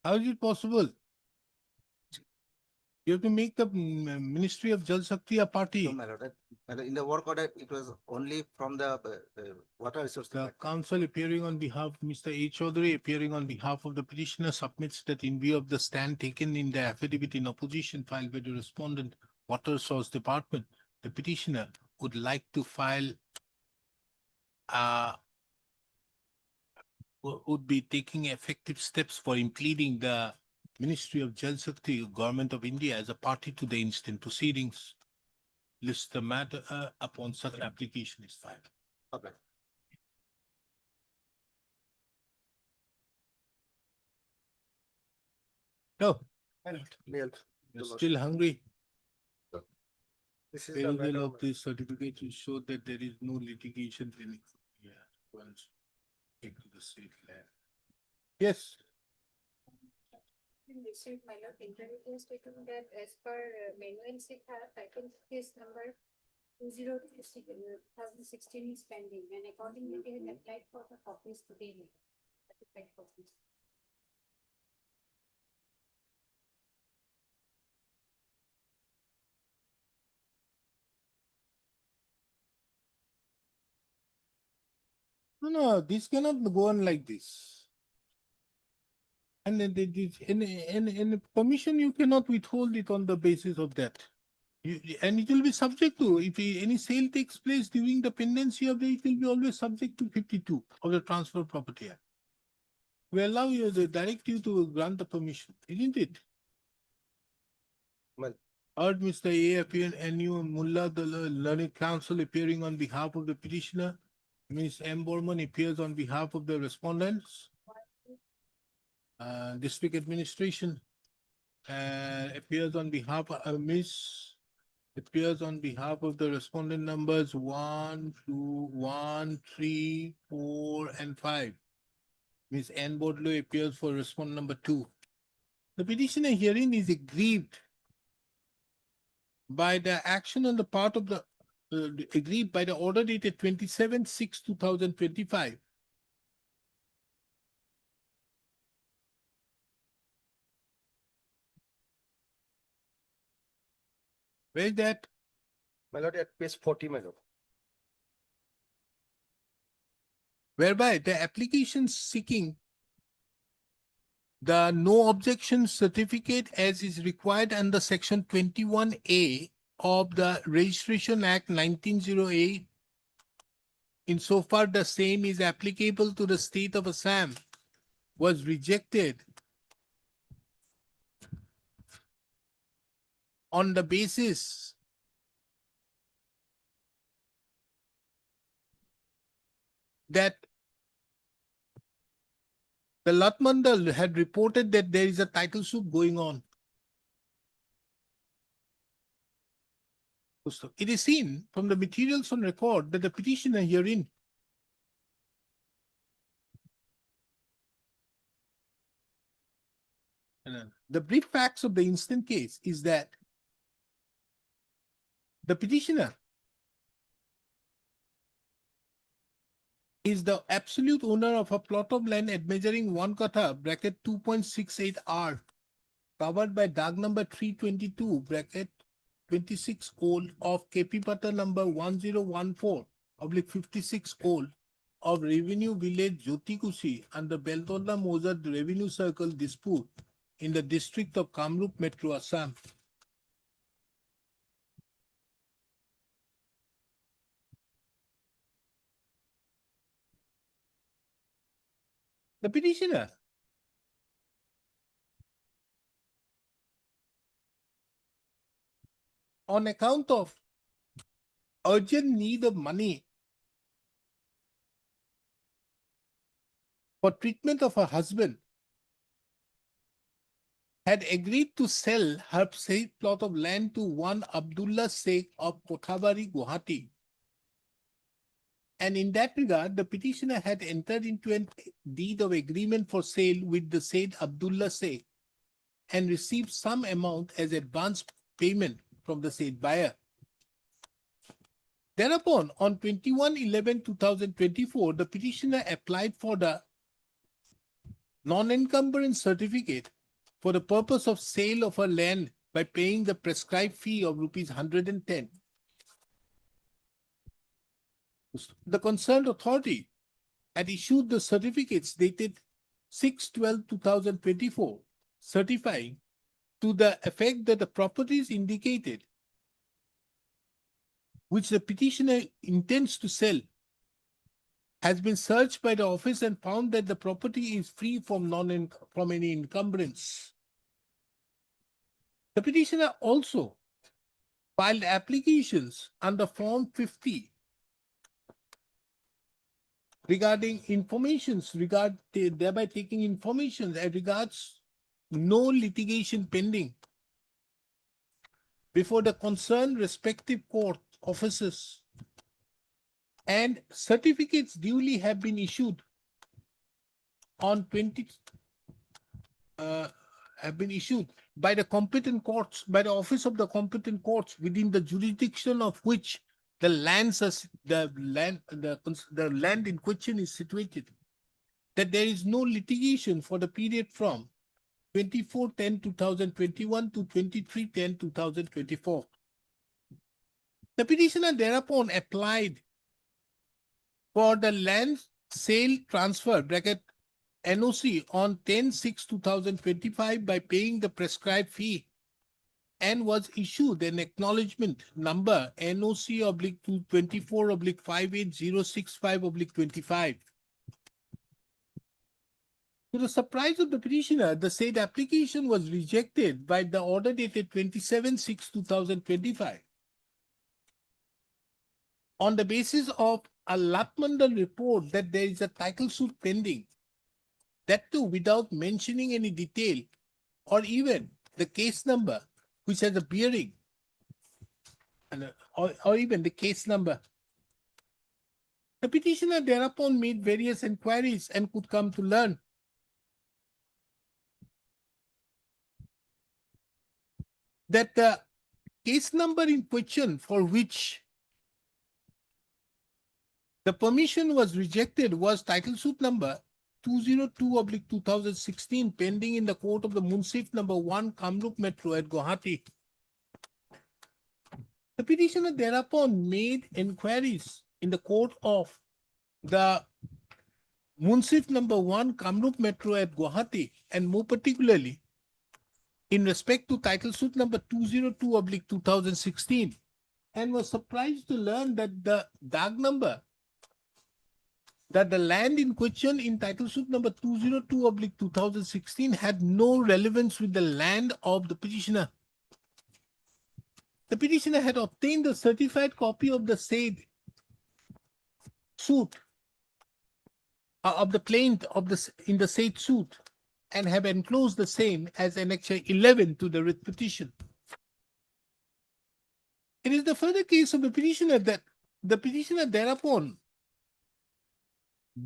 How is it possible? You have to make the Ministry of Jal Shakti a party. No, my lord, in the work order, it was only from the water resource. The counsel appearing on behalf of Mr. A. Chaudhary, appearing on behalf of the petitioner, submits that in view of the stand taken in the affidavit in opposition filed by the respondent, Water Source Department, the petitioner would like to file would be taking effective steps for impleading the Ministry of Jal Shakti, Government of India, as a party to the instant proceedings. List the matter upon such application is filed. Okay. No, Mail. you're still hungry. This is the Appraisal matter of this certificate to show that there is no litigation pending. Yeah, once take to the state land. Yes. Received my lord interview statement that as per manual title case number 2016 is pending and accordingly they have applied for the copies today. Certified copies. No, this cannot go on like this. And then in permission, you cannot withhold it on the basis of that. And it will be subject to, if any sale takes place during the pendency of it will be always subject to 52 of the Transfer Property Act. We allow you, the direct you to grant the permission, isn't it? Well. Heard Mr. A appear and you Mullah, the learned counsel appearing on behalf of the petitioner. Ms. M. Borman appears on behalf of the respondents. District Administration appears on behalf of appears on behalf of the respondent numbers 1, 2, 1, 3, 4, and 5. Ms. Ann Bodlow appears for respondent number 2. The petitioner herein is aggrieved by the action on the part of the aggrieved by the order dated 27/6/2025. Where is that? My lord, at page 40, my lord. Whereby the application seeking the no objection certificate as is required under section 21A of the Registration Act 1908, insofar the same is applicable to the state of Assam, was rejected on the basis that the Latmandal had reported that there is a title suit going on. It is seen from the materials on record that the petitioner herein the brief facts of the instant case is that the petitioner is the absolute owner of a plot of land at measuring 1 kata bracket 2.68 R covered by DAG number 322 bracket 26 old of KP Pata number 1014/56 old of Revenue Village Jyotikusi and the Beltola Mozart Revenue Circle dispute in the district of Kamrup Metro, Assam. The petitioner on account of urgent need of money for treatment of her husband had agreed to sell her said plot of land to one Abdullah Sheikh of Kothabari, Gauhati. And in that regard, the petitioner had entered into a deed of agreement for sale with the said Abdullah Sheikh and received some amount as advance payment from the said buyer. Thereupon, on 21/11/2024, the petitioner applied for the non-encumbrance certificate for the purpose of sale of her land by paying the prescribed fee of rupees 110. The concerned authority had issued the certificates dated 6/12/2024, certifying to the effect that the properties indicated, which the petitioner intends to sell, has been searched by the office and found that the property is free from any encumbrance. The petitioner also filed applications under Form 50 regarding informations, thereby taking information as regards no litigation pending before the concerned respective court offices, and certificates duly have been issued on 20 have been issued by the competent courts, by the office of the competent courts within the jurisdiction of which the land in question is situated, that there is no litigation for the period from 24/10/2021 to 23/10/2024. The petitioner thereupon applied for the land sale transfer (NOC) on 10/6/2025 by paying the prescribed fee, and was issued an acknowledgement number NOC/24/58065/25. To the surprise of the petitioner, the said application was rejected by the order dated 27/6/2025 on the basis of a Latmandal report that there is a title suit pending, that too without mentioning any detail or even the case number which has a bearing, or even the case number. The petitioner thereupon made various inquiries and could come to learn that the case number in question for which the permission was rejected was title suit number 202/2016 pending in the court of the Munsif number 1, Kamrup Metro at Gauhati. The petitioner thereupon made inquiries in the court of the Munsif number 1, Kamrup Metro at Gauhati, and more particularly in respect to title suit number 202/2016, and was surprised to learn that the DAG number, that the land in question in title suit number 202/2016 had no relevance with the land of the petitioner. The petitioner had obtained a certified copy of the said suit, of the plaint of in the said suit, and have enclosed the same as Annexure 11 to the writ petition. It is the further case of the petitioner that the petitioner thereupon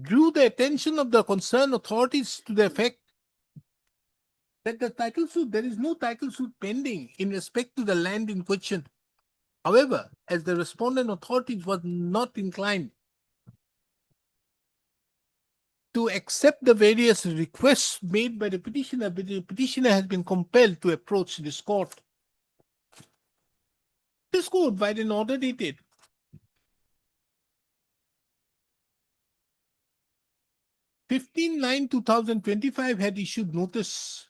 drew the attention of the concerned authorities to the effect that there is no title suit pending in respect to the land in question. However, as the respondent authorities was not inclined to accept the various requests made by the petitioner has been compelled to approach this court. This court, by an order dated 15/9/2025, had issued notice.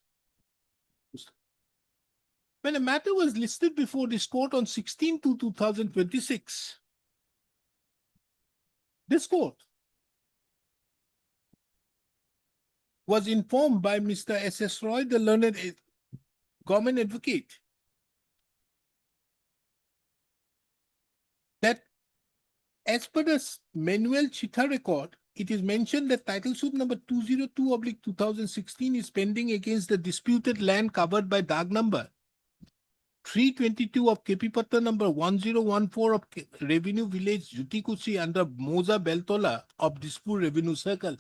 When a matter was listed before this court on 16/2/2026, this court was informed by Mr. S.S. Roy, the learned government advocate, that as per the manual Chitha record, it is mentioned that title suit number 202/2016 is pending against the disputed land covered by DAG number 322 of KP Patta number 1014 of Revenue Village Jutikuchi under Moza Beltola of Dispur Revenue Circle.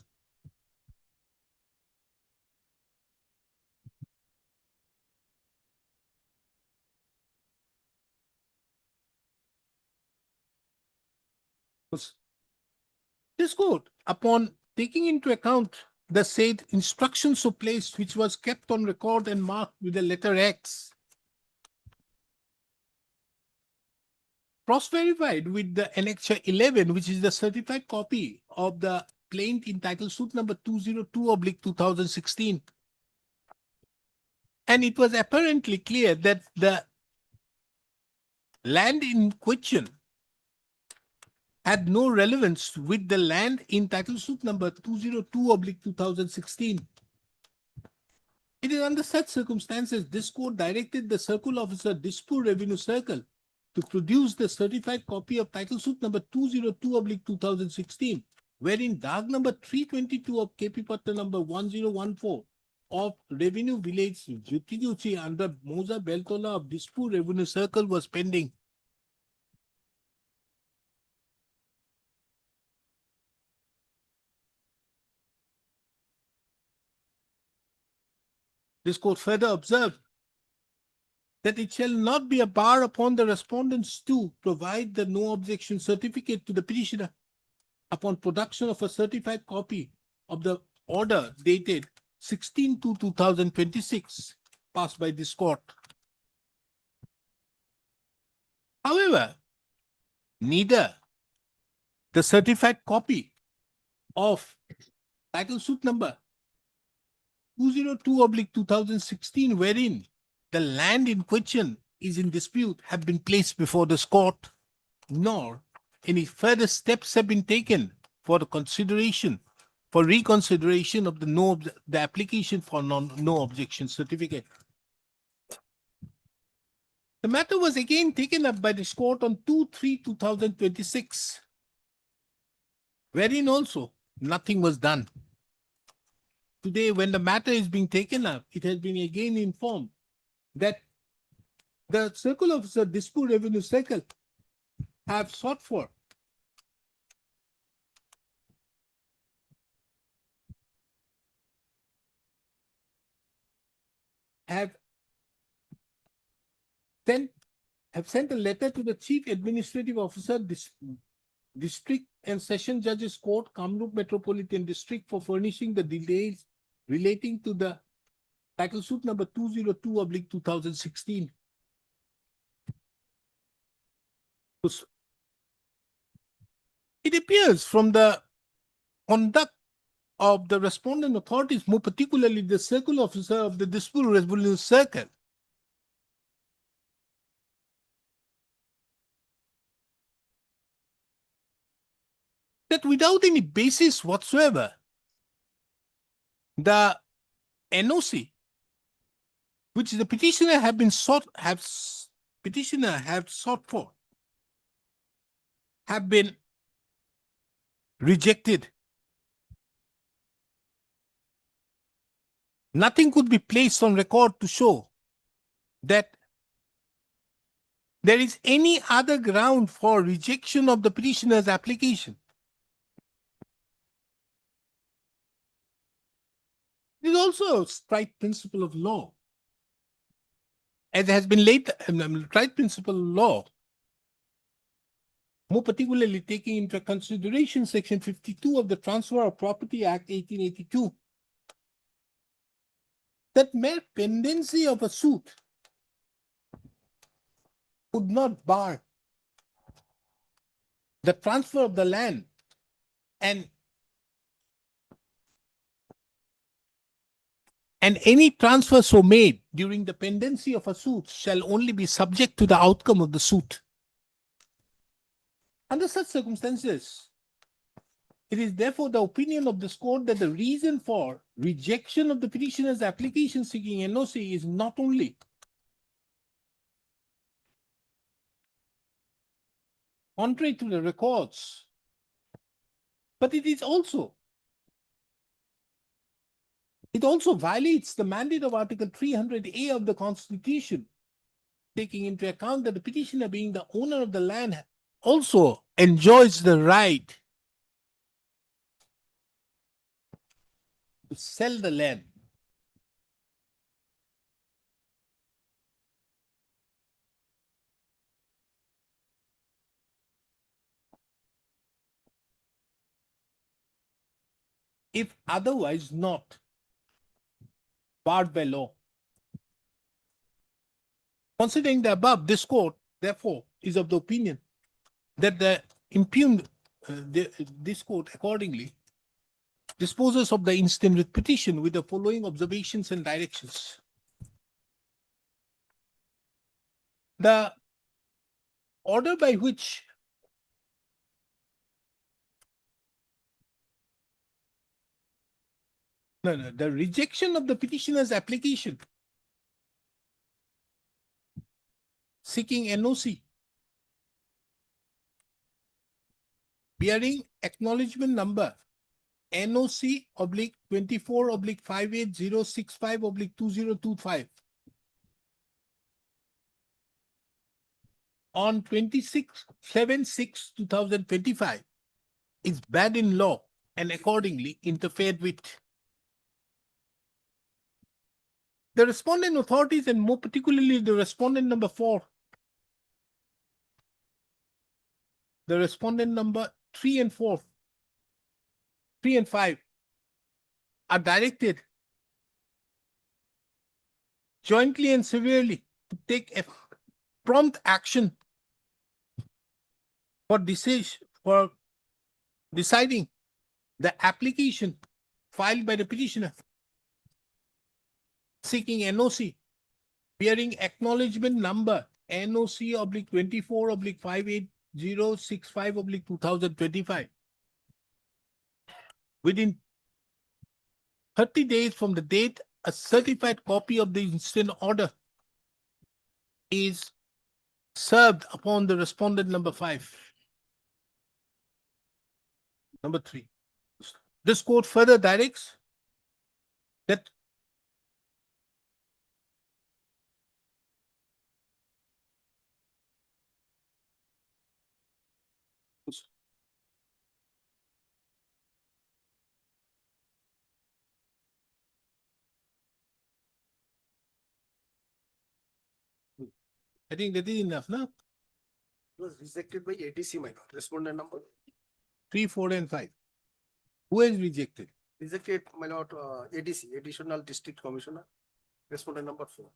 This court, upon taking into account the said instructions so placed, which was kept on record and marked with the letter X, cross-verified with the Annexure 11, which is the certified copy of the plaint entitled suit number 202/2016. And it was apparently clear that the land in question had no relevance with the land entitled suit number 202/2016. It is under such circumstances, this court directed the circle officer, Dispur Revenue Circle, to produce the certified copy of title suit number 202/2016, wherein dark number 322 of KP Patta number 1014 of Revenue Village Jutiguchi under Moza Beltola of Dispur Revenue Circle was pending. This court further observed that it shall not be a bar upon the respondents to provide the no objection certificate to the petitioner upon production of a certified copy of the order dated 16/2/2026 passed by this court. However, neither the certified copy of title suit number 202/2016, wherein the land in question is in dispute, have been placed before this court, nor any further steps have been taken for the reconsideration of the application for no objection certificate. The matter was again taken up by this court on 2/3/2026, wherein also nothing was done. Today, when the matter is being taken up, it has been again informed that the circle officer, Dispur Revenue Circle, have sought for have sent a letter to the Chief Administrative Officer, District and Session Judges Court, Kamrup Metropolitan District, for furnishing the details relating to the title suit number 202/2016. It appears from the conduct of the respondent authorities, more particularly the circle officer of the Dispur Revenue Circle, that without any basis whatsoever, the NOC, which the petitioner have sought for, have been rejected. Nothing could be placed on record to show that there is any other ground for rejection of the petitioner's application. It is also a right principle of law, as has been laid, right principle of law, more particularly taking into consideration Section 52 of the Transfer of Property Act 1882, that mere pendency of a suit would not bar the transfer of the land, and any transfer so made during the pendency of a suit shall only be subject to the outcome of the suit. Under such circumstances, it is therefore the opinion of this court that the reason for rejection of the petitioner's application seeking NOC is not only contrary to the records, but it also violates the mandate of Article 300A of the Constitution, taking into account that the petitioner, being the owner of the land, also enjoys the right to sell the land. if otherwise not barred by law. Considering the above, this court, therefore, is of the opinion that the impugned, this court accordingly disposes of the instant writ petition with the following observations and directions. The order by which the rejection of the petitioner's application seeking NOC bearing acknowledgement number NOC /24 58065 2025 on 26/7/2025 is bad in law and accordingly interfered with. The respondent authorities, and more particularly the respondent number 4, the respondent number 3 and 4, 3 and 5 are directed jointly and severely to take a prompt action for deciding the application filed by the petitioner seeking NOC bearing acknowledgement number NOC /24 58065 2025 within 30 days from the date a certified copy of the instant order is served upon the respondent number 5. Number 3. This court further directs that I think that is enough, no? It was rejected by ADC, my lord. Respondent number 3, 4, and 5. Who has rejected? rejected, my lord, ADC, Additional District Commissioner. Respondent number 4.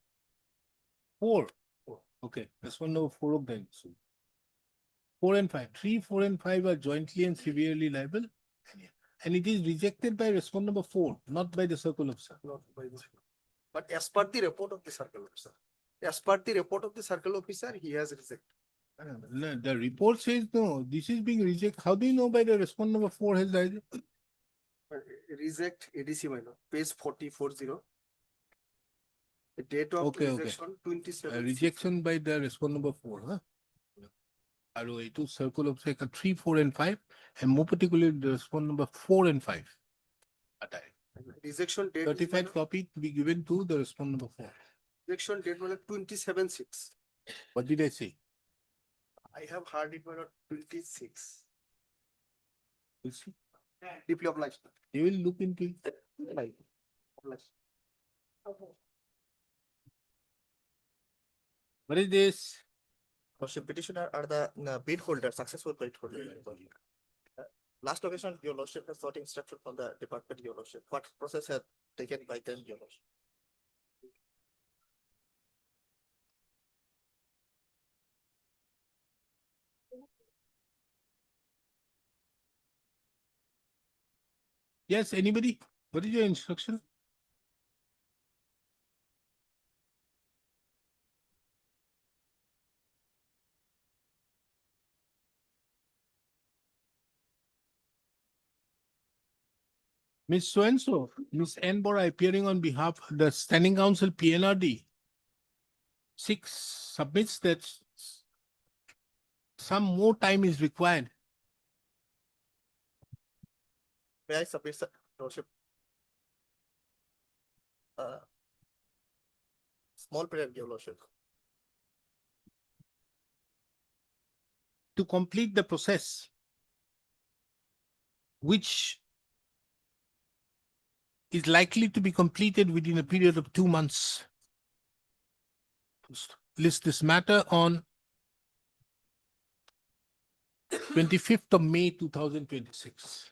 4. Okay, that's one number 4 of them. 4 and 5. 3, 4, and 5 are jointly and severely liable. And it is rejected by respondent number 4, not by the circle officer. Not by this. But as per the report of the circle officer, as per the report of the circle officer, he has rejected. No, the report says no, this is being rejected. How do you know by the respondent number 4 has rejected? Reject ADC, my lord, page 4040. The date of Okay, rejection 27. Rejection by the respondent number 4, huh? ROA to circle of 3, 4, and 5, and more particularly the respondent number 4 and 5. Rejection date. Certified copy to be given to the respondent number 4. Rejection date was 27/6. What did I say? I have heard it was 26. We'll see. Deeply obliged. You will look into it. Obliged. What is this? Lordship, petitioner are the bid holder, successful bid holder. Last occasion, your lordship has sought instruction from the department, your lordship. What process has taken by them, your lordship? Yes, anybody? What is your instruction? Ms. So-and-so, Ms. N. Bora, appearing on behalf of the Standing Council PNRD, 6 submits that some more time is required. May I submit, sir, lordship? Small period, your lordship. To complete the process, which is likely to be completed within a period of 2 months. List this matter on 25th of May 2026.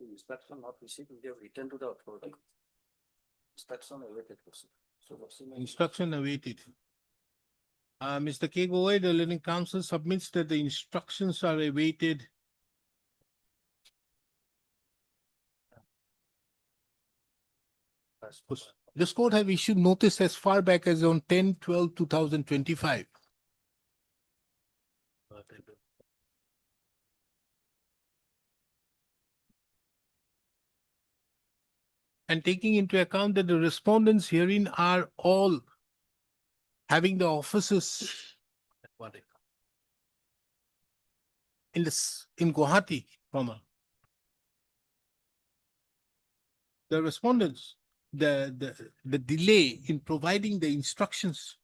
Inspection not received, we have returned to the authority. Inspection awaited. So Instruction awaited. Mr. K. Gowai, the learning counsel submits that the instructions are awaited. This court have issued notice as far back as on 10/12/2025. And taking into account that the respondents herein are all having the offices in Gauhati, the respondents, the delay in providing the instructions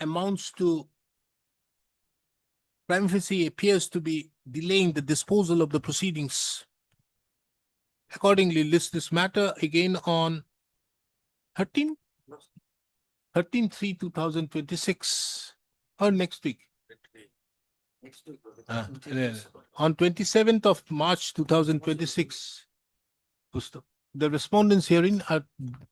amounts to prima facie appears to be delaying the disposal of the proceedings. Accordingly, list this matter again on 13/3/2026 or next week. next week. On 27th of March 2026, the respondents herein are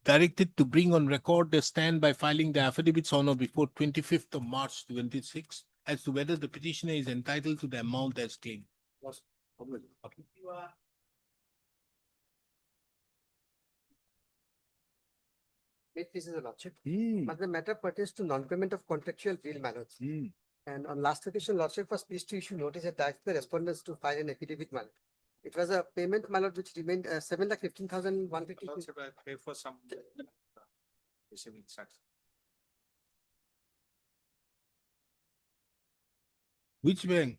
directed to bring on record their stand by filing the affidavits on or before 25th of March 26 as to whether the petitioner is entitled to the amount as claimed. This is a lordship, but the matter pertains to non-payment of contractual bill matters. And on last occasion, lordship was pleased to issue notice and direct the respondents to file an affidavit matter. It was a payment matter which remained 7,15,150. Lordship, I pay for some receiving instruction. Which bank?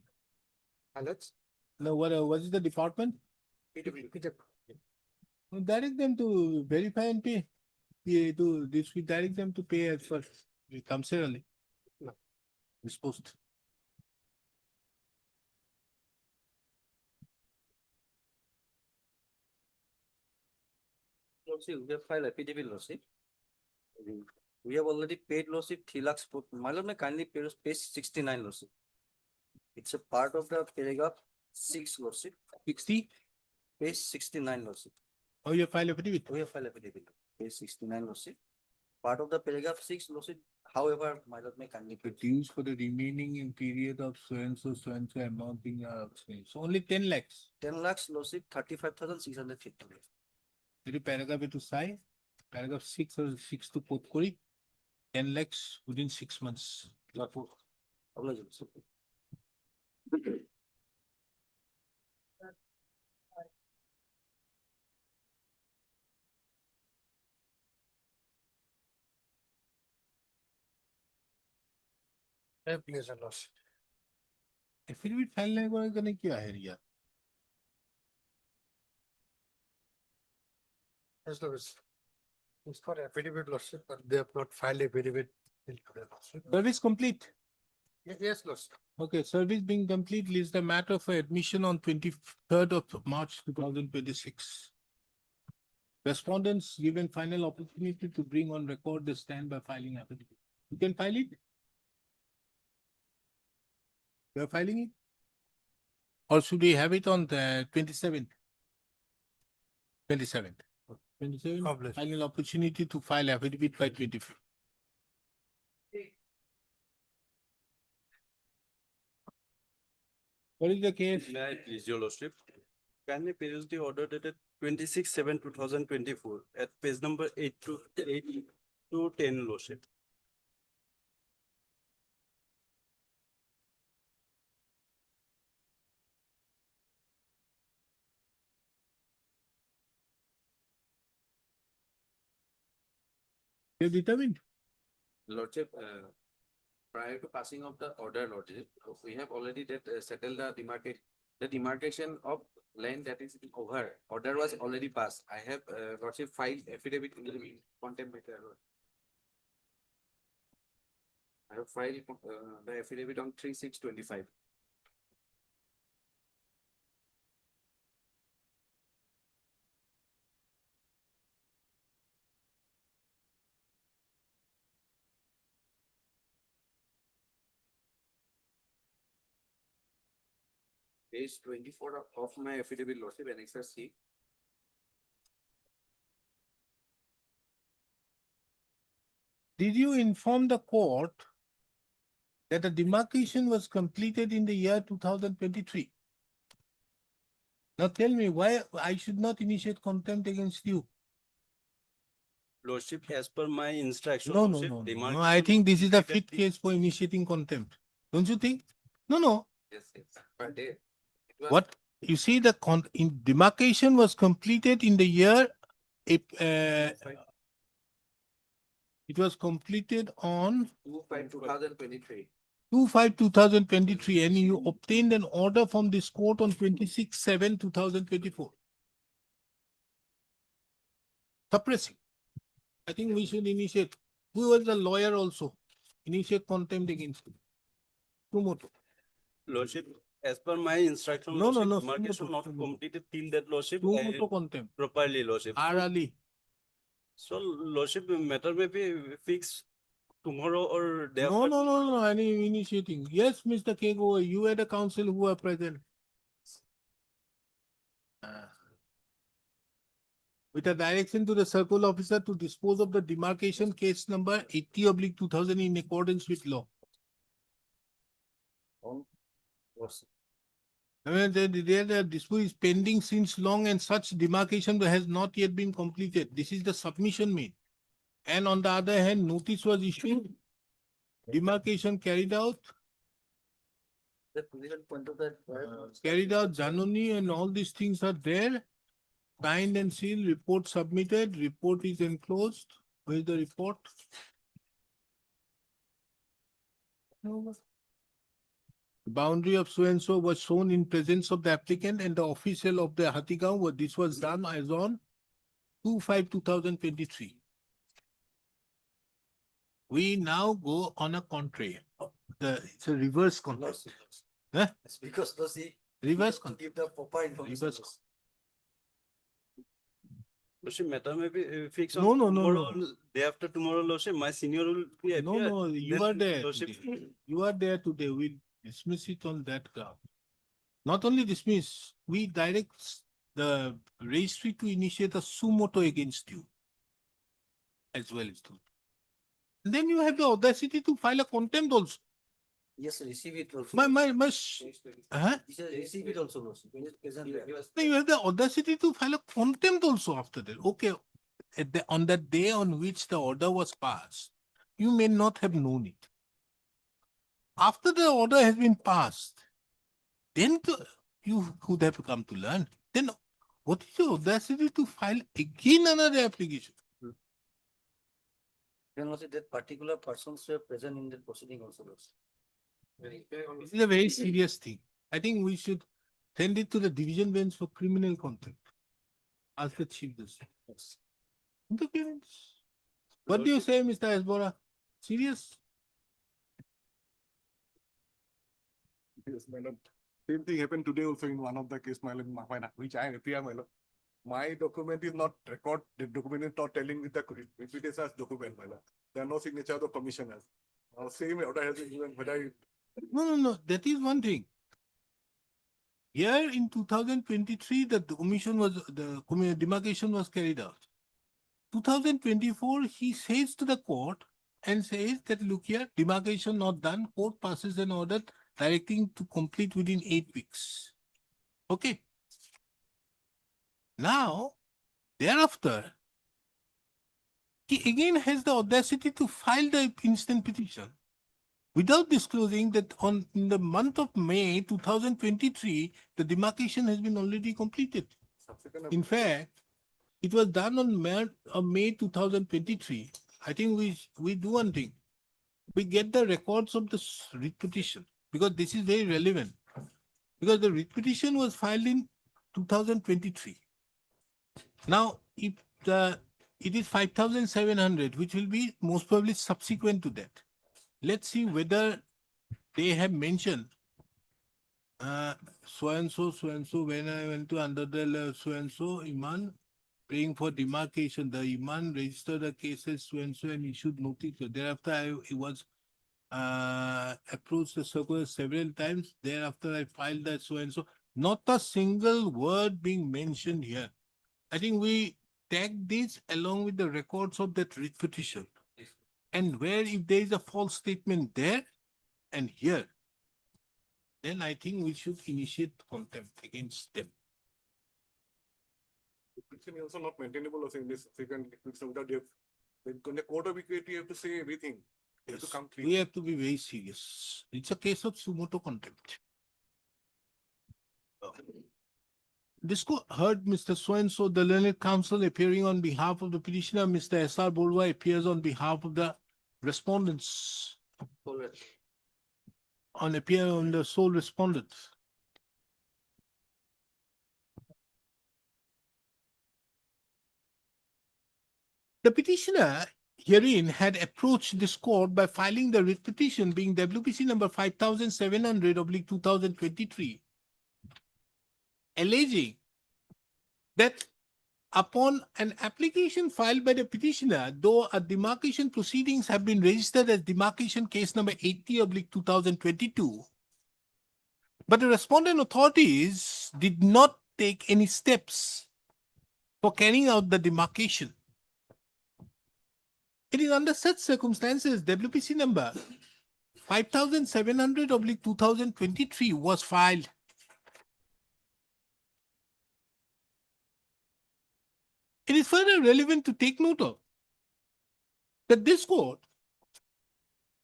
Alerts. No, what is the department? Direct them to verify and pay. We direct them to pay as first. We come early. No. Disposed. Lordship, we have filed affidavit, lordship. We have already paid lordship 3 lakhs. My lord may kindly pay us page 69, lordship. It's a part of the paragraph 6, lordship. 60? Page 69, lordship. Oh, you file affidavit? We have filed affidavit, page 69, lordship. Part of the paragraph 6, lordship. However, my lord may kindly pay. Dues for the remaining in period of so and so amount being so only 10 lakhs. 10 lakhs, lordship, 35,650. Very paragraph to say, paragraph 6 or 6 to put kori, 10 lakhs within 6 months. Please, your lordship. Affidavit file करने क्या है यार? Yes, lordship. It's for affidavit, lordship, but they have not filed affidavit till today, lordship. Service complete. Yes, lordship. Okay, service being complete leaves the matter for admission on 23rd of March 2026. Respondents given final opportunity to bring on record the stand by filing affidavit. You can file it? You are filing it? Or should we have it on the 27th? 27th. 27th, Publish. final opportunity to file affidavit by 25th. What is the case? May I please, your lordship? Kindly peruse the order dated 26/7/2024 at page number 8 to 10, lordship. You determined? Lordship, prior to passing of the order, Lordship, we have already settled the demarcation of land that is over. Order was already passed. I have, Lordship, filed affidavit in the contempt matter. I have filed the affidavit on 3/6/25. Page 24 of my affidavit, Lordship, Annexure C. Did you inform the court that the demarcation was completed in the year 2023? Now tell me why I should not initiate contempt against you. Lordship, as per my instruction. No, Lordship, no. I demarcation think was this is the completed fit case for initiating contempt. Don't you think? No. Yes, yes. But it was- What you see, the demarcation was completed in the year. It was completed on 2/5/2023. 2/5/2023, and you obtained an order from this court on 26/7/2024. Suppressing. I think we should initiate. Who was the lawyer also? Initiate contempt against him. Promoter. Lordship, as per my instruction. No, Lordship, no. demarcation not Sumoto. completed till that, Lordship. Promoter contempt. Properly, Lordship. R. Ali. So, Lordship, matter may be fixed tomorrow or day No, after. no. Any initiating. Yes, Mr. Kego, you were the counsel who were present. With a direction to the circle officer to dispose of the demarcation case number 80/2000 in accordance with law. I mean, the dispute is pending since long and such demarcation has not yet been completed. This is the submission made. And on the other hand, notice was issued, demarcation carried out, Janoni, and all these things are there. Signed and sealed, report submitted, report is enclosed. Where is the report? The boundary of so-and-so was shown in presence of the applicant and the official of the Hatigaon. This was done as on 2/5/2023. We now go on a contrary. It's a reverse contrary. Huh? It's because the Reverse to contrary. give the proper information. Reverse. Lordship, matter may be fixed No, on no. tomorrow, day after tomorrow, Lordship. My senior will be No, appear. you Then, are there. Lordship, Today. You are there today. We'll dismiss it on that ground. Not only dismiss, we direct the registry to initiate a sumoto against you as well as to. And then you have the audacity to file a contempt also. yes, receive it also. Huh? He said receive it also, Lordship. When it's present there. No, you have the audacity to file a contempt also after that. Okay, on that day on which the order was passed, you may not have known it. After the order has been passed, then you could have come to learn. Then what is your audacity to file again another application? Then also that particular persons were present in the proceeding also, Lordship. This is a very serious thing. I think we should send it to the division bench for criminal contempt. Ask the chief justice. Interference. What do you say, Mr. Esbora? Serious? Yes, my lord. Same thing happened today also in one of the case, my lord, which I appear, my lord. My document is not record, the document is not telling with the petitioner's document, my lord. There are no signature of the commissioners. Same order has been given, whether No. That is one thing. Here in 2023, the demarcation was carried out. 2024, he says to the court and says that, look here, demarcation not done, court passes an order directing to complete within 8 weeks. Okay. Now, thereafter, he again has the audacity to file the instant petition without disclosing that in the month of May 2023, the demarcation has been already completed. In fact, it was done on May 2023. I think we do one thing. We get the records of the writ petition because this is very relevant. Because the writ petition was filed in 2023. Now, if it is 5,700, which will be most probably subsequent to that. Let's see whether they have mentioned so and so, when I went to under the so and so, Iman, praying for demarcation, the Iman registered the cases so and issued notice. Thereafter, I was approached the circular several times. Thereafter, I filed that so and so. Not a single word being mentioned here. I think we tag this along with the records of that writ petition. And where if there is a false statement there and here, then I think we should initiate contempt against them. Petition is also not maintainable also in this second petition without you. In the court of equity, you have to say everything. You have to Yes, come clean. we have to be very serious. It's a case of suo motu contempt. This court heard Mr. So-and-so, the learned counsel appearing on behalf of the petitioner, Mr. S.R. Borua appears on behalf of the respondents. Appear on the sole respondent. The petitioner herein had approached this court by filing the writ petition being WPC number 5700/2023, alleging that upon an application filed by the petitioner, though a demarcation proceedings have been registered as demarcation case number 80/2022, but the respondent authorities did not take any steps for carrying out the demarcation. It is under such circumstances, WPC number 5700/2023 was filed. It is further relevant to take note of that this court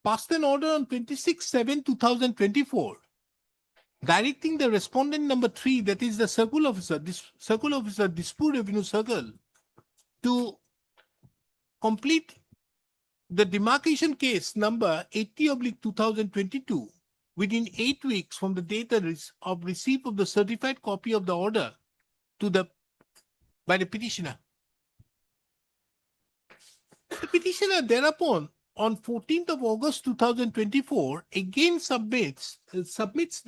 passed an order on 26/7/2024 directing the respondent number 3, that is the circle officer, Dispute Revenue Circle, to complete the demarcation case number 80/2022 within 8 weeks from the date of receipt of the certified copy of the order by the petitioner. The petitioner thereupon, on 14th of August 2024, again submits the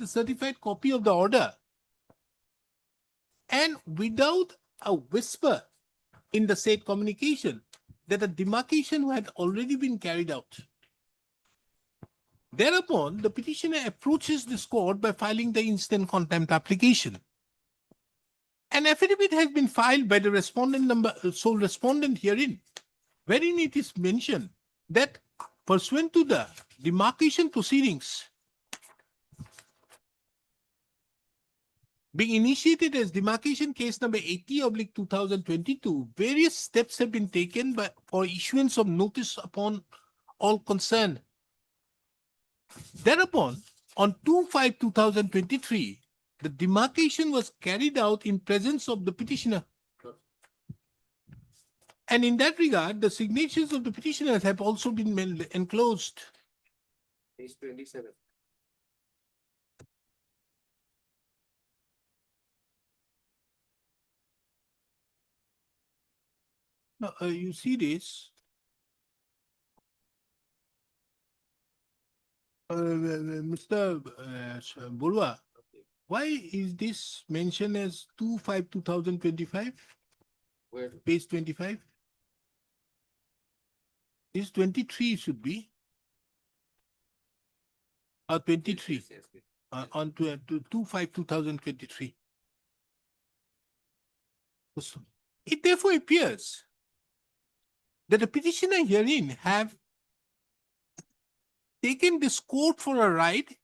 certified copy of the order, and without a whisper in the said communication that a demarcation had already been carried out. Thereupon, the petitioner approaches this court by filing the instant contempt application. An affidavit has been filed by the sole respondent herein, wherein it is mentioned that pursuant to the demarcation proceedings being initiated as demarcation case number 80/2022, various steps have been taken for issuance of notice upon all concerned. Thereupon, on 2/5/2023, the demarcation was carried out in presence of the petitioner. And in that regard, the signatures of the petitioners have also been enclosed. Page 27. Now, you see this. Mr. Borua, why is this mentioned as 2/5/2025? Where? Page 25? This 23 should be. 23. On 2/5/2023. It therefore appears that the petitioner herein have taken this court for a ride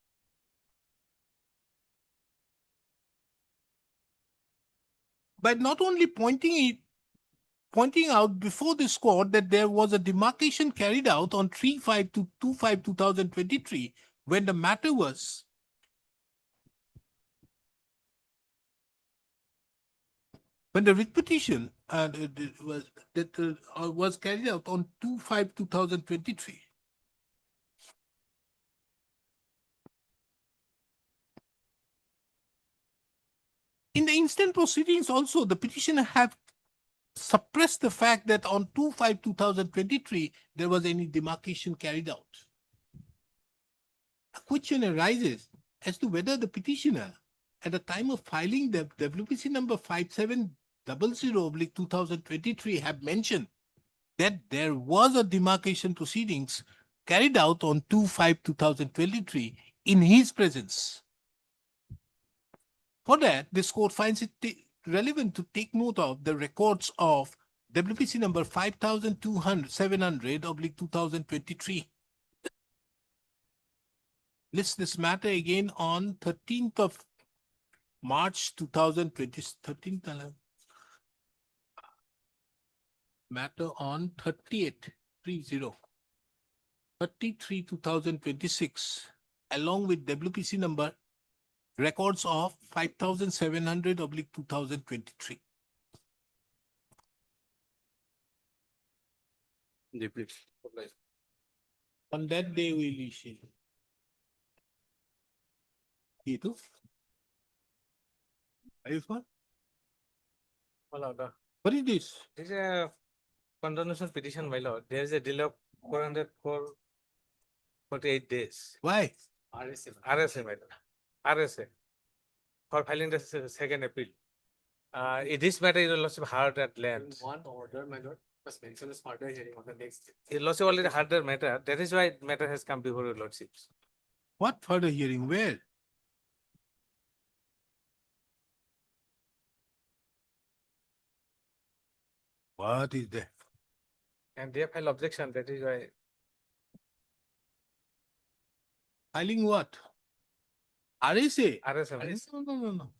by not only pointing out before this court that there was a demarcation carried out on 3/5/2023 when the matter was when the writ petition was carried out on 2/5/2023. In the instant proceedings also, the petitioner have suppressed the fact that on 2/5/2023 there was any demarcation carried out. A question arises as to whether the petitioner, at the time of filing the WPC number 5700/2023, have mentioned that there was a demarcation proceedings carried out on 2/5/2023 in his presence. For that, this court finds it relevant to take note of the records of WPC number 5200/700/2023. Lists this matter again on 13th of March 2020. 13th matter on 38 33 2026, along with WPC number records of 5700/2023. On that day we will issue. Itu. Are you fine? What is this? This is a condemnation petition, my lord. There is a delay of 48 days. Why? RSA, my lord. RSA. For filing the second appeal. This matter is also heard at length. One order, my lord, was mentioned as further hearing on the next day. It also already heard the matter. That is why matter has come before your lordships. What further hearing? Where? What is that? And they have filed objection. That is why. Filing what? RSA? RSA, my lord. No.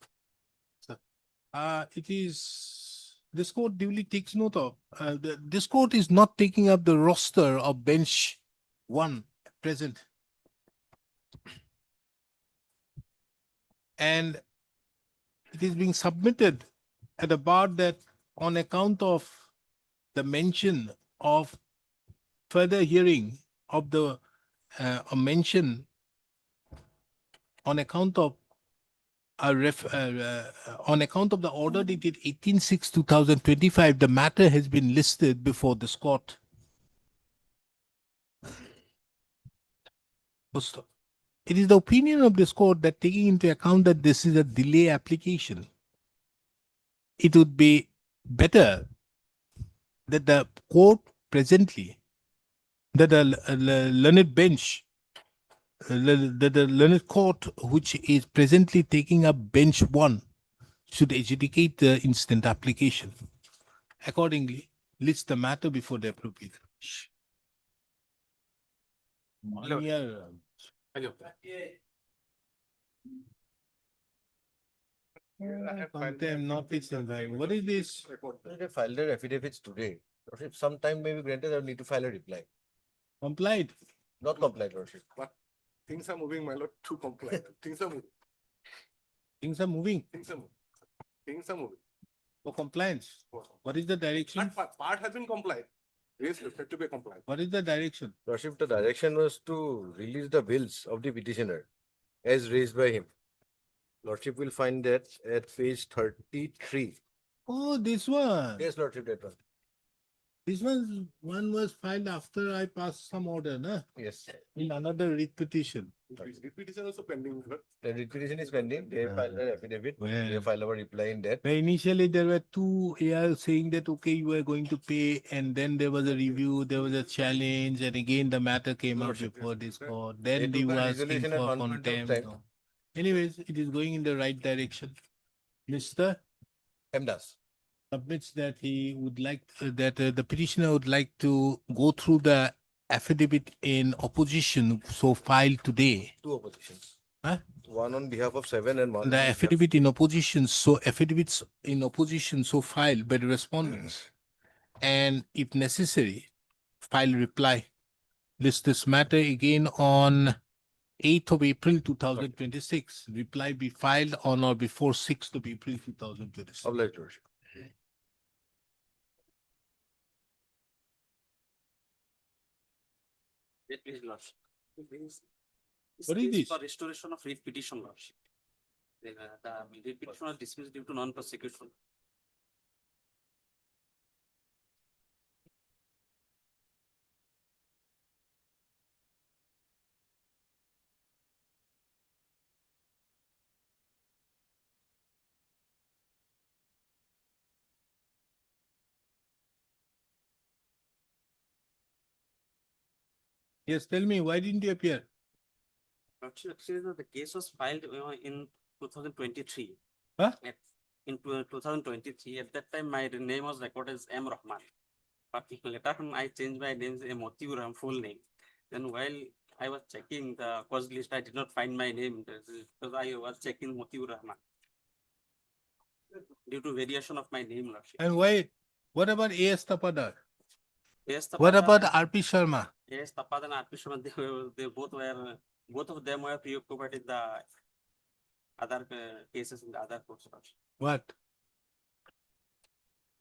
Sir, it is, this court duly takes note of, this court is not taking up the roster of bench 1 at present. And it is being submitted at a bar that on account of the mention of further hearing of the a mention on account of on account of the order dated 18/6/2025, the matter has been listed before this court. It is the opinion of this court that, taking into account that this is a delay application, it would be better that the court presently, that the learned bench, the learned court which is presently taking up bench 1 should adjudicate the instant application. Accordingly, list the matter before the appropriate bench. Lord. Contempt notice and like, what is this? They filed their affidavits today. Lordship, some time may be granted, I need to file a reply. Complied? Not complied, Lordship. But things are moving, my lord, to comply. Things are moving. Things are moving Things are moving. Things are moving. for compliance. What is the direction? Part has been complied. Rest have to be complied. What is the direction? Lordship, the direction was to release the bills of the petitioner as raised by him. Lordship will find that at page 33. Oh, this one. Yes, Lordship, that one. This one was filed after I passed some order, na? Yes. In another writ petition. Petition also pending, sir. The petition is pending. They filed their affidavit. Well. They filed our reply in that. Where initially there were 2 ARs saying that, okay, you were going to pay, and then there was a review, there was a challenge, and again the matter came up Lordship, before this court. They Then took they the were asking resolution at for one point of contempt. time. Anyways, it is going in the right direction. Mr. MDAS. submits that he would like, that the petitioner would like to go through the affidavit in opposition, so filed today. 2 oppositions. Huh? One on behalf of 7 and one. The on behalf- affidavit in opposition, so affidavits in opposition, so filed by the respondents. And if necessary, file reply. List this matter again on 8th of April 2026. Reply be filed on or before 6th of April 2026. Obliged, Lordship. Please, lordship. What is this? For restoration of writ petition, lordship. The writ petition was dismissed due to non-prosecution. Yes, tell me, why didn't you appear? Lordship, actually, the case was filed in 2023. Huh? In 2023, at that time, my name was recorded as M. Rahman. But later on, I changed my name to Motiur Rahman, full name. Then while I was checking the cause list, I did not find my name because I was checking Motiur Rahman. Due to variation of my name, Lordship. And why? What about A.S. Tapadar? Yes, What Tapada about and- R.P. Sharma? Yes, Tapada and R.P. Sharma, both of them were preoccupied in the other cases in the other courts. Lordship. What?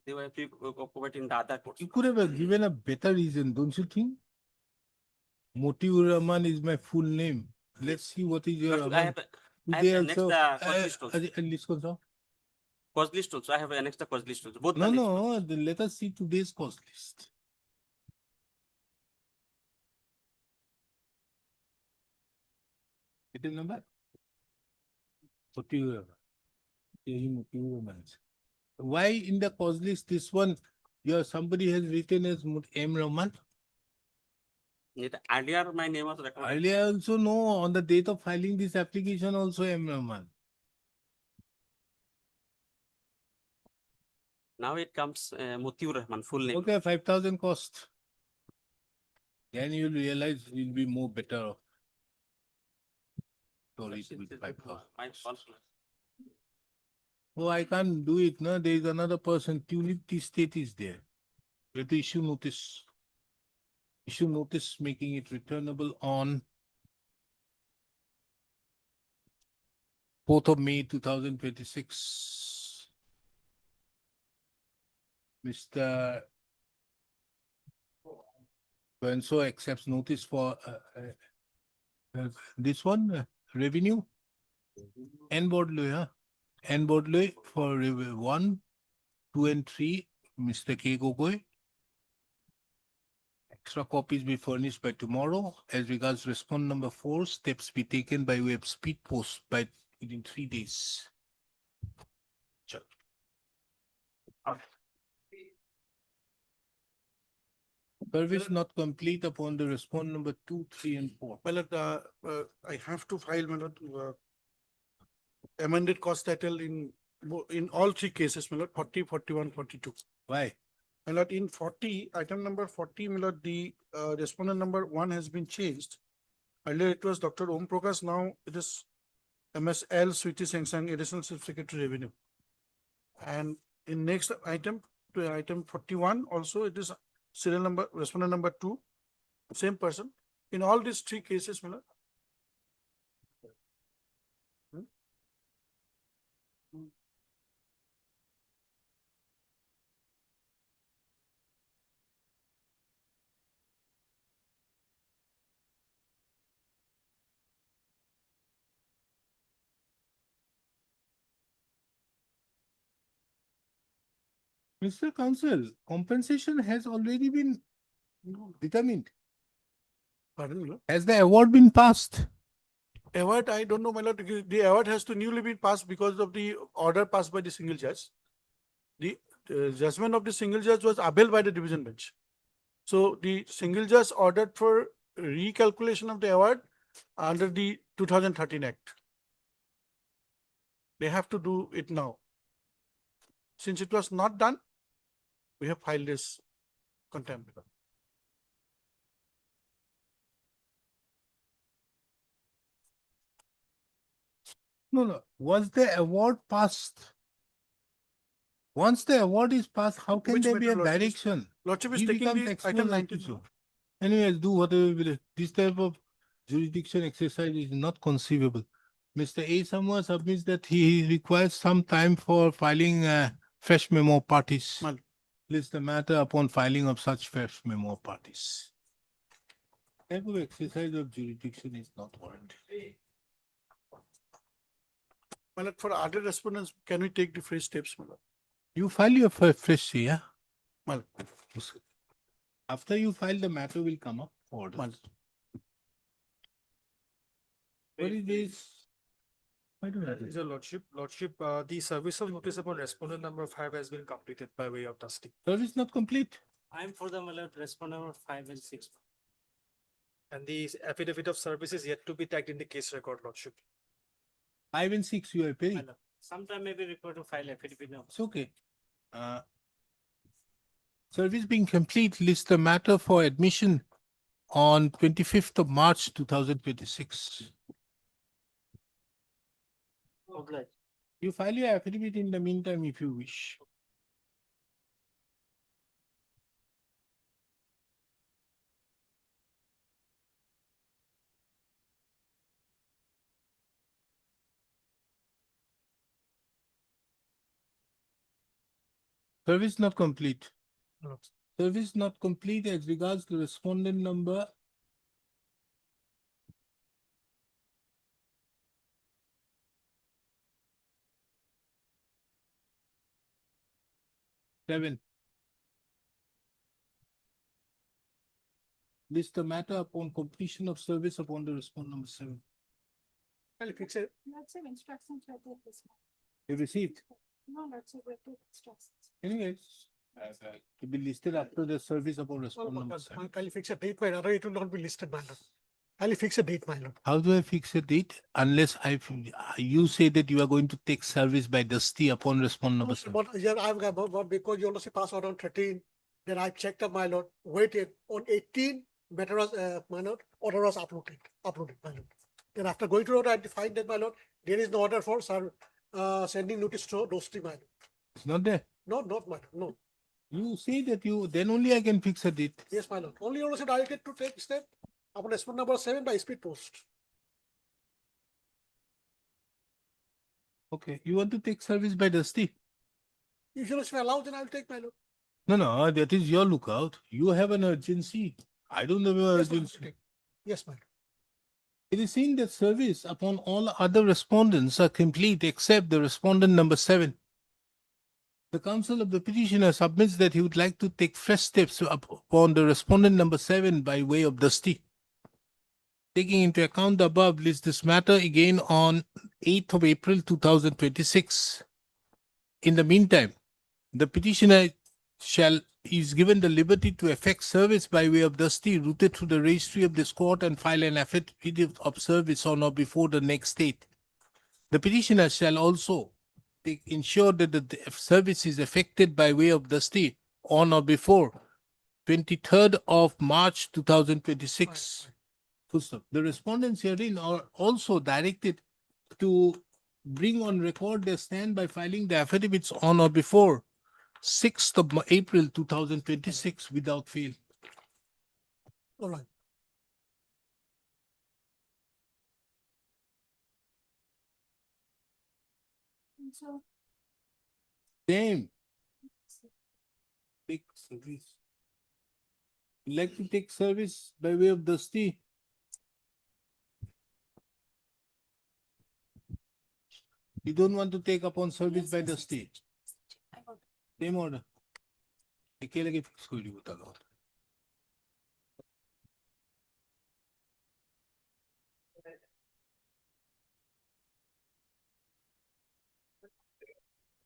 They were preoccupied in the other courts. You could have given a better reason, don't you think? Motiur Rahman is my full name. Let's see what is your Lordship, I have Today annexed also, the cause list also. list ko sao? Cause list also. I have annexed the cause list also. Both No, the lists. no, let us see today's cost list. It is number? Motiur Rahman. Why in the cause list this one, somebody has written as M. Rahman? Earlier, my name was recorded. Earlier also no, on the date of filing this application also M. Rahman. Now it comes Motiur Rahman, full name. Okay, 5,000 cost. Then you'll realize you'll be more better off. Sorry, with 5,000. My fault. Oh, I can't do it. No, there is another person. Tulip state is there. You have to issue notice. Issue notice making it returnable on 4th of May 2026. Mr. So accepts notice for this one, revenue. N Bodley, huh? N Bodley for 1, 2, and 3, Mr. K. Gogoi. Extra copies be furnished by tomorrow. As regards respond number 4, steps be taken by way of speed post within 3 days. Sure. Service not complete upon the respond number 2, 3, and 4. Well, I have to file amended cost title in all three cases, 40, 41, 42. Why? In 40, item number 40, the respondent number 1 has been changed. Earlier it was Dr. Om Prakash, now it is MSL Sweetie Sengsang, Additional Chief Secretary Revenue. And in next item, to item 41, also it is serial number, respondent number 2, same person. In all these three cases, Mr. Counsel, compensation has already been determined. pardon, Has the award been passed? award, I don't know, my lord, the award has to newly be passed because of the order passed by the single judge. The judgment of the single judge was upheld by the division bench. So the single judge ordered for recalculation of the award under the 2013 Act. They have to do it now. Since it was not done, we have filed this contempt. No. Was the award passed? Once the award is passed, how can Which there be a matter, Lordship? direction? Lordship is He taking becomes the expert item like 19. this. Anyways, do whatever you will. This type of jurisdiction exercise is not conceivable. Mr. A. Samuel submits that he requires some time for filing fresh memo parties. Mal. List the matter upon filing of such fresh memo parties. Type of exercise of jurisdiction is not warranted. Well, for other respondents, can we take the fresh steps? You file your fresh, yeah? Well, after you file, the matter will come up for order. Well. What is this? Why do I do Is your lordship, the service of notice upon respondent number 5 has been completed by way of dusting. Service not complete. I am for the respondent number 5 and 6. And the affidavit of service is yet to be tagged in the case record, lordship. 5 and 6 you are paying. Sometime maybe required to file affidavit now. It's okay. Service being complete, list the matter for admission on 25th of March 2026. Okay. You file your affidavit in the meantime if you wish. Service not complete. Service not complete as regards the respondent number. Seven. List the matter upon completion of service upon the respondent number 7. I'll fix it. Lots of instructions right there, this You received. one. No, lots of written instructions. Anyways, to be listed after the service upon respondent number 7. I'll fix a date, my lord. It will not be listed, my lord. I'll fix a date, my lord. How do I fix a date? Unless you say that you are going to take service by dusty upon respondent number 7. But yeah, I've got, but because you also pass out on 13, then I checked up, my lord, waited on 18, matter was, my lord, order was uploaded, my lord. Then after going to order, I find that, my lord, there is no order for sending notice to Dostri, my lord. It's not there. No, not my lord, no. You say that then only I can fix a date. Yes, my lord. Only order said I get to take step upon respondent number 7 by speed post. Okay, you want to take service by dusty? If you allow, then I'll take, my lord. No, that is your lookout. You have an urgency. I don't have an Yes, my lord, urgency. yes, my lord. It is seen that service upon all other respondents are complete except the respondent number 7. The counsel of the petitioner submits that he would like to take fresh steps upon the respondent number 7 by way of dusty. Taking into account the above, list this matter again on 8th of April 2026. In the meantime, the petitioner is given the liberty to effect service by way of dusty routed through the registry of this court and file an affidavit of service on or before the next date. The petitioner shall also ensure that the service is effected by way of dusty on or before 23rd of March 2026. Full stop. The respondents herein are also directed to bring on record their stand by filing the affidavits on or before 6th of April 2026 without fail. All right. So, Same. Take service. Like to take service by way of dusty. You don't want to take upon service yes, by yes, yes, dusty. I got it. Same order. একেলগে fix কৰি দিব তাৰ লগত।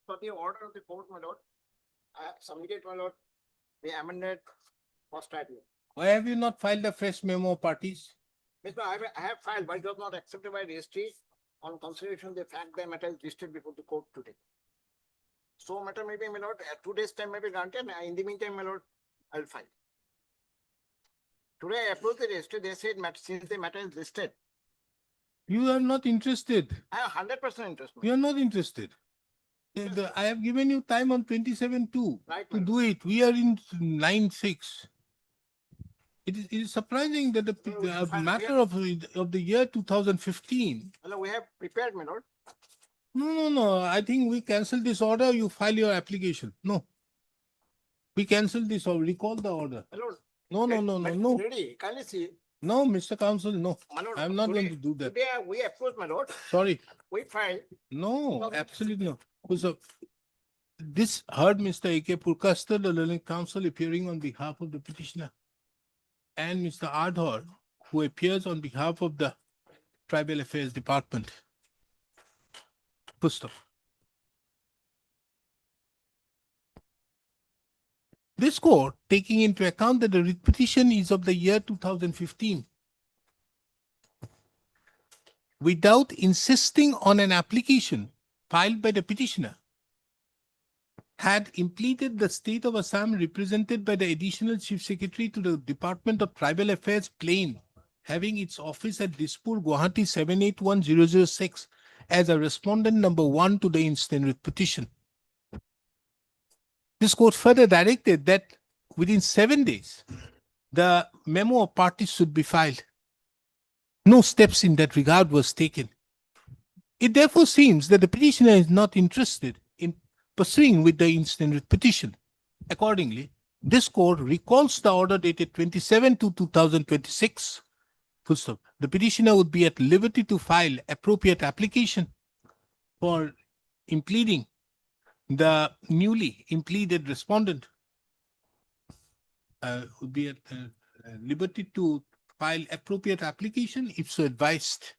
For the order of the court, my lord, I have submitted, my lord, the amended first title. Why have you not filed a fresh memo, parties? Mr. I have filed, but it was not accepted by registry on consideration of the fact that matter is listed before the court today. So matter maybe, my lord, 2 days time may be granted. In the meantime, my lord, I'll file. Today I approached the registry. They said since the matter is listed, You are not interested. I have 100% interest. You are not interested. I have given you time on 27/2 Right, to ma'am. do it. We are in 9/6. It is surprising that the matter of the year 2015. Hello, we have prepared, my lord. No. I think we cancel this order. You file your application. No. We cancel this or recall the order. Hello. No. Ready, kindly see. No, Mr. Counsel, no. My lord, I'm not going today- to do that. Today we approach, my lord. Sorry. We filed. No, absolutely no. So, this heard Mr. A.K. Purkastar, the learned counsel appearing on behalf of the petitioner, and Mr. Adhor, who appears on behalf of the Tribal Affairs Department. Full stop. This court, taking into account that the writ petition is of the year 2015, without insisting on an application filed by the petitioner had implemented the state of Assam represented by the additional chief secretary to the Department of Tribal Affairs plain having its office at Dispur, Gauhati 781006 as a respondent number 1 to the instant petition. This court further directed that within 7 days, the memo of parties should be filed. No steps in that regard was taken. It therefore seems that the petitioner is not interested in pursuing with the instant petition. Accordingly, this court recalls the order dated 27/2/2026. Full stop. The petitioner would be at liberty to file appropriate application for impleading the newly impleaded respondent. Would be at liberty to file appropriate application if so advised.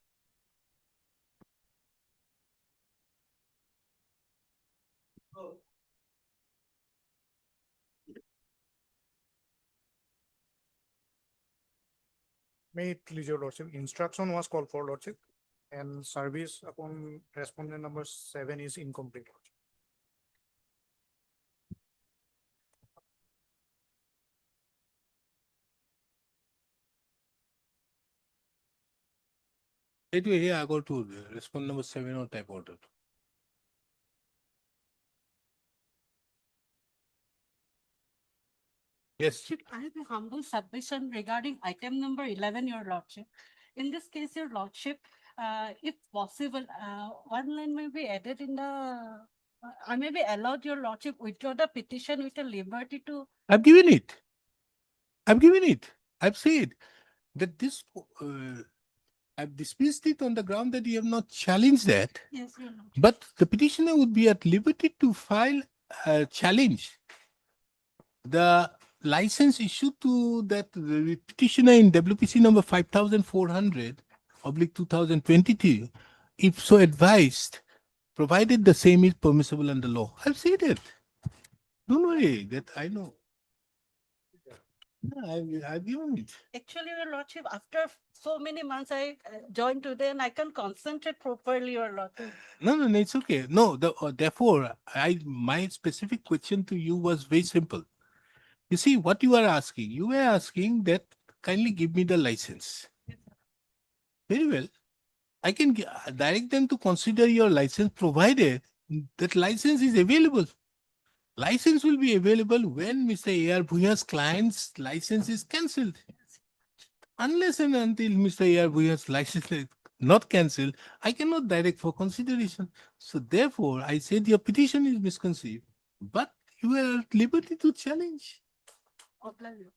May it please your lordship, instruction was called for lordship and service upon respondent number 7 is incomplete. Anyway, here I go to respondent number 7 on type order. Yes. I have a humble submission regarding item number 11, your lordship. In this case, your lordship, if possible, one line may be added in the, I may be allowed your lordship withdraw the petition with a liberty to. I've given it. I've given it. I've said that this, I've dismissed it on the ground that you have not challenged that. Yes, your lordship. But the petitioner would be at liberty to file a challenge. The license issued to that the petitioner in WPC number 5400/2023, if so advised, provided the same is permissible under law. I've said it. Don't worry, that I know. No, I've given it. Actually, your lordship, after so many months I joined today and I can concentrate properly, your lordship. No, it's okay. No, therefore, my specific question to you was very simple. You see, what you are asking, you were asking that kindly give me the license. Very well. I can direct them to consider your license provided that license is available. License will be available when Mr. A.R. Bhuya's client's license is cancelled. Unless and until Mr. A.R. Bhuya's license is not cancelled, I cannot direct for consideration. So therefore, I said your petition is misconceived, but you are at liberty to challenge. Oh, bless you.